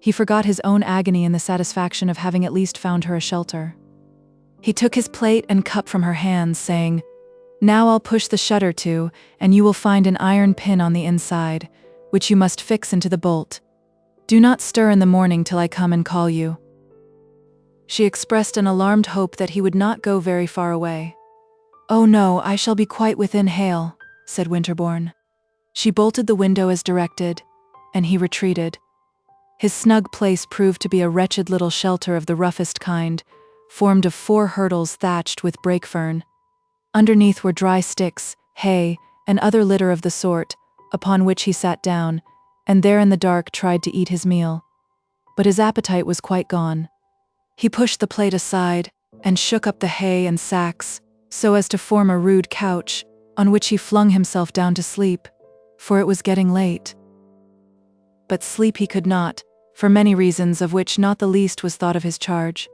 He forgot his own agony in the satisfaction of having at least found her a shelter. He took his plate and cup from her hands, saying, "Now I'll push the shutter to, and you will find an iron pin on the inside, which you must fix into the bolt. Do not stir in the morning till I come and call you." She expressed an alarmed hope that he would not go very far away. "Oh no, I shall be quite within hail," said Winterbourne. She bolted the window as directed, and he retreated. His snug place proved to be a wretched little shelter of the roughest kind, formed of 4 hurdles thatched with brake fern. Underneath were dry sticks, hay, and other litter of the sort, upon which he sat down, and there in the dark tried to eat his meal. But his appetite was quite gone. He pushed the plate aside, and shook up the hay and sacks, so as to form a rude couch, on which he flung himself down to sleep, for it was getting late. But sleep he could not, for many reasons of which not the least was thought of his charge.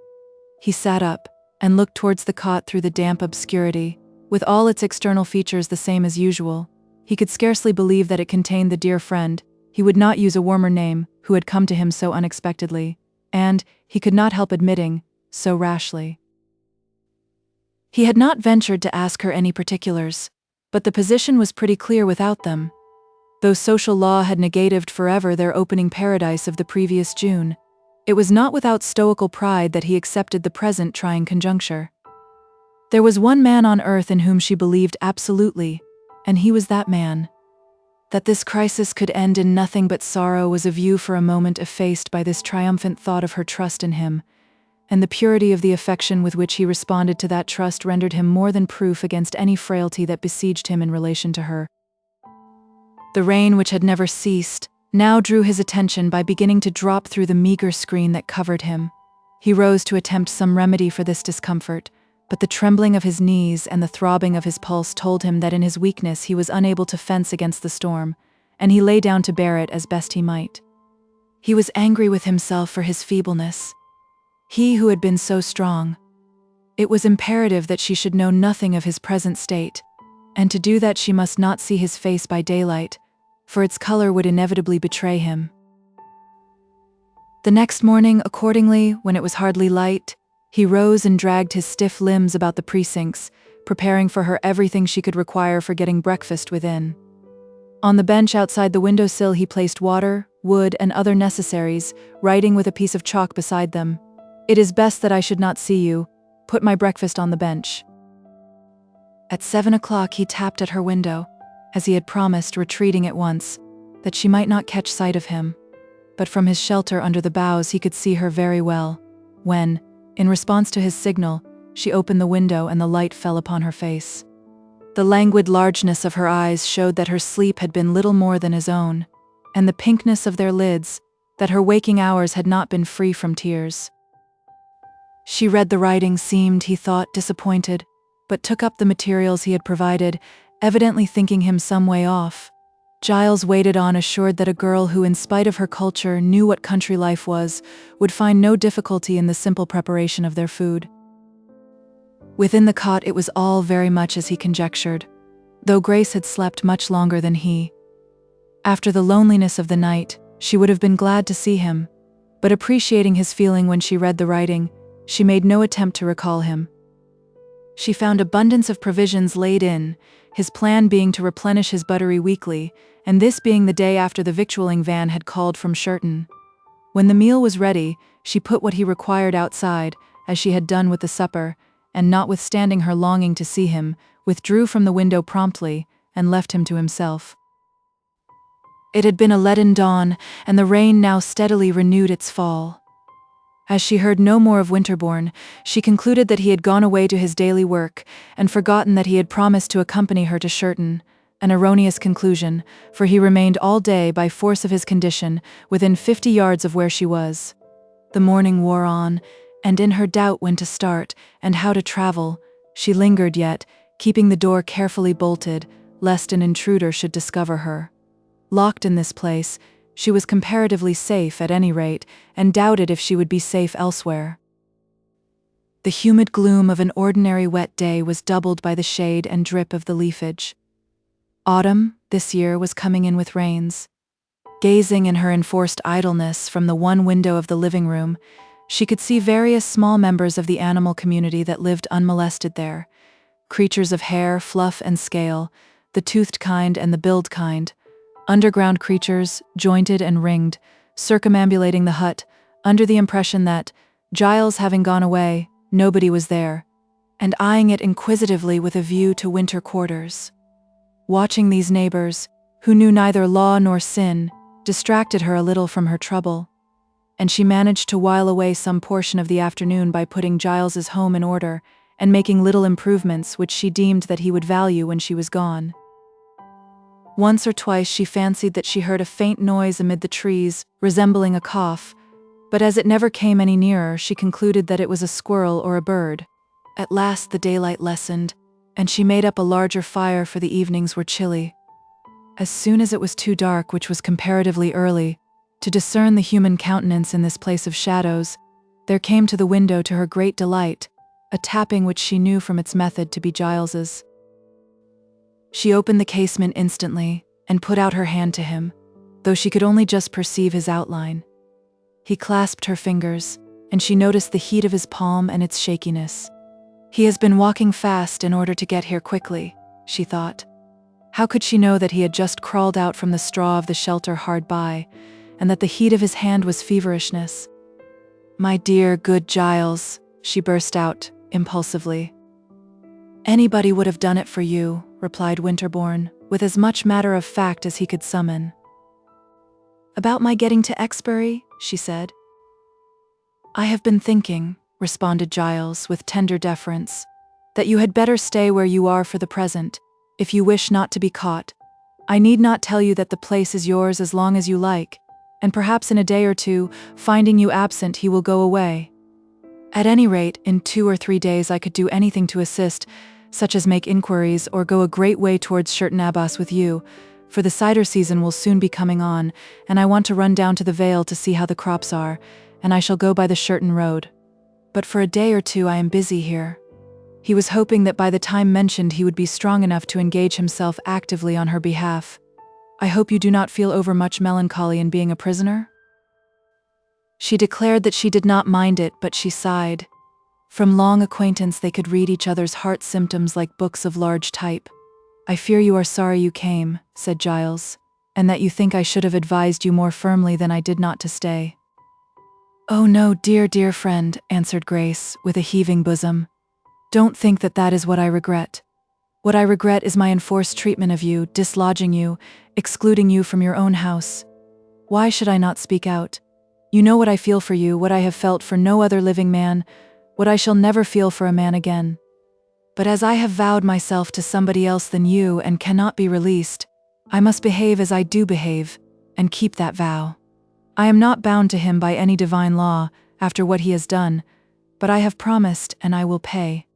He sat up, and looked towards the cot through the damp obscurity, with all its external features the same as usual. He could scarcely believe that it contained the dear friend, he would not use a warmer name, who had come to him so unexpectedly, and, he could not help admitting, so rashly. He had not ventured to ask her any particulars, but the position was pretty clear without them. Though social law had negatived forever their opening paradise of the previous June, it was not without stoical pride that he accepted the present trying conjuncture. There was one man on earth in whom she believed absolutely, and he was that man. That this crisis could end in nothing but sorrow was a view for a moment effaced by this triumphant thought of her trust in him, and the purity of the affection with which he responded to that trust rendered him more than proof against any frailty that besieged him in relation to her. The rain, which had never ceased, now drew his attention by beginning to drop through the meager screen that covered him. He rose to attempt some remedy for this discomfort, but the trembling of his knees and the throbbing of his pulse told him that in his weakness he was unable to fence against the storm, and he lay down to bear it as best he might. He was angry with himself for his feebleness. He who had been so strong. It was imperative that she should know nothing of his present state, and to do that she must not see his face by daylight, for its color would inevitably betray him. The next morning, accordingly, when it was hardly light, he rose and dragged his stiff limbs about the precincts, preparing for her everything she could require for getting breakfast within. On the bench outside the window-sill he placed water, wood, and other necessaries, writing with a piece of chalk beside them, "It is best that I should not see you. Put my breakfast on the bench." At 7 o'clock he tapped at her window, as he had promised, retreating at once, that she might not catch sight of him. But from his shelter under the boughs he could see her very well, when, in response to his signal, she opened the window and the light fell upon her face. The languid largeness of her eyes showed that her sleep had been little more than his own, and the pinkness of their lids, that her waking hours had not been free from tears. She read the writing, seemed, he thought, disappointed, but took up the materials he had provided, evidently thinking him some way off. Giles waited on, assured that a girl who, in spite of her culture, knew what country life was, would find no difficulty in the simple preparation of their food. Within the cot it was all very much as he conjectured, though Grace had slept much longer than he. After the loneliness of the night, she would have been glad to see him, but appreciating his feeling when she read the writing, she made no attempt to recall him. She found abundance of provisions laid in, his plan being to replenish his buttery weekly, and this being the day after the victualling van had called from Shirton. When the meal was ready, she put what he required outside, as she had done with the supper, and notwithstanding her longing to see him, withdrew from the window promptly, and left him to himself. It had been a leaden dawn, and the rain now steadily renewed its fall. As she heard no more of Winterbourne, she concluded that he had gone away to his daily work, and forgotten that he had promised to accompany her to Shirton, an erroneous conclusion, for he remained all day, by force of his condition, within 50 yards of where she was. The morning wore on, and in her doubt when to start, and how to travel, she lingered yet, keeping the door carefully bolted, lest an intruder should discover her. Locked in this place, she was comparatively safe at any rate, and doubted if she would be safe elsewhere. The humid gloom of an ordinary wet day was doubled by the shade and drip of the leafage. Autumn, this year, was coming in with rains. Gazing in her enforced idleness from the one window of the living room, she could see various small members of the animal community that lived unmolested there, creatures of hair, fluff, and scale, the toothed kind and the billed kind, underground creatures, jointed and ringed, circumambulating the hut, under the impression that, Giles having gone away, nobody was there, and eyeing it inquisitively with a view to winter quarters. Watching these neighbors, who knew neither law nor sin, distracted her a little from her trouble, and she managed to while away some portion of the afternoon by putting Giles's home in order and making little improvements which she deemed that he would value when she was gone. Once or twice she fancied that she heard a faint noise amid the trees, resembling a cough, but as it never came any nearer, she concluded that it was a squirrel or a bird. At last the daylight lessened, and she made up a larger fire, for the evenings were chilly. As soon as it was too dark, which was comparatively early, to discern the human countenance in this place of shadows, there came to the window, to her great delight, a tapping which she knew from its method to be Giles's. She opened the casement instantly, and put out her hand to him, though she could only just perceive his outline. He clasped her fingers, and she noticed the heat of his palm and its shakiness. He has been walking fast in order to get here quickly, she thought. How could she know that he had just crawled out from the straw of the shelter hard by, and that the heat of his hand was feverishness? "My dear, good Giles," she burst out, impulsively. "Anybody would have done it for you," replied Winterbourne, with as much matter of fact as he could summon. "About my getting to Exbury?" she said. "I have been thinking," responded Giles with tender deference, "that you had better stay where you are for the present, if you wish not to be caught. I need not tell you that the place is yours as long as you like, and perhaps in a day or two, finding you absent, he will go away. At any rate, in 2 or 3 days I could do anything to assist, such as make inquiries or go a great way towards Sherton Abbas with you, for the cider season will soon be coming on, and I want to run down to the Vale to see how the crops are, and I shall go by the Sherton road. But for a day or two I am busy here." He was hoping that by the time mentioned he would be strong enough to engage himself actively on her behalf. "I hope you do not feel overmuch melancholy in being a prisoner?" She declared that she did not mind it, but she sighed. From long acquaintance they could read each other's heart symptoms like books of large type. "I fear you are sorry you came," said Giles, "and that you think I should have advised you more firmly than I did not to stay." "Oh no, dear, dear friend," answered Grace, with a heaving bosom. "Don't think that that is what I regret. What I regret is my enforced treatment of you, dislodging you, excluding you from your own house. Why should I not speak out? You know what I feel for you, what I have felt for no other living man, what I shall never feel for a man again. But as I have vowed myself to somebody else than you and cannot be released, I must behave as I do behave, and keep that vow. I am not bound to him by any divine law, after what he has done, but I have promised and I will pay."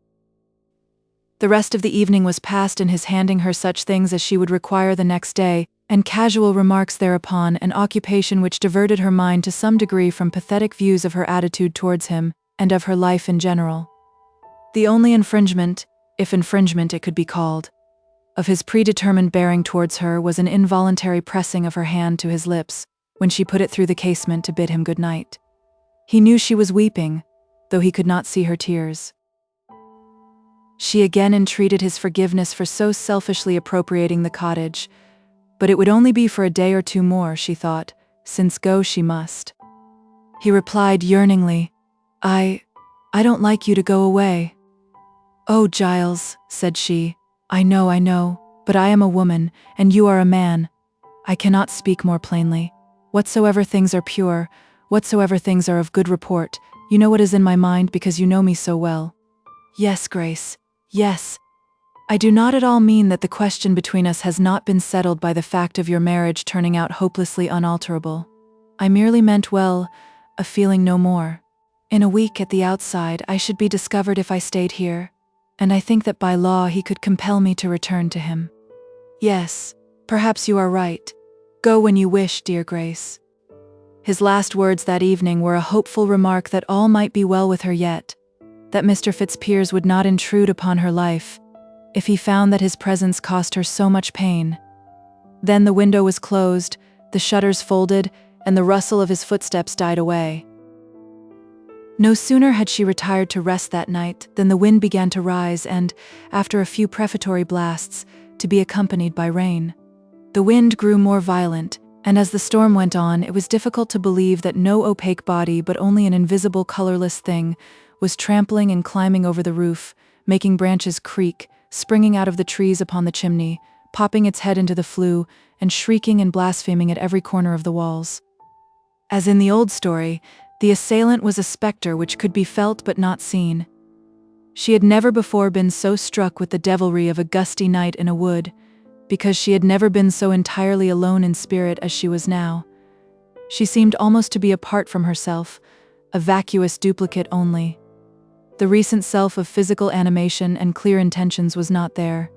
The rest of the evening was passed in his handing her such things as she would require the next day, and casual remarks thereupon, an occupation which diverted her mind to some degree from pathetic views of her attitude towards him, and of her life in general. The only infringement, if infringement it could be called, of his predetermined bearing towards her was an involuntary pressing of her hand to his lips, when she put it through the casement to bid him good night. He knew she was weeping, though he could not see her tears. She again entreated his forgiveness for so selfishly appropriating the cottage, but it would only be for a day or 2 more, she thought, since go she must. He replied yearningly, I don't like you to go away." "Oh, Giles," said she, I know, but I am a woman, and you are a man. I cannot speak more plainly. Whatsoever things are pure, whatsoever things are of good report, you know what is in my mind because you know me so well." "Yes, Grace, yes. I do not at all mean that the question between us has not been settled by the fact of your marriage turning out hopelessly unalterable. I merely meant, well, a feeling no more. In a week at the outside I should be discovered if I stayed here, and I think that by law he could compel me to return to him." "Yes, perhaps you are right. Go when you wish, dear Grace." His last words that evening were a hopeful remark that all might be well with her yet, that Mr. Fitzpiers would not intrude upon her life, if he found that his presence cost her so much pain. Then the window was closed, the shutters folded, and the rustle of his footsteps died away. No sooner had she retired to rest that night than the wind began to rise and, after a few prefatory blasts, to be accompanied by rain. The wind grew more violent, And as the storm went on, it was difficult to believe that no opaque body, but only an invisible, colorless thing, was trampling and climbing over the roof, making branches creak, springing out of the trees upon the chimney, popping its head into the flue, and shrieking and blaspheming at every corner of the walls. As in the old story, the assailant was a specter which could be felt but not seen. She had never before been so struck with the devilry of a gusty night in a wood, because she had never been so entirely alone in spirit as she was now. She seemed almost to be apart from herself, a vacuous duplicate only. The recent self of physical animation and clear intentions was not there.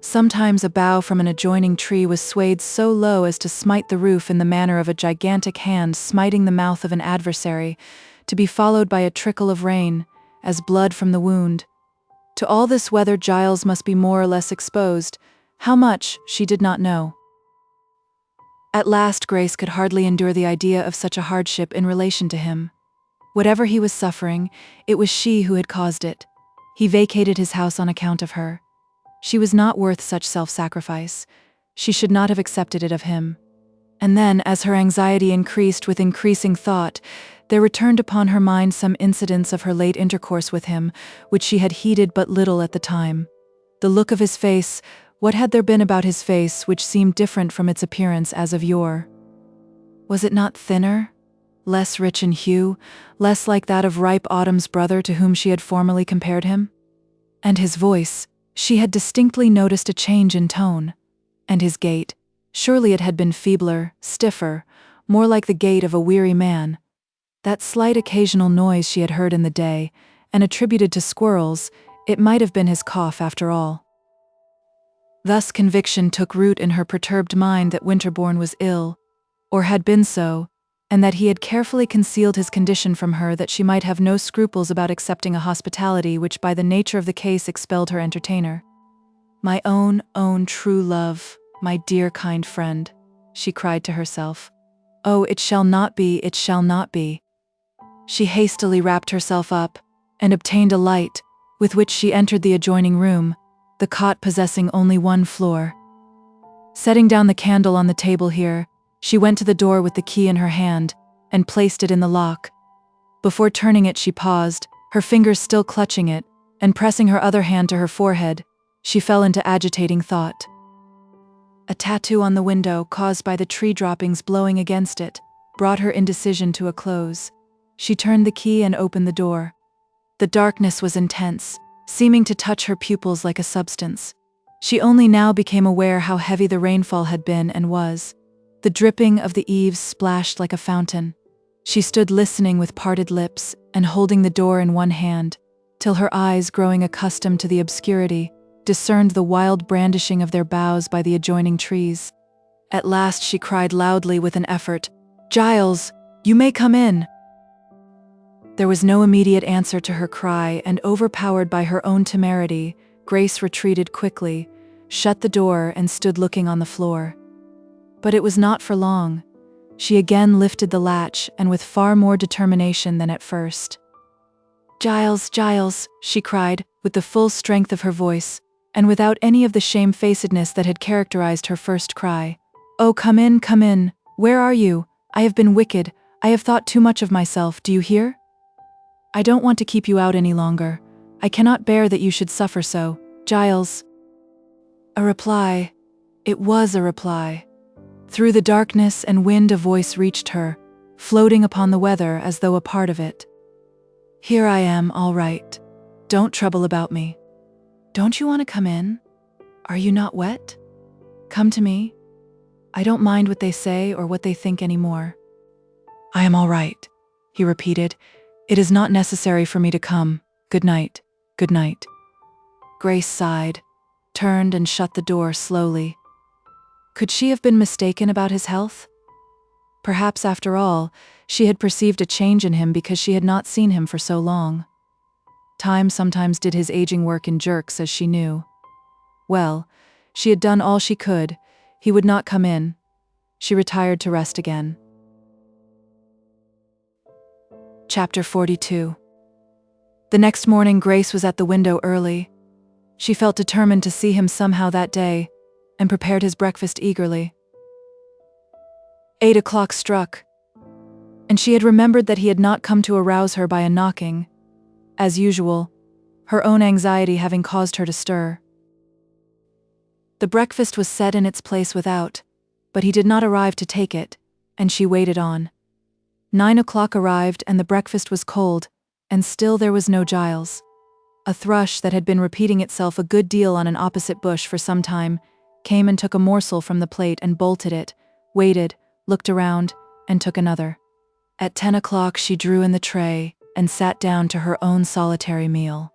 Sometimes a bough from an adjoining tree was swayed so low as to smite the roof in the manner of a gigantic hand smiting the mouth of an adversary, to be followed by a trickle of rain, as blood from the wound. To all this weather Giles must be more or less exposed. How much, she did not know. At last Grace could hardly endure the idea of such a hardship in relation to him. Whatever he was suffering, it was she who had caused it. He vacated his house on account of her. She was not worth such self-sacrifice. She should not have accepted it of him. And then, as her anxiety increased with increasing thought, there returned upon her mind some incidents of her late intercourse with him, which she had heeded but little at the time. The look of his face, what had there been about his face which seemed different from its appearance as of yore? Was it not thinner, less rich in hue, less like that of ripe autumn's brother to whom she had formerly compared him? And his voice, she had distinctly noticed a change in tone. And his gait, surely it had been feebler, stiffer, more like the gait of a weary man. That slight occasional noise she had heard in the day, and attributed to squirrels, it might have been his cough after all. Thus conviction took root in her perturbed mind that Winterbourne was ill, or had been so, and that he had carefully concealed his condition from her that she might have no scruples about accepting a hospitality which by the nature of the case expelled her entertainer. "My own true love, my dear kind friend," she cried to herself. "Oh, it shall not be, it shall not be." She hastily wrapped herself up, and obtained a light, with which she entered the adjoining room, the cot possessing only one floor. Setting down the candle on the table here, she went to the door with the key in her hand, and placed it in the lock. Before turning it she paused, her fingers still clutching it, and pressing her other hand to her forehead, she fell into agitating thought. A tattoo on the window, caused by the tree droppings blowing against it, brought her indecision to a close. She turned the key and opened the door. The darkness was intense, seeming to touch her pupils like a substance. She only now became aware how heavy the rainfall had been and was. The dripping of the eaves splashed like a fountain. She stood listening with parted lips and holding the door in one hand, till her eyes, growing accustomed to the obscurity, discerned the wild brandishing of their boughs by the adjoining trees. At last she cried loudly with an effort, "Giles, you may come in." There was no immediate answer to her cry, and overpowered by her own temerity, Grace retreated quickly, shut the door, and stood looking on the floor. But it was not for long. She again lifted the latch, and with far more determination than at first. "Giles, Giles," she cried, with the full strength of her voice, and without any of the shamefacedness that had characterized her first cry. "Oh, come in, come in. Where are you? I have been wicked. I have thought too much of myself, do you hear? I don't want to keep you out any longer. I cannot bear that you should suffer so, Giles." A reply. It was a reply. Through the darkness and wind a voice reached her, floating upon the weather as though a part of it. "Here I am, all right. Don't trouble about me. Don't you want to come in? Are you not wet? Come to me. I don't mind what they say or what they think anymore." "I am all right," he repeated. "It is not necessary for me to come. Good night, good night." Grace sighed, turned and shut the door slowly. Could she have been mistaken about his health? Perhaps, after all, she had perceived a change in him because she had not seen him for so long. Time sometimes did his aging work in jerks, as she knew. Well, she had done all she could. He would not come in. She retired to rest again. Chapter 42. The next morning Grace was at the window early. She felt determined to see him somehow that day, and prepared his breakfast eagerly. 8 o'clock struck, and she had remembered that he had not come to arouse her by a knocking, as usual, her own anxiety having caused her to stir. The breakfast was set in its place without, but he did not arrive to take it, and she waited on. 9 o'clock arrived and the breakfast was cold, and still there was no Giles. A thrush that had been repeating itself a good deal on an opposite bush for some time came and took a morsel from the plate and bolted it, waited, looked around, and took another. At 10 o'clock she drew in the tray and sat down to her own solitary meal.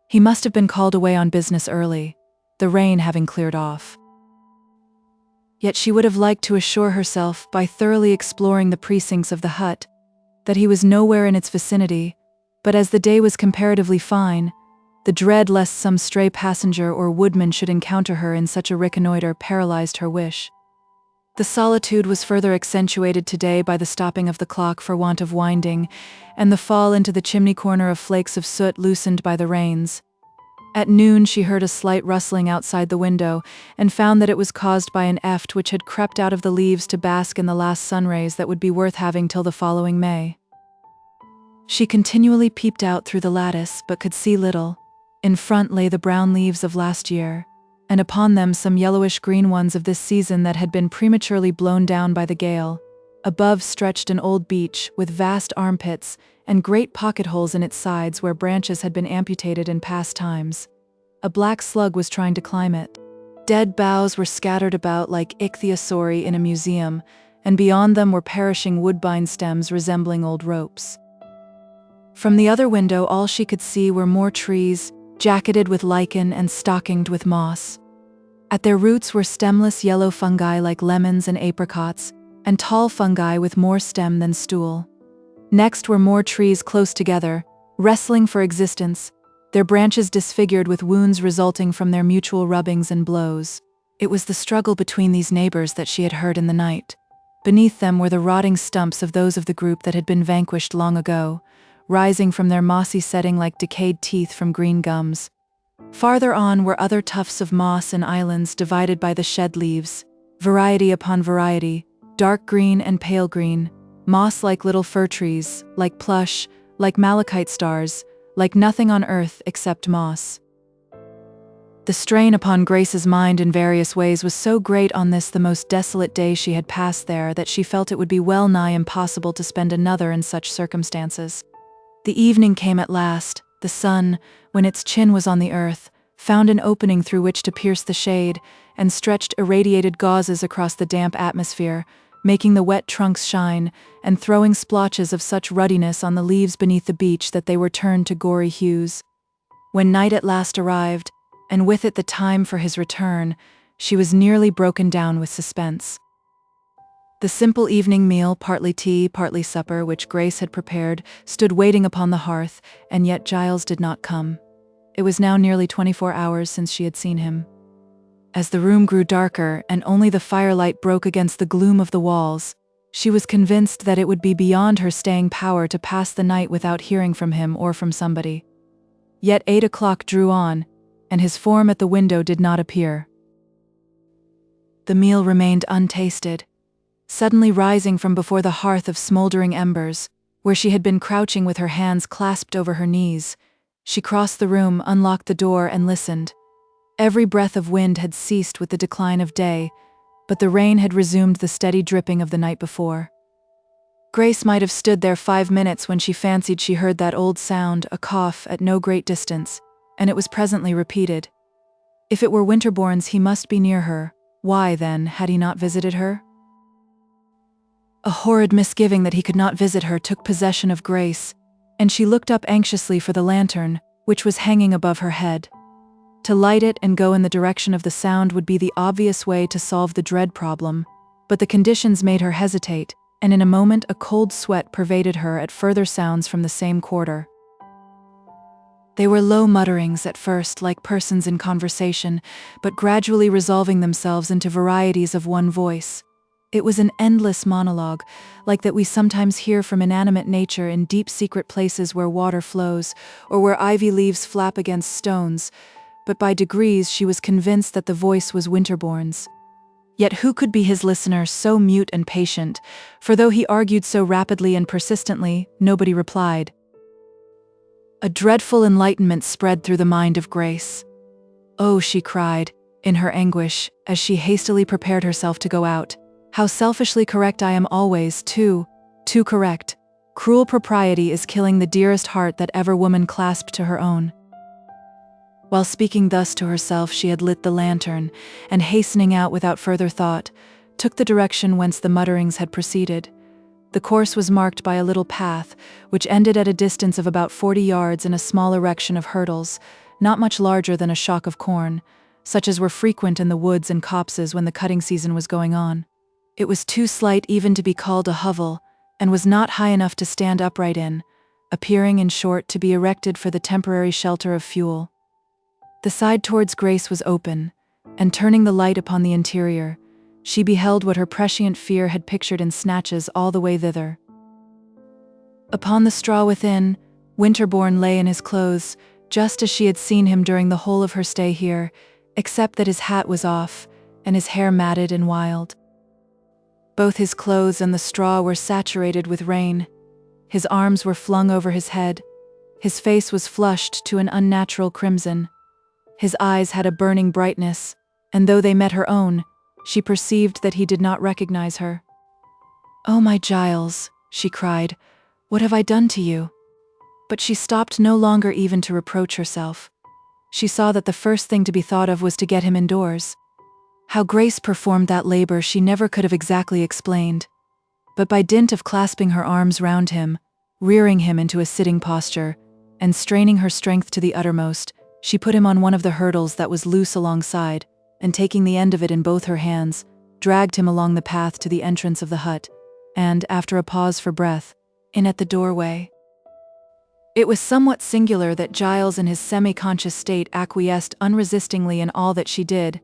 He must have been called away on business early, the rain having cleared off. Yet she would have liked to assure herself, by thoroughly exploring the precincts of the hut, that he was nowhere in its vicinity, but as the day was comparatively fine, the dread lest some stray passenger or woodman should encounter her in such a reconnoiter paralyzed her wish. The solitude was further accentuated today by the stopping of the clock for want of winding, and the fall into the chimney corner of flakes of soot loosened by the rains. At noon she heard a slight rustling outside the window, and found that it was caused by an eft which had crept out of the leaves to bask in the last sunrays that would be worth having till the following May. She continually peeped out through the lattice, but could see little. In front lay the brown leaves of last year, and upon them some yellowish-green ones of this season that had been prematurely blown down by the gale. Above stretched an old beech, with vast armpits, and great pocket-holes in its sides where branches had been amputated in past times. A black slug was trying to climb it. Dead boughs were scattered about like ichthyosauri in a museum, and beyond them were perishing woodbine stems resembling old ropes. From the other window all she could see were more trees, jacketed with lichen and stockinged with moss. At their roots were stemless yellow fungi like lemons and apricots, and tall fungi with more stem than stool. Next were more trees close together, wrestling for existence, their branches disfigured with wounds resulting from their mutual rubbings and blows. It was the struggle between these neighbors that she had heard in the night. Beneath them were the rotting stumps of those of the group that had been vanquished long ago, rising from their mossy setting like decayed teeth from green gums. Farther on were other tufts of moss and islands divided by the shed leaves, variety upon variety, dark green and pale green, moss like little fir trees, like plush, like malachite stars, like nothing on earth except moss. The strain upon Grace's mind in various ways was so great on this the most desolate day she had passed there that she felt it would be well nigh impossible to spend another in such circumstances. The evening came at last. The sun, when its chin was on the earth, found an opening through which to pierce the shade, and stretched irradiated gauzes across the damp atmosphere, making the wet trunks shine, and throwing splotches of such ruddiness on the leaves beneath the beech that they were turned to gory hues. When night at last arrived, and with it the time for his return, she was nearly broken down with suspense. The simple evening meal, partly tea, partly supper, which Grace had prepared, stood waiting upon the hearth, and yet Giles did not come. It was now nearly 24 hours since she had seen him. As the room grew darker and only the firelight broke against the gloom of the walls, she was convinced that it would be beyond her staying power to pass the night without hearing from him or from somebody. Yet 8 o'clock drew on, and his form at the window did not appear. The meal remained untasted. Suddenly rising from before the hearth of smoldering embers, where she had been crouching with her hands clasped over her knees, she crossed the room, unlocked the door, and listened. Every breath of wind had ceased with the decline of day, but the rain had resumed the steady dripping of the night before. Grace might have stood there 5 minutes when she fancied she heard that old sound, a cough, at no great distance, and it was presently repeated. If it were Winterbourne's, he must be near her. Why, then, had he not visited her? A horrid misgiving that he could not visit her took possession of Grace, and she looked up anxiously for the lantern, which was hanging above her head. To light it and go in the direction of the sound would be the obvious way to solve the dread problem, but the conditions made her hesitate, and in a moment a cold sweat pervaded her at further sounds from the same quarter. They were low mutterings at first, like persons in conversation, but gradually resolving themselves into varieties of one voice. It was an endless monologue, like that we sometimes hear from inanimate nature in deep secret places where water flows, or where ivy leaves flap against stones, but by degrees she was convinced that the voice was Winterbourne's. Yet who could be his listener, so mute and patient? For though he argued so rapidly and persistently, nobody replied. A dreadful enlightenment spread through the mind of Grace. "Oh," she cried, in her anguish, as she hastily prepared herself to go out. "How selfishly correct I am always, too correct. Cruel propriety is killing the dearest heart that ever woman clasped to her own." While speaking thus to herself, she had lit the lantern, and hastening out without further thought, took the direction whence the mutterings had proceeded. The course was marked by a little path, which ended at a distance of about 40 yards in a small erection of hurdles, not much larger than a shock of corn, such as were frequent in the woods and copses when the cutting season was going on. It was too slight even to be called a hovel, and was not high enough to stand upright in, appearing, in short, to be erected for the temporary shelter of fuel. The side towards Grace was open, and turning the light upon the interior, she beheld what her prescient fear had pictured in snatches all the way thither. Upon the straw within, Winterbourne lay in his clothes, just as she had seen him during the whole of her stay here, except that his hat was off, and his hair matted and wild. Both his clothes and the straw were saturated with rain. His arms were flung over his head. His face was flushed to an unnatural crimson. His eyes had a burning brightness, and though they met her own, she perceived that he did not recognize her. "Oh, my Giles," she cried, "what have I done to you?" But she stopped no longer even to reproach herself. She saw that the first thing to be thought of was to get him indoors. How Grace performed that labor she never could have exactly explained. But by dint of clasping her arms round him, rearing him into a sitting posture, and straining her strength to the uttermost, she put him on one of the hurdles that was loose alongside, and taking the end of it in both her hands, dragged him along the path to the entrance of the hut, and, after a pause for breath, in at the doorway. It was somewhat singular that Giles in his semi-conscious state acquiesced unresistingly in all that she did,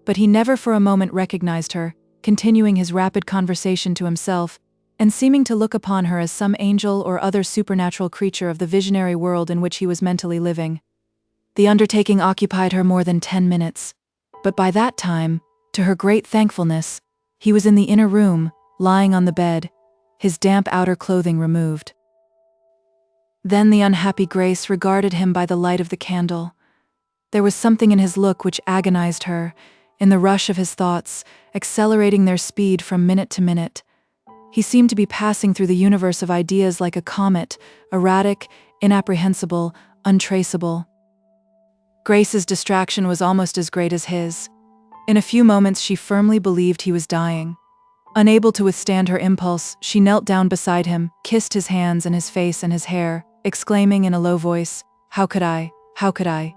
but he never for a moment recognized her, continuing his rapid conversation to himself, and seeming to look upon her as some angel or other supernatural creature of the visionary world in which he was mentally living. The undertaking occupied her more than 10 minutes, but by that time, to her great thankfulness, he was in the inner room, lying on the bed, his damp outer clothing removed. Then the unhappy Grace regarded him by the light of the candle. There was something in his look which agonized her, in the rush of his thoughts, accelerating their speed from minute to minute. He seemed to be passing through the universe of ideas like a comet, erratic, inapprehensible, untraceable. Grace's distraction was almost as great as his. In a few moments she firmly believed he was dying. Unable to withstand her impulse, she knelt down beside him, kissed his hands and his face and his hair, exclaiming in a low voice, "How could I? How could I?"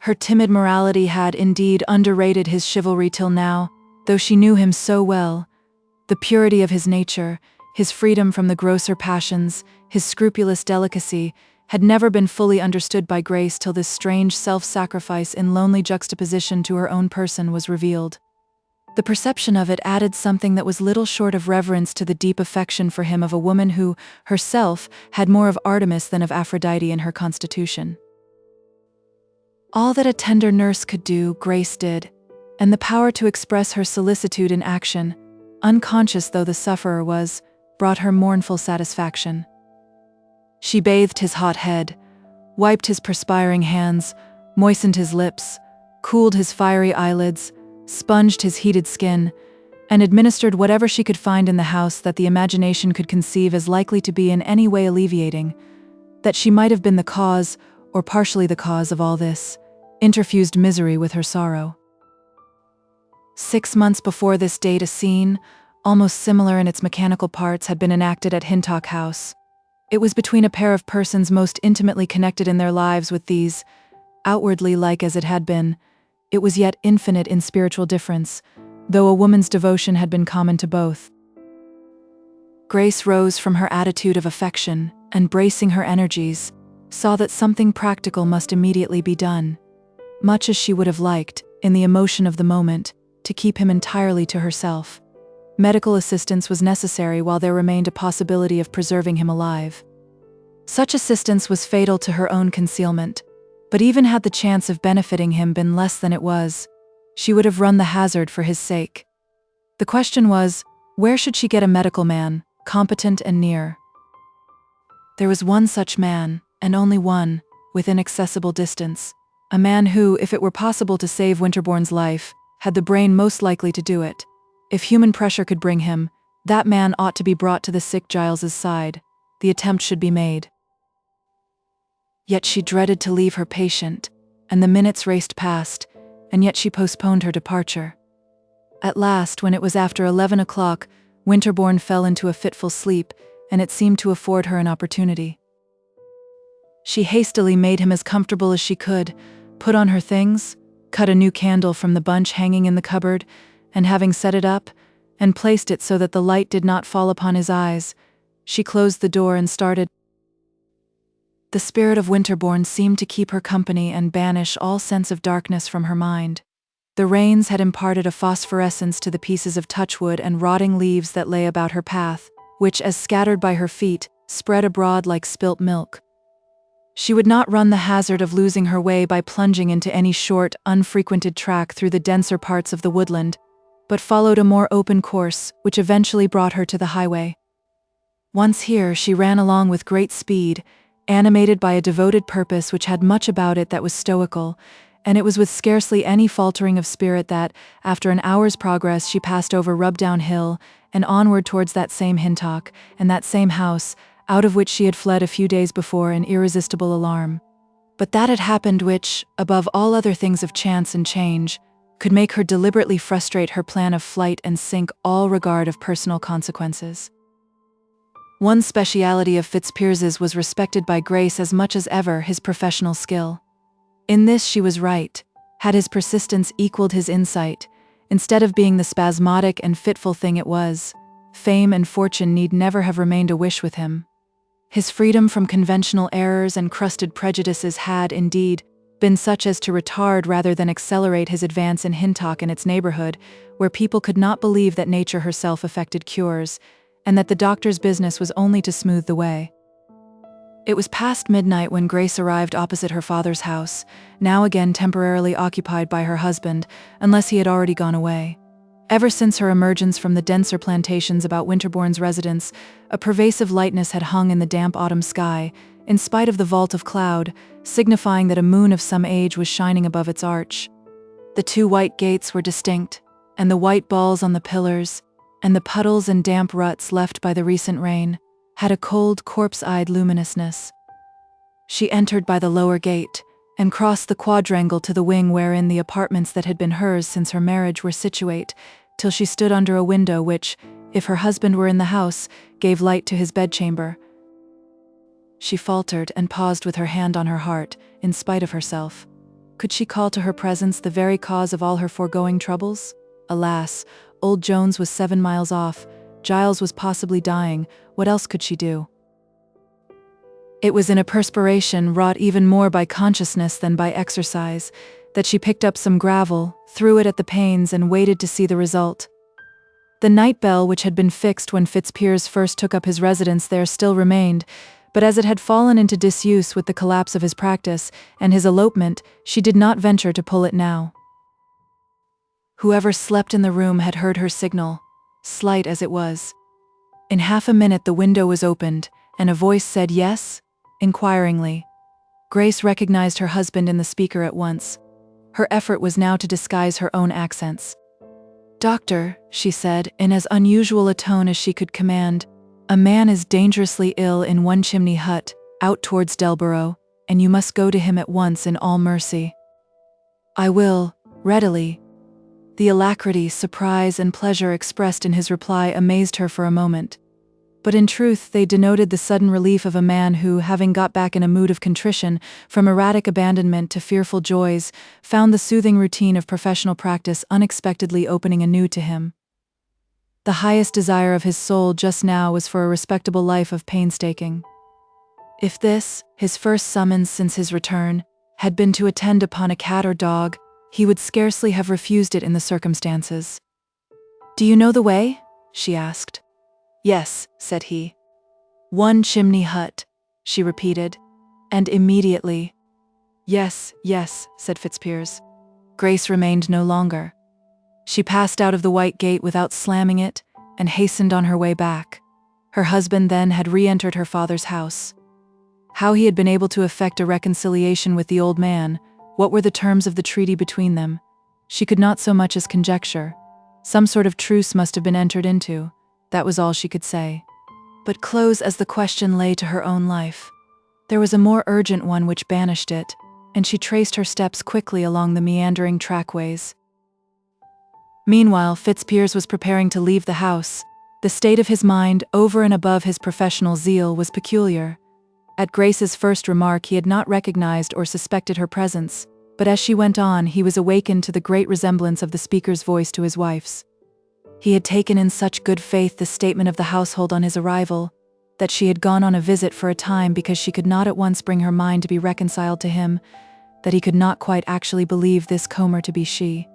Her timid morality had indeed underrated his chivalry till now, though she knew him so well. The purity of his nature, his freedom from the grosser passions, his scrupulous delicacy, had never been fully understood by Grace till this strange self-sacrifice in lonely juxtaposition to her own person was revealed. The perception of it added something that was little short of reverence to the deep affection for him of a woman who, herself, had more of Artemis than of Aphrodite in her constitution. All that a tender nurse could do, Grace did, and the power to express her solicitude in action, unconscious though the sufferer was, brought her mournful satisfaction. She bathed his hot head, wiped his perspiring hands, moistened his lips, cooled his fiery eyelids, sponged his heated skin, and administered whatever she could find in the house that the imagination could conceive as likely to be in any way alleviating, that she might have been the cause, or partially the cause of all this, interfused misery with her sorrow. 6 months before this date a scene, almost similar in its mechanical parts, had been enacted at Hintock House. It was between a pair of persons most intimately connected in their lives with these, outwardly like as it had been. It was yet infinite in spiritual difference, though a woman's devotion had been common to both. Grace rose from her attitude of affection, and bracing her energies, saw that something practical must immediately be done. Much as she would have liked, in the emotion of the moment, to keep him entirely to herself, medical assistance was necessary while there remained a possibility of preserving him alive. Such assistance was fatal to her own concealment, but even had the chance of benefiting him been less than it was, She would have run the hazard for his sake. The question was, where should she get a medical man, competent and near? There was one such man, and only one, within accessible distance. A man who, if it were possible to save Winterbourne's life, had the brain most likely to do it. If human pressure could bring him, that man ought to be brought to the sick Giles's side. The attempt should be made. Yet she dreaded to leave her patient, and the minutes raced past, and yet she postponed her departure. At last, when it was after 11 o'clock, Winterbourne fell into a fitful sleep, and it seemed to afford her an opportunity. She hastily made him as comfortable as she could, put on her things, cut a new candle from the bunch hanging in the cupboard, and having set it up, and placed it so that the light did not fall upon his eyes, she closed the door and started. The spirit of Winterbourne seemed to keep her company and banish all sense of darkness from her mind. The rains had imparted a phosphorescence to the pieces of touchwood and rotting leaves that lay about her path, which, as scattered by her feet, spread abroad like spilt milk. She would not run the hazard of losing her way by plunging into any short, unfrequented track through the denser parts of the woodland, but followed a more open course, which eventually brought her to the highway. Once here, she ran along with great speed, animated by a devoted purpose which had much about it that was stoical, and it was with scarcely any faltering of spirit that, after an hour's progress, she passed over Rubdown Hill and onward towards that same Hintock and that same house, out of which she had fled a few days before in irresistible alarm. But that had happened which, above all other things of chance and change, could make her deliberately frustrate her plan of flight and sink all regard of personal consequences. One speciality of Fitzpiers's was respected by Grace as much as ever his professional skill. In this she was right. Had his persistence equaled his insight, instead of being the spasmodic and fitful thing it was, fame and fortune need never have remained a wish with him. His freedom from conventional errors and crusted prejudices had, indeed, been such as to retard rather than accelerate his advance in Hintock and its neighborhood, where people could not believe that nature herself effected cures, and that the doctor's business was only to smooth the way. It was past midnight when Grace arrived opposite her father's house, now again temporarily occupied by her husband, unless he had already gone away. Ever since her emergence from the denser plantations about Winterbourne's residence, a pervasive lightness had hung in the damp autumn sky, in spite of the vault of cloud, signifying that a moon of some age was shining above its arch. The two white gates were distinct, and the white balls on the pillars, and the puddles and damp ruts left by the recent rain, had a cold, corpse-eyed luminousness. She entered by the lower gate, and crossed the quadrangle to the wing wherein the apartments that had been hers since her marriage were situate, till she stood under a window which, if her husband were in the house, gave light to his bedchamber. She faltered and paused with her hand on her heart, in spite of herself. Could she call to her presence the very cause of all her foregoing troubles? Alas, old Jones was 7 miles off, Giles was possibly dying, what else could she do? It was in a perspiration wrought even more by consciousness than by exercise, that she picked up some gravel, threw it at the panes and waited to see the result. The night bell which had been fixed when Fitzpiers first took up his residence there still remained, but as it had fallen into disuse with the collapse of his practice and his elopement, she did not venture to pull it now. Whoever slept in the room had heard her signal, slight as it was. In half a minute the window was opened, and a voice said yes, inquiringly. Grace recognized her husband in the speaker at once. Her effort was now to disguise her own accents. "Doctor," she said, in as unusual a tone as she could command, "a man is dangerously ill in One Chimney Hut, out towards Delborough, and you must go to him at once in all mercy." "I will, readily." The alacrity, surprise, and pleasure expressed in his reply amazed her for a moment. But in truth they denoted the sudden relief of a man who, having got back in a mood of contrition, from erratic abandonment to fearful joys, found the soothing routine of professional practice unexpectedly opening anew to him. The highest desire of his soul just now was for a respectable life of painstaking. If this, his first summons since his return, had been to attend upon a cat or dog, he would scarcely have refused it in the circumstances. "Do you know the way?" she asked. "Yes," said he. "One Chimney Hut," she repeated, and immediately. "Yes, yes," said Fitzpiers. Grace remained no longer. She passed out of the white gate without slamming it and hastened on her way back. Her husband then had re-entered her father's house. How he had been able to effect a reconciliation with the old man, what were the terms of the treaty between them, she could not so much as conjecture. Some sort of truce must have been entered into, that was all she could say. But close as the question lay to her own life, there was a more urgent one which banished it, and she traced her steps quickly along the meandering trackways. Meanwhile, Fitzpiers was preparing to leave the house. The state of his mind, over and above his professional zeal, was peculiar. At Grace's first remark he had not recognized or suspected her presence, but as she went on he was awakened to the great resemblance of the speaker's voice to his wife's. He had taken in such good faith the statement of the household on his arrival, that she had gone on a visit for a time because she could not at once bring her mind to be reconciled to him, that he could not quite actually believe this Comer to be she.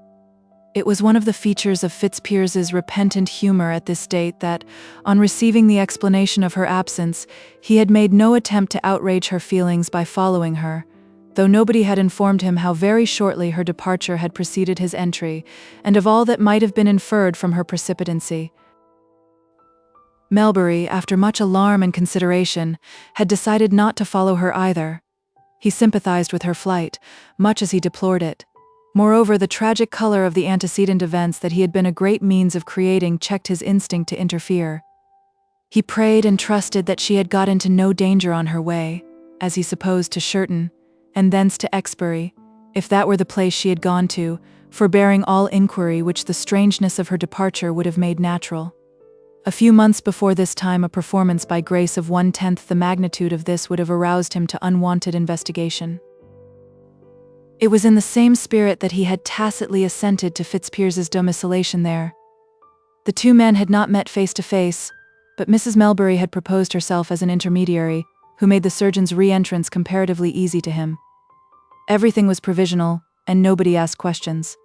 It was one of the features of Fitzpiers's repentant humor at this date that, on receiving the explanation of her absence, he had made no attempt to outrage her feelings by following her, though nobody had informed him how very shortly her departure had preceded his entry, and of all that might have been inferred from her precipitancy. Melbury, after much alarm and consideration, had decided not to follow her either. He sympathized with her flight, much as he deplored it. Moreover, the tragic color of the antecedent events that he had been a great means of creating checked his instinct to interfere. He prayed and trusted that she had got into no danger on her way, as he supposed, to Sherton, and thence to Exbury, if that were the place she had gone to, forbearing all inquiry which the strangeness of her departure would have made natural. A few months before this time a performance by Grace of 1/10 the magnitude of this would have aroused him to unwonted investigation. It was in the same spirit that he had tacitly assented to Fitzpiers's domiciliation there. The two men had not met face to face, but Mrs. Melbury had proposed herself as an intermediary, who made the surgeon's re-entrance comparatively easy to him. Everything was provisional, and nobody asked questions.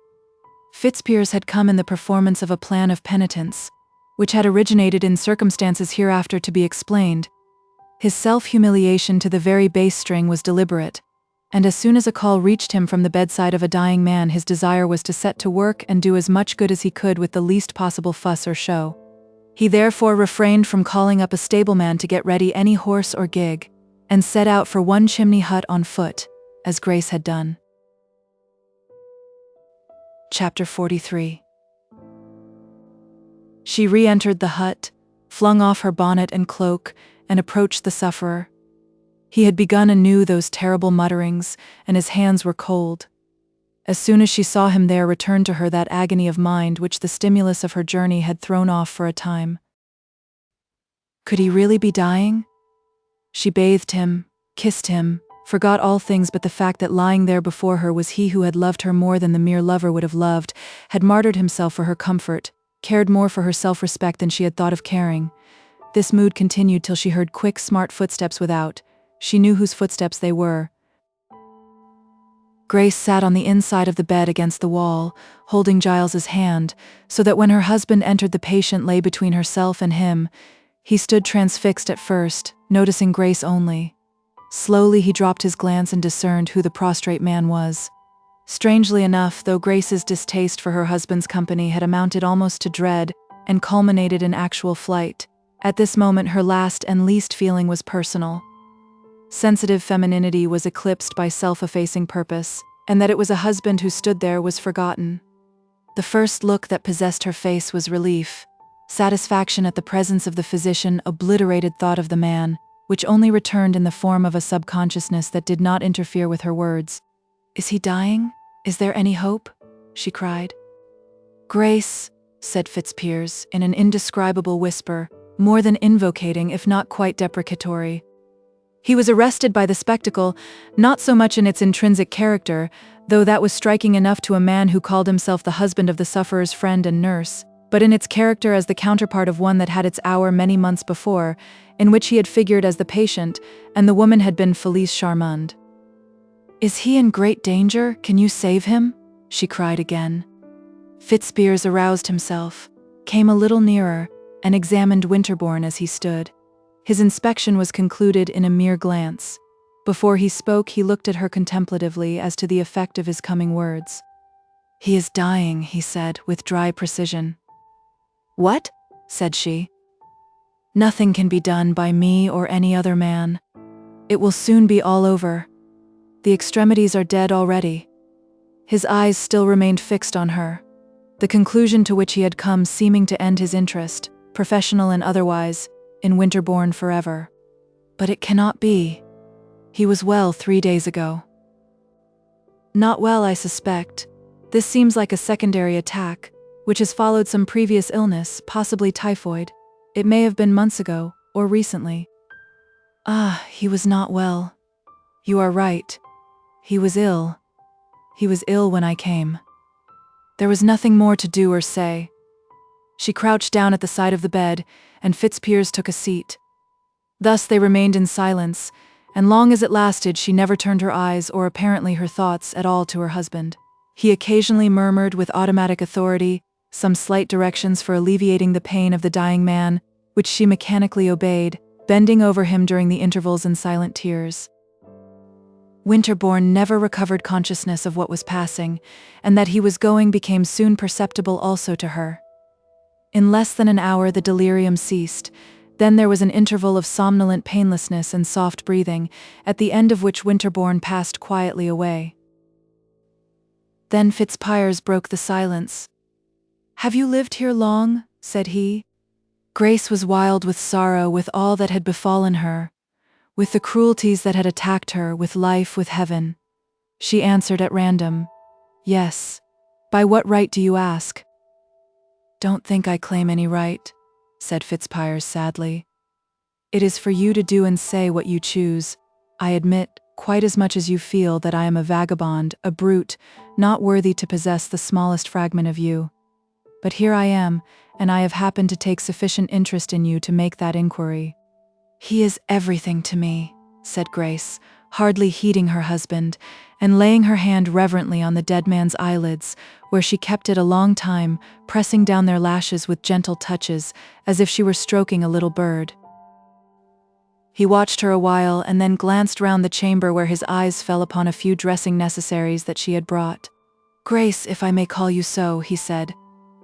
Fitzpiers had come in the performance of a plan of penitence, which had originated in circumstances hereafter to be explained. His self-humiliation to the very base string was deliberate, and as soon as a call reached him from the bedside of a dying man his desire was to set to work and do as much good as he could with the least possible fuss or show. He therefore refrained from calling up a stableman to get ready any horse or gig, and set out for One Chimney Hut on foot, as Grace had done. Chapter 43. She re-entered the hut, flung off her bonnet and cloak, and approached the sufferer. He had begun anew those terrible mutterings, and his hands were cold. As soon as she saw him there returned to her that agony of mind which the stimulus of her journey had thrown off for a time. Could he really be dying? She bathed him, kissed him, forgot all things but the fact that lying there before her was he who had loved her more than the mere lover would have loved, had martyred himself for her comfort, cared more for her self-respect than she had thought of caring. This mood continued till she heard quick, smart footsteps without. She knew whose footsteps they were. Grace sat on the inside of the bed against the wall, holding Giles's hand, so that when her husband entered the patient lay between herself and him. He stood transfixed at first, noticing Grace only. Slowly he dropped his glance and discerned who the prostrate man was. Strangely enough, though Grace's distaste for her husband's company had amounted almost to dread and culminated in actual flight, at this moment her last and least feeling was personal. Sensitive femininity was eclipsed by self-effacing purpose, and that it was a husband who stood there was forgotten. The first look that possessed her face was relief. Satisfaction at the presence of the physician obliterated thought of the man, which only returned in the form of a subconsciousness that did not interfere with her words. "Is he dying? Is there any hope?" she cried. "Grace," said Fitzpiers, in an indescribable whisper, more than invocating if not quite deprecatory. He was arrested by the spectacle, not so much in its intrinsic character, though that was striking enough to a man who called himself the husband of the sufferer's friend and nurse, but in its character as the counterpart of one that had its hour many months before, in which he had figured as the patient, and the woman had been Felice Charmand. "Is he in great danger? Can you save him?" she cried again. Fitzpiers aroused himself, came a little nearer, and examined Winterbourne as he stood. His inspection was concluded in a mere glance. Before he spoke, he looked at her contemplatively as to the effect of his coming words. "He is dying," he said with dry precision. "What?" said she. "Nothing can be done by me or any other man. It will soon be all over. The extremities are dead already." His eyes still remained fixed on her, the conclusion to which he had come seeming to end his interest, professional and otherwise, in Winterbourne forever. "But it cannot be. He was well 3 days ago." "Not well, I suspect. This seems like a secondary attack, which has followed some previous illness, possibly typhoid. It may have been months ago, or recently." "Ah, he was not well. You are right. He was ill. He was ill when I came." There was nothing more to do or say. She crouched down at the side of the bed, and Fitzpiers took a seat. Thus they remained in silence, and long as it lasted she never turned her eyes or apparently her thoughts at all to her husband. He occasionally murmured with automatic authority some slight directions for alleviating the pain of the dying man, which she mechanically obeyed, bending over him during the intervals in silent tears. Winterbourne never recovered consciousness of what was passing, and that he was going became soon perceptible also to her. In less than an hour the delirium ceased. Then there was an interval of somnolent painlessness and soft breathing, at the end of which Winterbourne passed quietly away. Then Fitzpiers broke the silence. "Have you lived here long?" said he. Grace was wild with sorrow, with all that had befallen her, with the cruelties that had attacked her, with life, with heaven. She answered at random, "Yes." "By what right do you ask?" "Don't think I claim any right," said Fitzpiers sadly. "It is for you to do and say what you choose. I admit, quite as much as you feel, that I am a vagabond, a brute, not worthy to possess the smallest fragment of you. But here I am, and I have happened to take sufficient interest in you to make that inquiry." "He is everything to me," said Grace, hardly heeding her husband, and laying her hand reverently on the dead man's eyelids, where she kept it a long time, pressing down their lashes with gentle touches, as if she were stroking a little bird. He watched her a while and then glanced round the chamber, where his eyes fell upon a few dressing necessaries that she had brought. "Grace, if I may call you so," he said,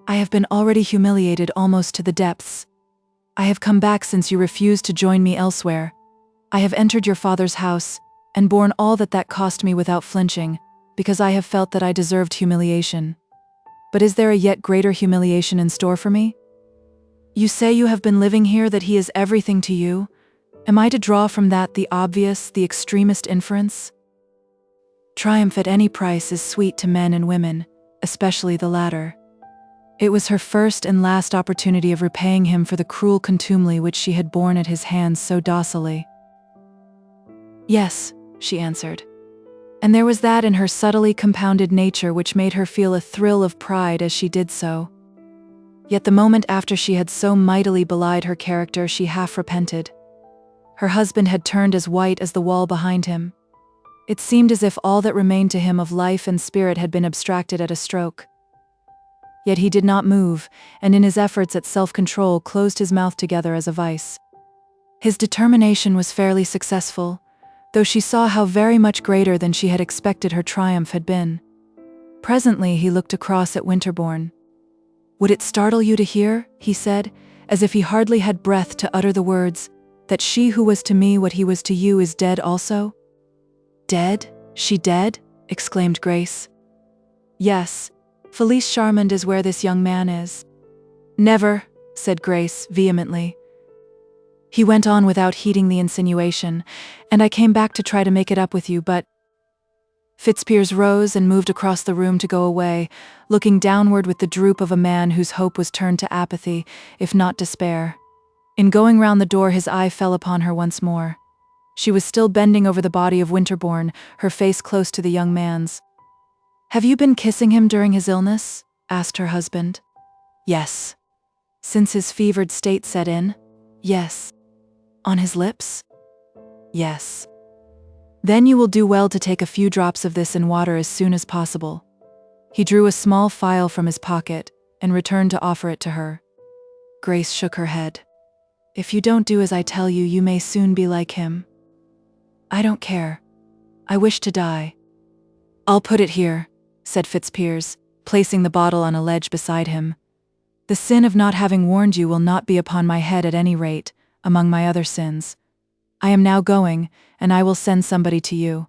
"I have been already humiliated almost to the depths. I have come back since you refused to join me elsewhere. I have entered your father's house, and borne all that cost me without flinching, because I have felt that I deserved humiliation. But is there a yet greater humiliation in store for me? You say you have been living here, that he is everything to you. Am I to draw from that the obvious, the extremist inference? Triumph at any price is sweet to men and women, especially the latter. It was her first and last opportunity of repaying him for the cruel contumely which she had borne at his hands so docilely." "Yes," she answered. And there was that in her subtly compounded nature which made her feel a thrill of pride as she did so. Yet the moment after she had so mightily belied her character, she half repented. Her husband had turned as white as the wall behind him. It seemed as if all that remained to him of life and spirit had been abstracted at a stroke. Yet he did not move, and in his efforts at self-control closed his mouth together as a vice. His determination was fairly successful, though she saw how very much greater than she had expected her triumph had been. Presently he looked across at Winterbourne. "Would it startle you to hear," he said, as if he hardly had breath to utter the words, "that she who was to me what he was to you is dead also?" "Dead? She dead?" exclaimed Grace. "Yes. Felice Charmond is where this young man is." "Never," said Grace vehemently. He went on without heeding the insinuation, "And I came back to try to make it up with you, but—" Fitzpiers rose and moved across the room to go away, looking downward with the droop of a man whose hope was turned to apathy, if not despair. In going round the door his eye fell upon her once more. She was still bending over the body of Winterbourne, her face close to the young man's. "Have you been kissing him during his illness?" asked her husband. "Yes." "Since his fevered state set in?" "Yes." "On his lips?" "Yes." "Then you will do well to take a few drops of this in water as soon as possible." He drew a small phial from his pocket and returned to offer it to her. Grace shook her head. "If you don't do as I tell you, you may soon be like him." "I don't care. I wish to die." "I'll put it here," said Fitzpiers, placing the bottle on a ledge beside him. "The sin of not having warned you will not be upon my head at any rate, among my other sins. I am now going, and I will send somebody to you.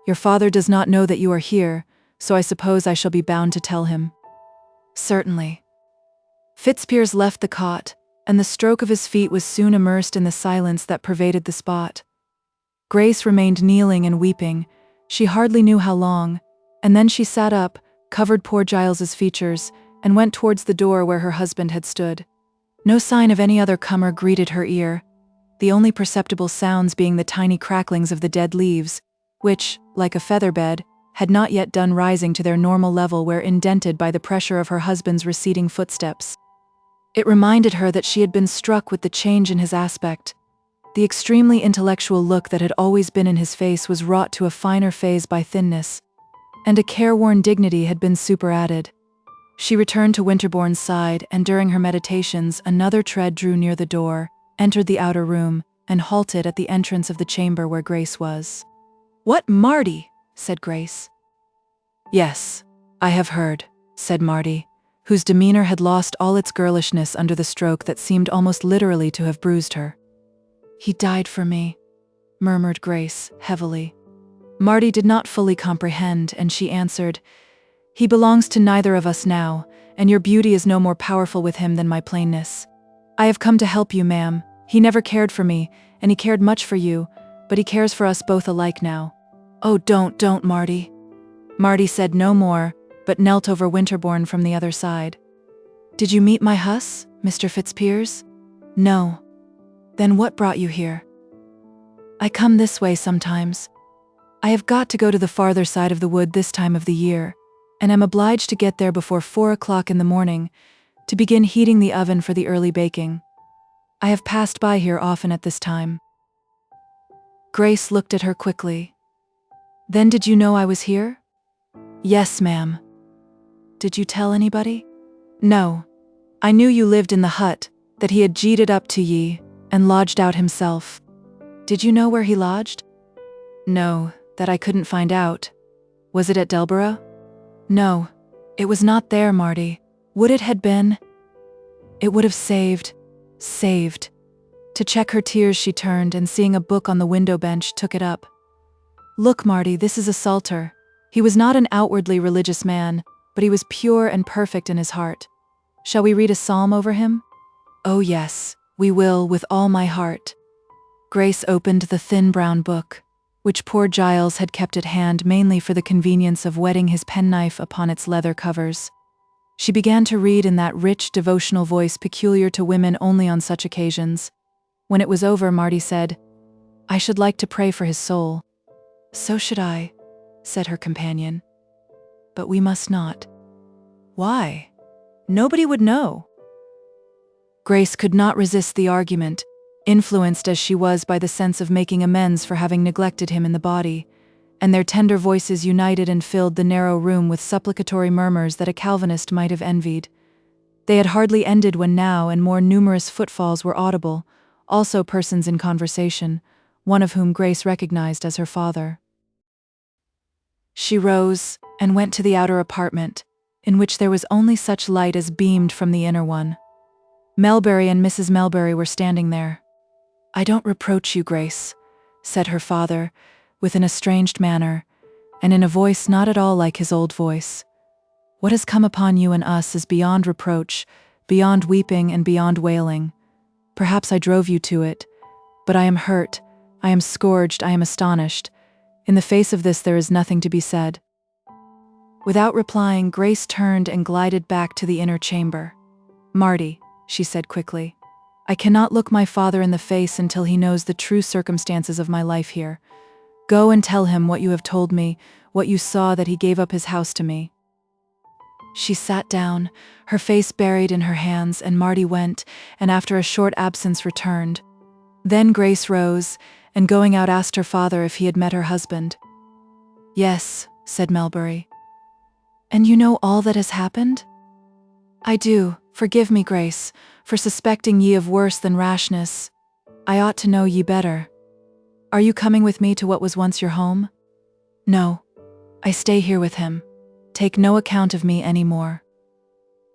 Your father does not know that you are here, so I suppose I shall be bound to tell him." "Certainly." Fitzpiers left the cot, and the stroke of his feet was soon immersed in the silence that pervaded the spot. Grace remained kneeling and weeping, she hardly knew how long, and then she sat up, covered poor Giles's features, and went towards the door where her husband had stood. No sign of any other comer greeted her ear, the only perceptible sounds being the tiny cracklings of the dead leaves, which, like a feather bed, had not yet done rising to their normal level where indented by the pressure of her husband's receding footsteps. It reminded her that she had been struck with the change in his aspect. The extremely intellectual look that had always been in his face was wrought to a finer phase by thinness, and a careworn dignity had been superadded. She returned to Winterbourne's side, and during her meditations another tread drew near the door, entered the outer room, and halted at the entrance of the chamber where Grace was. "What, Marty?" said Grace. "Yes, I have heard," said Marty, whose demeanor had lost all its girlishness under the stroke that seemed almost literally to have bruised her. "He died for me," murmured Grace, heavily. Marty did not fully comprehend, and she answered, "He belongs to neither of us now, and your beauty is no more powerful with him than my plainness. I have come to help you, ma'am. He never cared for me, and he cared much for you, but he cares for us both alike now." "Oh, don't, Marty." Marty said no more, but knelt over Winterbourne from the other side. "Did you meet my huss, Mr. Fitzpiers?" "No." "Then what brought you here?" "I come this way sometimes. I have got to go to the farther side of the wood this time of the year, and am obliged to get there before 4 o'clock in the morning, to begin heating the oven for the early baking. I have passed by here often at this time." Grace looked at her quickly. "Then did you know I was here?" "Yes, ma'am." "Did you tell anybody?" "No. I knew you lived in the hut, that he had geed it up to ye, and lodged out himself." "Did you know where he lodged?" "No, that I couldn't find out." "Was it at Delborough?" "No, it was not there, Marty. Would it had been? It would have saved. To check her tears she turned, and seeing a book on the window bench, took it up. "Look, Marty, this is a psalter. He was not an outwardly religious man, but he was pure and perfect in his heart. Shall we read a psalm over him?" "Oh yes, we will, with all my heart." Grace opened the thin brown book, which poor Giles had kept at hand mainly for the convenience of whetting his penknife upon its leather covers. She began to read in that rich, devotional voice peculiar to women only on such occasions. When it was over, Marty said, "I should like to pray for his soul." "So should I," said her companion. "But we must not." "Why? Nobody would know." Grace could not resist the argument, influenced as she was by the sense of making amends for having neglected him in the body, and their tender voices united and filled the narrow room with supplicatory murmurs that a Calvinist might have envied. They had hardly ended when now and more numerous footfalls were audible, also persons in conversation, one of whom Grace recognized as her father. She rose and went to the outer apartment, in which there was only such light as beamed from the inner one. Melbury and Mrs. Melbury were standing there. "I don't reproach you, Grace," said her father, with an estranged manner, and in a voice not at all like his old voice. "What has come upon you and us is beyond reproach, beyond weeping and beyond wailing. Perhaps I drove you to it, but I am hurt, I am scourged, I am astonished. In the face of this there is nothing to be said." Without replying, Grace turned and glided back to the inner chamber. "Marty," she said quickly, "I cannot look my father in the face until he knows the true circumstances of my life here. Go and tell him what you have told me, what you saw, that he gave up his house to me." She sat down, her face buried in her hands, and Marty went, and after a short absence returned. Then Grace rose, and going out asked her father if he had met her husband. "Yes," said Melbury. "And you know all that has happened?" "I do. Forgive me, Grace, for suspecting ye of worse than rashness. I ought to know ye better. Are you coming with me to what was once your home?" "No. I stay here with him. take no account of me anymore.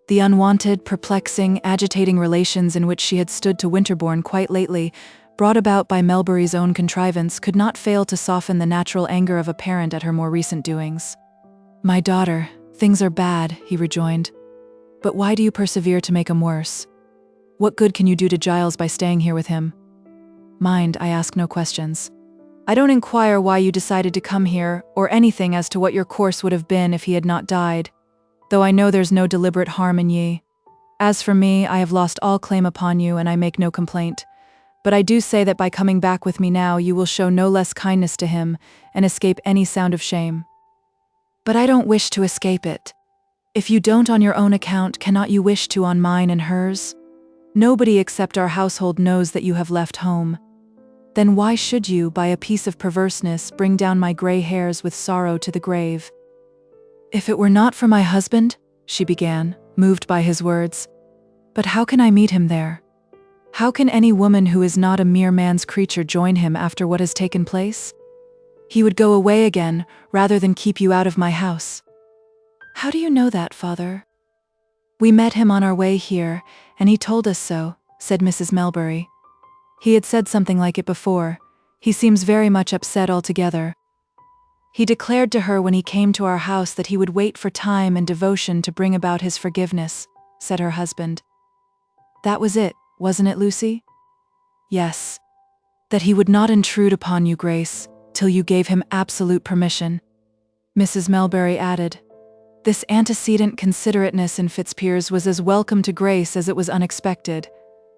The unwanted, perplexing, agitating relations in which she had stood to Winterbourne quite lately, brought about by Melbury's own contrivance, could not fail to soften the natural anger of a parent at her more recent doings. "My daughter, things are bad," he rejoined. "But why do you persevere to make 'em worse? What good can you do to Giles by staying here with him? Mind, I ask no questions. I don't inquire why you decided to come here, or anything as to what your course would have been if he had not died, though I know there's no deliberate harm in ye. As for me, I have lost all claim upon you, and I make no complaint. But I do say that by coming back with me now, you will show no less kindness to him, and escape any sound of shame. But I don't wish to escape it. If you don't on your own account, cannot you wish to on mine and hers? Nobody except our household knows that you have left home. Then why should you, by a piece of perverseness, bring down my gray hairs with sorrow to the grave?" "If it were not for my husband," she began, moved by his words. "But how can I meet him there? How can any woman who is not a mere man's creature join him after what has taken place? He would go away again, rather than keep you out of my house." "How do you know that, father?" "We met him on our way here, and he told us so," said Mrs. Melbury. "He had said something like it before. He seems very much upset altogether. He declared to her when he came to our house that he would wait for time and devotion to bring about his forgiveness," said her husband. "That was it, wasn't it, Lucy?" "Yes. That he would not intrude upon you, Grace, till you gave him absolute permission," Mrs. Melbury added. This antecedent considerateness in Fitzpiers was as welcome to Grace as it was unexpected,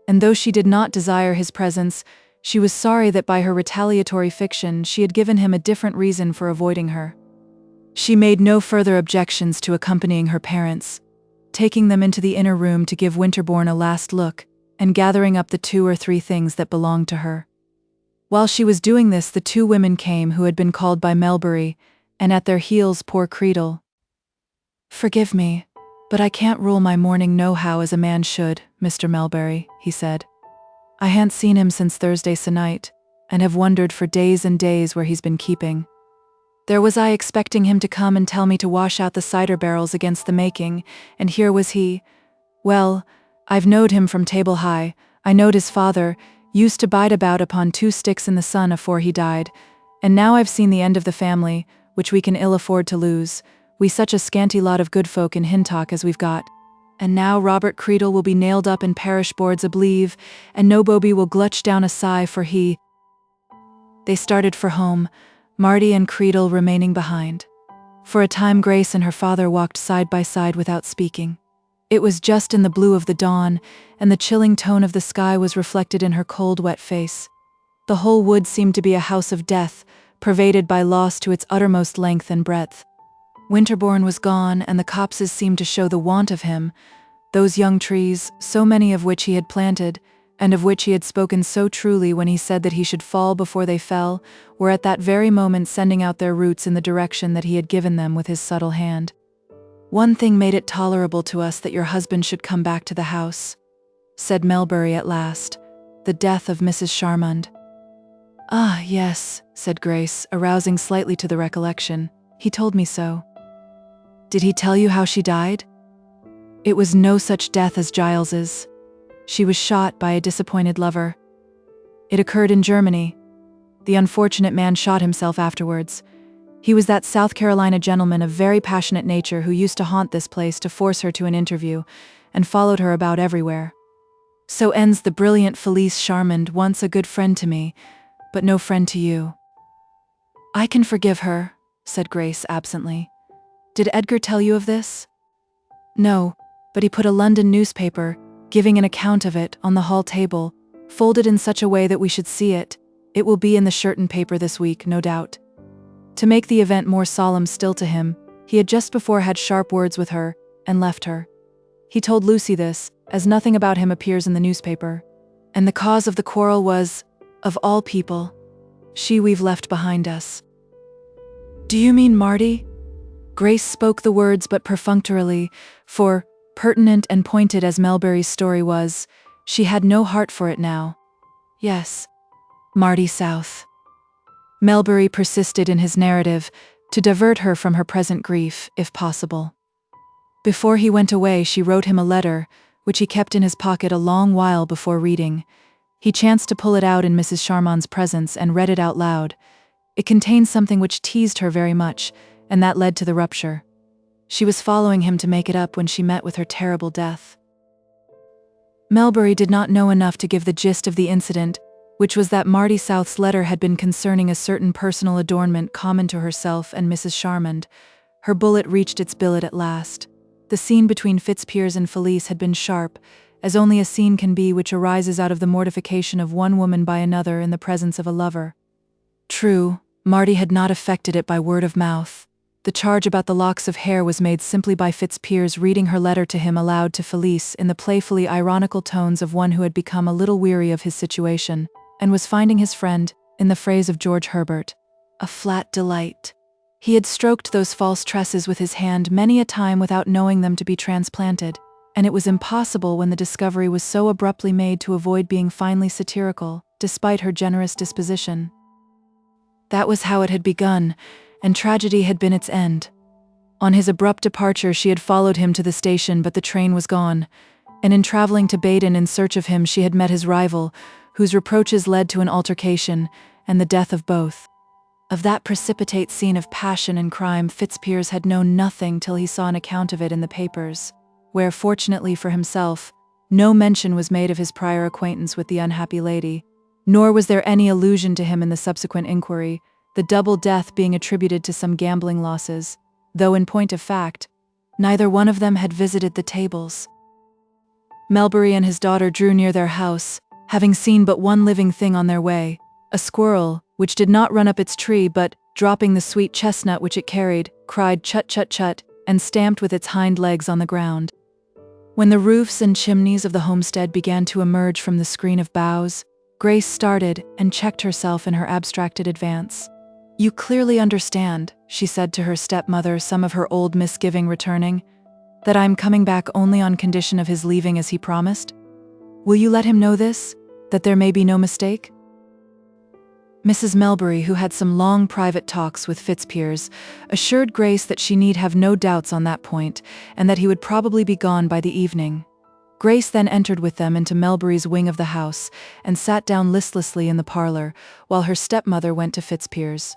and though she did not desire his presence, she was sorry that by her retaliatory fiction she had given him a different reason for avoiding her. She made no further objections to accompanying her parents, taking them into the inner room to give Winterbourne a last look, and gathering up the 2 or 3 things that belonged to her. While she was doing this, the 2 women came who had been called by Melbury, and at their heels poor Creedle. "Forgive me, but I can't rule my mourning nohow as a man should, Mr. Melbury," he said. "I han't seen him since Thursday se'night, and have wondered for days and days where he's been keeping. There was I expecting him to come and tell me to wash out the cider barrels against the making, and here was he. Well, I've knowed him from table high. I knowed his father used to bide about upon 2 sticks in the sun afore he died, and now I've seen the end of the family, which we can ill afford to lose. We such a scanty lot of good folk in Hintock as we've got. And now Robert Creedle will be nailed up in parish boards oblieve, and no Bobby will glutch down a sigh for he." They started for home, Marty and Creedle remaining behind. For a time Grace and her father walked side by side without speaking. It was just in the blue of the dawn, and the chilling tone of the sky was reflected in her cold, wet face. The whole wood seemed to be a house of death, pervaded by loss to its uttermost length and breadth. Winterbourne was gone, and the copses seemed to show the want of him. Those young trees, so many of which he had planted, and of which he had spoken so truly when he said that he should fall before they fell, were at that very moment sending out their roots in the direction that he had given them with his subtle hand. "One thing made it tolerable to us that your husband should come back to the house," said Melbury at last, "the death of Mrs. Charmond." "Ah, yes," said Grace, arousing slightly to the recollection. "He told me so." "Did he tell you how she died?" "It was no such death as Giles's. She was shot by a disappointed lover. It occurred in Germany. The unfortunate man shot himself afterwards. He was that South Carolina gentleman of very passionate nature who used to haunt this place to force her to an interview, and followed her about everywhere. So ends the brilliant Felice Charmond, once a good friend to me, but no friend to you." "I can forgive her," said Grace absently. "Did Edgar tell you of this?" "No, but he put a London newspaper, giving an account of it, on the hall table, folded in such a way that we should see it. It will be in the Shirton paper this week, no doubt." To make the event more solemn still to him, he had just before had sharp words with her, and left her. He told Lucy this, as nothing about him appears in the newspaper. And the cause of the quarrel was, of all people, she we've left behind us. "Do you mean Marty?" Grace spoke the words but perfunctorily, for, pertinent and pointed as Melbury's story was, she had no heart for it now. "Yes, Marty South." Melbury persisted in his narrative, to divert her from her present grief, if possible. Before he went away, she wrote him a letter, which he kept in his pocket a long while before reading. He chanced to pull it out in Mrs. Charmant's presence and read it out loud. It contained something which teased her very much, and that led to the rupture. She was following him to make it up when she met with her terrible death. Melbury did not know enough to give the gist of the incident, which was that Marty South's letter had been concerning a certain personal adornment common to herself and Mrs. Charmant. Her bullet reached its billet at last. The scene between Fitzpiers and Felice had been sharp, as only a scene can be which arises out of the mortification of one woman by another in the presence of a lover. True, Marty had not effected it by word of mouth. The charge about the locks of hair was made simply by Fitzpiers reading her letter to him aloud to Felice in the playfully ironical tones of one who had become a little weary of his situation, and was finding his friend, in the phrase of George Herbert, a flat delight. He had stroked those false tresses with his hand many a time without knowing them to be transplanted, and it was impossible when the discovery was so abruptly made to avoid being finely satirical, despite her generous disposition. That was how it had begun, and tragedy had been its end. On his abrupt departure she had followed him to the station, but the train was gone, and in traveling to Baden in search of him she had met his rival, whose reproaches led to an altercation, and the death of both. Of that precipitate scene of passion and crime Fitzpiers had known nothing till he saw an account of it in the papers, where, fortunately for himself, no mention was made of his prior acquaintance with the unhappy lady, nor was there any allusion to him in the subsequent inquiry, the double death being attributed to some gambling losses, though in point of fact, neither one of them had visited the tables. Melbury and his daughter drew near their house, having seen but one living thing on their way, a squirrel, which did not run up its tree but, dropping the sweet chestnut which it carried, cried chut chut chut, and stamped with its hind legs on the ground. When the roofs and chimneys of the homestead began to emerge from the screen of boughs, Grace started and checked herself in her abstracted advance. "You clearly understand," she said to her stepmother, some of her old misgiving returning, "that I am coming back only on condition of his leaving as he promised? Will you let him know this, that there may be no mistake?" Mrs. Melbury, who had some long private talks with Fitzpiers, assured Grace that she need have no doubts on that point, and that he would probably be gone by the evening. Grace then entered with them into Melbury's wing of the house, and sat down listlessly in the parlor, while her stepmother went to Fitzpiers.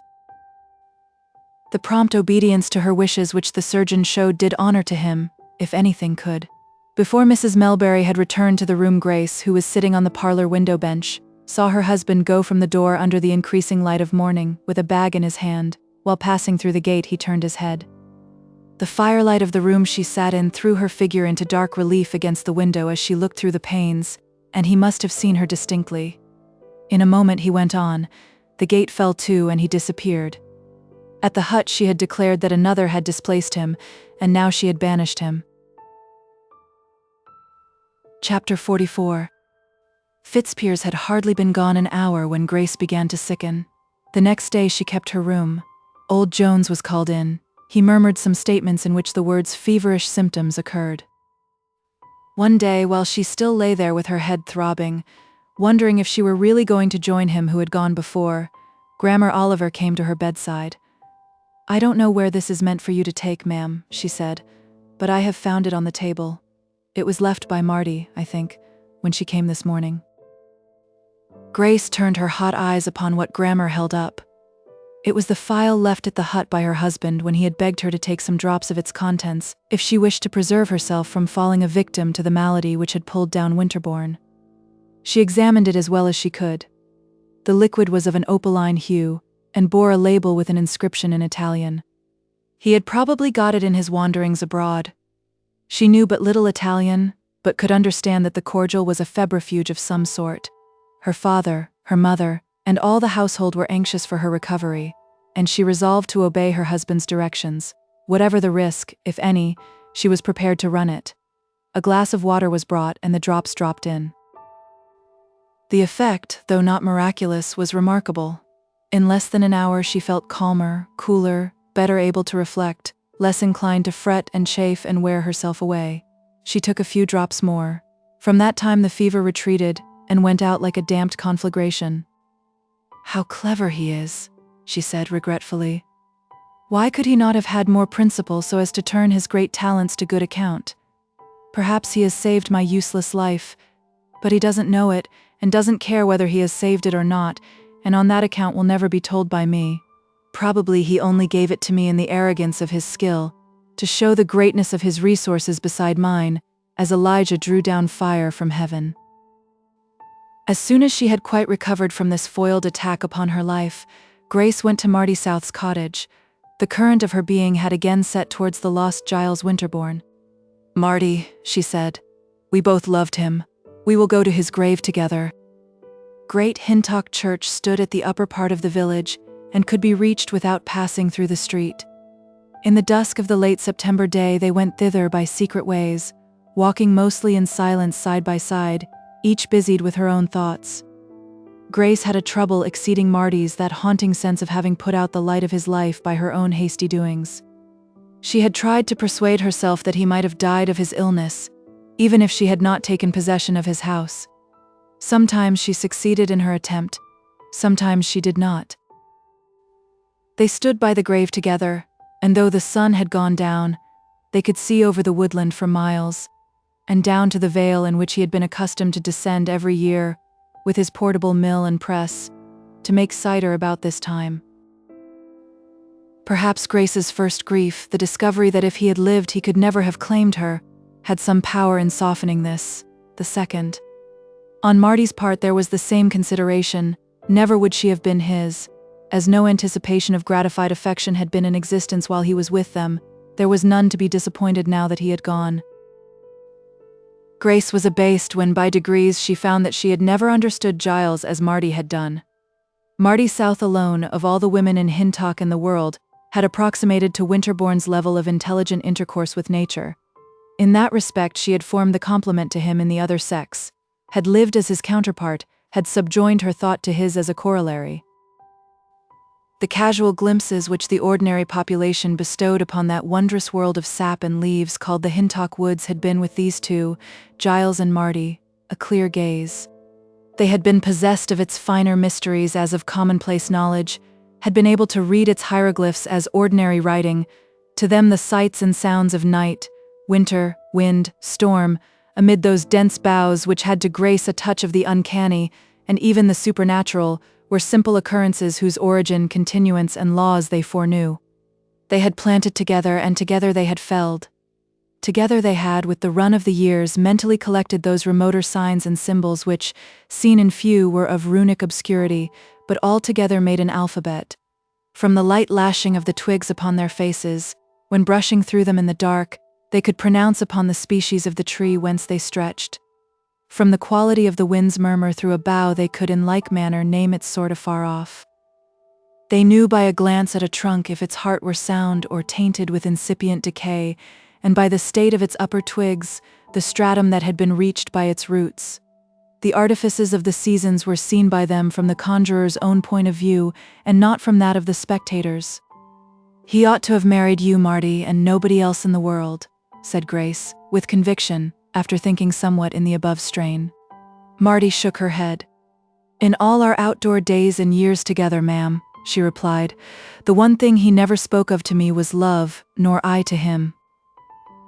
The prompt obedience to her wishes which the surgeon showed did honor to him, if anything could. Before Mrs. Melbury had returned to the room, Grace, who was sitting on the parlor window bench, saw her husband go from the door under the increasing light of morning, with a bag in his hand. While passing through the gate he turned his head. The firelight of the room she sat in threw her figure into dark relief against the window as she looked through the panes, and he must have seen her distinctly. In a moment he went on, the gate fell to and he disappeared. At the hut she had declared that another had displaced him, and now she had banished him. Chapter 44. Fitzpiers had hardly been gone an hour when Grace began to sicken. The next day she kept her room. Old Jones was called in. He murmured some statements in which the words feverish symptoms occurred. One day, while she still lay there with her head throbbing, wondering if she were really going to join him who had gone before, Grammer Oliver came to her bedside. "I don't know where this is meant for you to take, ma'am," she said, "but I have found it on the table. It was left by Marty, I think, when she came this morning." Grace turned her hot eyes upon what Grammer held up. It was the phial left at the hut by her husband when he had begged her to take some drops of its contents, if she wished to preserve herself from falling a victim to the malady which had pulled down Winterbourne. She examined it as well as she could. The liquid was of an opaline hue, and bore a label with an inscription in Italian. He had probably got it in his wanderings abroad. She knew but little Italian, but could understand that the cordial was a febrifuge of some sort. Her father, her mother, and all the household were anxious for her recovery, and she resolved to obey her husband's directions. Whatever the risk, if any, she was prepared to run it. A glass of water was brought and the drops dropped in. The effect, though not miraculous, was remarkable. In less than an hour she felt calmer, cooler, better able to reflect, less inclined to fret and chafe and wear herself away. She took a few drops more. From that time the fever retreated, and went out like a damped conflagration. "How clever he is," she said regretfully. Why could he not have had more principle so as to turn his great talents to good account? Perhaps he has saved my useless life, but he doesn't know it and doesn't care whether he has saved it or not, and on that account will never be told by me. Probably he only gave it to me in the arrogance of his skill, to show the greatness of his resources beside mine, as Elijah drew down fire from heaven. As soon as she had quite recovered from this foiled attack upon her life, Grace went to Marty South's cottage. The current of her being had again set towards the lost Giles Winterbourne. "Marty," she said, "we both loved him. We will go to his grave together." Great Hintock Church stood at the upper part of the village and could be reached without passing through the street. In the dusk of the late September day they went thither by secret ways, walking mostly in silence side by side, each busied with her own thoughts. Grace had a trouble exceeding Marty's that haunting sense of having put out the light of his life by her own hasty doings. She had tried to persuade herself that he might have died of his illness, even if she had not taken possession of his house. Sometimes she succeeded in her attempt, sometimes she did not. They stood by the grave together, and though the sun had gone down, they could see over the woodland for miles, and down to the vale in which he had been accustomed to descend every year, with his portable mill and press, to make cider about this time. Perhaps Grace's first grief, the discovery that if he had lived he could never have claimed her, had some power in softening this, the second. On Marty's part there was the same consideration, never would she have been his. As no anticipation of gratified affection had been in existence while he was with them, there was none to be disappointed now that he had gone. Grace was abased when by degrees she found that she had never understood Giles as Marty had done. Marty South alone, of all the women in Hintock and the world, had approximated to Winterbourne's level of intelligent intercourse with nature. In that respect she had formed the complement to him in the other sex, had lived as his counterpart, had subjoined her thought to his as a corollary. The casual glimpses which the ordinary population bestowed upon that wondrous world of sap and leaves called the Hintock Woods had been with these two, Giles and Marty, a clear gaze. They had been possessed of its finer mysteries as of commonplace knowledge, had been able to read its hieroglyphs as ordinary writing, to them the sights and sounds of night, winter, wind, storm, amid those dense boughs which had to Grace a touch of the uncanny, and even the supernatural, were simple occurrences whose origin, continuance, and laws they foreknew. They had planted together, and together they had felled. Together they had, with the run of the years, mentally collected those remoter signs and symbols which, seen in few, were of runic obscurity, but all together made an alphabet. From the light lashing of the twigs upon their faces, when brushing through them in the dark, they could pronounce upon the species of the tree whence they stretched. From the quality of the wind's murmur through a bough they could in like manner name its sort afar off. They knew by a glance at a trunk if its heart were sound or tainted with incipient decay, and by the state of its upper twigs, the stratum that had been reached by its roots. The artifices of the seasons were seen by them from the conjurer's own point of view, and not from that of the spectators. "He ought to have married you, Marty, and nobody else in the world," said Grace, with conviction, after thinking somewhat in the above strain. Marty shook her head. "In all our outdoor days and years together, ma'am," she replied, "the one thing he never spoke of to me was love, nor I to him.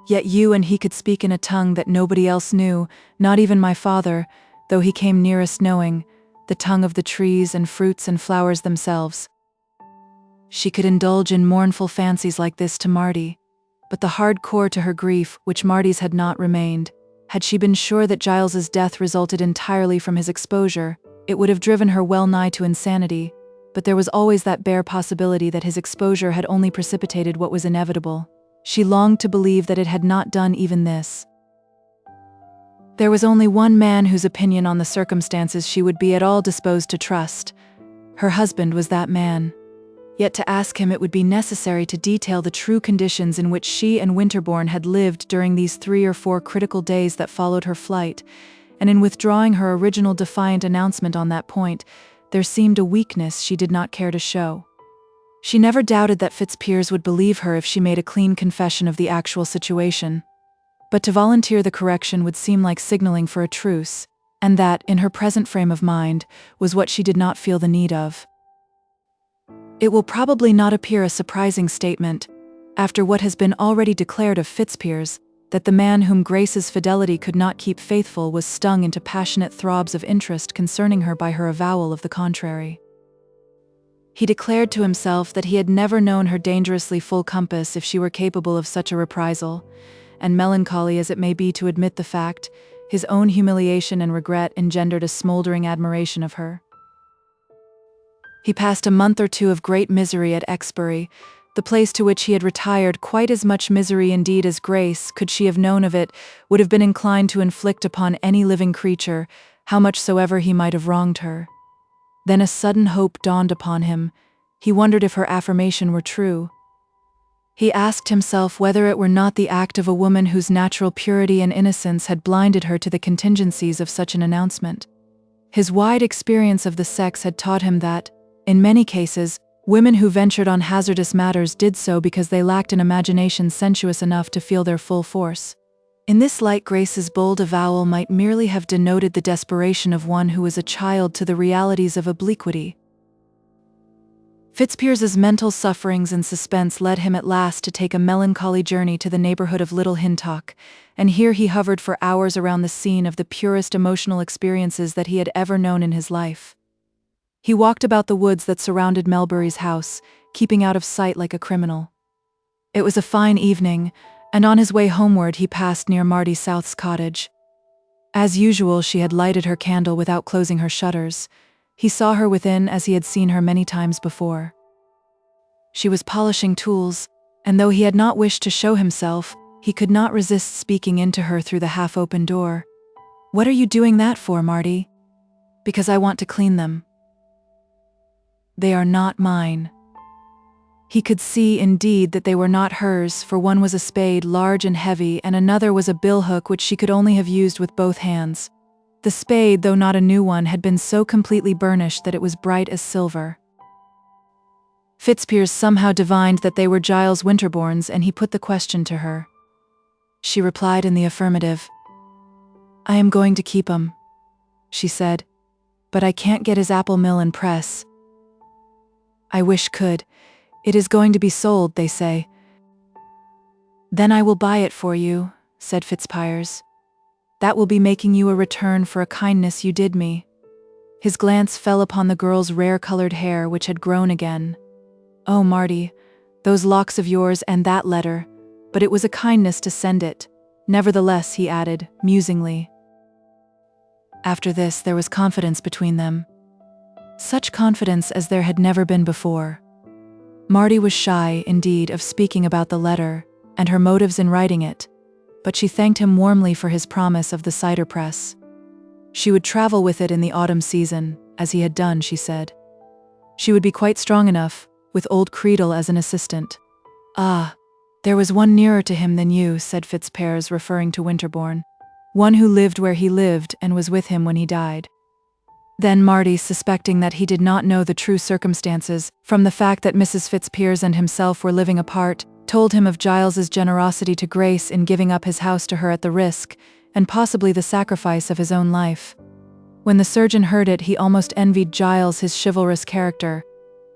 Yet you and he could speak in a tongue that nobody else knew, not even my father, though he came nearest knowing, the tongue of the trees and fruits and flowers themselves." She could indulge in mournful fancies like this to Marty, but the hard core to her grief, which Marty's had not remained, had she been sure that Giles's death resulted entirely from his exposure, it would have driven her well nigh to insanity, but there was always that bare possibility that his exposure had only precipitated what was inevitable. She longed to believe that it had not done even this. There was only one man whose opinion on the circumstances she would be at all disposed to trust. Her husband was that man. Yet to ask him it would be necessary to detail the true conditions in which she and Winterbourne had lived during these 3 or 4 critical days that followed her flight, and in withdrawing her original defiant announcement on that point, there seemed a weakness she did not care to show. She never doubted that Fitzpiers would believe her if she made a clean confession of the actual situation. But to volunteer the correction would seem like signaling for a truce, and that, in her present frame of mind, was what she did not feel the need of. It will probably not appear a surprising statement, after what has been already declared of Fitzpiers, that the man whom Grace's fidelity could not keep faithful was stung into passionate throbs of interest concerning her by her avowal of the contrary. He declared to himself that he had never known her dangerously full compass if she were capable of such a reprisal, and melancholy as it may be to admit the fact, his own humiliation and regret engendered a smoldering admiration of her. He passed a month or two of great misery at Exbury, the place to which he had retired. Quite as much misery indeed as Grace, could she have known of it, would have been inclined to inflict upon any living creature, how much soever he might have wronged her. Then a sudden hope dawned upon him. He wondered if her affirmation were true. He asked himself whether it were not the act of a woman whose natural purity and innocence had blinded her to the contingencies of such an announcement. His wide experience of the sex had taught him that, in many cases, women who ventured on hazardous matters did so because they lacked an imagination sensuous enough to feel their full force. In this light, Grace's bold avowal might merely have denoted the desperation of one who was a child to the realities of obliquity. Fitzpiers's mental sufferings and suspense led him at last to take a melancholy journey to the neighborhood of Little Hintock, and here he hovered for hours around the scene of the purest emotional experiences that he had ever known in his life. He walked about the woods that surrounded Melbury's house, keeping out of sight like a criminal. It was a fine evening, and on his way homeward he passed near Marty South's cottage. As usual, she had lighted her candle without closing her shutters. He saw her within as he had seen her many times before. She was polishing tools, and though he had not wished to show himself, he could not resist speaking into her through the half-open door. "What are you doing that for, Marty?" "Because I want to clean them. They are not mine." He could see, indeed, that they were not hers, for one was a spade, large and heavy, and another was a billhook which she could only have used with both hands. The spade, though not a new one, had been so completely burnished that it was bright as silver. Fitzpiers somehow divined that they were Giles Winterbourne's, and he put the question to her. She replied in the affirmative. "I am going to keep 'em," she said, "but I can't get his apple mill and press. I wish could. It is going to be sold, they say." "Then I will buy it for you," said Fitzpiers. "That will be making you a return for a kindness you did me." His glance fell upon the girl's rare-colored hair, which had grown again. "Oh, Marty, those locks of yours and that letter, but it was a kindness to send it. Nevertheless," he added, musingly. After this, there was confidence between them. Such confidence as there had never been before. Marty was shy, indeed, of speaking about the letter, and her motives in writing it, but she thanked him warmly for his promise of the cider press. She would travel with it in the autumn season, as he had done, she said. She would be quite strong enough, with old Creedle as an assistant. "Ah, there was one nearer to him than you," said Fitzpiers, referring to Winterbourne. "One who lived where he lived and was with him when he died." Then Marty, suspecting that he did not know the true circumstances, from the fact that Mrs. Fitzpiers and himself were living apart, told him of Giles's generosity to Grace in giving up his house to her at the risk, and possibly the sacrifice of his own life. When the surgeon heard it, he almost envied Giles his chivalrous character.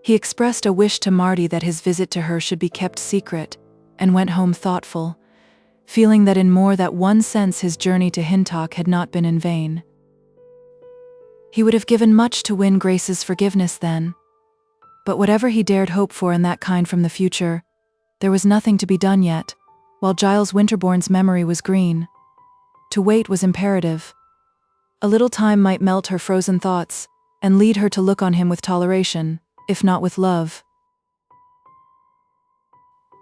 He expressed a wish to Marty that his visit to her should be kept secret, and went home thoughtful, feeling that in more than one sense his journey to Hintock had not been in vain. He would have given much to win Grace's forgiveness then. But whatever he dared hope for in that kind from the future, there was nothing to be done yet, while Giles Winterbourne's memory was green. To wait was imperative. A little time might melt her frozen thoughts, and lead her to look on him with toleration, if not with love.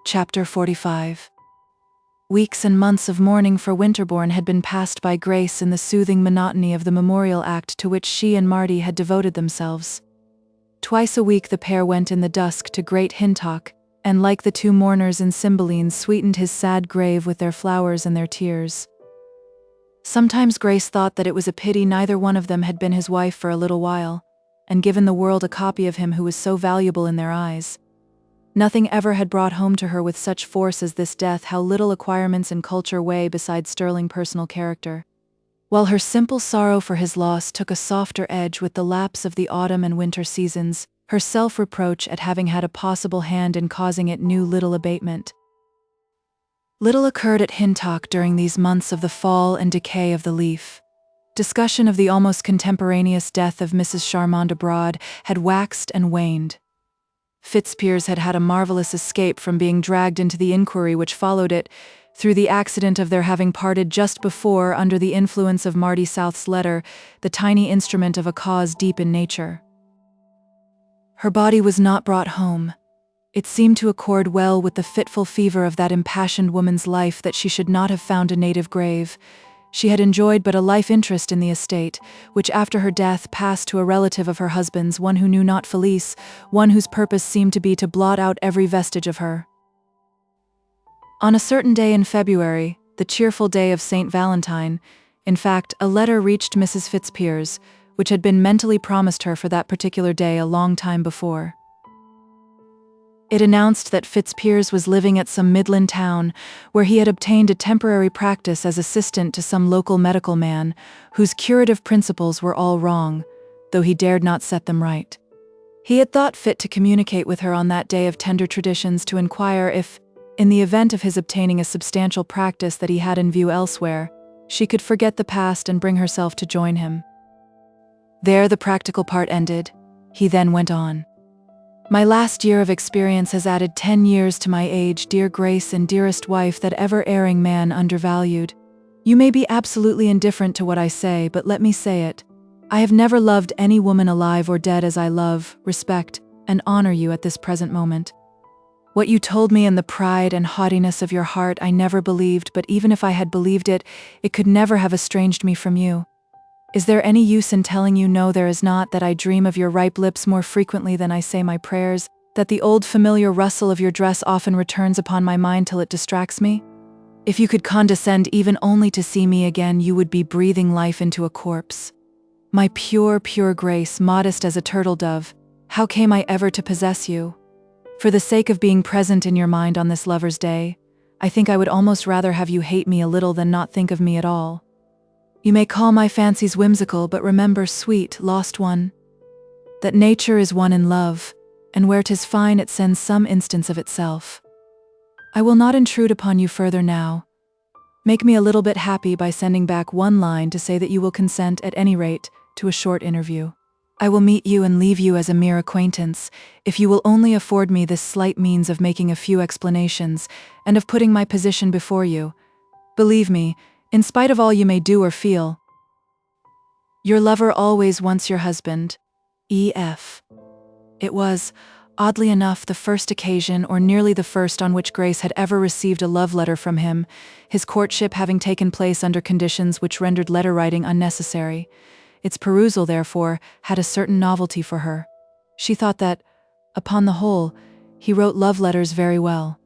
Chapter 45. Weeks and months of mourning for Winterbourne had been passed by Grace in the soothing monotony of the memorial act to which she and Marty had devoted themselves. Twice a week the pair went in the dusk to Great Hintock, and like the two mourners in Cymbeline, sweetened his sad grave with their flowers and their tears. Sometimes Grace thought that it was a pity neither one of them had been his wife for a little while, and given the world a copy of him who was so valuable in their eyes. Nothing ever had brought home to her with such force as this death how little acquirements and culture weigh beside sterling personal character. While her simple sorrow for his loss took a softer edge with the lapse of the autumn and winter seasons, her self-reproach at having had a possible hand in causing it knew little abatement. Little occurred at Hintock during these months of the fall and decay of the leaf. Discussion of the almost contemporaneous death of Mrs. Charmant abroad had waxed and waned. Fitzpiers had had a marvelous escape from being dragged into the inquiry which followed it, through the accident of their having parted just before, under the influence of Marty South's letter, the tiny instrument of a cause deep in nature. Her body was not brought home. It seemed to accord well with the fitful fever of that impassioned woman's life that she should not have found a native grave. She had enjoyed but a life interest in the estate, which after her death passed to a relative of her husband's, one who knew not Felice, one whose purpose seemed to be to blot out every vestige of her. On a certain day in February, the cheerful day of St. Valentine, in fact, a letter reached Mrs. Fitzpiers, which had been mentally promised her for that particular day a long time before. It announced that Fitzpiers was living at some Midland town, where he had obtained a temporary practice as assistant to some local medical man, whose curative principles were all wrong, though he dared not set them right. He had thought fit to communicate with her on that day of tender traditions to inquire if, in the event of his obtaining a substantial practice that he had in view elsewhere, she could forget the past and bring herself to join him. There the practical part ended. He then went on. My last year of experience has added 10 years to my age, dear Grace and dearest wife that ever erring man undervalued. You may be absolutely indifferent to what I say, but let me say it. I have never loved any woman alive or dead as I love, respect, and honor you at this present moment. What you told me in the pride and haughtiness of your heart I never believed, but even if I had believed it, it could never have estranged me from you. Is there any use in telling you no, there is not, that I dream of your ripe lips more frequently than I say my prayers, that the old familiar rustle of your dress often returns upon my mind till it distracts me? If you could condescend even only to see me again, you would be breathing life into a corpse. My pure, pure Grace, modest as a turtle dove, how came I ever to possess you? For the sake of being present in your mind on this lover's day, I think I would almost rather have you hate me a little than not think of me at all. You may call my fancies whimsical, but remember, sweet, lost one, that nature is one in love, and where 'tis fine it sends some instance of itself. I will not intrude upon you further now. Make me a little bit happy by sending back one line to say that you will consent, at any rate, to a short interview. I will meet you and leave you as a mere acquaintance, if you will only afford me this slight means of making a few explanations, and of putting my position before you. Believe me, in spite of all you may do or feel, your lover always once your husband, E.F. It was, oddly enough, the first occasion, or nearly the first, on which Grace had ever received a love letter from him, his courtship having taken place under conditions which rendered letter writing unnecessary. Its perusal, therefore, had a certain novelty for her. She thought that, upon the whole, he wrote love letters very well.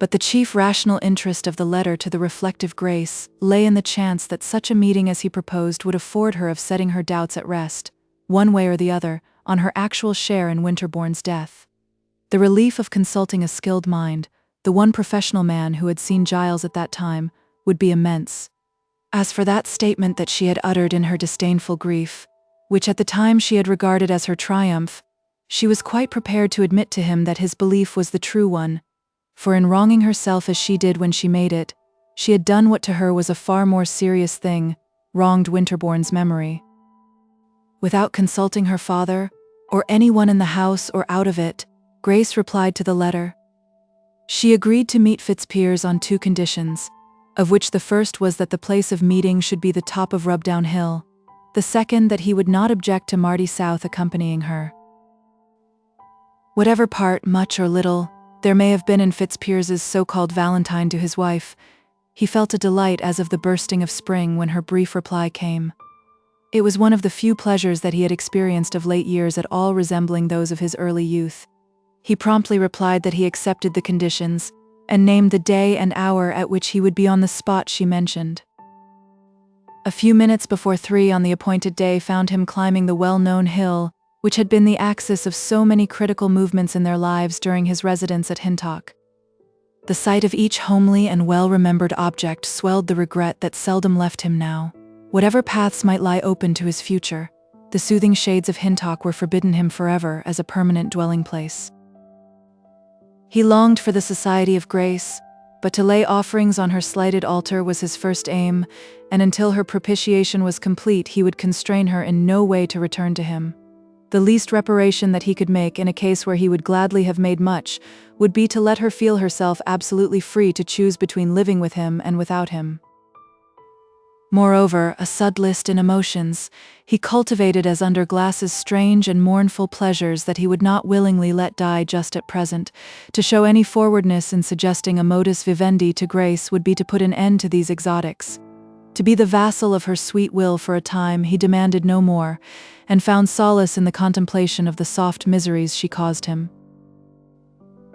But the chief rational interest of the letter to the reflective Grace lay in the chance that such a meeting as he proposed would afford her of setting her doubts at rest, one way or the other, on her actual share in Winterbourne's death. The relief of consulting a skilled mind, the one professional man who had seen Giles at that time, would be immense. As for that statement that she had uttered in her disdainful grief, which at the time she had regarded as her triumph, she was quite prepared to admit to him that his belief was the true one, for in wronging herself as she did when she made it, she had done what to her was a far more serious thing, wronged Winterbourne's memory. Without consulting her father, or anyone in the house or out of it, Grace replied to the letter. She agreed to meet Fitzpiers on 2 conditions, of which the first was that the place of meeting should be the top of Rubdown Hill, the second that he would not object to Marty South accompanying her. Whatever part, much or little, there may have been in Fitzpiers's so-called Valentine to his wife, he felt a delight as of the bursting of spring when her brief reply came. It was one of the few pleasures that he had experienced of late years at all resembling those of his early youth. He promptly replied that he accepted the conditions, and named the day and hour at which he would be on the spot she mentioned. A few minutes before 3 on the appointed day found him climbing the well-known hill, which had been the axis of so many critical movements in their lives during his residence at Hintock. The sight of each homely and well-remembered object swelled the regret that seldom left him now. Whatever paths might lie open to his future, The soothing shades of Hintock were forbidden him forever as a permanent dwelling place. He longed for the society of Grace, but to lay offerings on her slighted altar was his first aim, and until her propitiation was complete, he would constrain her in no way to return to him. The least reparation that he could make in a case where he would gladly have made much would be to let her feel herself absolutely free to choose between living with him and without him. Moreover, a subtlest in emotions, he cultivated as under glasses strange and mournful pleasures that he would not willingly let die just at present. To show any forwardness in suggesting a modus vivendi to Grace would be to put an end to these exotics. To be the vassal of her sweet will for a time, he demanded no more, and found solace in the contemplation of the soft miseries she caused him.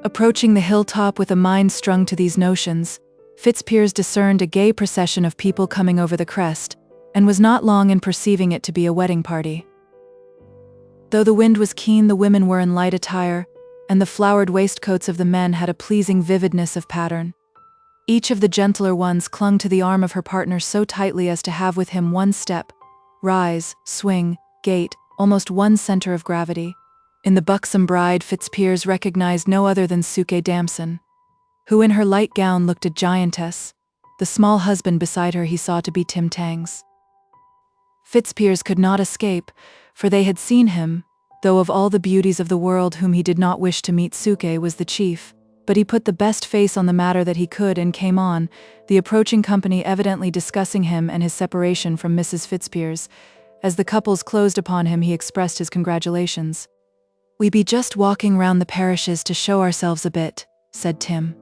Approaching the hilltop with a mind strung to these notions, Fitzpiers discerned a gay procession of people coming over the crest, and was not long in perceiving it to be a wedding party. Though the wind was keen, the women were in light attire, and the flowered waistcoats of the men had a pleasing vividness of pattern. Each of the gentler ones clung to the arm of her partner so tightly as to have with him one step, rise, swing, gait, almost one center of gravity. In the buxom bride, Fitzpiers recognized no other than Suke Damson, who in her light gown looked a giantess. The small husband beside her he saw to be Tim Tangs. Fitzpiers could not escape, for they had seen him, though of all the beauties of the world whom he did not wish to meet, Suke was the chief, but he put the best face on the matter that he could and came on, the approaching company evidently discussing him and his separation from Mrs. Fitzpiers. As the couples closed upon him, he expressed his congratulations. "We be just walking round the parishes to show ourselves a bit," said Tim.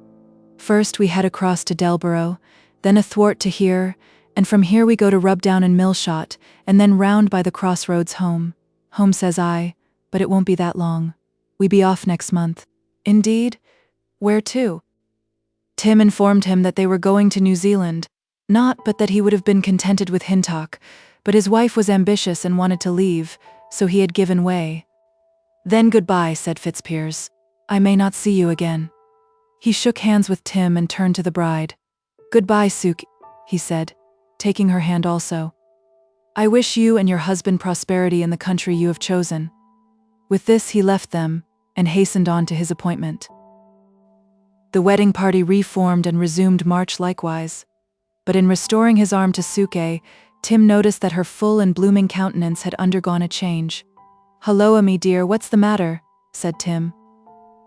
"First we head across to Delborough, then athwart to here, and from here we go to Rubdown and Millshot, and then round by the crossroads home. Home, says I, but it won't be that long. We be off next month." "Indeed? Where to?" Tim informed him that they were going to New Zealand, not but that he would have been contented with Hintock, but his wife was ambitious and wanted to leave, so he had given way. "Then goodbye," said Fitzpiers. "I may not see you again." He shook hands with Tim and turned to the bride. "Goodbye, Suke," he said, taking her hand also. "I wish you and your husband prosperity in the country you have chosen." With this he left them, and hastened on to his appointment. The wedding party reformed and resumed march likewise. But in restoring his arm to Suke, Tim noticed that her full and blooming countenance had undergone a change. "Hulloa, me dear, what's the matter?" said Tim.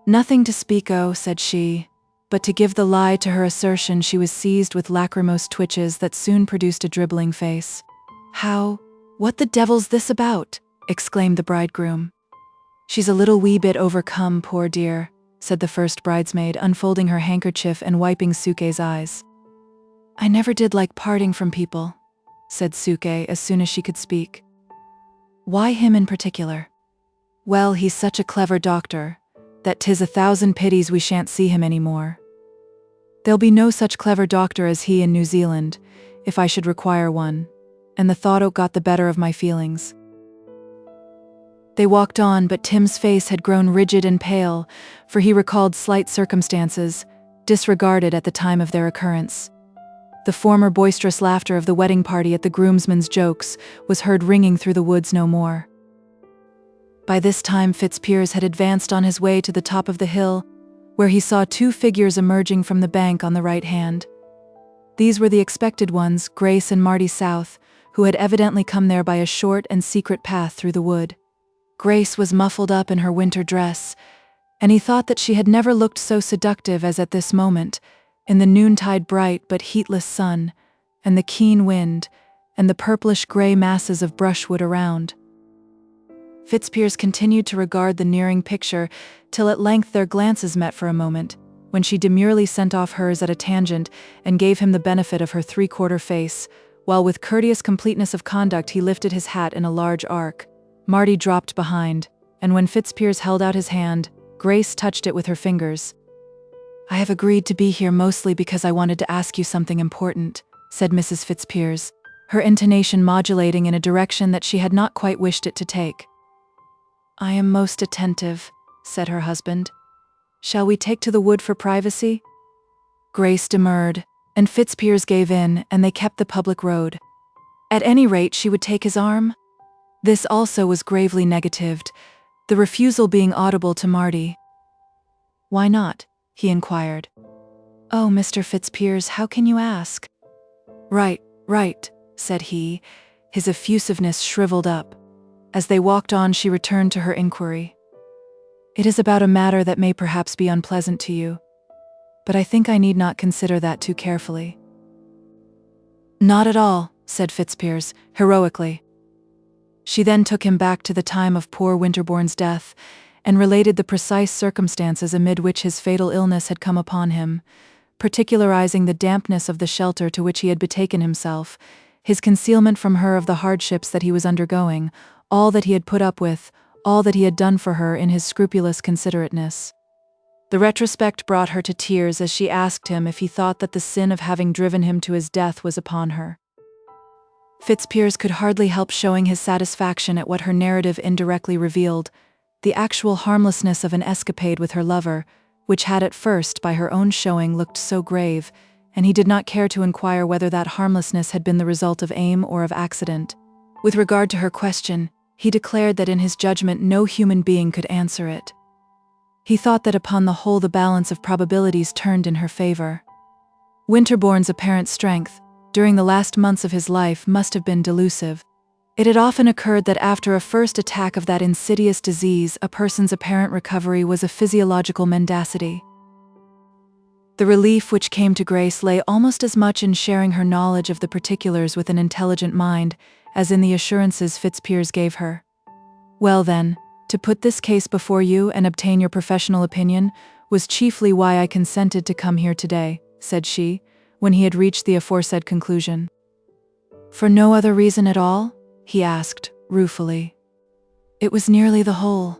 "Nothing to speak o'," said she, but to give the lie to her assertion she was seized with lachrymose twitches that soon produced a dribbling face. What the devil's this about?" exclaimed the bridegroom. "She's a little wee bit overcome, poor dear," said the first bridesmaid, unfolding her handkerchief and wiping Suke's eyes. "I never did like parting from people," said Suke as soon as she could speak. "Why him in particular?" "Well, he's such a clever doctor, that 'tis 1,000 pities we shan't see him any more. There'll be no such clever doctor as he in New Zealand, if I should require one," and the thought got the better of my feelings. They walked on, but Tim's face had grown rigid and pale, for he recalled slight circumstances, disregarded at the time of their occurrence. The former boisterous laughter of the wedding party at the groomsmen's jokes was heard ringing through the woods no more. By this time Fitzpiers had advanced on his way to the top of the hill, where he saw two figures emerging from the bank on the right hand. These were the expected ones, Grace and Marty South, who had evidently come there by a short and secret path through the wood. Grace was muffled up in her winter dress, and he thought that she had never looked so seductive as at this moment, in the noontide bright but heatless sun, and the keen wind, and the purplish-gray masses of brushwood around. Fitzpiers continued to regard the nearing picture, till at length their glances met for a moment, when she demurely sent off hers at a tangent and gave him the benefit of her three-quarter face, while with courteous completeness of conduct he lifted his hat in a large arc. Marty dropped behind, and when Fitzpiers held out his hand, Grace touched it with her fingers. "I have agreed to be here mostly because I wanted to ask you something important," said Mrs. Fitzpiers, her intonation modulating in a direction that she had not quite wished it to take. "I am most attentive," said her husband. "Shall we take to the wood for privacy?" Grace demurred, and Fitzpiers gave in, and they kept the public road. At any rate, she would take his arm. This also was gravely negatived, the refusal being audible to Marty. "Why not?" he inquired. "Oh, Mr. Fitzpiers, how can you ask?" Right, said he, his effusiveness shriveled up. As they walked on, she returned to her inquiry. "It is about a matter that may perhaps be unpleasant to you, but I think I need not consider that too carefully." "Not at all," said Fitzpiers, heroically. She then took him back to the time of poor Winterbourne's death, and related the precise circumstances amid which his fatal illness had come upon him, particularizing the dampness of the shelter to which he had betaken himself, his concealment from her of the hardships that he was undergoing, all that he had put up with, all that he had done for her in his scrupulous considerateness. The retrospect brought her to tears as she asked him if he thought that the sin of having driven him to his death was upon her. Fitzpiers could hardly help showing his satisfaction at what her narrative indirectly revealed, the actual harmlessness of an escapade with her lover, which had at first, by her own showing, looked so grave, and he did not care to inquire whether that harmlessness had been the result of aim or of accident. With regard to her question, he declared that in his judgment no human being could answer it. He thought that upon the whole the balance of probabilities turned in her favor. Winterbourne's apparent strength, during the last months of his life, must have been delusive. It had often occurred that after a first attack of that insidious disease, a person's apparent recovery was a physiological mendacity. The relief which came to Grace lay almost as much in sharing her knowledge of the particulars with an intelligent mind as in the assurances Fitzpiers gave her. "Well then, to put this case before you and obtain your professional opinion was chiefly why I consented to come here today," said she, when he had reached the aforesaid conclusion. "For no other reason at all?" he asked, ruefully. It was nearly the whole.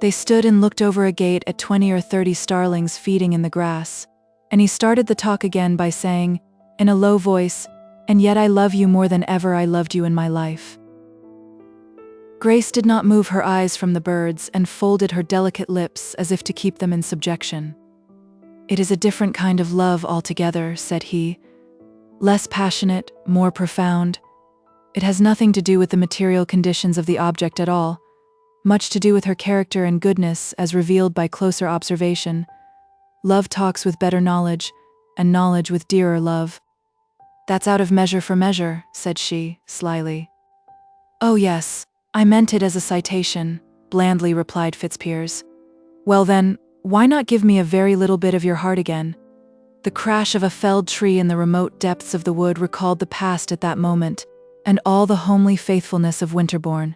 They stood and looked over a gate at 20 or 30 starlings feeding in the grass, and he started the talk again by saying, in a low voice, "And yet I love you more than ever I loved you in my life." Grace did not move her eyes from the birds and folded her delicate lips as if to keep them in subjection. "It is a different kind of love altogether," said he. "Less passionate, more profound. It has nothing to do with the material conditions of the object at all, much to do with her character and goodness as revealed by closer observation. Love talks with better knowledge, and knowledge with dearer love." "That's out of measure for measure," said she, slyly. "Oh yes, I meant it as a citation," blandly replied Fitzpiers. "Well then, why not give me a very little bit of your heart again?" The crash of a felled tree in the remote depths of the wood recalled the past at that moment, and all the homely faithfulness of Winterbourne.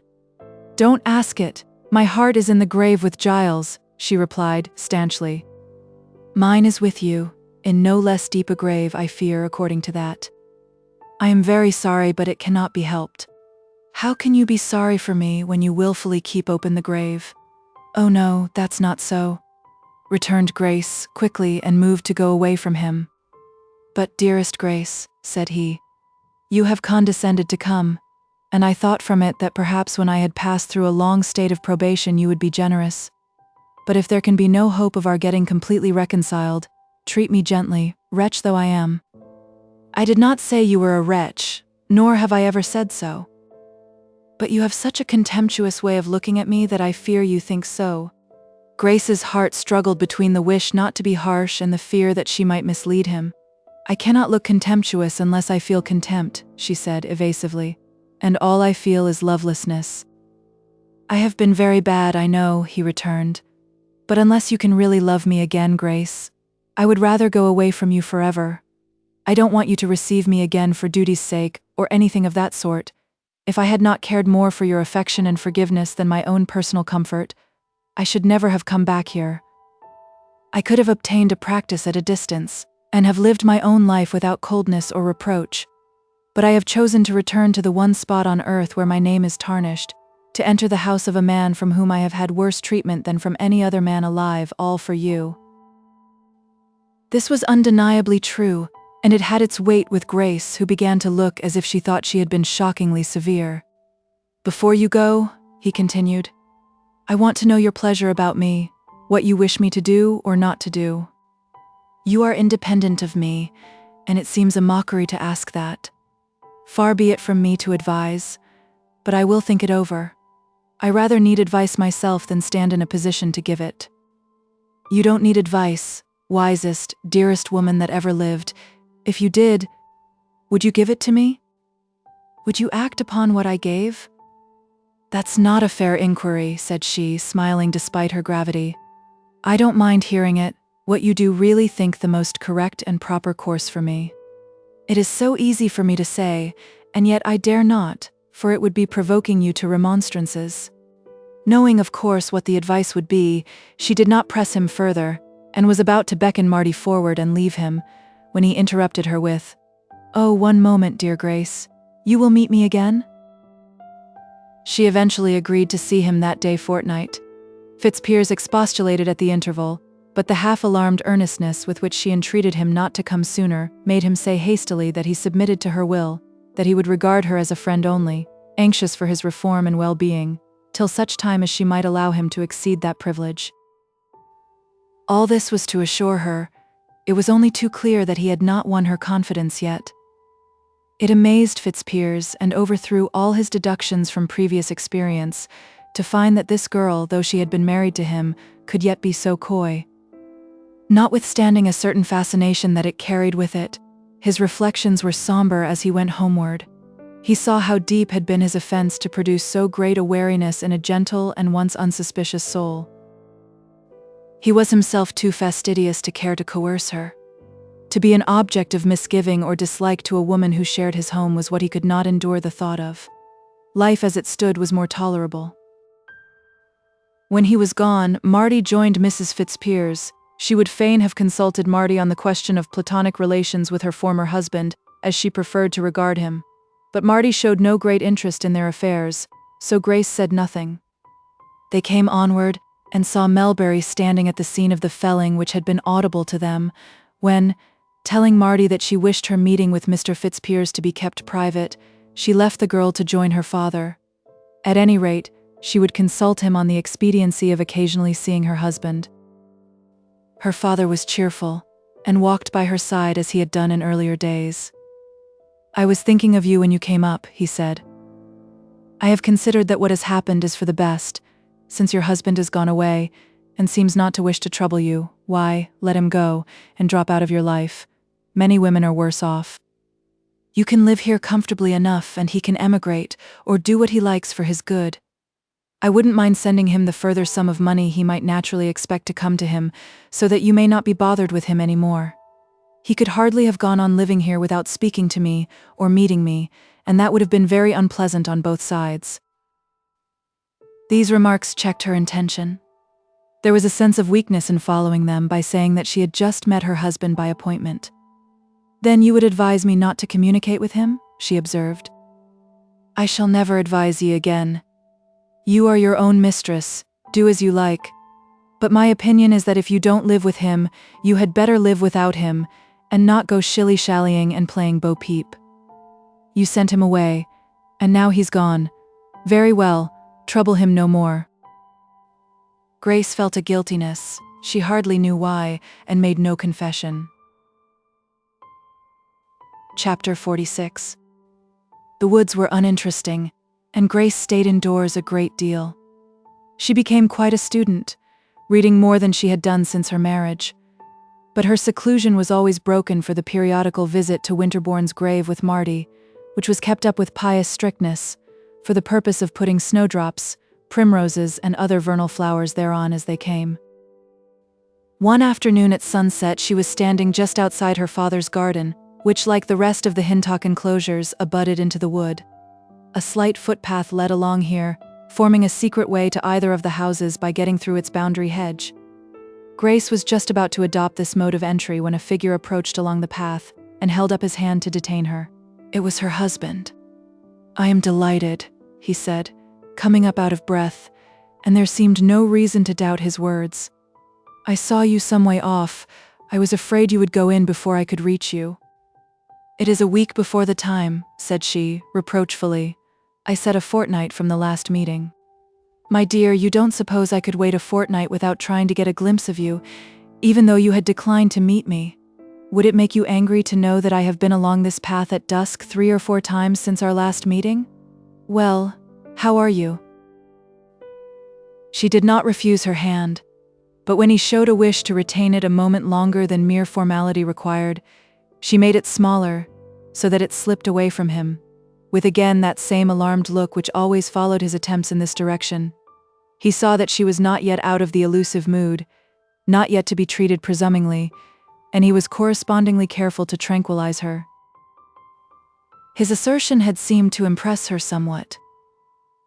"Don't ask it. My heart is in the grave with Giles," she replied, stanchly. "Mine is with you, in no less deep a grave, I fear, according to that. I am very sorry, but it cannot be helped." "How can you be sorry for me when you willfully keep open the grave?" "Oh no, that's not so," returned Grace, quickly, and moved to go away from him. "But, dearest Grace," said he, "you have condescended to come, and I thought from it that perhaps when I had passed through a long state of probation you would be generous. But if there can be no hope of our getting completely reconciled, treat me gently, wretch though I am." "I did not say you were a wretch, nor have I ever said so. But you have such a contemptuous way of looking at me that I fear you think so." Grace's heart struggled between the wish not to be harsh and the fear that she might mislead him. "I cannot look contemptuous unless I feel contempt," she said evasively, "and all I feel is lovelessness." "I have been very bad, I know," he returned, "but unless you can really love me again, Grace, I would rather go away from you forever. I don't want you to receive me again for duty's sake, or anything of that sort. If I had not cared more for your affection and forgiveness than my own personal comfort, I should never have come back here. I could have obtained a practice at a distance, and have lived my own life without coldness or reproach. But I have chosen to return to the one spot on earth where my name is tarnished, to enter the house of a man from whom I have had worse treatment than from any other man alive, all for you." This was undeniably true, and it had its weight with Grace, who began to look as if she thought she had been shockingly severe. "Before you go," he continued, "I want to know your pleasure about me, what you wish me to do or not to do. You are independent of me, and it seems a mockery to ask that. Far be it from me to advise, but I will think it over. I rather need advice myself than stand in a position to give it. You don't need advice, wisest, dearest woman that ever lived. If you did, would you give it to me? Would you act upon what I gave? That's not a fair inquiry, said she, smiling despite her gravity. I don't mind hearing it. What you do really think the most correct and proper course for me. It is so easy for me to say, and yet I dare not, for it would be provoking you to remonstrances. Knowing, of course, what the advice would be, she did not press him further, and was about to beckon Marty forward and leave him, when he interrupted her with, "Oh, one moment, dear Grace. You will meet me again?" She eventually agreed to see him that day fortnight. Fitzpiers expostulated at the interval, but the half-alarmed earnestness with which she entreated him not to come sooner made him say hastily that he submitted to her will, that he would regard her as a friend only, anxious for his reform and well-being, till such time as she might allow him to exceed that privilege. All this was to assure her, it was only too clear that he had not won her confidence yet. It amazed Fitzpiers and overthrew all his deductions from previous experience, to find that this girl, though she had been married to him, could yet be so coy. Notwithstanding a certain fascination that it carried with it, his reflections were somber as he went homeward. He saw how deep had been his offense to produce so great a wariness in a gentle and once unsuspicious soul. He was himself too fastidious to care to coerce her. To be an object of misgiving or dislike to a woman who shared his home was what he could not endure the thought of. Life as it stood was more tolerable. When he was gone, Marty joined Mrs. Fitzpiers. She would fain have consulted Marty on the question of platonic relations with her former husband, as she preferred to regard him. But Marty showed no great interest in their affairs, so Grace said nothing. They came onward, and saw Melbury standing at the scene of the felling which had been audible to them, when, telling Marty that she wished her meeting with Mr. Fitzpiers to be kept private, she left the girl to join her father. At any rate, she would consult him on the expediency of occasionally seeing her husband. Her father was cheerful, and walked by her side as he had done in earlier days. "I was thinking of you when you came up," he said. "I have considered that what has happened is for the best, since your husband has gone away, and seems not to wish to trouble you. Why, let him go, and drop out of your life. Many women are worse off. You can live here comfortably enough, and he can emigrate, or do what he likes for his good. I wouldn't mind sending him the further sum of money he might naturally expect to come to him, so that you may not be bothered with him any more. He could hardly have gone on living here without speaking to me, or meeting me, and that would have been very unpleasant on both sides." These remarks checked her intention. There was a sense of weakness in following them by saying that she had just met her husband by appointment. "Then you would advise me not to communicate with him?" she observed. "I shall never advise ye again. You are your own mistress, do as you like. But my opinion is that if you don't live with him, you had better live without him, and not go shilly-shallying and playing bo-peep. You sent him away, and now he's gone. Very well, trouble him no more." Grace felt a guiltiness, she hardly knew why, and made no confession. Chapter 46. The woods were uninteresting, and Grace stayed indoors a great deal. She became quite a student, reading more than she had done since her marriage. But her seclusion was always broken for the periodical visit to Winterbourne's grave with Marty, which was kept up with pious strictness, for the purpose of putting snowdrops, primroses, and other vernal flowers thereon as they came. One afternoon at sunset she was standing just outside her father's garden, which, like the rest of the Hintock enclosures, abutted into the wood. A slight footpath led along here, forming a secret way to either of the houses by getting through its boundary hedge. Grace was just about to adopt this mode of entry when a figure approached along the path and held up his hand to detain her. It was her husband. "I am delighted," he said, coming up out of breath, and there seemed no reason to doubt his words. "I saw you some way off. I was afraid you would go in before I could reach you." "It is a week before the time," said she, reproachfully. "I said a fortnight from the last meeting." "My dear, you don't suppose I could wait a fortnight without trying to get a glimpse of you, even though you had declined to meet me? Would it make you angry to know that I have been along this path at dusk 3 or 4 times since our last meeting? Well, How are you?" She did not refuse her hand, but when he showed a wish to retain it a moment longer than mere formality required, she made it smaller, so that it slipped away from him, with again that same alarmed look which always followed his attempts in this direction. He saw that she was not yet out of the elusive mood, not yet to be treated presumingly, and he was correspondingly careful to tranquilize her. His assertion had seemed to impress her somewhat.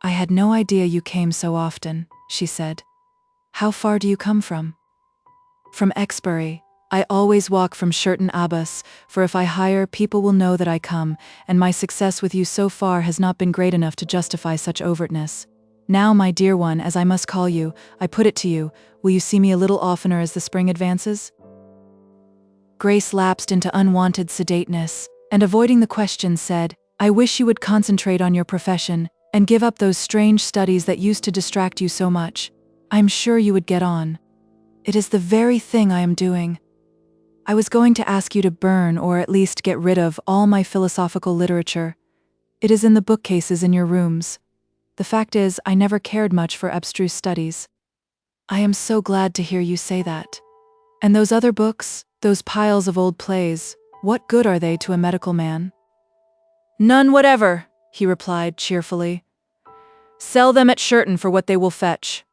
"I had no idea you came so often," she said. "How far do you come from?" "From Exbury. I always walk from Sherton Abbas, for if I hire, people will know that I come, and my success with you so far has not been great enough to justify such overtness. Now, my dear one, as I must call you, I put it to you, will you see me a little oftener as the spring advances?" Grace lapsed into unwanted sedateness, and avoiding the question said, "I wish you would concentrate on your profession, and give up those strange studies that used to distract you so much. I'm sure you would get on. It is the very thing I am doing. I was going to ask you to burn or at least get rid of all my philosophical literature. It is in the bookcases in your rooms. The fact is, I never cared much for abstruse studies." "I am so glad to hear you say that. And those other books, those piles of old plays, what good are they to a medical man?" "None whatever," he replied cheerfully. "Sell them at Sherton for what they will fetch."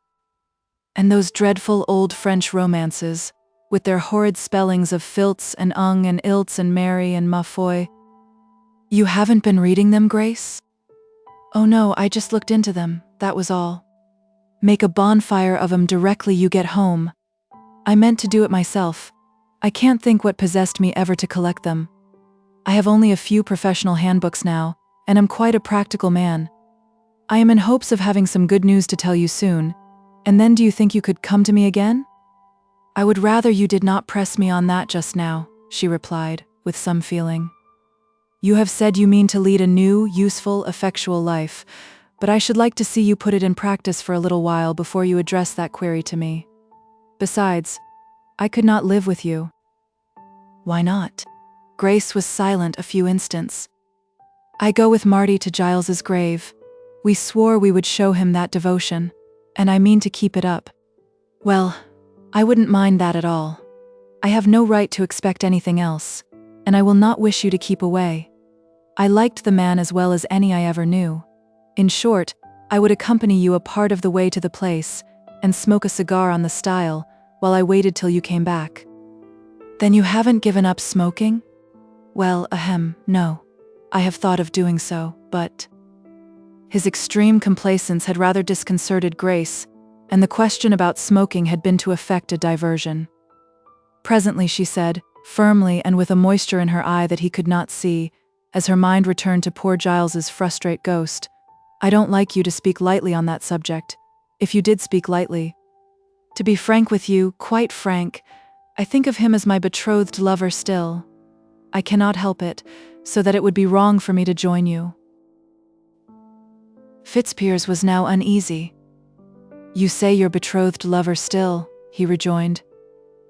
"And those dreadful old French romances, with their horrid spellings of filts and ung and ilts and Mary and ma foi. You haven't been reading them, Grace?" "Oh no, I just looked into them, that was all." "Make a bonfire of 'em directly you get home." "I meant to do it myself. I can't think what possessed me ever to collect them. I have only a few professional handbooks now, and am quite a practical man. I am in hopes of having some good news to tell you soon, and then do you think you could come to me again?" "I would rather you did not press me on that just now," she replied, with some feeling. "You have said you mean to lead a new, useful, effectual life, but I should like to see you put it in practice for a little while before you address that query to me. Besides, I could not live with you." "Why not?" Grace was silent a few instants. "I go with Marty to Giles's grave. We swore we would show him that devotion, and I mean to keep it up. Well, I wouldn't mind that at all. I have no right to expect anything else, and I will not wish you to keep away. I liked the man as well as any I ever knew. In short, I would accompany you a part of the way to the place, and smoke a cigar on the stile, while I waited till you came back." "Then you haven't given up smoking?" "Well, no. I have thought of doing so, but—" His extreme complacence had rather disconcerted Grace, and the question about smoking had been to effect a diversion. Presently she said, firmly and with a moisture in her eye that he could not see, as her mind returned to poor Giles's frustrate ghost, "I don't like you to speak lightly on that subject, if you did speak lightly. To be frank with you, quite frank, I think of him as my betrothed lover still. I cannot help it, so that it would be wrong for me to join you." Fitzpiers was now uneasy. "You say your betrothed lover still," he rejoined.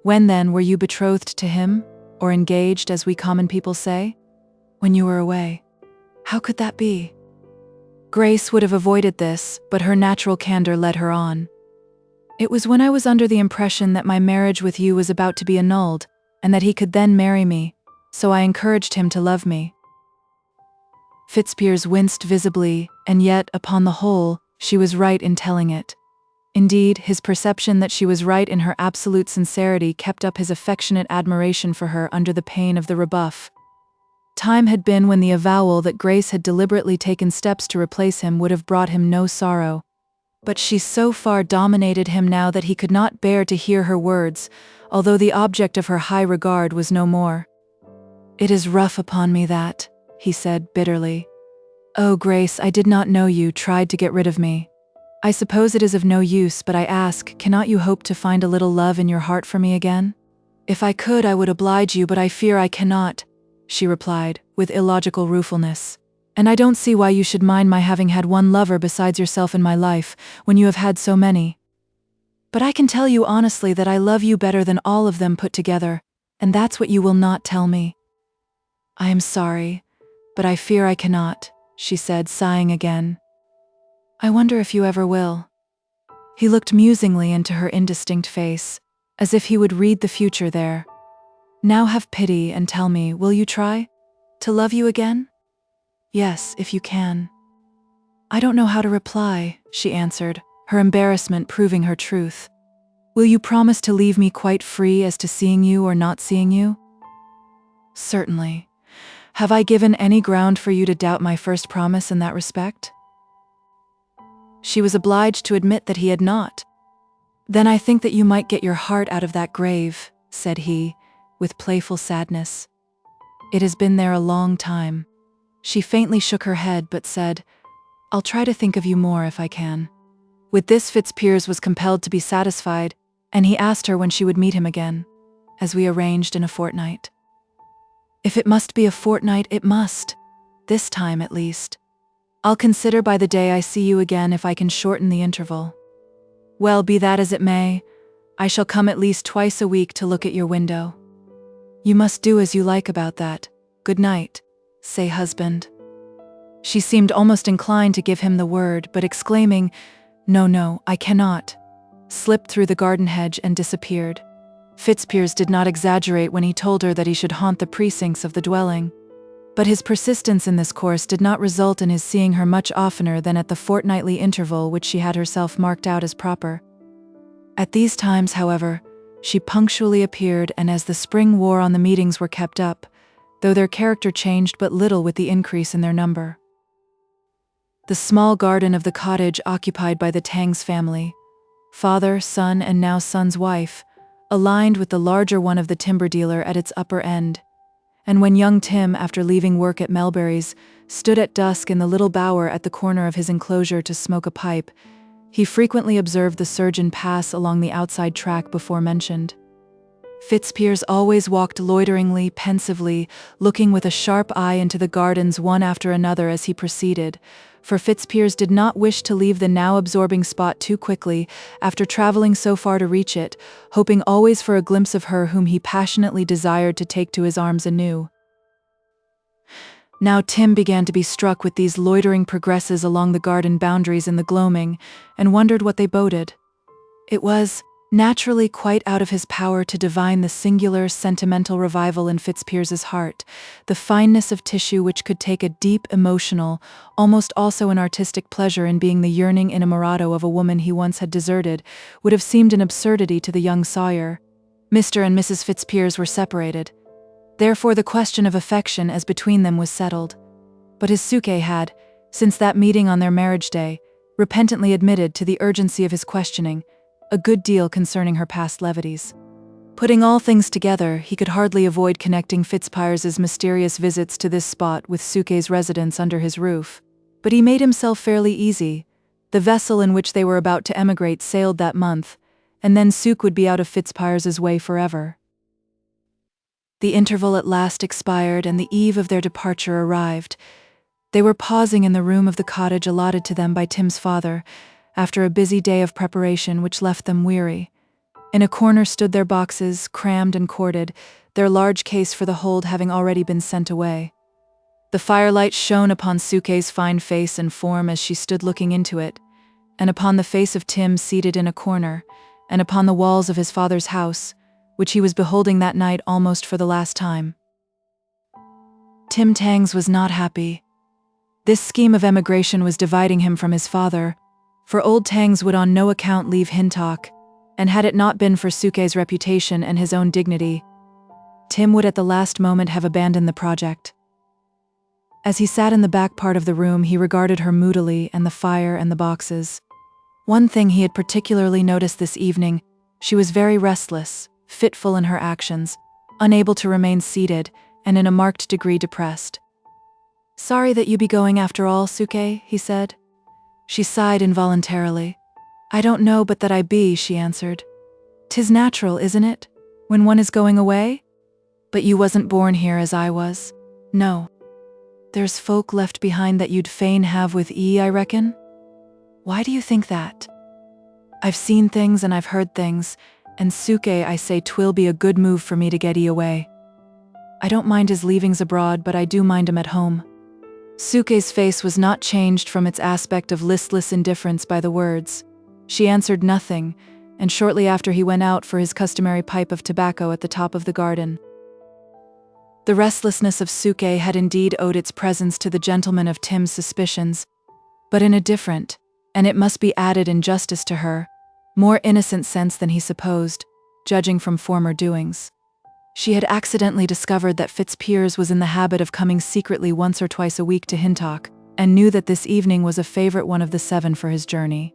"When then were you betrothed to him, or engaged, as we common people say?" "When you were away." "How could that be?" Grace would have avoided this, but her natural candor led her on. "It was when I was under the impression that my marriage with you was about to be annulled, and that he could then marry me, so I encouraged him to love me." Fitzpiers winced visibly, and yet, upon the whole, she was right in telling it. Indeed, his perception that she was right in her absolute sincerity kept up his affectionate admiration for her under the pain of the rebuff. Time had been when the avowal that Grace had deliberately taken steps to replace him would have brought him no sorrow. But she so far dominated him now that he could not bear to hear her words, although the object of her high regard was no more. "It is rough upon me that," he said bitterly. "Oh, Grace, I did not know you tried to get rid of me. I suppose it is of no use, but I ask, cannot you hope to find a little love in your heart for me again?" "If I could, I would oblige you, but I fear I cannot," she replied, with illogical ruefulness. "And I don't see why you should mind my having had one lover besides yourself in my life, when you have had so many. But I can tell you honestly that I love you better than all of them put together, and that's what you will not tell me." "I am sorry, but I fear I cannot," she said, sighing again. I wonder if you ever will." He looked musingly into her indistinct face, as if he would read the future there. "Now have pity and tell me, will you try to love you again?" "Yes, if you can." "I don't know how to reply," she answered, her embarrassment proving her truth. "Will you promise to leave me quite free as to seeing you or not seeing you?" "Certainly. Have I given any ground for you to doubt my first promise in that respect?" She was obliged to admit that he had not. "Then I think that you might get your heart out of that grave," said he, with playful sadness. "It has been there a long time." She faintly shook her head but said, "I'll try to think of you more if I can." With this Fitzpiers was compelled to be satisfied, and he asked her when she would meet him again, "As we arranged in a fortnight." "If it must be a fortnight, it must. This time, at least. I'll consider by the day I see you again if I can shorten the interval." "Well, be that as it may, I shall come at least twice a week to look at your window." "You must do as you like about that. Good night. Say, husband." She seemed almost inclined to give him the word, but exclaiming, No, I cannot," slipped through the garden hedge and disappeared. Fitzpiers did not exaggerate when he told her that he should haunt the precincts of the dwelling. But his persistence in this course did not result in his seeing her much oftener than at the fortnightly interval which she had herself marked out as proper. At these times, however, she punctually appeared, and as the spring wore on, the meetings were kept up, though their character changed but little with the increase in their number. The small garden of the cottage occupied by the Tangs family, father, son, and now son's wife, aligned with the larger one of the timber dealer at its upper end, and when young Tim, after leaving work at Melbury's, stood at dusk in the little bower at the corner of his enclosure to smoke a pipe, he frequently observed the surgeon pass along the outside track before mentioned. Fitzpiers always walked loiteringly, pensively, looking with a sharp eye into the gardens one after another as he proceeded, for Fitzpiers did not wish to leave the now absorbing spot too quickly after traveling so far to reach it, hoping always for a glimpse of her whom he passionately desired to take to his arms anew. Now Tim began to be struck with these loitering progresses along the garden boundaries in the gloaming, and wondered what they boded. It was, naturally, quite out of his power to divine the singular sentimental revival in Fitzpiers's heart, the fineness of tissue which could take a deep emotional, almost also an artistic pleasure in being the yearning inamorado of a woman he once had deserted, would have seemed an absurdity to the young Sawyer. Mr. and Mrs. Fitzpiers were separated. Therefore the question of affection as between them was settled. But his Suke had, since that meeting on their marriage day, repentantly admitted to the urgency of his questioning a good deal concerning her past levities. Putting all things together, he could hardly avoid connecting Fitzpiers's mysterious visits to this spot with Suke's residence under his roof. But he made himself fairly easy. The vessel in which they were about to emigrate sailed that month, and then Suke would be out of Fitzpiers's way forever. The interval at last expired, and the eve of their departure arrived. They were pausing in the room of the cottage allotted to them by Tim's father, after a busy day of preparation which left them weary. In a corner stood their boxes, crammed and corded, their large case for the hold having already been sent away. The firelight shone upon Suke's fine face and form as she stood looking into it, and upon the face of Tim seated in a corner, and upon the walls of his father's house, which he was beholding that night almost for the last time. Tim Tangs was not happy. This scheme of emigration was dividing him from his father, for old Tangs would on no account leave Hintock, and had it not been for Suke's reputation and his own dignity, Tim would at the last moment have abandoned the project. As he sat in the back part of the room, he regarded her moodily and the fire and the boxes. One thing he had particularly noticed this evening: she was very restless, fitful in her actions, unable to remain seated, and in a marked degree depressed. "Sorry that you be going after all, Suke," he said. She sighed involuntarily. "I don't know but that I be," she answered. "'Tis natural, isn't it, when one is going away? But you wasn't born here as I was. No. There's folk left behind that you'd fain have with 'ee, I reckon? Why do you think that? I've seen things and I've heard things, and Suke, I say 'twill be a good move for me to get 'ee away. I don't mind his leavings abroad, but I do mind 'em at home." Suke's face was not changed from its aspect of listless indifference by the words. She answered nothing, and shortly after he went out for his customary pipe of tobacco at the top of the garden. The restlessness of Suke had indeed owed its presence to the gentleman of Tim's suspicions, but in a different, and it must be added in justice to her, more innocent sense than he supposed, judging from former doings. She had accidentally discovered that Fitzpiers was in the habit of coming secretly once or twice a week to Hintock, and knew that this evening was a favorite one of the 7 for his journey.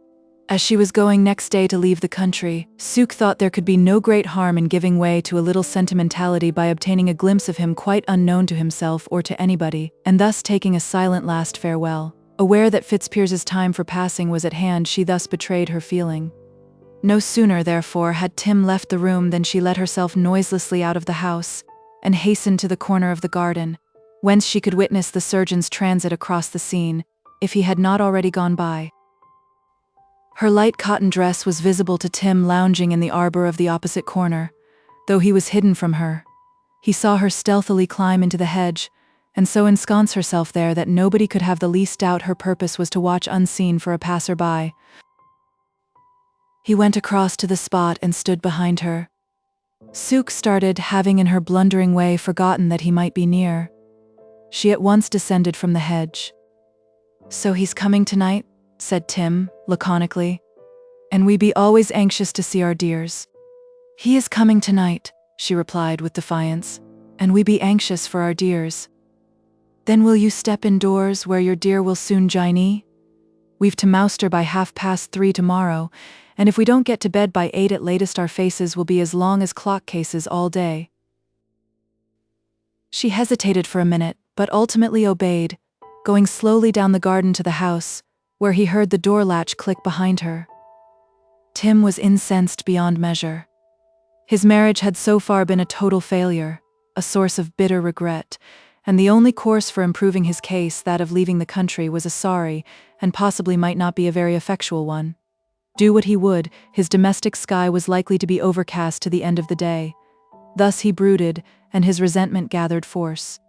As she was going next day to leave the country, Suke thought there could be no great harm in giving way to a little sentimentality by obtaining a glimpse of him quite unknown to himself or to anybody, and thus taking a silent last farewell. Aware that Fitzpiers's time for passing was at hand, she thus betrayed her feeling. No sooner, therefore, had Tim left the room than she let herself noiselessly out of the house, and hastened to the corner of the garden, whence she could witness the surgeon's transit across the scene, if he had not already gone by. Her light cotton dress was visible to Tim lounging in the arbor of the opposite corner, though he was hidden from her. He saw her stealthily climb into the hedge, and so ensconce herself there that nobody could have the least doubt her purpose was to watch unseen for a passer-by. He went across to the spot and stood behind her. Suke started, having in her blundering way forgotten that he might be near. She at once descended from the hedge. "So he's coming tonight?" said Tim, laconically. "And we be always anxious to see our dears." "He is coming tonight," she replied with defiance, "and we be anxious for our dears." "Then will you step indoors where your dear will soon jiney? We've to mouster by 3:30 tomorrow, and if we don't get to bed by 8 at latest our faces will be as long as clock cases all day." She hesitated for a minute, but ultimately obeyed, going slowly down the garden to the house, where he heard the door latch click behind her. Tim was incensed beyond measure. His marriage had so far been a total failure, a source of bitter regret, and the only course for improving his case, that of leaving the country, was a sorry, and possibly might not be a very effectual one. Do what he would, his domestic sky was likely to be overcast to the end of the day. Thus he brooded, and his resentment gathered force.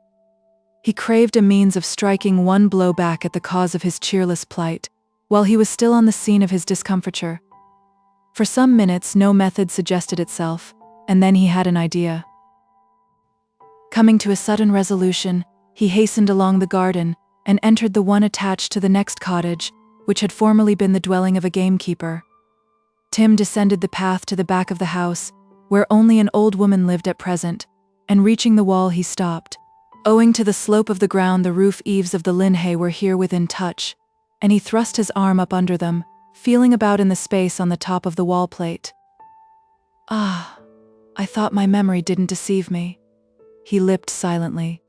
He craved a means of striking one blow back at the cause of his cheerless plight, while he was still on the scene of his discomfiture. For some minutes no method suggested itself, and then he had an idea. Coming to a sudden resolution, he hastened along the garden, and entered the one attached to the next cottage, which had formerly been the dwelling of a gamekeeper. Tim descended the path to the back of the house, where only an old woman lived at present, and reaching the wall he stopped. Owing to the slope of the ground, the roof eaves of the linhay were here within touch, and he thrust his arm up under them, feeling about in the space on the top of the wall plate. "Ah, I thought my memory didn't deceive me," he lipped silently.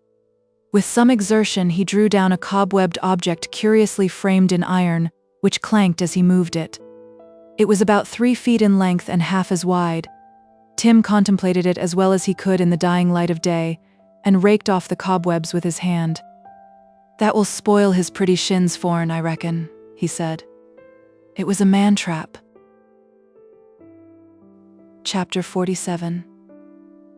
With some exertion he drew down a cobwebbed object curiously framed in iron, which clanked as he moved it. It was about 3 feet in length and half as wide. Tim contemplated it as well as he could in the dying light of day, and raked off the cobwebs with his hand. "That will spoil his pretty shins for'n, I reckon," he said. It was a man-trap. Chapter 47.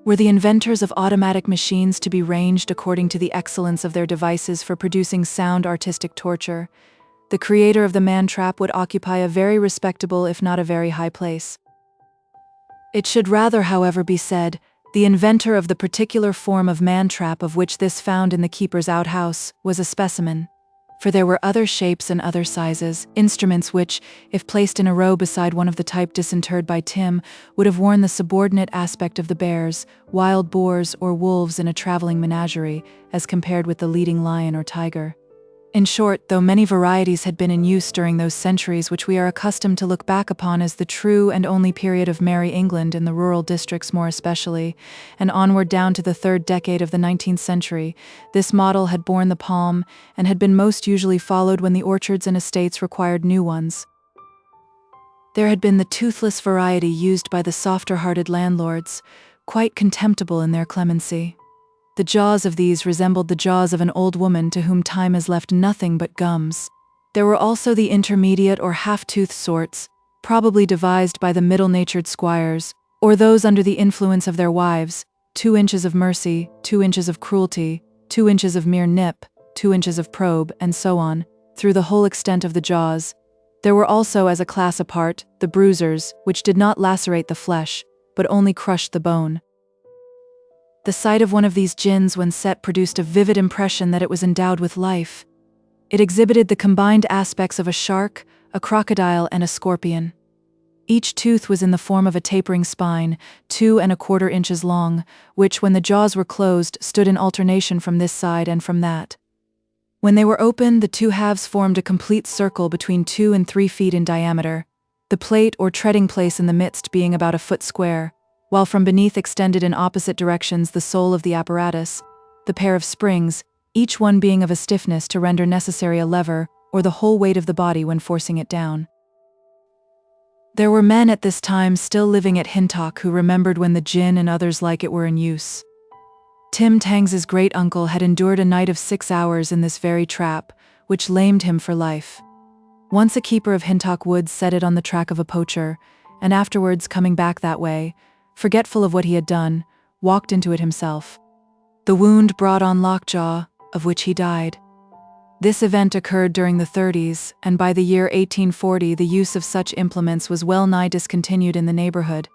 Were the inventors of automatic machines to be ranged according to the excellence of their devices for producing sound artistic torture, the creator of the man-trap would occupy a very respectable if not a very high place. It should rather, however, be said, the inventor of the particular form of man-trap of which this found in the keeper's outhouse was a specimen, for there were other shapes and other sizes, instruments which, if placed in a row beside one of the type disinterred by Tim, would have worn the subordinate aspect of the bears, wild boars, or wolves in a traveling menagerie, as compared with the leading lion or tiger. In short, though many varieties had been in use during those centuries which we are accustomed to look back upon as the true and only period of merry England, in the rural districts more especially, and onward down to the 3rd decade of the 19th century, this model had borne the palm, and had been most usually followed when the orchards and estates required new ones. There had been the toothless variety used by the softer-hearted landlords, quite contemptible in their clemency. The jaws of these resembled the jaws of an old woman to whom time has left nothing but gums. There were also the intermediate or half-toothed sorts, probably devised by the middle-natured squires, or those under the influence of their wives, 2 inches of mercy, 2 inches of cruelty, 2 inches of mere nip, 2 inches of probe, and so on, through the whole extent of the jaws. There were also, as a class apart, the bruisers, which did not lacerate the flesh, but only crushed the bone. The sight of one of these jinns when set produced a vivid impression that it was endowed with life. It exhibited the combined aspects of a shark, a crocodile, and a scorpion. Each tooth was in the form of a tapering spine, 2¼ inches long, which, when the jaws were closed, stood in alternation from this side and from that. When they were open, the 2 halves formed a complete circle between 2 and 3 feet in diameter, the plate or treading place in the midst being about a foot square, while from beneath extended in opposite directions the sole of the apparatus, the pair of springs, each one being of a stiffness to render necessary a lever, or the whole weight of the body when forcing it down. There were men at this time still living at Hintock who remembered when the jinn and others like it were in use. Tim Tangs's great-uncle had endured a night of 6 hours in this very trap, which lamed him for life. Once a keeper of Hintock Woods set it on the track of a poacher, and afterwards, coming back that way, forgetful of what he had done, walked into it himself. The wound brought on lockjaw, of which he died. This event occurred during the 30s, and by the year 1840 the use of such implements was well nigh discontinued in the neighborhood.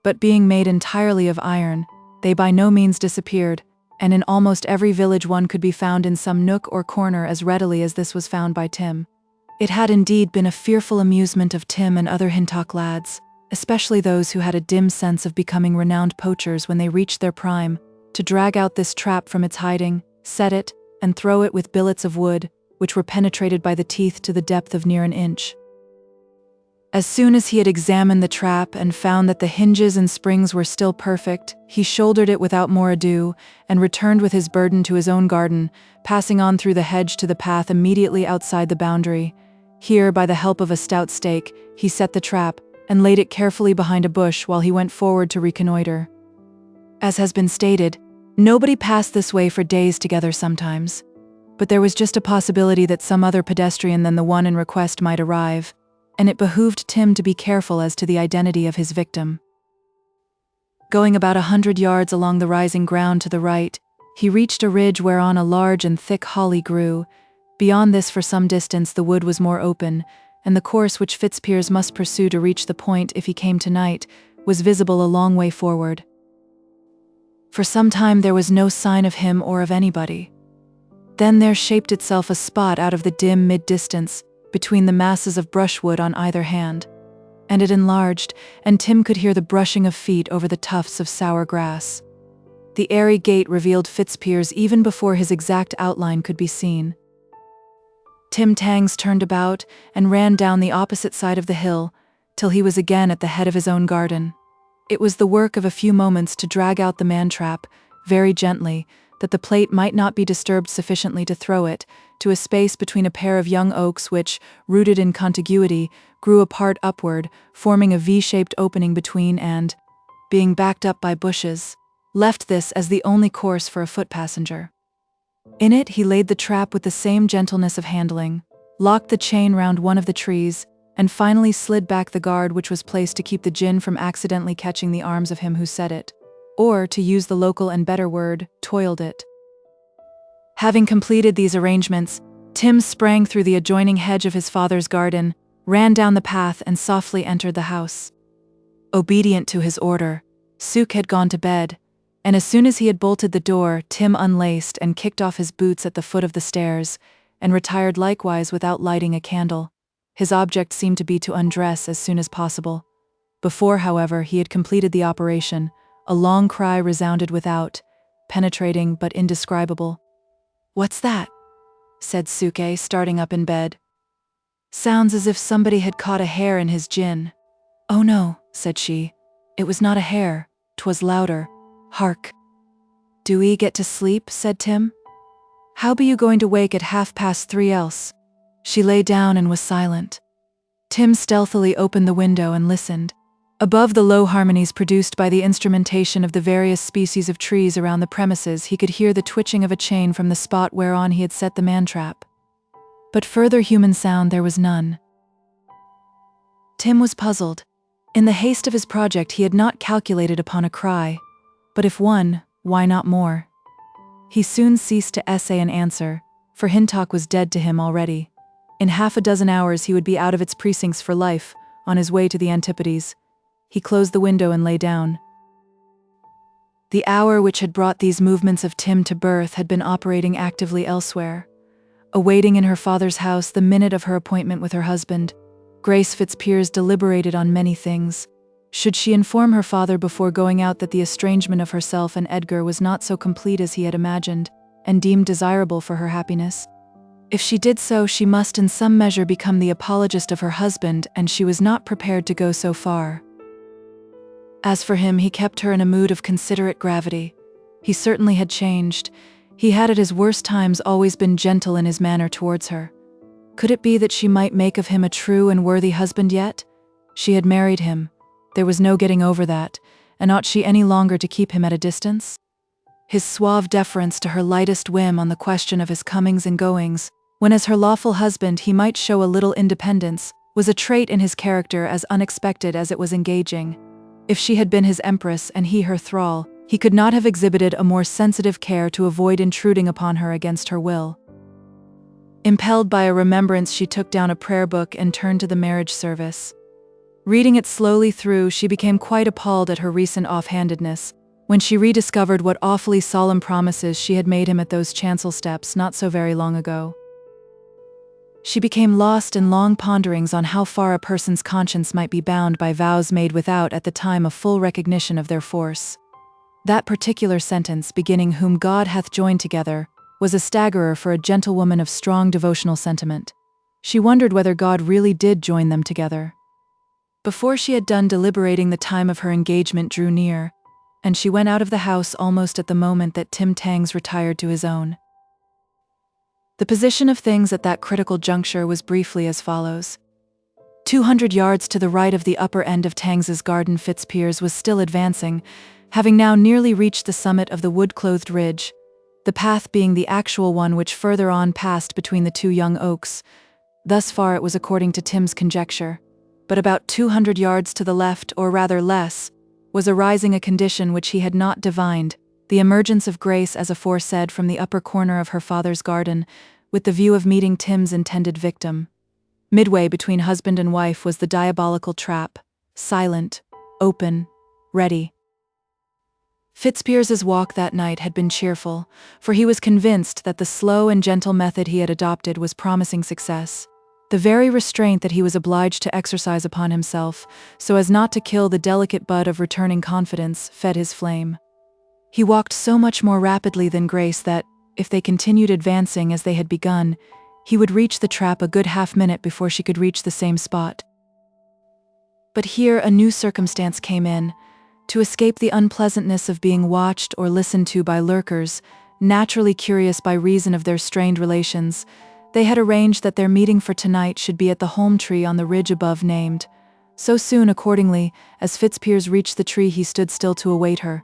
But being made entirely of iron, they by no means disappeared, and in almost every village one could be found in some nook or corner as readily as this was found by Tim. It had indeed been a fearful amusement of Tim and other Hintock lads, especially those who had a dim sense of becoming renowned poachers when they reached their prime, to drag out this trap from its hiding, set it, and throw it with billets of wood, which were penetrated by the teeth to the depth of near an inch. As soon as he had examined the trap and found that the hinges and springs were still perfect, he shouldered it without more ado, and returned with his burden to his own garden, passing on through the hedge to the path immediately outside the boundary. Here, by the help of a stout stake, he set the trap, and laid it carefully behind a bush while he went forward to reconnoiter. As has been stated, nobody passed this way for days together sometimes, but there was just a possibility that some other pedestrian than the one in request might arrive, and it behooved Tim to be careful as to the identity of his victim. Going about 100 yards along the rising ground to the right, he reached a ridge whereon a large and thick holly grew. Beyond this for some distance the wood was more open, and the course which Fitzpiers must pursue to reach the point if he came tonight was visible a long way forward. For some time there was no sign of him or of anybody. Then there shaped itself a spot out of the dim mid-distance, between the masses of brushwood on either hand, and it enlarged, and Tim could hear the brushing of feet over the tufts of sour grass. The airy gate revealed Fitzpiers even before his exact outline could be seen. Tim Tangs turned about and ran down the opposite side of the hill, till he was again at the head of his own garden. It was the work of a few moments to drag out the man-trap, very gently, that the plate might not be disturbed sufficiently to throw it, to a space between a pair of young oaks which, rooted in contiguity, grew apart upward, forming a V-shaped opening between and, being backed up by bushes, left this as the only course for a foot passenger. In it he laid the trap with the same gentleness of handling, locked the chain round one of the trees, and finally slid back the guard which was placed to keep the gin from accidentally catching the arms of him who set it, or, to use the local and better word, toiled it. Having completed these arrangements, Tim sprang through the adjoining hedge of his father's garden, ran down the path and softly entered the house. Obedient to his order, Suk had gone to bed, and as soon as he had bolted the door, Tim unlaced and kicked off his boots at the foot of the stairs, and retired likewise without lighting a candle. His object seemed to be to undress as soon as possible. Before, however, he had completed the operation, a long cry resounded without, penetrating but indescribable. "What's that?" said Suke, starting up in bed. "Sounds as if somebody had caught a hare in his gin." "Oh no," said she. "It was not a hare, 'twas louder. Hark." "Do 'ee get to sleep?" said Tim. "How be you going to wake at 3:30 else?" She lay down and was silent. Tim stealthily opened the window and listened. Above the low harmonies produced by the instrumentation of the various species of trees around the premises, he could hear the twitching of a chain from the spot whereon he had set the man-trap. But further human sound there was none. Tim was puzzled. In the haste of his project he had not calculated upon a cry, but if one, why not more? He soon ceased to essay an answer, for Hintock was dead to him already. In half a dozen hours he would be out of its precincts for life, on his way to the Antipodes. He closed the window and lay down. The hour which had brought these movements of Tim to birth had been operating actively elsewhere. Awaiting in her father's house the minute of her appointment with her husband, Grace Fitzpiers deliberated on many things. Should she inform her father before going out that the estrangement of herself and Edgar was not so complete as he had imagined, and deemed desirable for her happiness? If she did so, she must in some measure become the apologist of her husband, and she was not prepared to go so far. As for him, he kept her in a mood of considerate gravity. He certainly had changed. He had at his worst times always been gentle in his manner towards her. Could it be that she might make of him a true and worthy husband yet? She had married him. There was no getting over that, and ought she any longer to keep him at a distance? His suave deference to her lightest whim on the question of his comings and goings, when as her lawful husband he might show a little independence, was a trait in his character as unexpected as it was engaging. If she had been his empress and he her thrall, he could not have exhibited a more sensitive care to avoid intruding upon her against her will. Impelled by a remembrance, she took down a prayer book and turned to the marriage service. Reading it slowly through, she became quite appalled at her recent offhandedness, when she rediscovered what awfully solemn promises she had made him at those chancel steps not so very long ago. She became lost in long ponderings on how far a person's conscience might be bound by vows made without at the time a full recognition of their force. That particular sentence, beginning "whom God hath joined together," was a staggerer for a gentlewoman of strong devotional sentiment. She wondered whether God really did join them together. Before she had done deliberating, the time of her engagement drew near, and she went out of the house almost at the moment that Tim Tangs retired to his own. The position of things at that critical juncture was briefly as follows. 200 yards to the right of the upper end of Tangs's garden, Fitzpiers was still advancing, having now nearly reached the summit of the wood-clothed ridge, the path being the actual one which further on passed between the two young oaks. Thus far it was according to Tim's conjecture, but about 200 yards to the left, or rather less, was arising a condition which he had not divined, the emergence of Grace as aforesaid from the upper corner of her father's garden, with the view of meeting Tim's intended victim. Midway between husband and wife was the diabolical trap, silent, open, ready. Fitzpiers's walk that night had been cheerful, for he was convinced that the slow and gentle method he had adopted was promising success. The very restraint that he was obliged to exercise upon himself, so as not to kill the delicate bud of returning confidence, fed his flame. He walked so much more rapidly than Grace that, if they continued advancing as they had begun, he would reach the trap a good half-minute before she could reach the same spot. But here a new circumstance came in. To escape the unpleasantness of being watched or listened to by lurkers, naturally curious by reason of their strained relations, they had arranged that their meeting for tonight should be at the holm tree on the ridge above named. So soon, accordingly, as Fitzpiers reached the tree, he stood still to await her.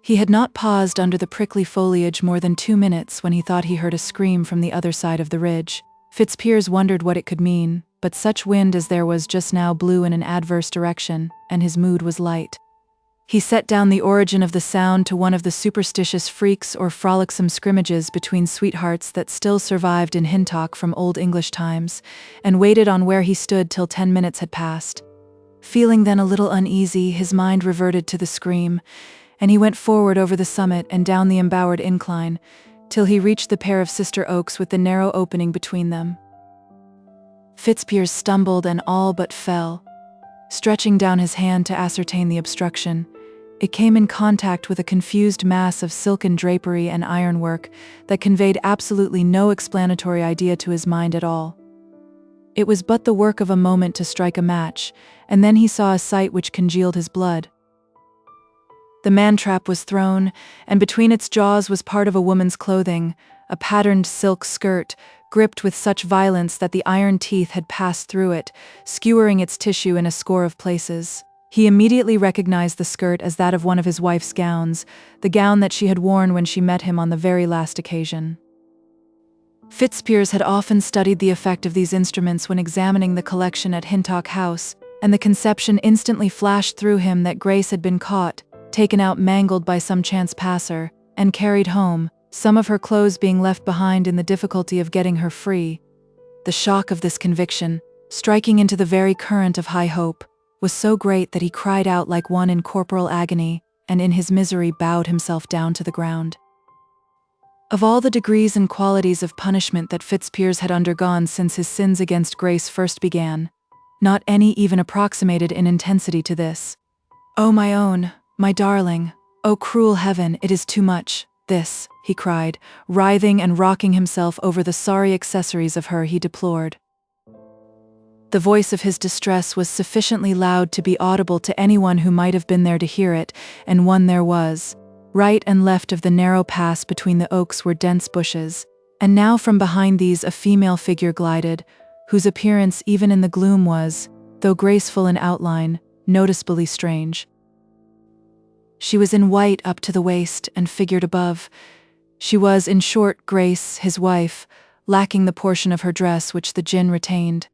He had not paused under the prickly foliage more than 2 minutes when he thought he heard a scream from the other side of the ridge. Fitzpiers wondered what it could mean, but such wind as there was just now blew in an adverse direction, and his mood was light. He set down the origin of the sound to one of the superstitious freaks or frolicsome scrimmages between sweethearts that still survived in Hintock from Old English times, and waited on where he stood till 10 minutes had passed. Feeling then a little uneasy, his mind reverted to the scream, and he went forward over the summit and down the embowered incline, till he reached the pair of sister oaks with the narrow opening between them. Fitzpiers stumbled and all but fell. Stretching down his hand to ascertain the obstruction, it came in contact with a confused mass of silken drapery and ironwork that conveyed absolutely no explanatory idea to his mind at all. It was but the work of a moment to strike a match, and then he saw a sight which congealed his blood. The man-trap was thrown, and between its jaws was part of a woman's clothing, a patterned silk skirt, gripped with such violence that the iron teeth had passed through it, skewering its tissue in a score of places. He immediately recognized the skirt as that of one of his wife's gowns, the gown that she had worn when she met him on the very last occasion. Fitzpiers had often studied the effect of these instruments when examining the collection at Hintock House, and the conception instantly flashed through him that Grace had been caught, taken out mangled by some chance passer, and carried home, some of her clothes being left behind in the difficulty of getting her free. The shock of this conviction, striking into the very current of high hope, was so great that he cried out like one in corporal agony, and in his misery bowed himself down to the ground. Of all the degrees and qualities of punishment that Fitzpiers had undergone since his sins against Grace first began, not any even approximated in intensity to this. "Oh, my own, my darling, oh cruel heaven, it is too much, this," he cried, writhing and rocking himself over the sorry accessories of her he deplored. The voice of his distress was sufficiently loud to be audible to anyone who might have been there to hear it, and one there was. Right and left of the narrow pass between the oaks were dense bushes, and now from behind these a female figure glided, whose appearance even in the gloom was, though graceful in outline, noticeably strange. She was in white up to the waist and figured above. She was, in short, Grace, his wife, lacking the portion of her dress which the djinn retained.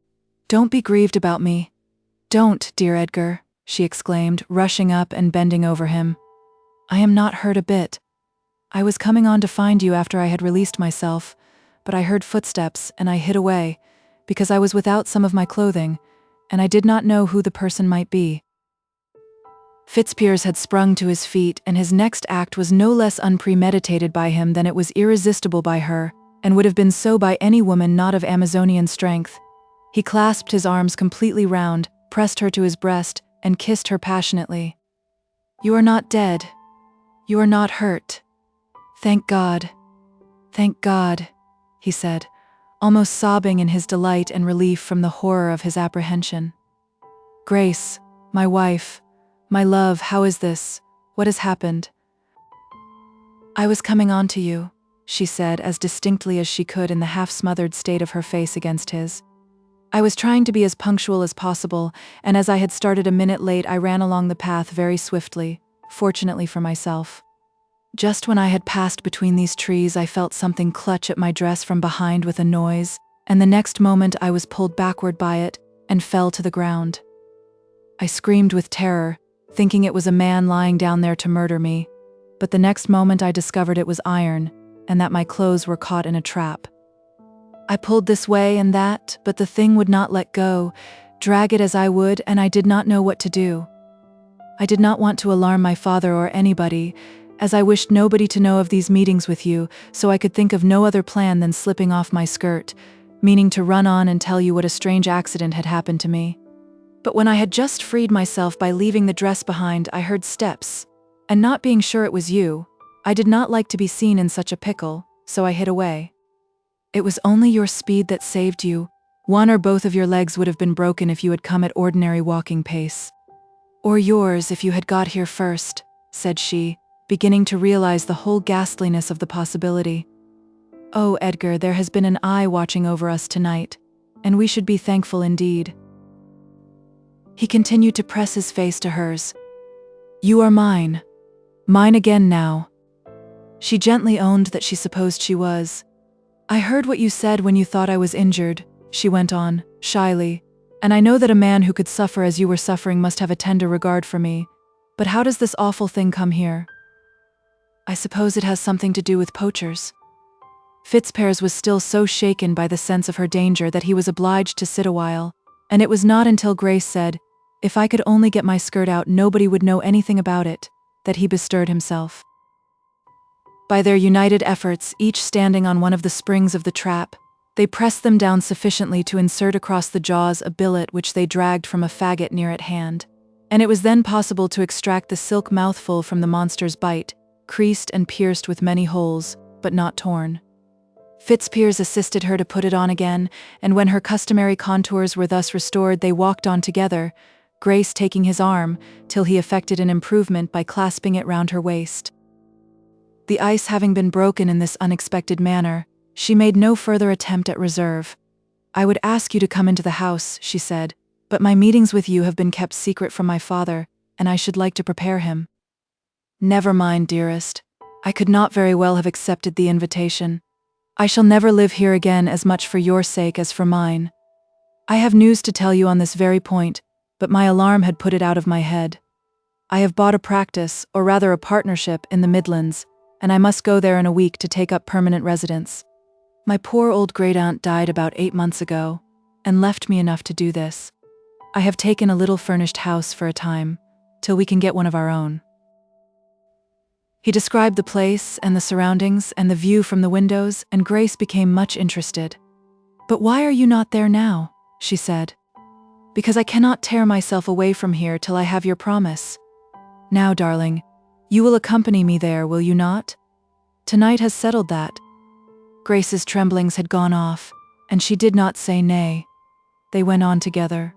"Don't be grieved about me. Don't, dear Edgar," she exclaimed, rushing up and bending over him. "I am not hurt a bit. I was coming on to find you after I had released myself, but I heard footsteps and I hid away, because I was without some of my clothing, and I did not know who the person might be." Fitzpiers had sprung to his feet, and his next act was no less unpremeditated by him than it was irresistible by her, and would have been so by any woman not of Amazonian strength. He clasped his arms completely round, pressed her to his breast, and kissed her passionately. "You are not dead. You are not hurt. Thank God. Thank God," he said, almost sobbing in his delight and relief from the horror of his apprehension. "Grace, my wife, my love, how is this? What has happened?" "I was coming on to you," she said as distinctly as she could in the half-smothered state of her face against his. "I was trying to be as punctual as possible, and as I had started a minute late I ran along the path very swiftly, fortunately for myself. Just when I had passed between these trees I felt something clutch at my dress from behind with a noise, and the next moment I was pulled backward by it and fell to the ground. I screamed with terror, thinking it was a man lying down there to murder me, but the next moment I discovered it was iron, and that my clothes were caught in a trap. I pulled this way and that, but the thing would not let go, drag it as I would, and I did not know what to do. I did not want to alarm my father or anybody, as I wished nobody to know of these meetings with you, so I could think of no other plan than slipping off my skirt, meaning to run on and tell you what a strange accident had happened to me. But when I had just freed myself by leaving the dress behind, I heard steps, and not being sure it was you, I did not like to be seen in such a pickle, so I hid away. It was only your speed that saved you. One or both of your legs would have been broken if you had come at ordinary walking pace. Or yours if you had got here first," said she, beginning to realize the whole ghastliness of the possibility. "Oh, Edgar, there has been an eye watching over us tonight, and we should be thankful indeed." He continued to press his face to hers. "You are mine. Mine again now." She gently owned that she supposed she was. "I heard what you said when you thought I was injured," she went on, shyly, "and I know that a man who could suffer as you were suffering must have a tender regard for me. But how does this awful thing come here?" "I suppose it has something to do with poachers." Fitzpiers was still so shaken by the sense of her danger that he was obliged to sit a while, and it was not until Grace said, "If I could only get my skirt out nobody would know anything about it," that he bestirred himself. By their united efforts, each standing on one of the springs of the trap, they pressed them down sufficiently to insert across the jaws a billet which they dragged from a faggot near at hand, and it was then possible to extract the silk mouthful from the monster's bite, creased and pierced with many holes, but not torn. Fitzpiers assisted her to put it on again, and when her customary contours were thus restored they walked on together, Grace taking his arm, till he effected an improvement by clasping it round her waist. The ice having been broken in this unexpected manner, she made no further attempt at reserve. "I would ask you to come into the house," she said, "but my meetings with you have been kept secret from my father, and I should like to prepare him." "Never mind, dearest. I could not very well have accepted the invitation. I shall never live here again as much for your sake as for mine. I have news to tell you on this very point, but my alarm had put it out of my head. I have bought a practice, or rather a partnership, in the Midlands, and I must go there in a week to take up permanent residence. My poor old great-aunt died about 8 months ago, and left me enough to do this. I have taken a little furnished house for a time, till we can get one of our own." He described the place and the surroundings and the view from the windows, and Grace became much interested. "But why are you not there now?" she said. "Because I cannot tear myself away from here till I have your promise. Now, darling, you will accompany me there, will you not? Tonight has settled that." Grace's tremblings had gone off, and she did not say nay. They went on together.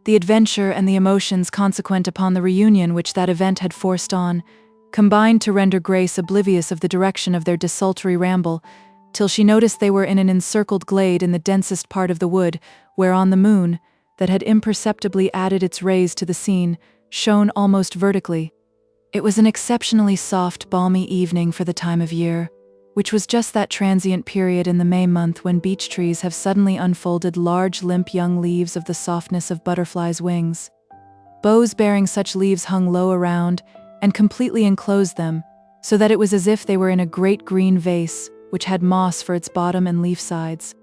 The adventure and the emotions consequent upon the reunion which that event had forced on combined to render Grace oblivious of the direction of their desultory ramble, till she noticed they were in an encircled glade in the densest part of the wood, whereon the moon, that had imperceptibly added its rays to the scene, shone almost vertically. It was an exceptionally soft, balmy evening for the time of year, which was just that transient period in the May month when beech trees have suddenly unfolded large, limp young leaves of the softness of butterflies' wings. Boughs bearing such leaves hung low around and completely enclosed them, so that it was as if they were in a great green vase, which had moss for its bottom and leaf sides.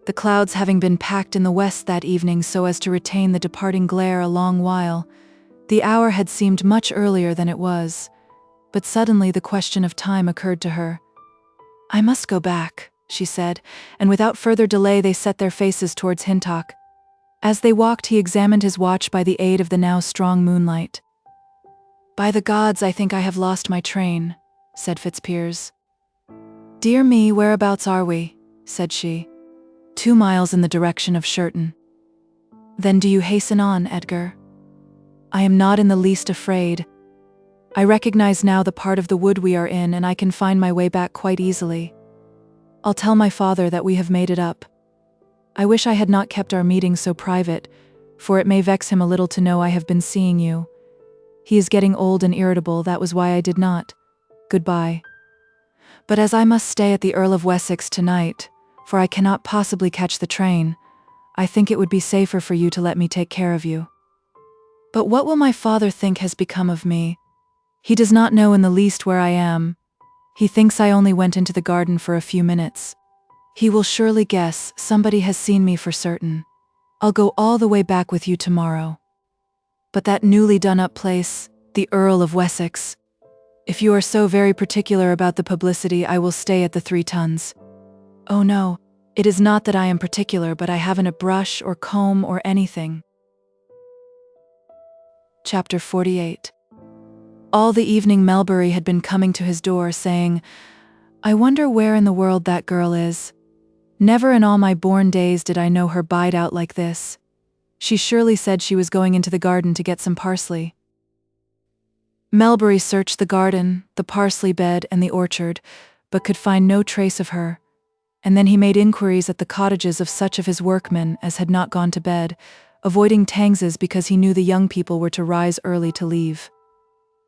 The clouds having been packed in the west that evening so as to retain the departing glare a long while, the hour had seemed much earlier than it was. But suddenly the question of time occurred to her. "I must go back," she said, and without further delay they set their faces towards Hintock. As they walked, he examined his watch by the aid of the now strong moonlight. "By the gods, I think I have lost my train," said Fitzpiers. "Dear me, whereabouts are we?" said she. 2 miles in the direction of Shirton." "Then do you hasten on, Edgar?" "I am not in the least afraid. I recognize now the part of the wood we are in, and I can find my way back quite easily. I'll tell my father that we have made it up. I wish I had not kept our meeting so private, for it may vex him a little to know I have been seeing you. He is getting old and irritable, that was why I did not. Goodbye. But as I must stay at the Earl of Wessex tonight, for I cannot possibly catch the train, I think it would be safer for you to let me take care of you. But what will my father think has become of me? He does not know in the least where I am. He thinks I only went into the garden for a few minutes. He will surely guess somebody has seen me for certain. I'll go all the way back with you tomorrow. But that newly done-up place, the Earl of Wessex. If you are so very particular about the publicity, I will stay at the 3 Tuns. Oh no, it is not that I am particular, but I haven't a brush or comb or anything." Chapter 48. All the evening Melbury had been coming to his door saying, "I wonder where in the world that girl is. Never in all my born days did I know her bide out like this. She surely said she was going into the garden to get some parsley." Melbury searched the garden, the parsley bed, and the orchard, but could find no trace of her, and then he made inquiries at the cottages of such of his workmen as had not gone to bed, avoiding Tangses because he knew the young people were to rise early to leave.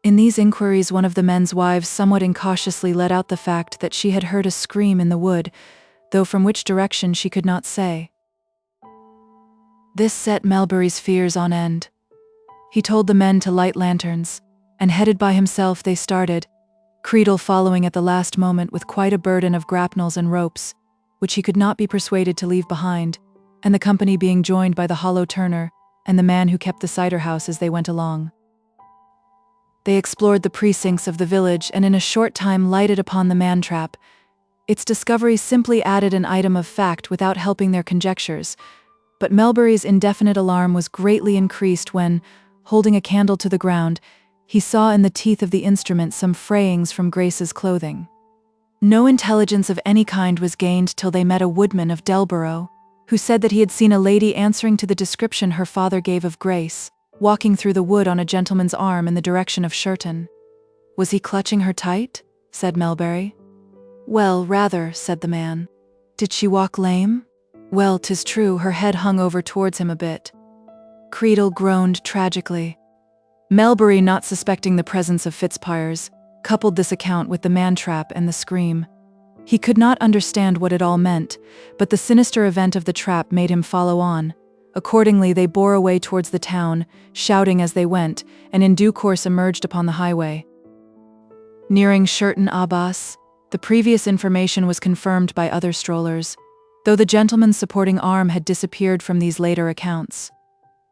In these inquiries one of the men's wives somewhat incautiously let out the fact that she had heard a scream in the wood, though from which direction she could not say. This set Melbury's fears on end. He told the men to light lanterns, and headed by himself they started, Creedle following at the last moment with quite a burden of grapnels and ropes, which he could not be persuaded to leave behind, and the company being joined by the hollow turner and the man who kept the cider house as they went along. They explored the precincts of the village and in a short time lighted upon the man-trap. Its discovery simply added an item of fact without helping their conjectures, but Melbury's indefinite alarm was greatly increased when, holding a candle to the ground, he saw in the teeth of the instrument some frayings from Grace's clothing. No intelligence of any kind was gained till they met a woodman of Delborough, who said that he had seen a lady answering to the description her father gave of Grace, walking through the wood on a gentleman's arm in the direction of Shirton. "Was he clutching her tight?" said Melbury. "Well, rather," said the man. "Did she walk lame?" "Well, 'tis true, her head hung over towards him a bit." Creedle groaned tragically. Melbury, not suspecting the presence of Fitzpiers, coupled this account with the man-trap and the scream. He could not understand what it all meant, but the sinister event of the trap made him follow on. Accordingly, they bore away towards the town, shouting as they went, and in due course emerged upon the highway. Nearing Shirton Abbas, the previous information was confirmed by other strollers, though the gentleman's supporting arm had disappeared from these later accounts.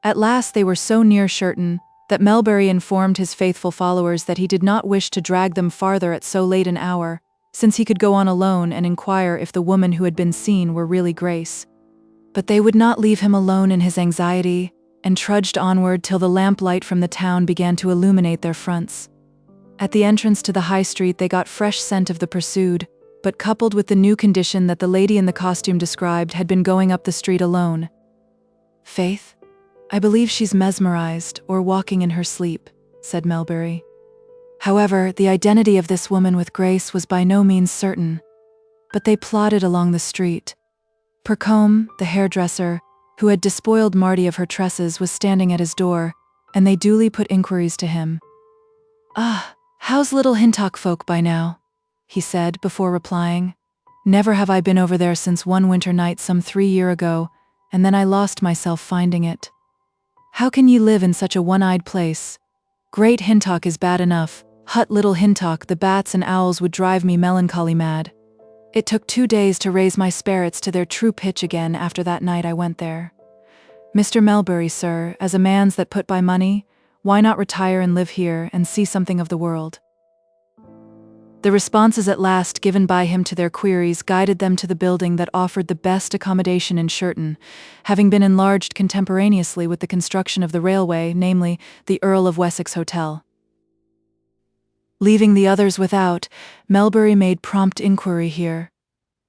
At last they were so near Shirton that Melbury informed his faithful followers that he did not wish to drag them farther at so late an hour, since he could go on alone and inquire if the woman who had been seen were really Grace. But they would not leave him alone in his anxiety, and trudged onward till the lamplight from the town began to illuminate their fronts. At the entrance to the high street they got fresh scent of the pursued, but coupled with the new condition that the lady in the costume described had been going up the street alone. "Faith, I believe she's mesmerized or walking in her sleep," said Melbury. However, the identity of this woman with Grace was by no means certain, but they plodded along the street. Percombe, the hairdresser, who had despoiled Marty of her tresses, was standing at his door, and they duly put inquiries to him. "Ah, how's little Hintock folk by now?" he said before replying. "Never have I been over there since one winter night some 3 years ago, and then I lost myself finding it. How can ye live in such a one-eyed place? Great Hintock is bad enough, hut little Hintock the bats and owls would drive me melancholy mad. It took 2 days to raise my spirits to their true pitch again after that night I went there. Mr. Melbury, sir, as a man's that put by money, why not retire and live here and see something of the world?" The responses at last given by him to their queries guided them to the building that offered the best accommodation in Shirton, having been enlarged contemporaneously with the construction of the railway, namely, the Earl of Wessex Hotel. Leaving the others without, Melbury made prompt inquiry here.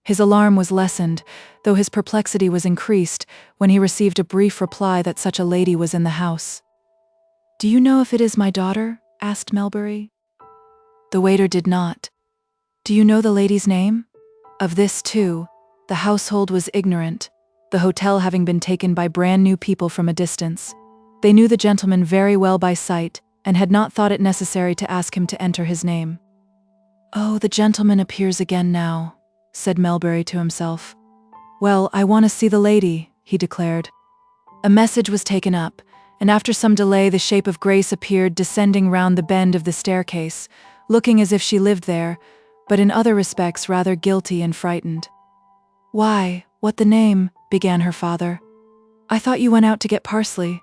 His alarm was lessened, though his perplexity was increased, when he received a brief reply that such a lady was in the house. "Do you know if it is my daughter?" asked Melbury. The waiter did not. "Do you know the lady's name?" Of this, too, the household was ignorant, the hotel having been taken by brand new people from a distance. They knew the gentleman very well by sight, and had not thought it necessary to ask him to enter his name. "Oh, the gentleman appears again now," said Melbury to himself. "Well, I want to see the lady," he declared. A message was taken up, and after some delay the shape of Grace appeared descending round the bend of the staircase, looking as if she lived there, but in other respects rather guilty and frightened. "Why, what the name?" began her father. "I thought you went out to get parsley."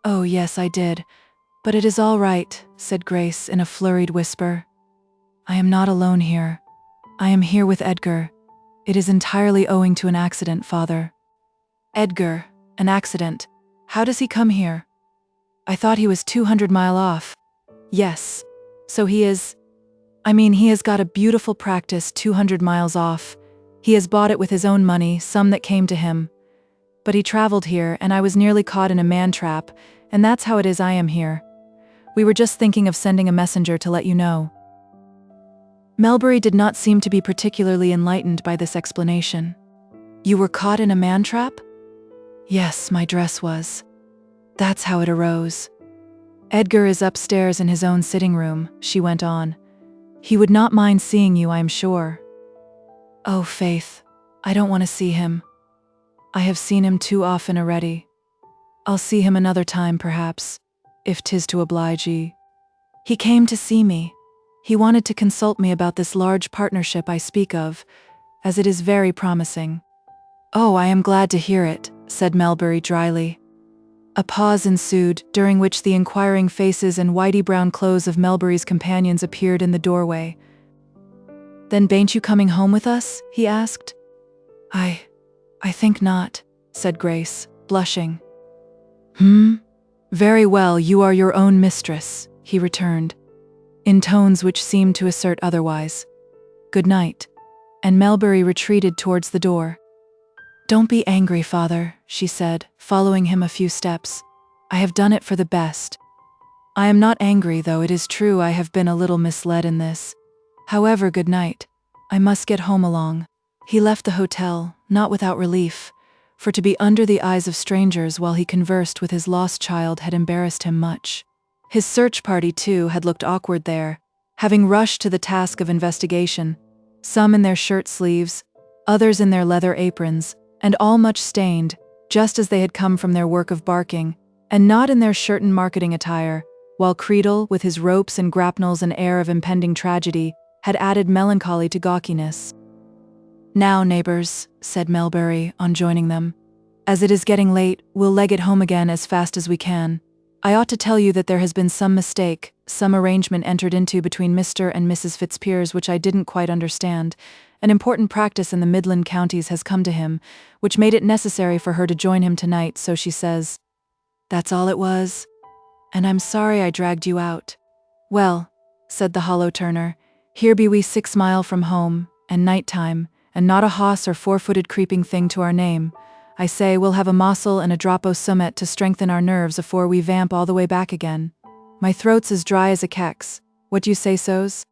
"Oh, yes, I did. But it is all right," said Grace in a flurried whisper. "I am not alone here. I am here with Edgar. It is entirely owing to an accident, father." "Edgar, an accident? How does he come here?" "I thought he was 200 miles off." "Yes. So he is. He has got a beautiful practice 200 miles off. He has bought it with his own money, some that came to him. But he traveled here, and I was nearly caught in a man-trap, and that's how it is I am here. We were just thinking of sending a messenger to let you know." Melbury did not seem to be particularly enlightened by this explanation. "You were caught in a man-trap?" "Yes, my dress was. That's how it arose. Edgar is upstairs in his own sitting room," she went on. "He would not mind seeing you, I am sure." "Oh, Faith, I don't want to see him. I have seen him too often already. I'll see him another time, perhaps, if 'tis to oblige ye. He came to see me. He wanted to consult me about this large partnership I speak of, as it is very promising." "Oh, I am glad to hear it," said Melbury dryly. A pause ensued, during which the inquiring faces and whitey-brown clothes of Melbury's companions appeared in the doorway. "Then bain't you coming home with us?" he asked. I think not," said Grace, blushing. Very well, you are your own mistress," he returned, in tones which seemed to assert otherwise. "Good night." And Melbury retreated towards the door. "Don't be angry, father," she said, following him a few steps. "I have done it for the best. I am not angry, though it is true I have been a little misled in this. However, good night. I must get home along." He left the hotel, not without relief, for to be under the eyes of strangers while he conversed with his lost child had embarrassed him much. His search party, too, had looked awkward there, having rushed to the task of investigation, some in their shirt sleeves, others in their leather aprons, and all much stained, just as they had come from their work of barking, and not in their Shirton marketing attire, while Creedle, with his ropes and grapnels and air of impending tragedy, had added melancholy to gawkiness. "Now, neighbors," said Melbury, on joining them. "As it is getting late, we'll leg it home again as fast as we can. I ought to tell you that there has been some mistake, some arrangement entered into between Mr. and Mrs. Fitzpiers which I didn't quite understand. An important practice in the Midland counties has come to him, which made it necessary for her to join him tonight, so she says." "That's all it was? And I'm sorry I dragged you out." "Well," said the hollow turner, "here be we 6 mile from home, and night time, and not a hoss or 4-footed creeping thing to our name. I say we'll have a mossel and a drop o' summat to strengthen our nerves afore we vamp all the way back again. My throat's as dry as a kex. What do you say so's?"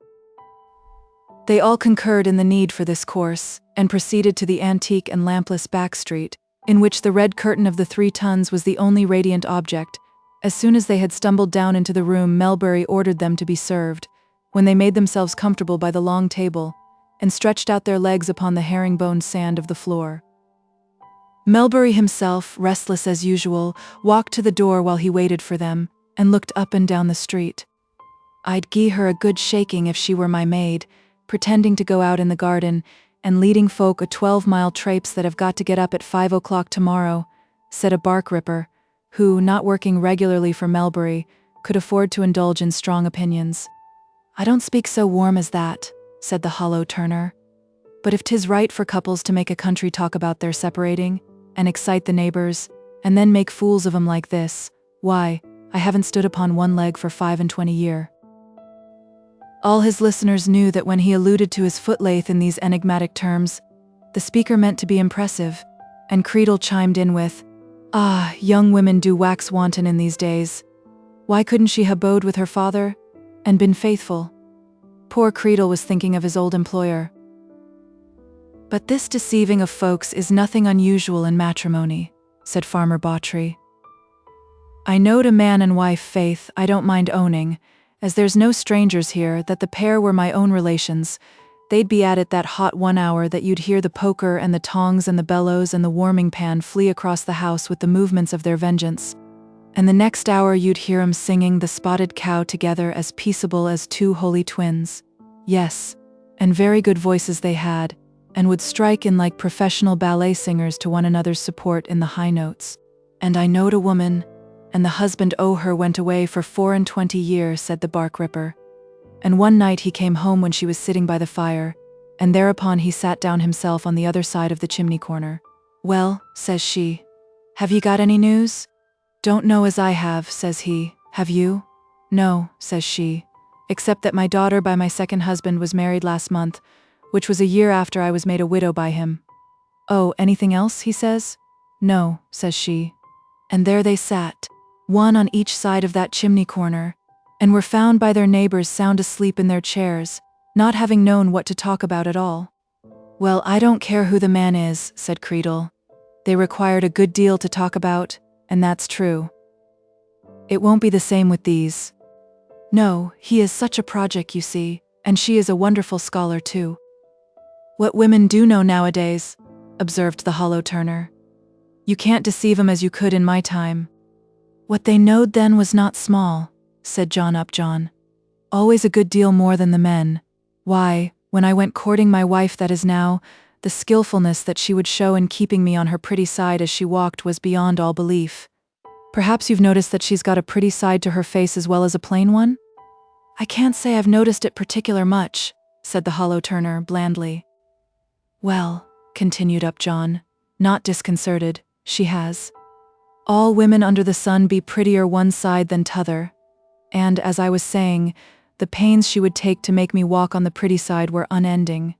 They all concurred in the need for this course, and proceeded to the antique and lampless back street, in which the red curtain of the 3 tons was the only radiant object. As soon as they had stumbled down into the room, Melbury ordered them to be served, when they made themselves comfortable by the long table, and stretched out their legs upon the herringbone sand of the floor. Melbury himself, restless as usual, walked to the door while he waited for them, and looked up and down the street. "I'd gie her a good shaking if she were my maid, pretending to go out in the garden, and leading folk a 12-mile trapes that have got to get up at 5 o'clock tomorrow," said a bark ripper, who, not working regularly for Melbury, could afford to indulge in strong opinions. "I don't speak so warm as that," said the hollow turner. "But if 'tis right for couples to make a country talk about their separating, and excite the neighbors, and then make fools of 'em like this, why, I haven't stood upon one leg for 25 year." All his listeners knew that when he alluded to his footlathe in these enigmatic terms, the speaker meant to be impressive, and Creedle chimed in with, "Ah, young women do wax wanton in these days. Why couldn't she ha' bode with her father, and been faithful?" Poor Creedle was thinking of his old employer. "But this deceiving of folks is nothing unusual in matrimony," said Farmer Bawtry. "I knowed a man and wife, faith, I don't mind owning, as there's no strangers here, that the pair were my own relations. They'd be at it that hot 1 hour that you'd hear the poker and the tongs and the bellows and the warming pan flee across the house with the movements of their vengeance. And the next hour you'd hear 'em singing the Spotted Cow together as peaceable as 2 holy twins. Yes, and very good voices they had, and would strike in like professional ballet singers to one another's support in the high notes. And I knowed a woman, and the husband o' her went away for 24 year," said the bark ripper. "And one night he came home when she was sitting by the fire, and thereupon he sat down himself on the other side of the chimney corner. 'Well,' says she, 'have ye got any news?' 'Don't know as I have,' says he. 'Have you?' 'No,' says she, 'except that my daughter by my second husband was married last month, which was a year after I was made a widow by him.' 'Oh, anything else?' he says. 'No,' says she. And there they sat, one on each side of that chimney corner, and were found by their neighbors sound asleep in their chairs, not having known what to talk about at all. "Well, I don't care who the man is," said Creedle. "They required a good deal to talk about, and that's true. It won't be the same with these. No, he is such a project, you see, and she is a wonderful scholar too." "What women do know nowadays," observed the hollow turner. "You can't deceive 'em as you could in my time." "What they knowed then was not small," said John Upjohn. "Always a good deal more than the men. Why, when I went courting my wife that is now, the skillfulness that she would show in keeping me on her pretty side as she walked was beyond all belief. Perhaps you've noticed that she's got a pretty side to her face as well as a plain one?" "I can't say I've noticed it particular much," said the hollow turner blandly. "Well," continued Upjohn, not disconcerted, "she has. All women under the sun be prettier one side than t'other, and, as I was saying, the pains she would take to make me walk on the pretty side were unending.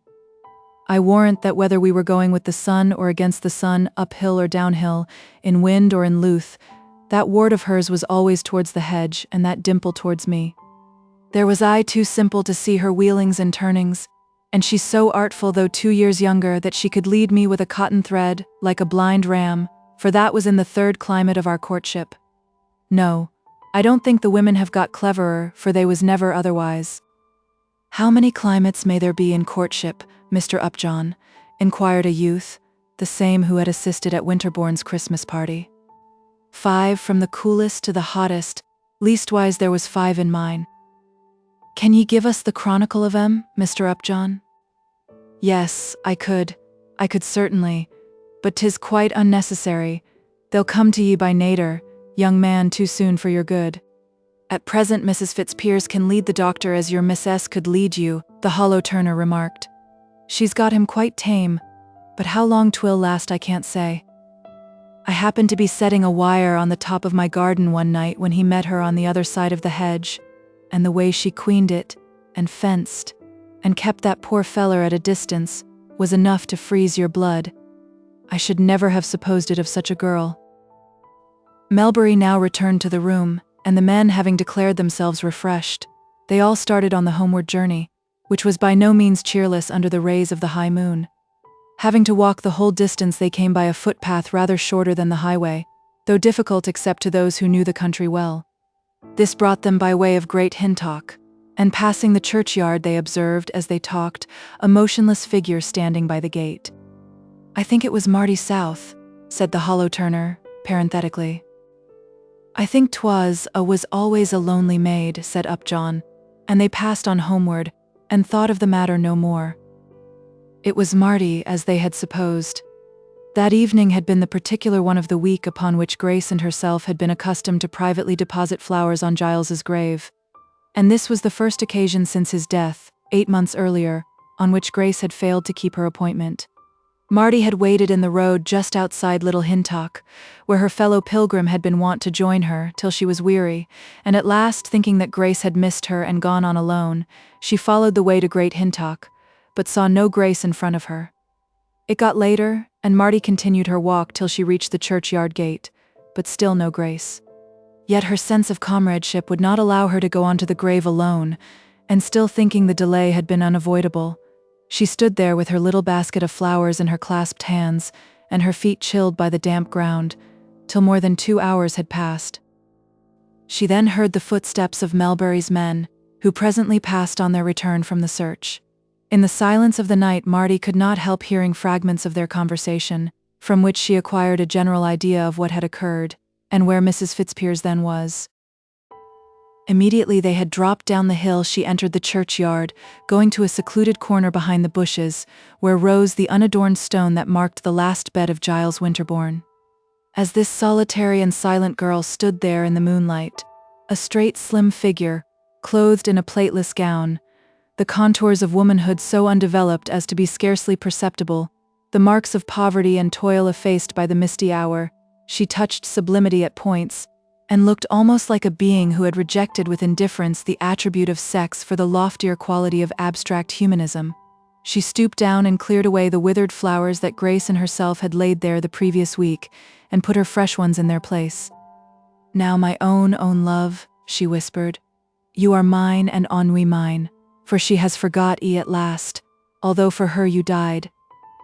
I warrant that whether we were going with the sun or against the sun, uphill or downhill, in wind or in lewth, that ward of hers was always towards the hedge, and that dimple towards me. There was I too simple to see her wheelings and turnings, and she's so artful though 2 years younger that she could lead me with a cotton thread, like a blind ram, for that was in the 3rd climate of our courtship. No, I don't think the women have got cleverer, for they was never otherwise." "How many climates may there be in courtship, Mr. Upjohn?" inquired a youth, the same who had assisted at Winterbourne's Christmas party. "5 from the coolest to the hottest, Leastwise there was 5 in mine. Can ye give us the chronicle of 'em, Mr. Upjohn? Yes, I could certainly, but 'tis quite unnecessary. They'll come to ye by nater, young man, too soon for your good. At present Mrs. Fitzpiers can lead the doctor as your Miss S. could lead you, the hollow turner remarked. She's got him quite tame, but how long 'twill last I can't say. I happened to be setting a wire on the top of my garden one night when he met her on the other side of the hedge, and the way she queened it, and fenced, and kept that poor feller at a distance, was enough to freeze your blood. I should never have supposed it of such a girl. Melbury now returned to the room, and the men having declared themselves refreshed, they all started on the homeward journey, which was by no means cheerless under the rays of the high moon. Having to walk the whole distance, they came by a footpath rather shorter than the highway, though difficult except to those who knew the country well. This brought them by way of Great Hintock, and passing the churchyard they observed, as they talked, a motionless figure standing by the gate. I think it was Marty South, said the hollow turner, parenthetically. I think 'twas was always a lonely maid, said Upjohn, and they passed on homeward, and thought of the matter no more. It was Marty, as they had supposed. That evening had been the particular one of the week upon which Grace and herself had been accustomed to privately deposit flowers on Giles's grave, and this was the first occasion since his death, 8 months earlier, on which Grace had failed to keep her appointment. Marty had waited in the road just outside Little Hintock, where her fellow pilgrim had been wont to join her, till she was weary, and at last, thinking that Grace had missed her and gone on alone, she followed the way to Great Hintock, but saw no Grace in front of her. It got later, and Marty continued her walk till she reached the churchyard gate, but still no Grace. Yet her sense of comradeship would not allow her to go on to the grave alone, and still thinking the delay had been unavoidable, she stood there with her little basket of flowers in her clasped hands, and her feet chilled by the damp ground, till more than 2 hours had passed. She then heard the footsteps of Melbury's men, who presently passed on their return from the search. In the silence of the night, Marty could not help hearing fragments of their conversation, from which she acquired a general idea of what had occurred, and where Mrs. Fitzpiers then was. Immediately they had dropped down the hill, she entered the churchyard, going to a secluded corner behind the bushes, where rose the unadorned stone that marked the last bed of Giles Winterbourne. As this solitary and silent girl stood there in the moonlight, a straight, slim figure, clothed in a plateless gown, the contours of womanhood so undeveloped as to be scarcely perceptible, the marks of poverty and toil effaced by the misty hour, she touched sublimity at points, and looked almost like a being who had rejected with indifference the attribute of sex for the loftier quality of abstract humanism. She stooped down and cleared away the withered flowers that Grace and herself had laid there the previous week, and put her fresh ones in their place. Now, my own love, she whispered, you are mine and ennui mine, for she has forgot ye at last, although for her you died.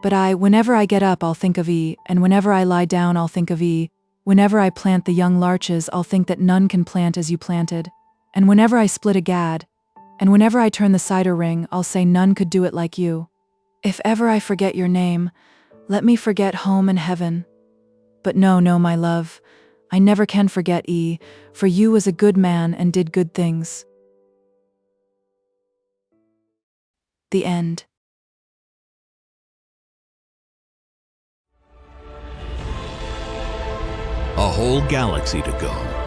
But whenever I get up I'll think of ye, and whenever I lie down I'll think of ye. Whenever I plant the young larches, I'll think that none can plant as you planted. And whenever I split a gad, and whenever I turn the cider ring, I'll say none could do it like you. If ever I forget your name, let me forget home and heaven. But no, my love, I never can forget ye, for you was a good man and did good things. The end. A whole galaxy to go.